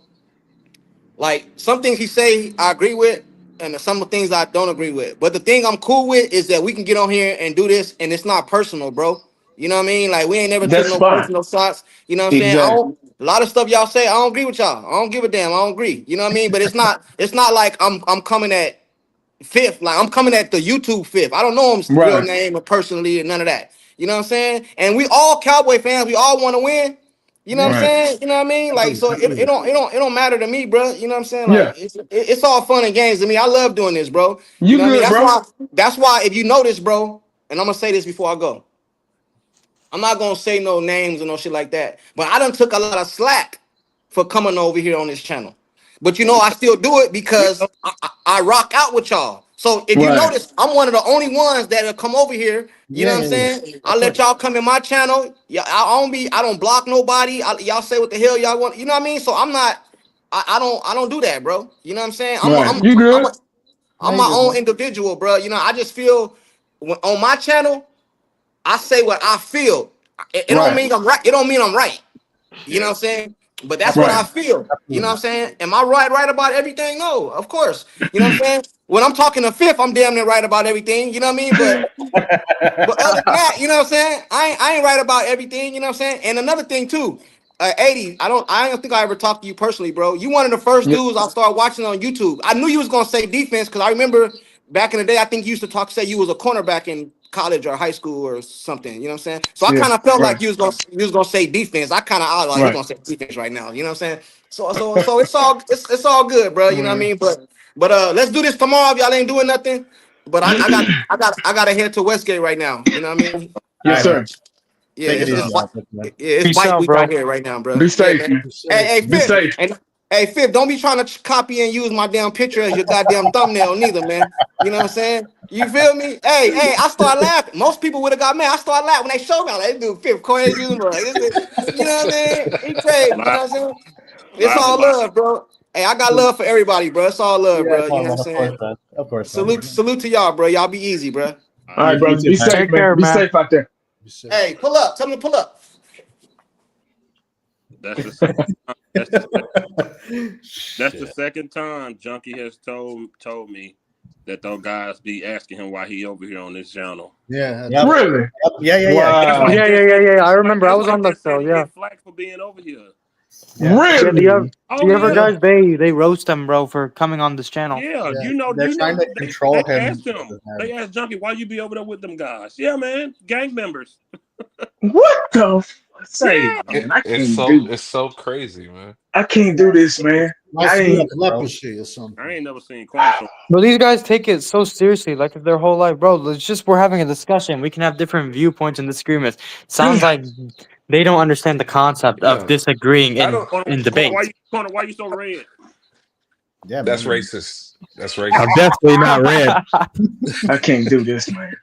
F: like some things he say I agree with, and some of the things I don't agree with. But the thing I'm cool with is that we can get on here and do this, and it's not personal, bro. You know what I mean? Like we ain't never took no personal shots. You know what I'm saying? A lot of stuff y'all say, I don't agree with y'all. I don't give a damn. I don't agree. You know what I mean? But it's not like I'm coming at Fifth. Like I'm coming at the YouTube Fifth. I don't know him real name or personally and none of that. You know what I'm saying? And we all Cowboy fans. We all want to win. You know what I'm saying? You know what I mean? Like so, it don't matter to me, bro. You know what I'm saying? Like it's all fun and games to me. I love doing this, bro. You know what I mean? That's why if you notice, bro, and I'm gonna say this before I go. I'm not gonna say no names or no shit like that. But I done took a lot of slack for coming over here on this channel. But you know, I still do it because I rock out with y'all. So if you notice, I'm one of the only ones that'll come over here. You know what I'm saying? I'll let y'all come in my channel. Yeah, I don't block nobody. Y'all say what the hell y'all want. You know what I mean? So I'm not. I don't do that, bro. You know what I'm saying? I'm my own individual, bro. You know, I just feel on my channel, I say what I feel. It don't mean I'm right. It don't mean I'm right. You know what I'm saying? But that's what I feel. You know what I'm saying? Am I right about everything? No, of course. You know what I'm saying? When I'm talking to Fifth, I'm damn near right about everything. You know what I mean? But other than that, you know what I'm saying? I ain't right about everything. You know what I'm saying? And another thing too, 80. I don't think I ever talked to you personally, bro. You one of the first dudes I started watching on YouTube. I knew you was gonna say defense because I remember back in the day. I think you used to say you was a cornerback in college or high school or something. You know what I'm saying? So I kind of felt like you was gonna say defense. I kind of like you're gonna say defense right now. You know what I'm saying? So it's all good, bro. You know what I mean? But let's do this tomorrow if y'all ain't doing nothing. But I gotta head to Westgate right now. You know what I mean?
J: Yes, sir.
F: Yeah, it's bike week out here right now, bro.
J: Be safe.
F: Hey, Fifth. Hey, Fifth, don't be trying to copy and use my damn picture as your goddamn thumbnail neither, man. You know what I'm saying? You feel me? Hey, I start laughing. Most people would have got mad. I start laughing when they showed me. I'm like, dude, Fifth, Corey, you know what I mean? He crazy, you know what I'm saying? It's all love, bro. Hey, I got love for everybody, bro. It's all love, bro. You know what I'm saying?
C: Of course.
F: Salute to y'all, bro. Y'all be easy, bro.
J: All right, bro. Be safe, man. Be safe out there.
F: Hey, pull up. Tell me to pull up.
B: That's the second time Junkie has told me that those guys be asking him why he over here on this channel.
A: Yeah.
C: Yep.
J: Really?
C: Yeah.
E: Wow. Yeah. I remember. I was on the show.
B: He
E: Yeah.
B: get flack for being over here.
C: Yeah.
J: Really?
E: Yeah, the other guys, they roast him, bro, for coming on this channel.
B: Yeah,
C: they're trying to control
B: they
C: him.
B: Asked him. They asked Junkie, why you be over there with them guys? Yeah, man, gang members.
J: What the? Say, man, I
D: It's
J: can't do.
D: it's so crazy, man.
J: I can't do this, man.
A: Must be like leprosy or something.
B: I ain't never seen Quan.
E: But these guys take it so seriously, like their whole life, bro. It's just we're having a discussion. We can have different viewpoints and disagreements. Sounds like they don't understand the concept of disagreeing in debate.
B: Why you so red?
C: Yeah,
D: that's racist. That's racist.
I: I'm definitely not red.
J: I can't do this, man.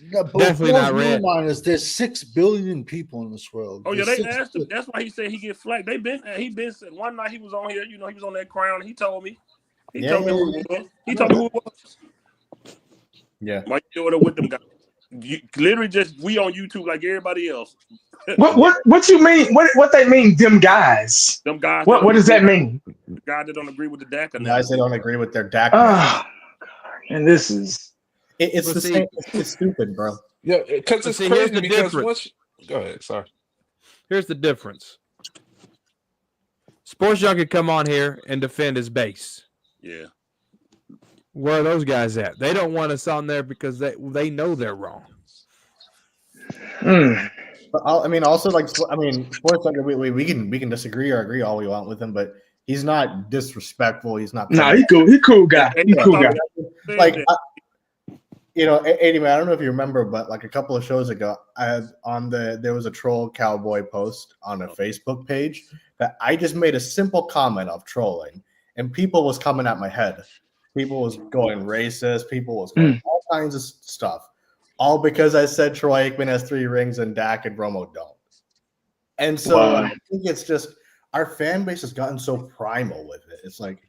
A: Definitely not red. There's 6 billion people in this world.
B: Oh yeah,
A: There's
B: they
A: 6
B: asked him. That's why he said he get flack. He been one night he was on here. He was on that Crown. He told me. He told me who it was. He told me who it was.
C: Yeah.
B: Why you doing it with them guys? You, literally just we on YouTube like everybody else.
J: What you mean? What they mean? Them guys.
B: Them guys.
J: What does that mean?
B: The guys that don't agree with the DAC.
C: Guys that don't agree with their DAC.
J: And this is.
C: It's the same. It's stupid, bro.
D: Yeah, because it's crazy. Because once, go ahead. Sorry.
I: Here's the difference. Sports Junkie come on here and defend his base.
B: Yeah.
I: Where are those guys at? They don't want us on there because they know they're wrong.
C: But also Sports Junkie. We can disagree or agree all we want with him, but he's not disrespectful. He's not.
J: Nah, he cool. He cool guy. He cool guy.
C: Like. 80 man, I don't know if you remember, but like a couple of shows ago, there was a troll cowboy post on a Facebook page that I just made a simple comment of trolling, and people was coming at my head. People was going racist. People was going all kinds of stuff, all because I said Troy Aikman has 3 rings and Dak and Romo don't. And so I think it's just our fan base has gotten so primal with it. It's like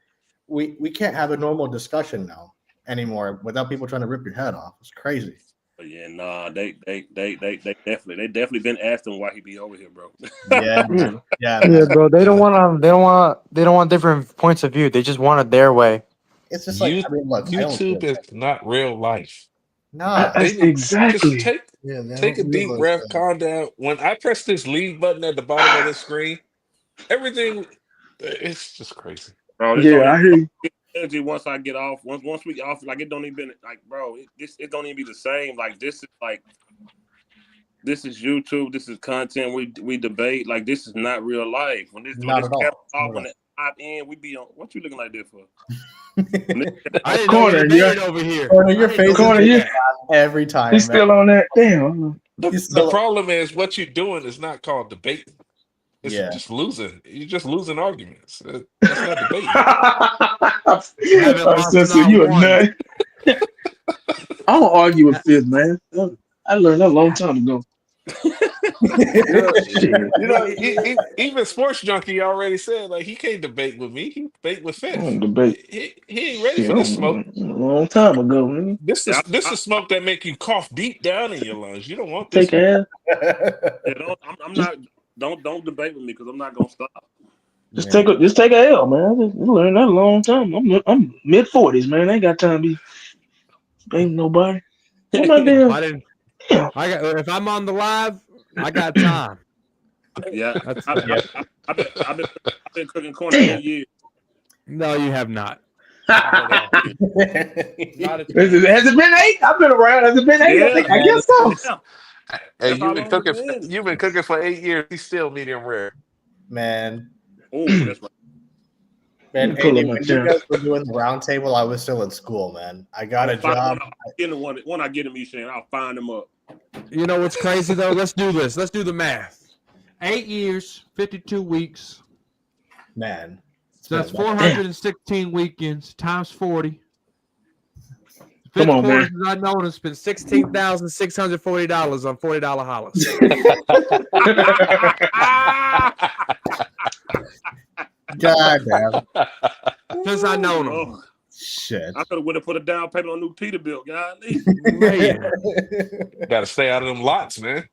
C: we can't have a normal discussion now anymore without people trying to rip your head off. It's crazy.
B: But yeah, nah, they definitely been asking why he be over here, bro.
C: Yeah,
E: bro. They don't want different points of view. They just want it their way.
C: It's just like look,
D: YouTube is not real life.
C: No,
J: exactly.
D: Just take a deep breath, calm down. When I press this leave button at the bottom of the screen, everything it's just crazy.
B: Bro,
J: I hear you.
B: Once I get off, once we off, like it don't even like, bro, it don't even be the same. Like this is YouTube. This is content. We debate. Like this is not real life. When this off on the top end, we be on. What you looking like that for?
I: I didn't know over here.
C: Your face every time.
J: He's still on that. Damn.
D: The problem is what you're doing is not called debating. It's just losing. You're just losing arguments. That's not debating.
J: You a nut. I don't argue with Fizz, man. I learned that a long time ago.
D: Even Sports Junkie already said like he can't debate with me. He debate with Fizz. He ain't ready for this smoke.
J: A long time ago, man.
D: This is smoke that make you cough deep down in your lungs. You don't want this.
J: Take a
B: I'm not. Don't debate with me because I'm not gonna stop.
J: Just take a L, man. I learned that a long time. I'm mid-40s, man. I ain't got time to be ain't nobody. What am I doing?
I: If I'm on the live, I got time.
B: Yeah, I've been cooking corn for 8 years.
I: No, you have not.
J: Has it been 8? I've been around. Has it been 8? I guess so.
B: Yeah.
D: Hey, you've been cooking for 8 years. He's still medium rare.
C: Man.
B: Oh, that's right.
C: Man, when you guys were doing the round table, I was still in school, man. I got a job.
B: When I get him, I'll find him up.
I: You know what's crazy though? Let's do this. Let's do the math. 8 years, 52 weeks.
C: Man.
I: So that's 416 weekends times 40.
J: Come on, man.
I: I know to spend $16,640 on $40 hollows.
C: God damn.
I: Since I know them.
B: Oh,
C: shit.
B: I could have put a down payment on a new Peterbilt, God.
D: Gotta stay out of them lots, man.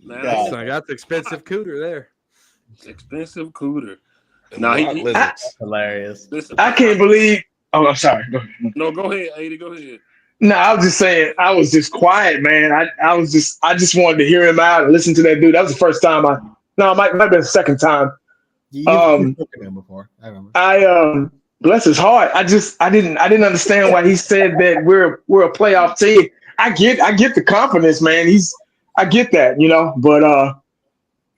I: That's expensive cooter there.
B: Expensive cooter.
C: That's hilarious.
J: I can't believe Oh, I'm sorry. Go ahead.
B: No, go ahead, 80. Go ahead.
J: No, I was just saying, I was just quiet, man. I just wanted to hear him out and listen to that dude. That was the first time it might have been the second time.
C: You've spoken to him before. I remember.
J: Bless his heart. I didn't understand why he said that we're a playoff team. I get the confidence, man. I get that, but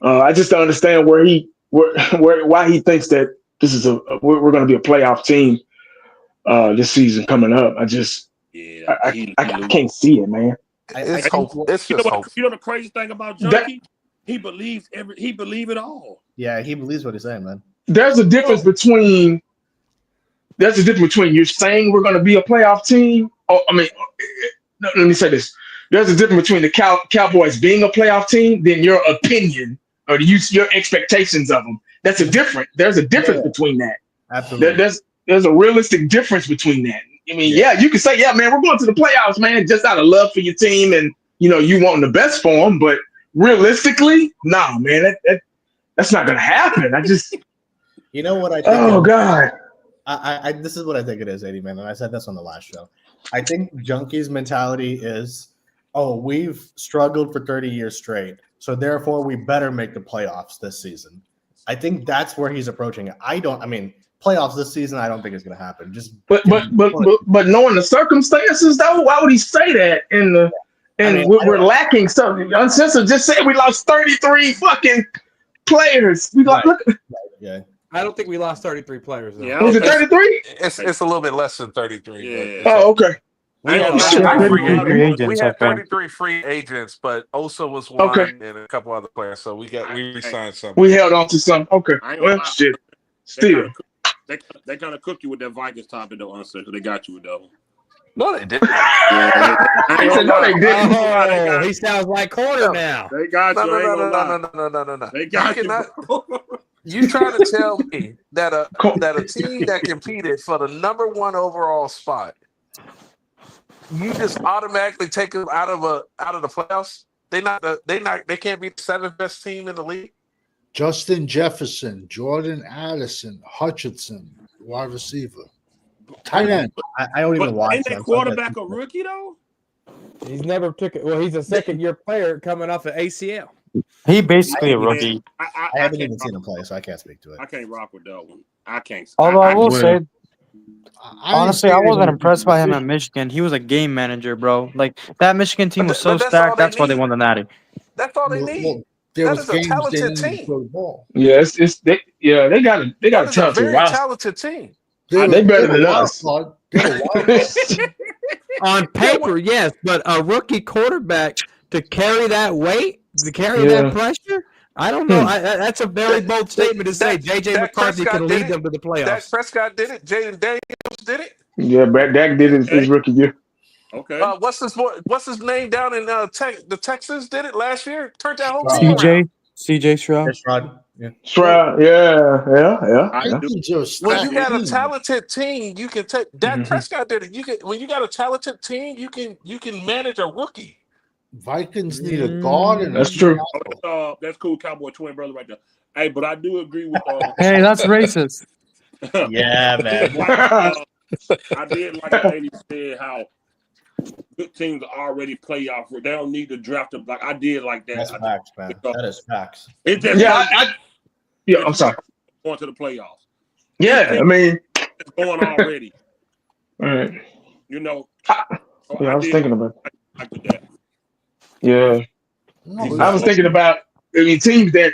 J: I just don't understand why he thinks that this is we're going to be a playoff team this season coming up. I can't see it, man.
D: It's just hope.
B: You know the crazy thing about Junkie? He believes it all.
C: Yeah, he believes what he's saying, man.
J: There's a difference between you saying we're going to be a playoff team. Let me say this. There's a difference between the Cowboys being a playoff team than your opinion or your expectations of them. There's a difference between that.
C: Absolutely.
J: There's a realistic difference between that. I mean, you can say, yeah, man, we're going to the playoffs, man, just out of love for your team and, you wanting the best for them. But realistically, nah, man, that's not going to happen.
C: You know what I think?
J: Oh, God.
C: This is what I think it is, 80, man. And I said this on the last show. I think Junkie's mentality is, we've struggled for 30 years straight, so therefore we better make the playoffs this season. I think that's where he's approaching it. Playoffs this season, I don't think it's going to happen. But
J: knowing the circumstances, though, why would he say that? We're lacking something. Uncensored just said we lost 33 fucking players.
C: Yeah.
I: I don't think we lost 33 players. Though.
J: Yeah, was it 33?
D: It's a little bit less than 33.
B: Yeah.
J: Oh, okay.
D: We had 33 free agents, but Osa was one and a couple other players. So we re-signed some.
J: We held on to some. Okay. Well, shit. Still.
B: They kind of cooked you with that Vikings topic, though, so they got you with that one.
D: No, they didn't.
J: No, they didn't.
I: Oh, he sounds like corner now.
B: They got you.
D: No.
B: They got you.
D: You trying to tell me that a team that competed for the number 1 overall spot, you just automatically take them out of the playoffs? They can't be the 7th best team in the league.
A: Justin Jefferson, Jordan Addison, Hutchinson, wide receiver, tight end.
C: I don't even watch.
B: Ain't that quarterback a rookie though?
I: He's never took it. Well, he's a second-year player coming off an ACL.
E: He basically a rookie.
C: I haven't even seen him play, so I can't speak to it.
B: I can't rock with that one. I can't.
E: Although I will say, honestly, I wasn't impressed by him at Michigan. He was a game manager, bro. Like that Michigan team was so stacked. That's why they won the Natty.
D: That's all they need.
A: That
D: is a talented team.
J: Yeah, they got a talented
D: very talented team.
J: They better than us.
I: On paper, yes, but a rookie quarterback to carry that weight, to carry that pressure, I don't know. That's a very bold statement to say. J.J. McCarthy can lead them to the playoffs.
D: Dak Prescott did it. Jaden Daniels did it.
J: Yeah, Dak did it his rookie year.
B: Okay.
D: What's his name down in the Texans? Did it last year? Turned that whole team around.
E: CJ Stroud.
J: Stroud. Yeah.
D: When you got a talented team, you can take. Dak Prescott did it. When you got a talented team, you can manage a rookie.
A: Vikings need a guard. And
J: that's true.
B: That's cool, Cowboy twin brother right there. Hey, but I do agree with.
E: Hey, that's racist.
C: Yeah, man.
B: I did like Lady said how good teams are already playoff. They don't need to draft them. Like I did like that.
C: That's facts, man. That is facts.
B: It's just
J: I'm sorry.
B: Going to the playoffs.
J: Yeah, I mean,
B: it's going already.
J: All right.
B: You know.
J: I was thinking about it.
B: I did that.
J: Yeah. I was thinking about. I mean, teams that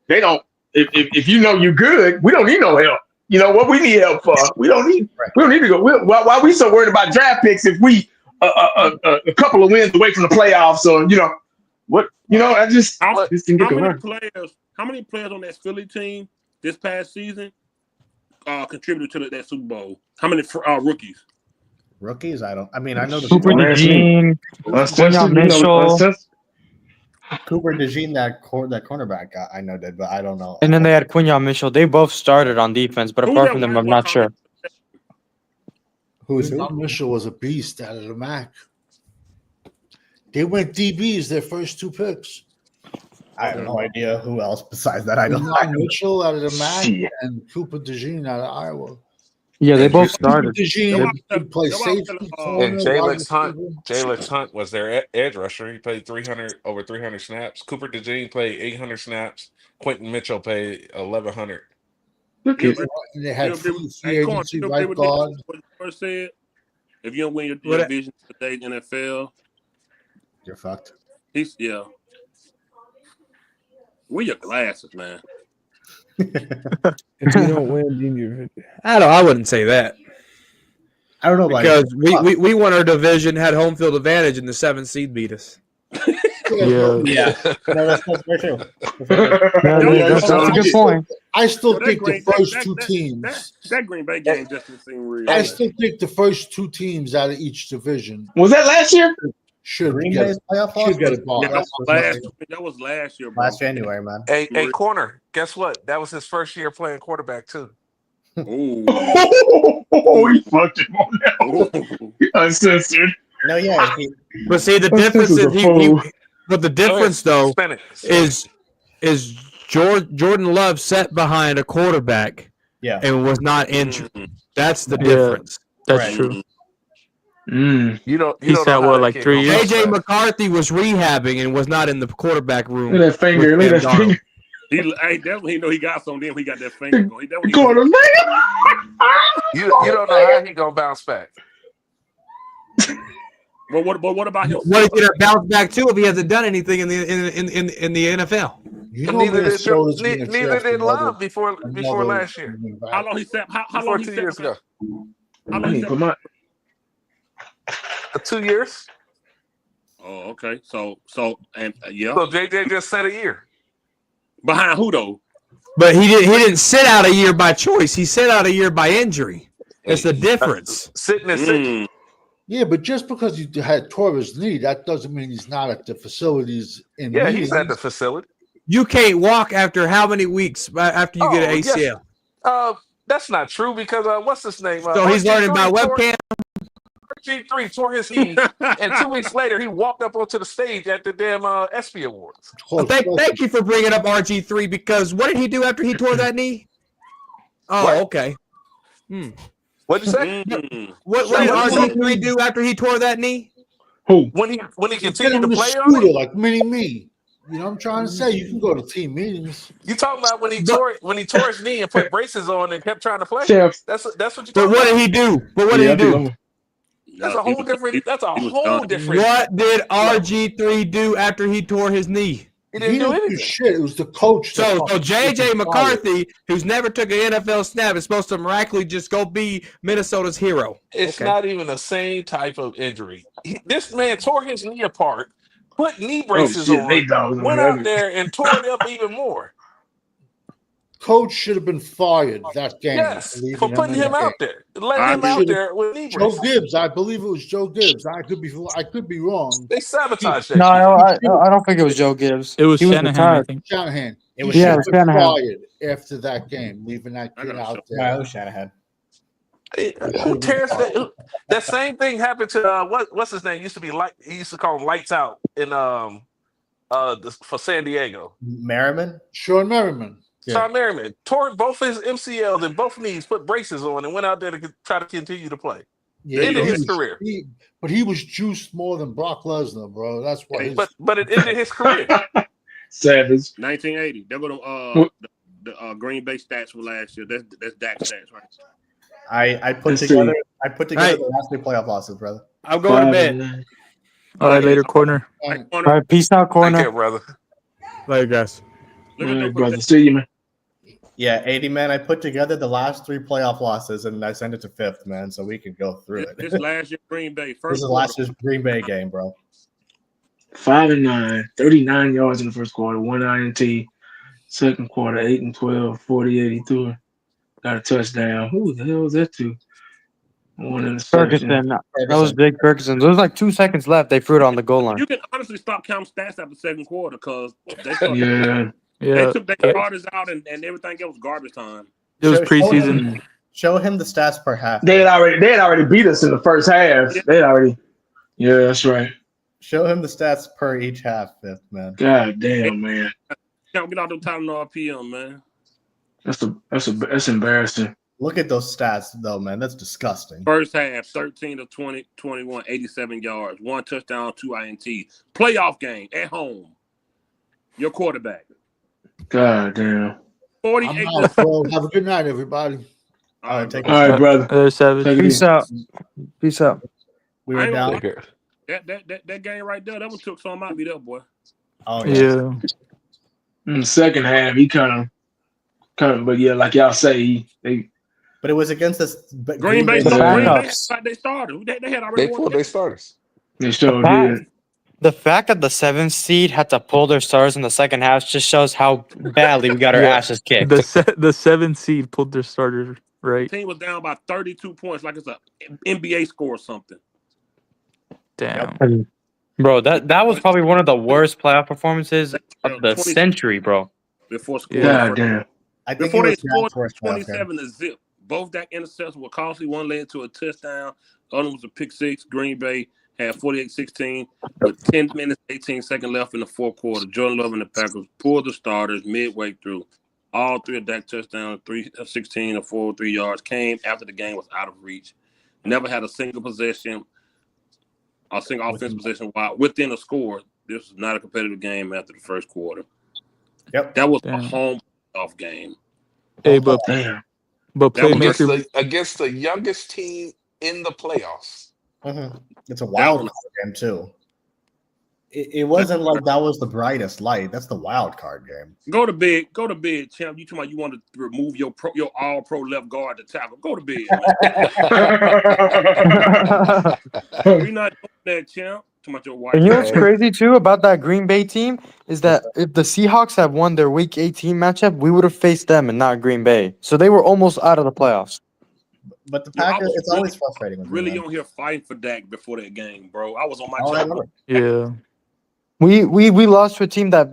J: they don't. If you know you're good, we don't need no help. You know what we need help for? We don't need to go. Why we so worried about draft picks if we a couple of wins away from the playoffs? Or I just can get the word.
B: How many players on that Philly team this past season contributed to that Super Bowl? How many rookies?
C: Rookies? I know the
E: Cooper DeJean, Mitchell.
C: Cooper DeJean, that cornerback guy, I know did, but I don't know.
E: And then they had Quinyon Mitchell. They both started on defense, but apart from them, I'm not sure.
C: Who?
A: Mitchell was a beast out of the MAC. They went DBs their first 2 picks.
C: I have no idea who else besides that. I don't know.
A: Mitchell out of the MAC and Cooper DeJean out of Iowa.
E: Yeah, they both started.
A: Could play safety, corner,
D: And
A: wide
D: Jalen Hunt was their edge rusher. He played over 300 snaps. Cooper DeJean played 800 snaps. Quentin Mitchell played 1,100.
J: Look
A: at they had free agency right guard.
B: What you first said? If you don't win your division today in the NFL,
C: you're fucked.
B: Yeah. Wear your glasses, man.
M: If you don't win, junior.
I: I wouldn't say that.
C: I don't know
I: because we won our division, had home field advantage, and the 7th seed beat us.
C: Yeah. No, that's very true.
E: That's a good point.
A: I still think the first two teams.
B: That Green Bay game just didn't seem real.
A: I still think the first two teams out of each division.
J: Was that last year?
A: Should get a ball.
B: That was last year, bro.
C: Last January, man.
D: Hey, corner. Guess what? That was his first year playing quarterback too.
J: Oh, he fucked him on that. Uncensored.
C: No, yeah.
I: But see, the difference is but the difference though is Jordan Love sat behind a quarterback, and was not injured. That's the difference.
E: That's true.
D: You don't.
E: He sat like 3 years.
I: AJ McCarthy was rehabbing and was not in the quarterback room.
J: Look at that finger. Look at that finger.
B: He definitely know he got something. Then he got that finger going.
D: You don't know how he gonna bounce back.
B: But what about him?
I: What is he gonna bounce back to if he hasn't done anything in the NFL?
D: Neither did Love before last year.
B: How long he sat? How long he
D: 2
B: sat?
D: years ago?
B: How long he sat?
D: 2 years.
B: Oh, okay. So
D: JJ just said a year.
B: Behind who though?
I: But he didn't sit out a year by choice. He sat out a year by injury. That's the difference.
D: Sitting and sitting.
A: Yeah, but just because you had tore his knee, that doesn't mean he's not at the facilities in meetings.
D: He's at the facility.
I: You can't walk after how many weeks after you get an ACL?
D: Yes. That's not true because what's his name?
I: So he's learning by webcam.
D: RG3 tore his knee, and 2 weeks later he walked up onto the stage at the damn ESPY Awards.
I: Thank you for bringing up RG3 because what did he do after he tore that knee? Oh,
D: what?
I: Okay.
D: What'd you say?
I: What did RG3 do after he tore that knee?
J: Who?
D: When he continued to play
A: on it, like me. You know what I'm trying to say? You can go to team meetings.
D: You talking about when he tore his knee and put braces on and kept trying to play?
J: Chef.
D: That's what you talking
I: But what did he do? But what did he do?
D: That's a whole different. That's a whole different.
I: What did RG3 do after he tore his knee?
D: He didn't do anything.
A: Shit, it was the coach.
I: So JJ McCarthy, who's never took an NFL snap, is supposed to miraculously just go be Minnesota's hero.
D: It's not even the same type of injury. This man tore his knee apart, put knee braces on, went out there and tore it up even more.
A: Coach should have been fired that game.
D: Yes, for putting him out there, letting him out there with knee braces.
A: Joe Gibbs, I believe it was Joe Gibbs. I could be wrong.
D: They sabotaged that.
E: No, I don't think it was Joe Gibbs.
M: It was Shanahan. I think.
A: Shanahan.
E: It was Shanahan.
A: Fired after that game, leaving that kid out there.
C: No, it was Shanahan.
D: Who tears that? That same thing happened to what's his name? He used to call him Lights Out in for San Diego.
C: Merriman.
A: Sean Merriman.
D: Sean Merriman tore both his MCLs and both knees, put braces on, and went out there to try to continue to plake.
A: Yeah,
D: ended his career.
A: But he was juiced more than Brock Lesnar, bro. That's why.
D: But it ended his career.
J: Savage.
B: 1980. They'll go to the Green Bay stats from last year. That's Dak stats, right?
C: I put together the last 3 playoff losses, brother.
I: I'm going to bed.
M: All right, later, corner.
E: All right, peace out, corner.
D: Take care, brother.
I: Later, guys.
J: All right, brother. See you, man.
C: Yeah, 80, man. I put together the last 3 playoff losses, and I sent it to 5th, man, so we can go through it.
B: This last year Green Bay.
C: This is last year's Green Bay game, bro.
J: 5-9, 39 yards in the first quarter, 1 INT. Second quarter, 8-12, 40-82. Got a touchdown. Who the hell was that to?
E: Ferguson. That was big Ferguson. There was like 2 seconds left. They threw it on the goal line.
B: You can honestly stop counting stats after the second quarter because they took their starters out and everything else was garbage time.
M: It was preseason.
C: Show him the stats per half.
J: They had already beat us in the first half. Yeah, that's right.
C: Show him the stats per each half, 5th, man.
J: God damn, man.
B: Can't get out the time in RPM, man.
J: That's embarrassing.
C: Look at those stats, though, man. That's disgusting.
B: First half, 13 of 20, 21, 87 yards, 1 touchdown, 2 INTs. Playoff game at home. Your quarterback.
J: God damn.
B: 48.
A: I'm out, bro. Have a good night, everybody.
C: All right, take
J: All right, brother.
M: There's Savage.
J: Take it
E: Peace
J: easy.
E: out. Peace out.
C: We
B: I
C: were
B: ain't gonna
C: down.
B: lie. That game right there, that one took some out me there, boy.
C: Oh yeah.
J: In the second half, he kind of, but yeah, like y'all say,
C: But it was against this
B: Green Bay.
E: The
B: Green Bay
E: backups.
B: they started. They had already
D: They
B: won
D: pulled
B: the
D: their
B: game.
D: starters.
J: They sure
E: fact-
J: did.
E: The fact that the 7th seed had to pull their stars in the second half just shows how badly we got our asses kicked.
M: The 7th seed pulled their starter, right?
B: The team was down by 32 points, like it's a NBA score or something.
M: Damn.
E: Bro, that was probably one of the worst playoff performances of the century, bro.
B: Before scoring.
J: God damn.
C: I think
B: Before
C: it
B: they
C: was
B: scored
C: Jack's worst playoff game.
B: 27 to zip. Both that interceptions were costly. One led to a touchdown. The other was a pick six. Green Bay had 48-16 with 10 minutes, 18 seconds left in the fourth quarter. Jordan Love and the Packers pulled the starters midway through. All three of Dak touchdowns, 16 or 403 yards came after the game was out of reach. Never had a single possession, a single offensive possession while within a score. This was not a competitive game after the first quarter.
C: Yep.
B: That was a home off game.
M: Hey, but playmaker
D: against the youngest team in the playoffs.
C: It's a wild card game too. It wasn't like that was the brightest light. That's the wild card game.
B: Go to bed, champ. You talking about you want to remove your all pro left guard to tackle? Go to bed, man. We're not doing that, champ. Talking about your wife.
E: And you know what's crazy too about that Green Bay team is that if the Seahawks had won their Week 18 matchup, we would have faced them and not Green Bay. So they were almost out of the playoffs.
C: But the Packers, it's always frustrating.
B: Really on here fighting for Dak before that game, bro. I was on my job.
M: Yeah.
E: We lost to a team that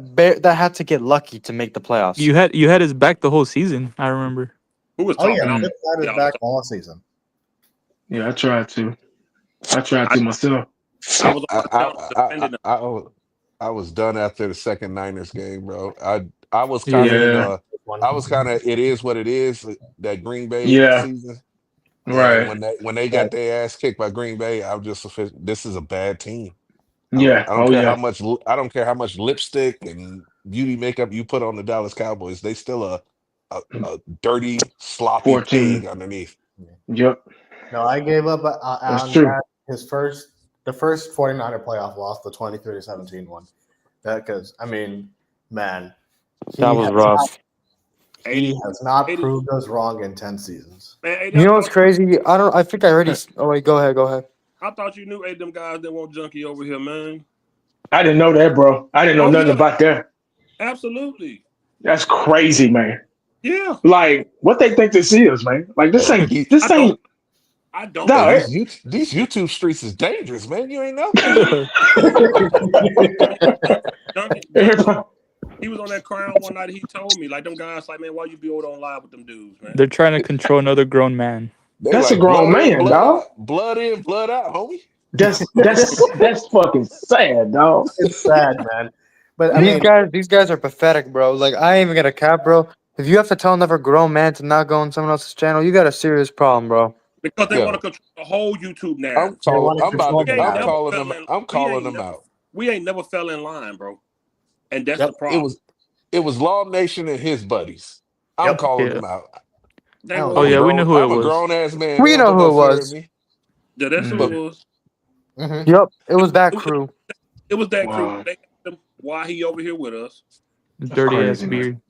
E: had to get lucky to make the playoffs.
M: You had his back the whole season. I remember.
B: Who was
C: talking?
B: talking?
C: Oh yeah, back all season.
J: Yeah, I tried to myself.
D: I was done after the second Niners game, bro. I was kind of it is what it is, that Green Bay season.
J: Right.
D: And when they got their ass kicked by Green Bay, I'm just this is a bad team.
J: Yeah.
D: I don't care how much lipstick and beauty makeup you put on the Dallas Cowboys. They still a dirty, sloppy
J: 14
D: pig underneath.
J: Yep.
C: No, I gave up on
J: true.
C: the first 49er playoff loss, the 23-17 one. Because I mean, man,
E: that was rough.
C: He has not proved us wrong in 10 seasons.
B: Man,
E: you know what's crazy? I think I already. Oh wait, go ahead.
B: I thought you knew them guys that want Junkie over here, man.
J: I didn't know that, bro. I didn't know nothing about that.
B: Absolutely.
J: That's crazy, man.
B: Yeah.
J: Like, what they think this is, man? Like, this ain't.
B: I don't.
J: No,
D: these YouTube streets is dangerous, man. You ain't know.
B: He was on that Crown one night. He told me, like, them guys, like, man, why you be over on live with them dudes, man?
M: They're trying to control another grown man.
J: That's a grown man, dog.
D: Blood in, blood out, homie.
J: That's fucking sad, dog.
C: It's sad, man. But
E: these guys are pathetic, bro. Like, I ain't even got a cap, bro. If you have to tell another grown man to not go on someone else's channel, you got a serious problem, bro.
B: Because they want to control the whole YouTube now.
D: I'm calling them out.
B: We ain't never fell in line, bro. And that's the problem.
D: It was Law Nation and his buddies. I'm calling them out.
M: We knew who it was.
D: I'm a grown ass man.
E: We know who it was.
B: Yeah, that's who it was.
E: Mm-hmm. Yep, it was that crew.
B: It was that crew. They asked him why he over here with us.
M: Dirty ass beard.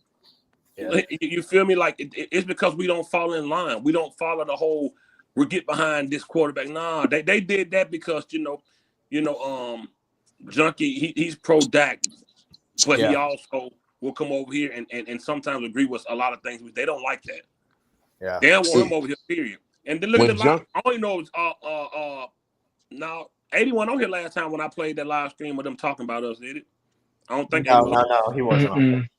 B: Yeah. You feel me? Like it's because we don't fall in line. We don't follow the whole. We get behind this quarterback. Nah, they did that because Junkie he's pro Dak, but he also will come over here and sometimes agree with a lot of things. They don't like that.
C: Yeah,
B: they don't want him over here. Period. And then look at the live. I only know it's now 81 on here last time when I played that live stream with them talking about us. Did it? I don't think.
C: No, he wasn't on there.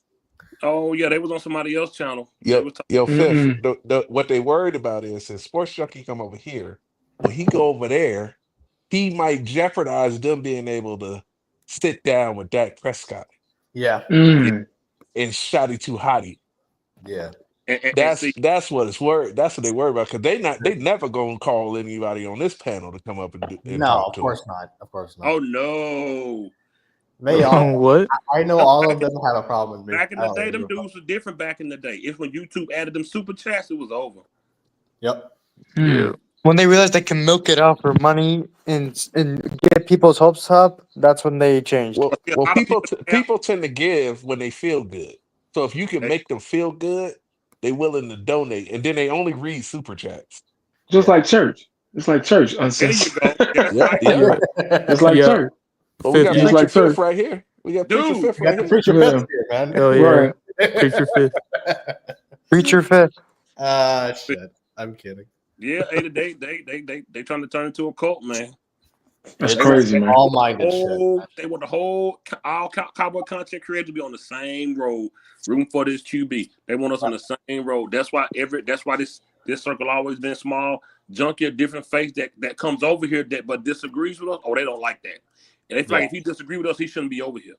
B: Oh yeah, they was on somebody else's channel.
D: Fifth. What they worried about is if Sports Junkie come over here, when he go over there, he might jeopardize them being able to sit down with Dak Prescott.
C: Yeah.
D: And Shotty Too Hotty.
C: Yeah.
D: That's what it's worried. That's what they worry about because they never gonna call anybody on this panel to come up and
C: No,
D: talk
C: of
D: to them.
C: course not. Of course not.
B: Oh no.
C: They all.
M: What?
C: I know all of them have a problem with me.
B: Back in the day, them dudes were different back in the day. It's when YouTube added them super chats, it was over.
C: Yep.
M: Yeah.
E: When they realized they can milk it out for money and get people's hopes up, that's when they changed.
D: Well, people tend to give when they feel good. So if you can make them feel good, they willing to donate, and then they only read super chats.
J: Just like church. It's like church.
B: There you go. That's right.
D: Yeah.
J: It's like church.
D: Well, we got
J: Just
D: Preacher
J: like
D: Fifth
J: church.
D: right here. We got Preacher
B: Dude,
D: Fifth
C: You
D: right
C: got the
D: here.
C: preacher fifth here, man.
M: Oh yeah.
J: Right.
M: Preacher Fifth.
E: Preacher Fifth.
C: Shit. I'm kidding.
B: Yeah, they trying to turn into a cult, man.
J: That's crazy, man.
C: All-minded shit.
B: They want the whole all cowboy content creators to be on the same road, rooting for this QB. They want us on the same road. That's why this circle always been small. Junkie, a different face that comes over here but disagrees with us. Oh, they don't like that. And they feel like if he disagree with us, he shouldn't be over here.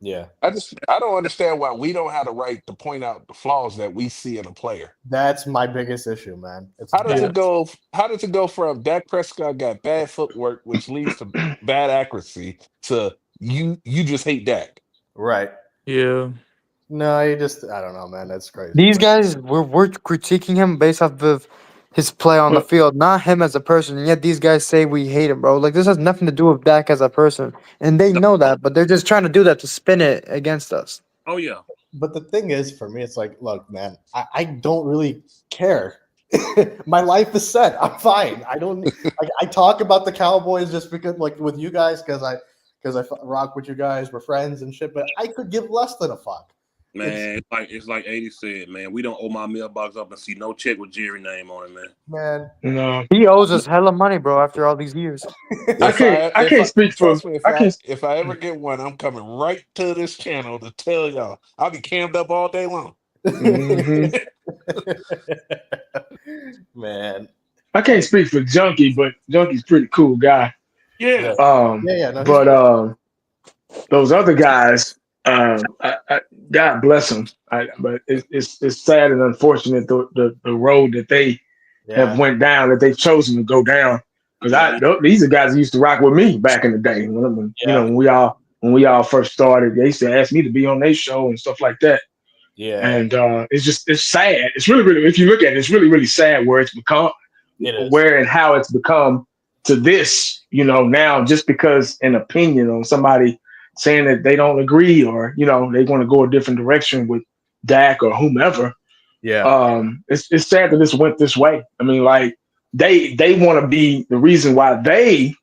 C: Yeah.
D: I don't understand why we don't have the right to point out the flaws that we see in a player.
C: That's my biggest issue, man.
D: How does it go from Dak Prescott got bad footwork, which leads to bad accuracy, to you just hate Dak?
C: Right.
M: Yeah.
C: No, I don't know, man. That's crazy.
E: These guys, we're critiquing him based off of his play on the field, not him as a person. And yet these guys say we hate him, bro. Like, this has nothing to do with Dak as a person. And they know that, but they're just trying to do that to spin it against us.
B: Oh, yeah.
C: But the thing is, for me, it's like, look, man, I don't really care. My life is set. I'm fine. I don't like. I talk about the Cowboys just because, like, with you guys, because I rock with you guys. We're friends and shit. But I could give less than a fuck.
B: Man, it's like 80 said, man. We don't owe my mailbox up and see no check with Jerry name on it, man.
C: Man,
J: no,
E: he owes us hella money, bro. After all these years,
J: I can't speak for.
D: If I ever get one, I'm coming right to this channel to tell y'all. I'll be cammed up all day long.
J: Mm-hmm.
C: Man,
J: I can't speak for Junkie, but Junkie's a pretty cool guy.
B: Yeah.
C: No,
J: but those other guys, God bless them. But it's sad and unfortunate the road that they have went down, that they've chosen to go down. Because these are guys that used to rock with me back in the day. When when we all first started, they used to ask me to be on their show and stuff like that.
C: Yeah.
J: And it's sad. It's really, if you look at it, it's really sad where it's become, where and how it's become to this, now, just because an opinion on somebody saying that they don't agree, or, they want to go a different direction with Dak or whomever.
C: Yeah.
J: It's sad that this went this way. I mean, like, they want to be the reason why they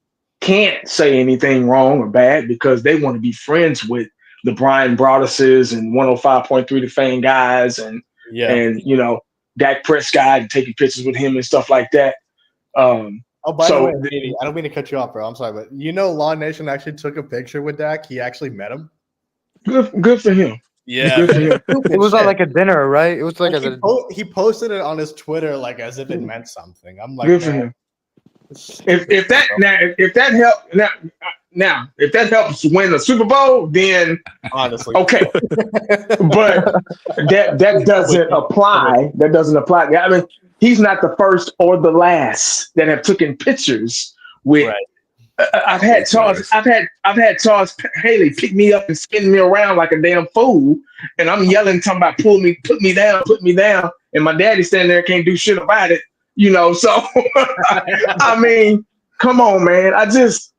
J: can't say anything wrong or bad, because they want to be friends with the Brian Broaddus's and 105.3 The Fan guys and Dak Prescott, and taking pictures with him and stuff like that.
C: By the way, I don't mean to cut you off, bro. I'm sorry, but Law Nation actually took a picture with Dak. He actually met him.
J: Good for him.
C: Yeah.
J: Good for him.
E: It was like a dinner, right? It was like
C: he posted it on his Twitter like as if it meant something. I'm like,
J: good for him. If that helps win the Super Bowl, then
C: honestly,
J: okay. But that doesn't apply. That doesn't apply. I mean, he's not the first or the last that have taken pictures with. Right. I've had Charles Haley pick me up and spin me around like a damn fool, and I'm yelling, talking about put me down, and my daddy standing there can't do shit about it. So I mean, come on, man. It's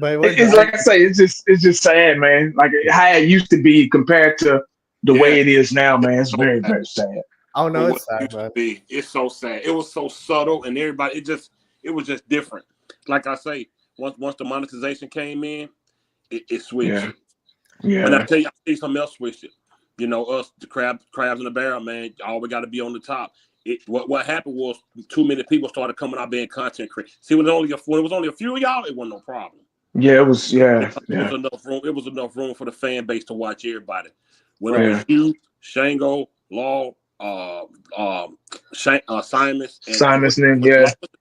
J: like I say, it's just sad, man. Like how it used to be compared to the way it is now, man. It's very, very sad.
C: Oh no, it's sad, man.
B: It's so sad. It was so subtle, and everybody, it was just different. Like I say, once the monetization came in, it switched.
J: Yeah.
B: And I tell you something else switched it. Us, the crabs in the barrel, man. All we got to be on the top. What happened was too many people started coming out being content creators. See, when it was only a few of y'all, it wasn't no problem.
J: Yeah, it was. Yeah,
B: it was enough room. It was enough room for the fan base to watch everybody. When it was you, Shango, Law, Simus,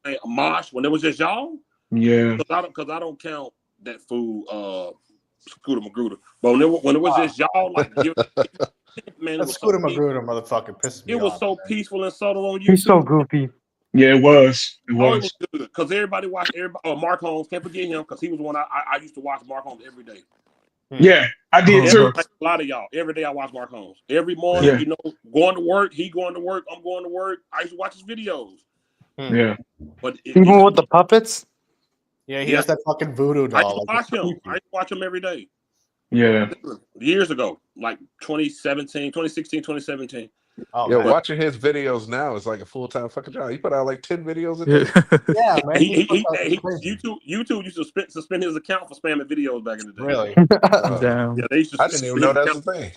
B: and Marsh. When it was just y'all.
J: Yeah.
B: Because I don't count that fool, Scooter Magruder. But when it was just y'all, like Man,
C: That Scooter Magruder motherfucker pisses me
B: it was
C: off.
B: so peaceful and subtle on YouTube.
E: He's so goofy.
J: Yeah, it was. It
B: Oh, it
J: was.
B: was good because everybody watched. Mark Holmes, can't forget him because he was the one I used to watch Mark Holmes every day.
J: Yeah, I did too.
B: Like a lot of y'all, every day I watch Mark Holmes. Every morning, you know, going to work, he going to work, I'm going to work. I used to watch his videos.
J: Yeah.
B: But
E: Even with the puppets?
C: Yeah, he has that fucking voodoo
B: I
C: doll.
B: used to watch him every day.
J: Yeah.
B: Years ago, like 2016, 2017.
D: Oh, yeah, watching his videos now is like a full-time fucking job. He put out like 10 videos a day.
C: Yeah, man.
B: YouTube used to suspend his account for spamming videos back in the day.
C: Really?
M: Damn.
B: Yeah, they used to
D: I didn't even know that was a thing.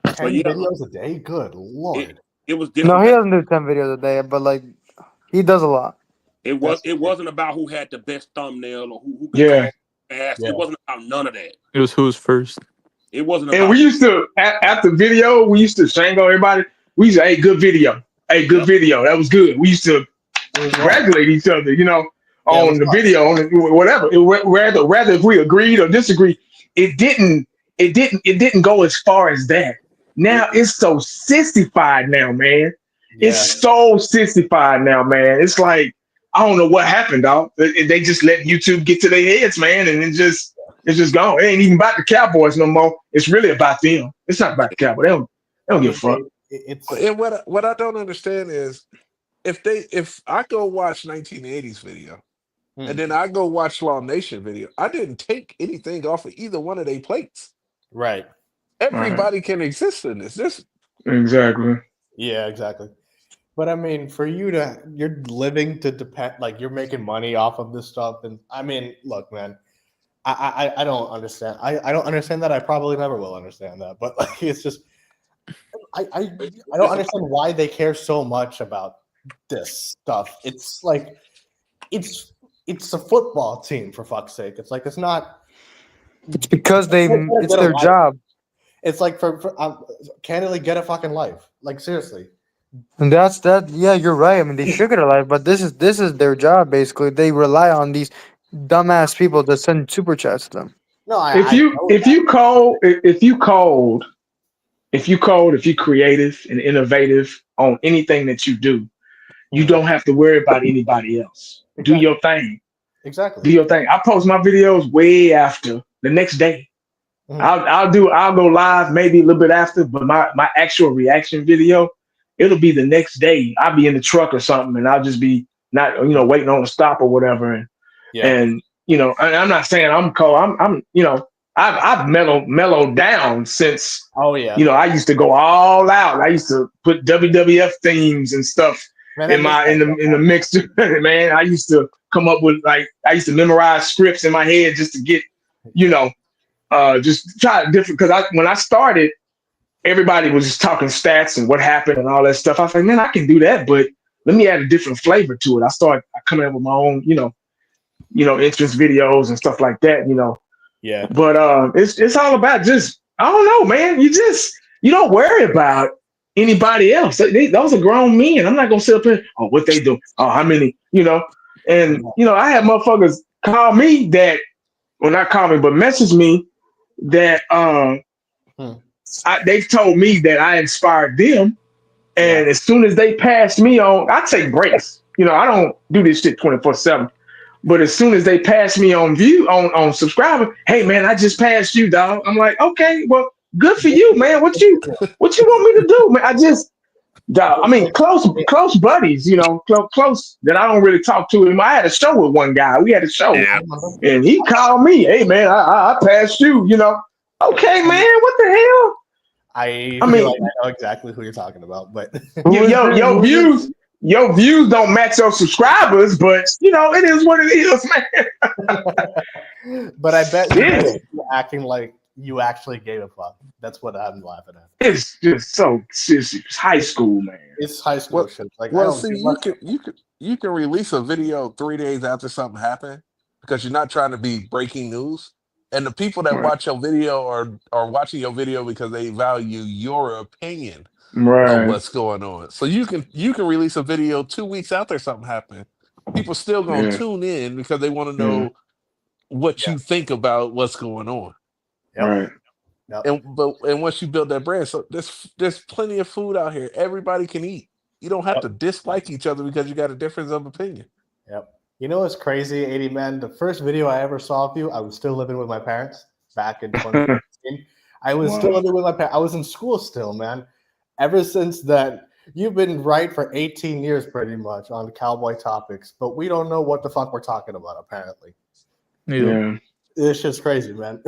C: 10 videos a day? Good lord.
B: It was different.
E: No, he doesn't do 10 videos a day, but like he does a lot.
B: It wasn't about who had the best thumbnail or who could
J: Yeah.
B: go fast.
C: Yeah.
B: It wasn't about none of that.
M: It was who's first.
B: It wasn't
J: And
B: about
J: we used to after video, we used to shango everybody. We used to, hey, good video. Hey, good video. That was good. We used to congratulate each other, you know, on the video, on whatever. Rather if we agreed or disagreed, it didn't go as far as that. Now it's so sissified now, man. It's so sissified now, man. It's like I don't know what happened, dog. They just let YouTube get to their heads, man, and it's just gone. It ain't even about the Cowboys no more. It's really about them. It's not about the Cowboys. They don't give a fuck.
D: And what I don't understand is if I go watch 1980s video and then I go watch Law Nation video, I didn't take anything off of either one of their plates.
C: Right.
D: Everybody can exist in this.
J: Exactly.
C: Yeah, exactly. But I mean, for you're living to depend, like you're making money off of this stuff, and I mean, look, man, I don't understand. I don't understand that. I probably never will understand that. But like, it's just, I don't understand why they care so much about this stuff. It's like, it's a football team, for fuck's sake. It's like it's not.
E: It's because it's their job.
C: It's like candidly get a fucking life. Like seriously.
E: And that's that. Yeah, you're right. I mean, they should get a life, but this is their job basically. They rely on these dumbass people to send super chats to them.
C: No,
J: if you creative and innovative on anything that you do, you don't have to worry about anybody else. Do your thing.
C: Exactly.
J: Do your thing. I post my videos way after the next day. I'll go live maybe a little bit after, but my actual reaction video, it'll be the next day. I'll be in the truck or something, and I'll just be not waiting on a stop or whatever, and I'm not saying I'm cold. I'm I've mellowed down since.
C: Oh yeah.
J: I used to go all out. I used to put WWF themes and stuff in the mix. Man, I used to come up with I used to memorize scripts in my head just to get just try different, because when I started, everybody was just talking stats and what happened and all that stuff. I was like, man, I can do that, but let me add a different flavor to it. I started coming up with my own, entrance videos and stuff like that,
C: Yeah.
J: But it's all about just, I don't know, man. You don't worry about anybody else. Those are grown men. I'm not gonna sit up here, what they do, how many, and I had motherfuckers call me that, well, not call me, but message me that they've told me that I inspired them, and as soon as they pass me on, I take breaks. I don't do this shit 24/7. But as soon as they pass me on on subscriber, hey man, I just passed you, dog. I'm like, okay, well, good for you, man. What you want me to do, man? I mean, close buddies, close that I don't really talk to. I had a show with one guy. We had a show, and he called me, hey man, I passed you. Okay, man, what the hell?
C: I mean, like I know exactly who you're talking about, but
J: your views don't match your subscribers, but it is what it is, man.
C: But I bet you're acting like you actually gave a fuck. That's what I'm laughing at.
J: It's just so sissy. It's high school, man.
C: It's high school shit. Like,
D: you can release a video 3 days after something happened because you're not trying to be breaking news. And the people that watch your video are watching your video because they value your opinion of what's going on. So you can release a video 2 weeks after something happened. People still gonna tune in because they want to know what you think about what's going on.
J: Right.
C: Yep.
D: And once you build that brand, so there's plenty of food out here. Everybody can eat. You don't have to dislike each other because you got a difference of opinion.
C: Yep. You know what's crazy, 80 man? The first video I ever saw of you, I was still living with my parents back in 2016. I was still living with my parents. I was in school still, man. Ever since then, you've been right for 18 years pretty much on cowboy topics, but we don't know what the fuck we're talking about, apparently.
M: Yeah.
C: This shit's crazy, man.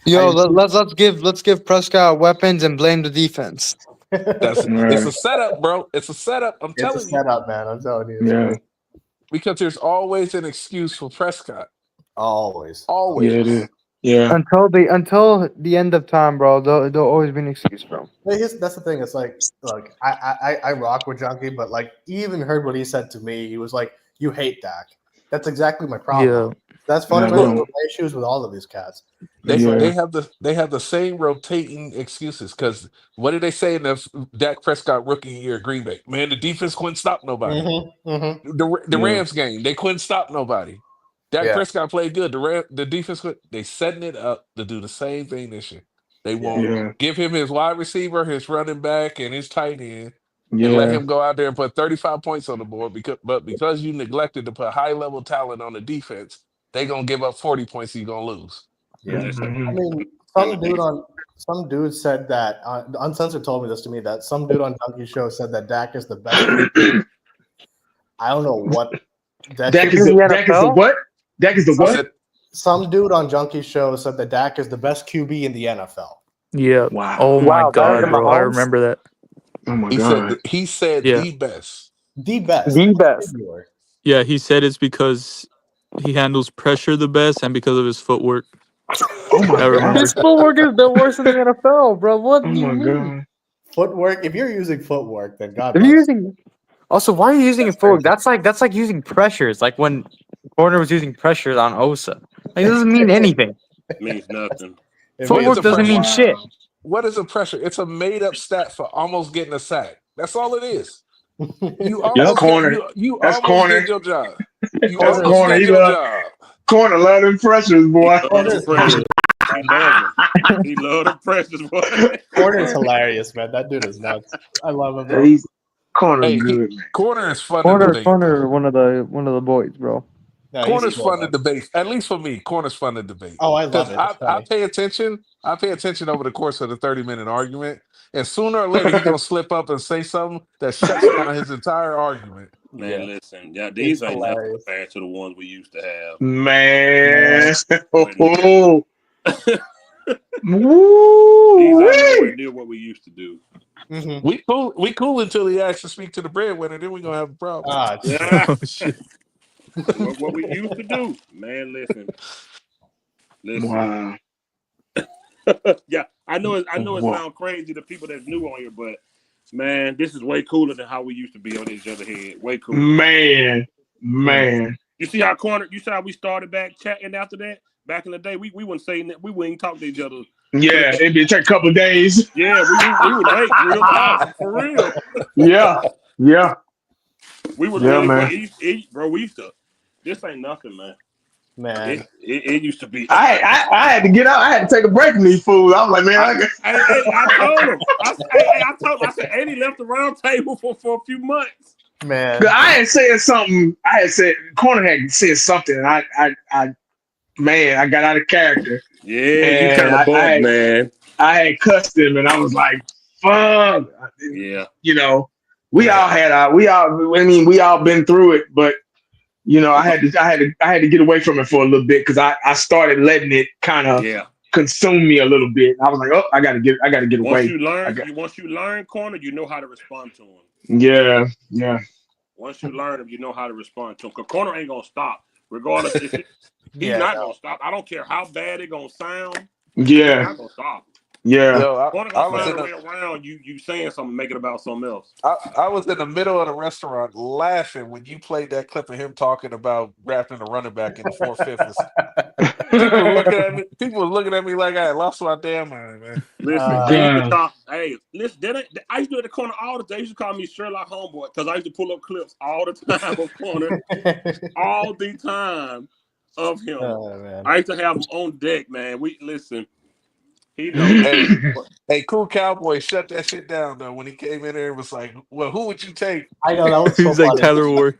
E: Yo, let's give Prescott weapons and blame the defense.
D: It's a setup, bro. It's a setup. I'm telling you.
C: It's a setup, man. I'm telling you.
J: Yeah.
D: Because there's always an excuse for Prescott.
C: Always.
J: Yeah, it is. Yeah.
E: Until the end of time, bro. There'll always be an excuse, bro.
C: That's the thing. It's like, look, I rock with Junkie, but like, you even heard what he said to me. He was like, "You hate Dak." That's exactly my problem.
M: Yeah.
C: That's fundamentally my issues with all of these cats.
D: They have the same rotating excuses. Because what did they say in the Dak Prescott rookie year at Green Bay? Man, the defense couldn't stop nobody. The Rams game, they couldn't stop nobody. Dak Prescott played good. The defense, they setting it up to do the same thing this year. They won't give him his wide receiver, his running back, and his tight end, and let him go out there and put 35 points on the board. Because you neglected to put high level talent on the defense, they gonna give up 40 points. You're gonna lose.
C: Yeah, I mean, some dude said that Uncensored told me this to me, that some dude on Donkey Show said that Dak is the best. I don't know what
J: Dak is the what? Dak is the what?
C: Some dude on Junkie Show said that Dak is the best QB in the NFL.
M: Yeah.
J: Wow.
M: Oh my God, bro. I remember that.
J: Oh my
D: God. He said the best.
C: The best.
E: The best.
M: Yeah, he said it's because he handles pressure the best and because of his footwork.
J: Oh my God.
E: His footwork is the worst in the NFL, bro. What do you mean?
J: God.
C: Footwork. If you're using footwork, then God.
E: If you're using. Also, why are you using footwork? That's like using pressures. Like when Corner was using pressures on Osa. Like, it doesn't mean anything.
B: It means nothing.
E: Footwork doesn't mean shit.
D: What is a pressure? It's a made up stat for almost getting a sack. That's all it is. You almost you
J: That's
D: almost
J: corner.
D: did your job. You
J: That's
D: almost
J: corner.
D: did your job.
J: Corner love them pressures, boy.
B: He love the pressures, boy.
C: Corner is hilarious, man. That dude is nuts. I love him. Bro.
J: He's corner's good, man.
D: Corner is fun to debate.
E: Corner, one of the boys, bro.
C: No,
D: Corner's fun to debate. At least for me, corner's fun to debate.
C: Oh, I love it.
D: I pay attention. I pay attention over the course of the 30-minute argument, and sooner or later he's gonna slip up and say something that shuts down his entire argument.
B: Man, listen, these ain't nothing compared to the ones we used to have.
J: Man,
B: Woo! These ain't nowhere near what we used to do.
C: Mm-hmm.
D: We cool until he asks to speak to the breadwinner. Then we gonna have a problem.
B: Oh, shit. What we used to do, man. Listen.
J: Wow.
B: Yeah, I know it sounds crazy to people that's new on here, but man, this is way cooler than how we used to be on each other's head. Way cooler.
J: Man.
B: You see how we started back chatting after that? Back in the day, we wouldn't say that, we wouldn't talk to each other.
J: Yeah, it'd take a couple of days.
B: Yeah, we would hate real talk for real.
J: Yeah.
B: We would really eat, bro. We used to. This ain't nothing,
C: man.
B: It used to be.
J: I had to get out. I had to take a break from these fools. I was like, man,
B: I told him. I said, Eddie left the round table for a few months.
C: Man,
J: I had said something. Corner had said something. And I got out of character.
B: Yeah, you kind of bugged, man.
J: I had cussed him, and I was like, "Fuck."
B: Yeah.
J: You know, we all been through it, but you know, I had to get away from it for a little bit because I started letting it kind of consume me a little bit. I was like, oh, I gotta get away.
B: Once you learn corner, you know how to respond to him.
J: Yeah.
B: Once you learn him, you know how to respond to him. Because corner ain't gonna stop, regardless. He's not gonna stop. I don't care how bad it gonna sound.
J: Yeah.
B: He's not gonna stop.
J: Yeah.
B: Corner gonna find a way around you saying something, make it about something else.
D: I was in the middle of the restaurant laughing when you played that clip of him talking about drafting a running back in the 4th, 5th. People were looking at me like I had lost my damn mind, man.
B: Listen, I used to do it at the corner all the time. They used to call me Sherlock Homeboy because I used to pull up clips all the time of corner, all the time of him. I used to have him on deck, man. He knows.
D: Hey, Cool Cowboy, shut that shit down though. When he came in there and was like, "Well, who would you take?"
C: I know that was so
M: He's like
C: funny.
M: Tyler Ward.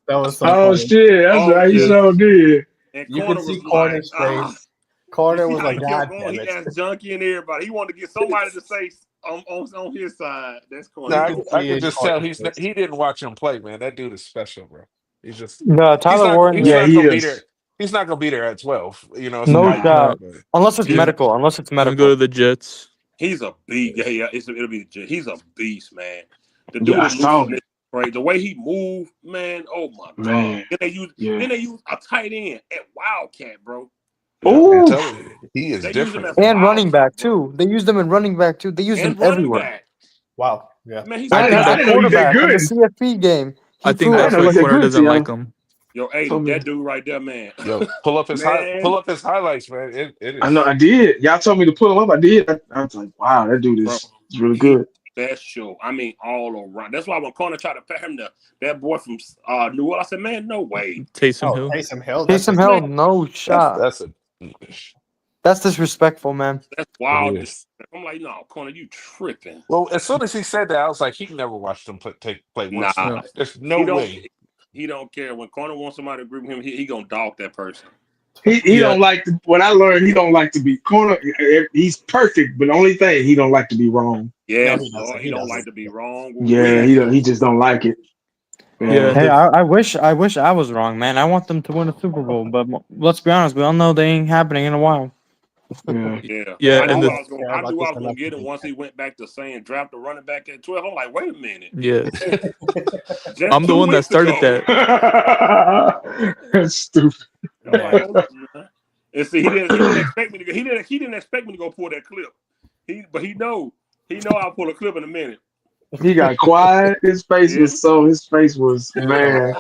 C: That was so
J: Oh
C: funny.
J: shit, that's right. He so did.
B: And
C: You
B: Corner
C: could see
B: was
C: Corner's
B: like,
C: face. Corner
B: you
C: was
B: see how
C: like,
B: he
C: God
B: kept going.
C: damn
B: He
C: it.
B: asked Junkie and everybody. He wanted to get somebody to say on his side. That's Corner.
D: No,
C: You could
D: I
C: see
D: could
C: in
D: just tell
C: Corner's face.
D: he didn't watch him play, man. That dude is special, bro. He's just
E: No, Tyler Warren.
J: Yeah,
D: not
J: he
D: gonna be
J: is.
D: there. He's not gonna be there at 12. You know, it's a
E: No
D: night game.
E: doubt.
D: But
E: Unless it's
M: He's-
E: medical. Unless it's
M: He's gonna go
E: medical.
M: to the Jets.
B: He's a beast. Yeah, it'll be. He's a beast, man. The
J: Yeah,
B: dude
J: I
B: is
J: saw
B: loose. Right, the way he moved, man. Oh my god.
J: Man.
B: Then they use a tight end at Wildcat, bro.
D: I'm telling you, he is
B: They use him
D: different.
B: as
E: And running
B: Wildcat,
E: back too. They used him in running back too. They used him
B: and running
E: everywhere.
B: back.
C: Wow. Yeah.
B: Man, he's
M: I
E: And
M: think
E: as
M: that-
E: a
J: I know he's that
E: quarterback in the
J: good.
E: CFP game,
M: I
E: he
M: think
E: threw
M: that's
J: know
M: why
J: he's that
M: Corner
J: good,
M: doesn't
J: Tiana.
M: like him.
B: Yo, Aiden, that dude right there, man.
D: Yo, pull up his
B: Man.
D: highlights, man. It is.
J: I know I did. Y'all told me to pull him up. I did. I was like, wow, that dude
B: Bro,
J: is really good.
B: special. I mean, all around. That's why when Corner tried to pair him to that boy from New Orleans, I said, man, no way.
M: Taysom Hill.
C: Taysom Hill.
E: Taysom Hill, no shot.
D: That's
E: That's disrespectful, man.
B: That's wild.
D: It is.
B: I'm like, no, Corner, you tripping.
D: Well, as soon as he said that, I was like, he never watched him play one
B: Nah.
D: snap. There's no
B: He don't-
D: way.
B: He don't care. When Corner wants somebody to agree with him, he gonna dog that person.
J: He don't like to, what I learned, he don't like to be corner. He's perfect, but the only thing he don't like to be wrong.
B: Yeah,
C: No, he doesn't.
B: he don't like to be wrong.
J: Yeah, he just don't like it.
M: Yeah,
E: Hey, I wish I was wrong, man. I want them to win a Super Bowl, but let's be honest, we all know they ain't happening in a while.
M: Yeah,
B: I
M: and
B: knew
M: the-
B: I was gonna get him once he went back to saying draft a running back at 12. I'm like, wait a minute.
M: Yeah.
B: Just
M: I'm the
B: 2
M: one that
B: weeks
M: started
B: ago.
M: that.
J: That's stupid.
B: And see, he didn't expect me to go. He didn't expect me to go pull that clip. But he know I'll pull a clip in a minute.
J: He got quiet. His face was man.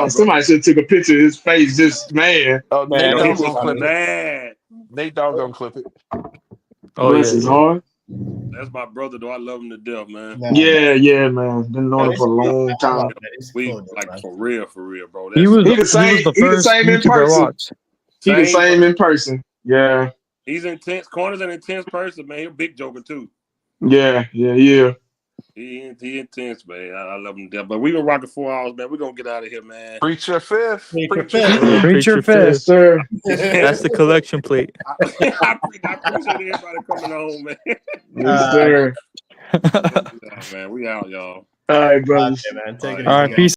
J: Somebody should have took a picture of his face. Just man.
D: Oh,
J: Man,
D: Nate
J: he
D: Dogg
J: was
D: gonna clip
B: mad.
D: it. Nate Dogg gonna clip it.
M: Oh,
J: Bless his heart.
B: That's my brother, though. I love him to death, man.
J: Yeah, man. Been knowing him for a long time.
B: We like for real, bro.
E: He was
J: the same in
E: YouTuber I
J: person.
E: watched.
J: He the same in person. Yeah.
B: He's intense. Corner's an intense person, man. He's a big joker too.
J: Yeah.
B: He intense, man. I love him to death. But we've been rocking 4 hours, man. We're gonna get out of here, man.
D: Preach your fifth.
E: Preach your fifth,
J: sir.
M: That's the collection plate.
B: I appreciate everybody coming home, man.
J: Yes, sir.
B: Man, we out, y'all.
J: All right, brothers.
C: Okay, man. Take it
E: All right,
C: easy,
E: peace.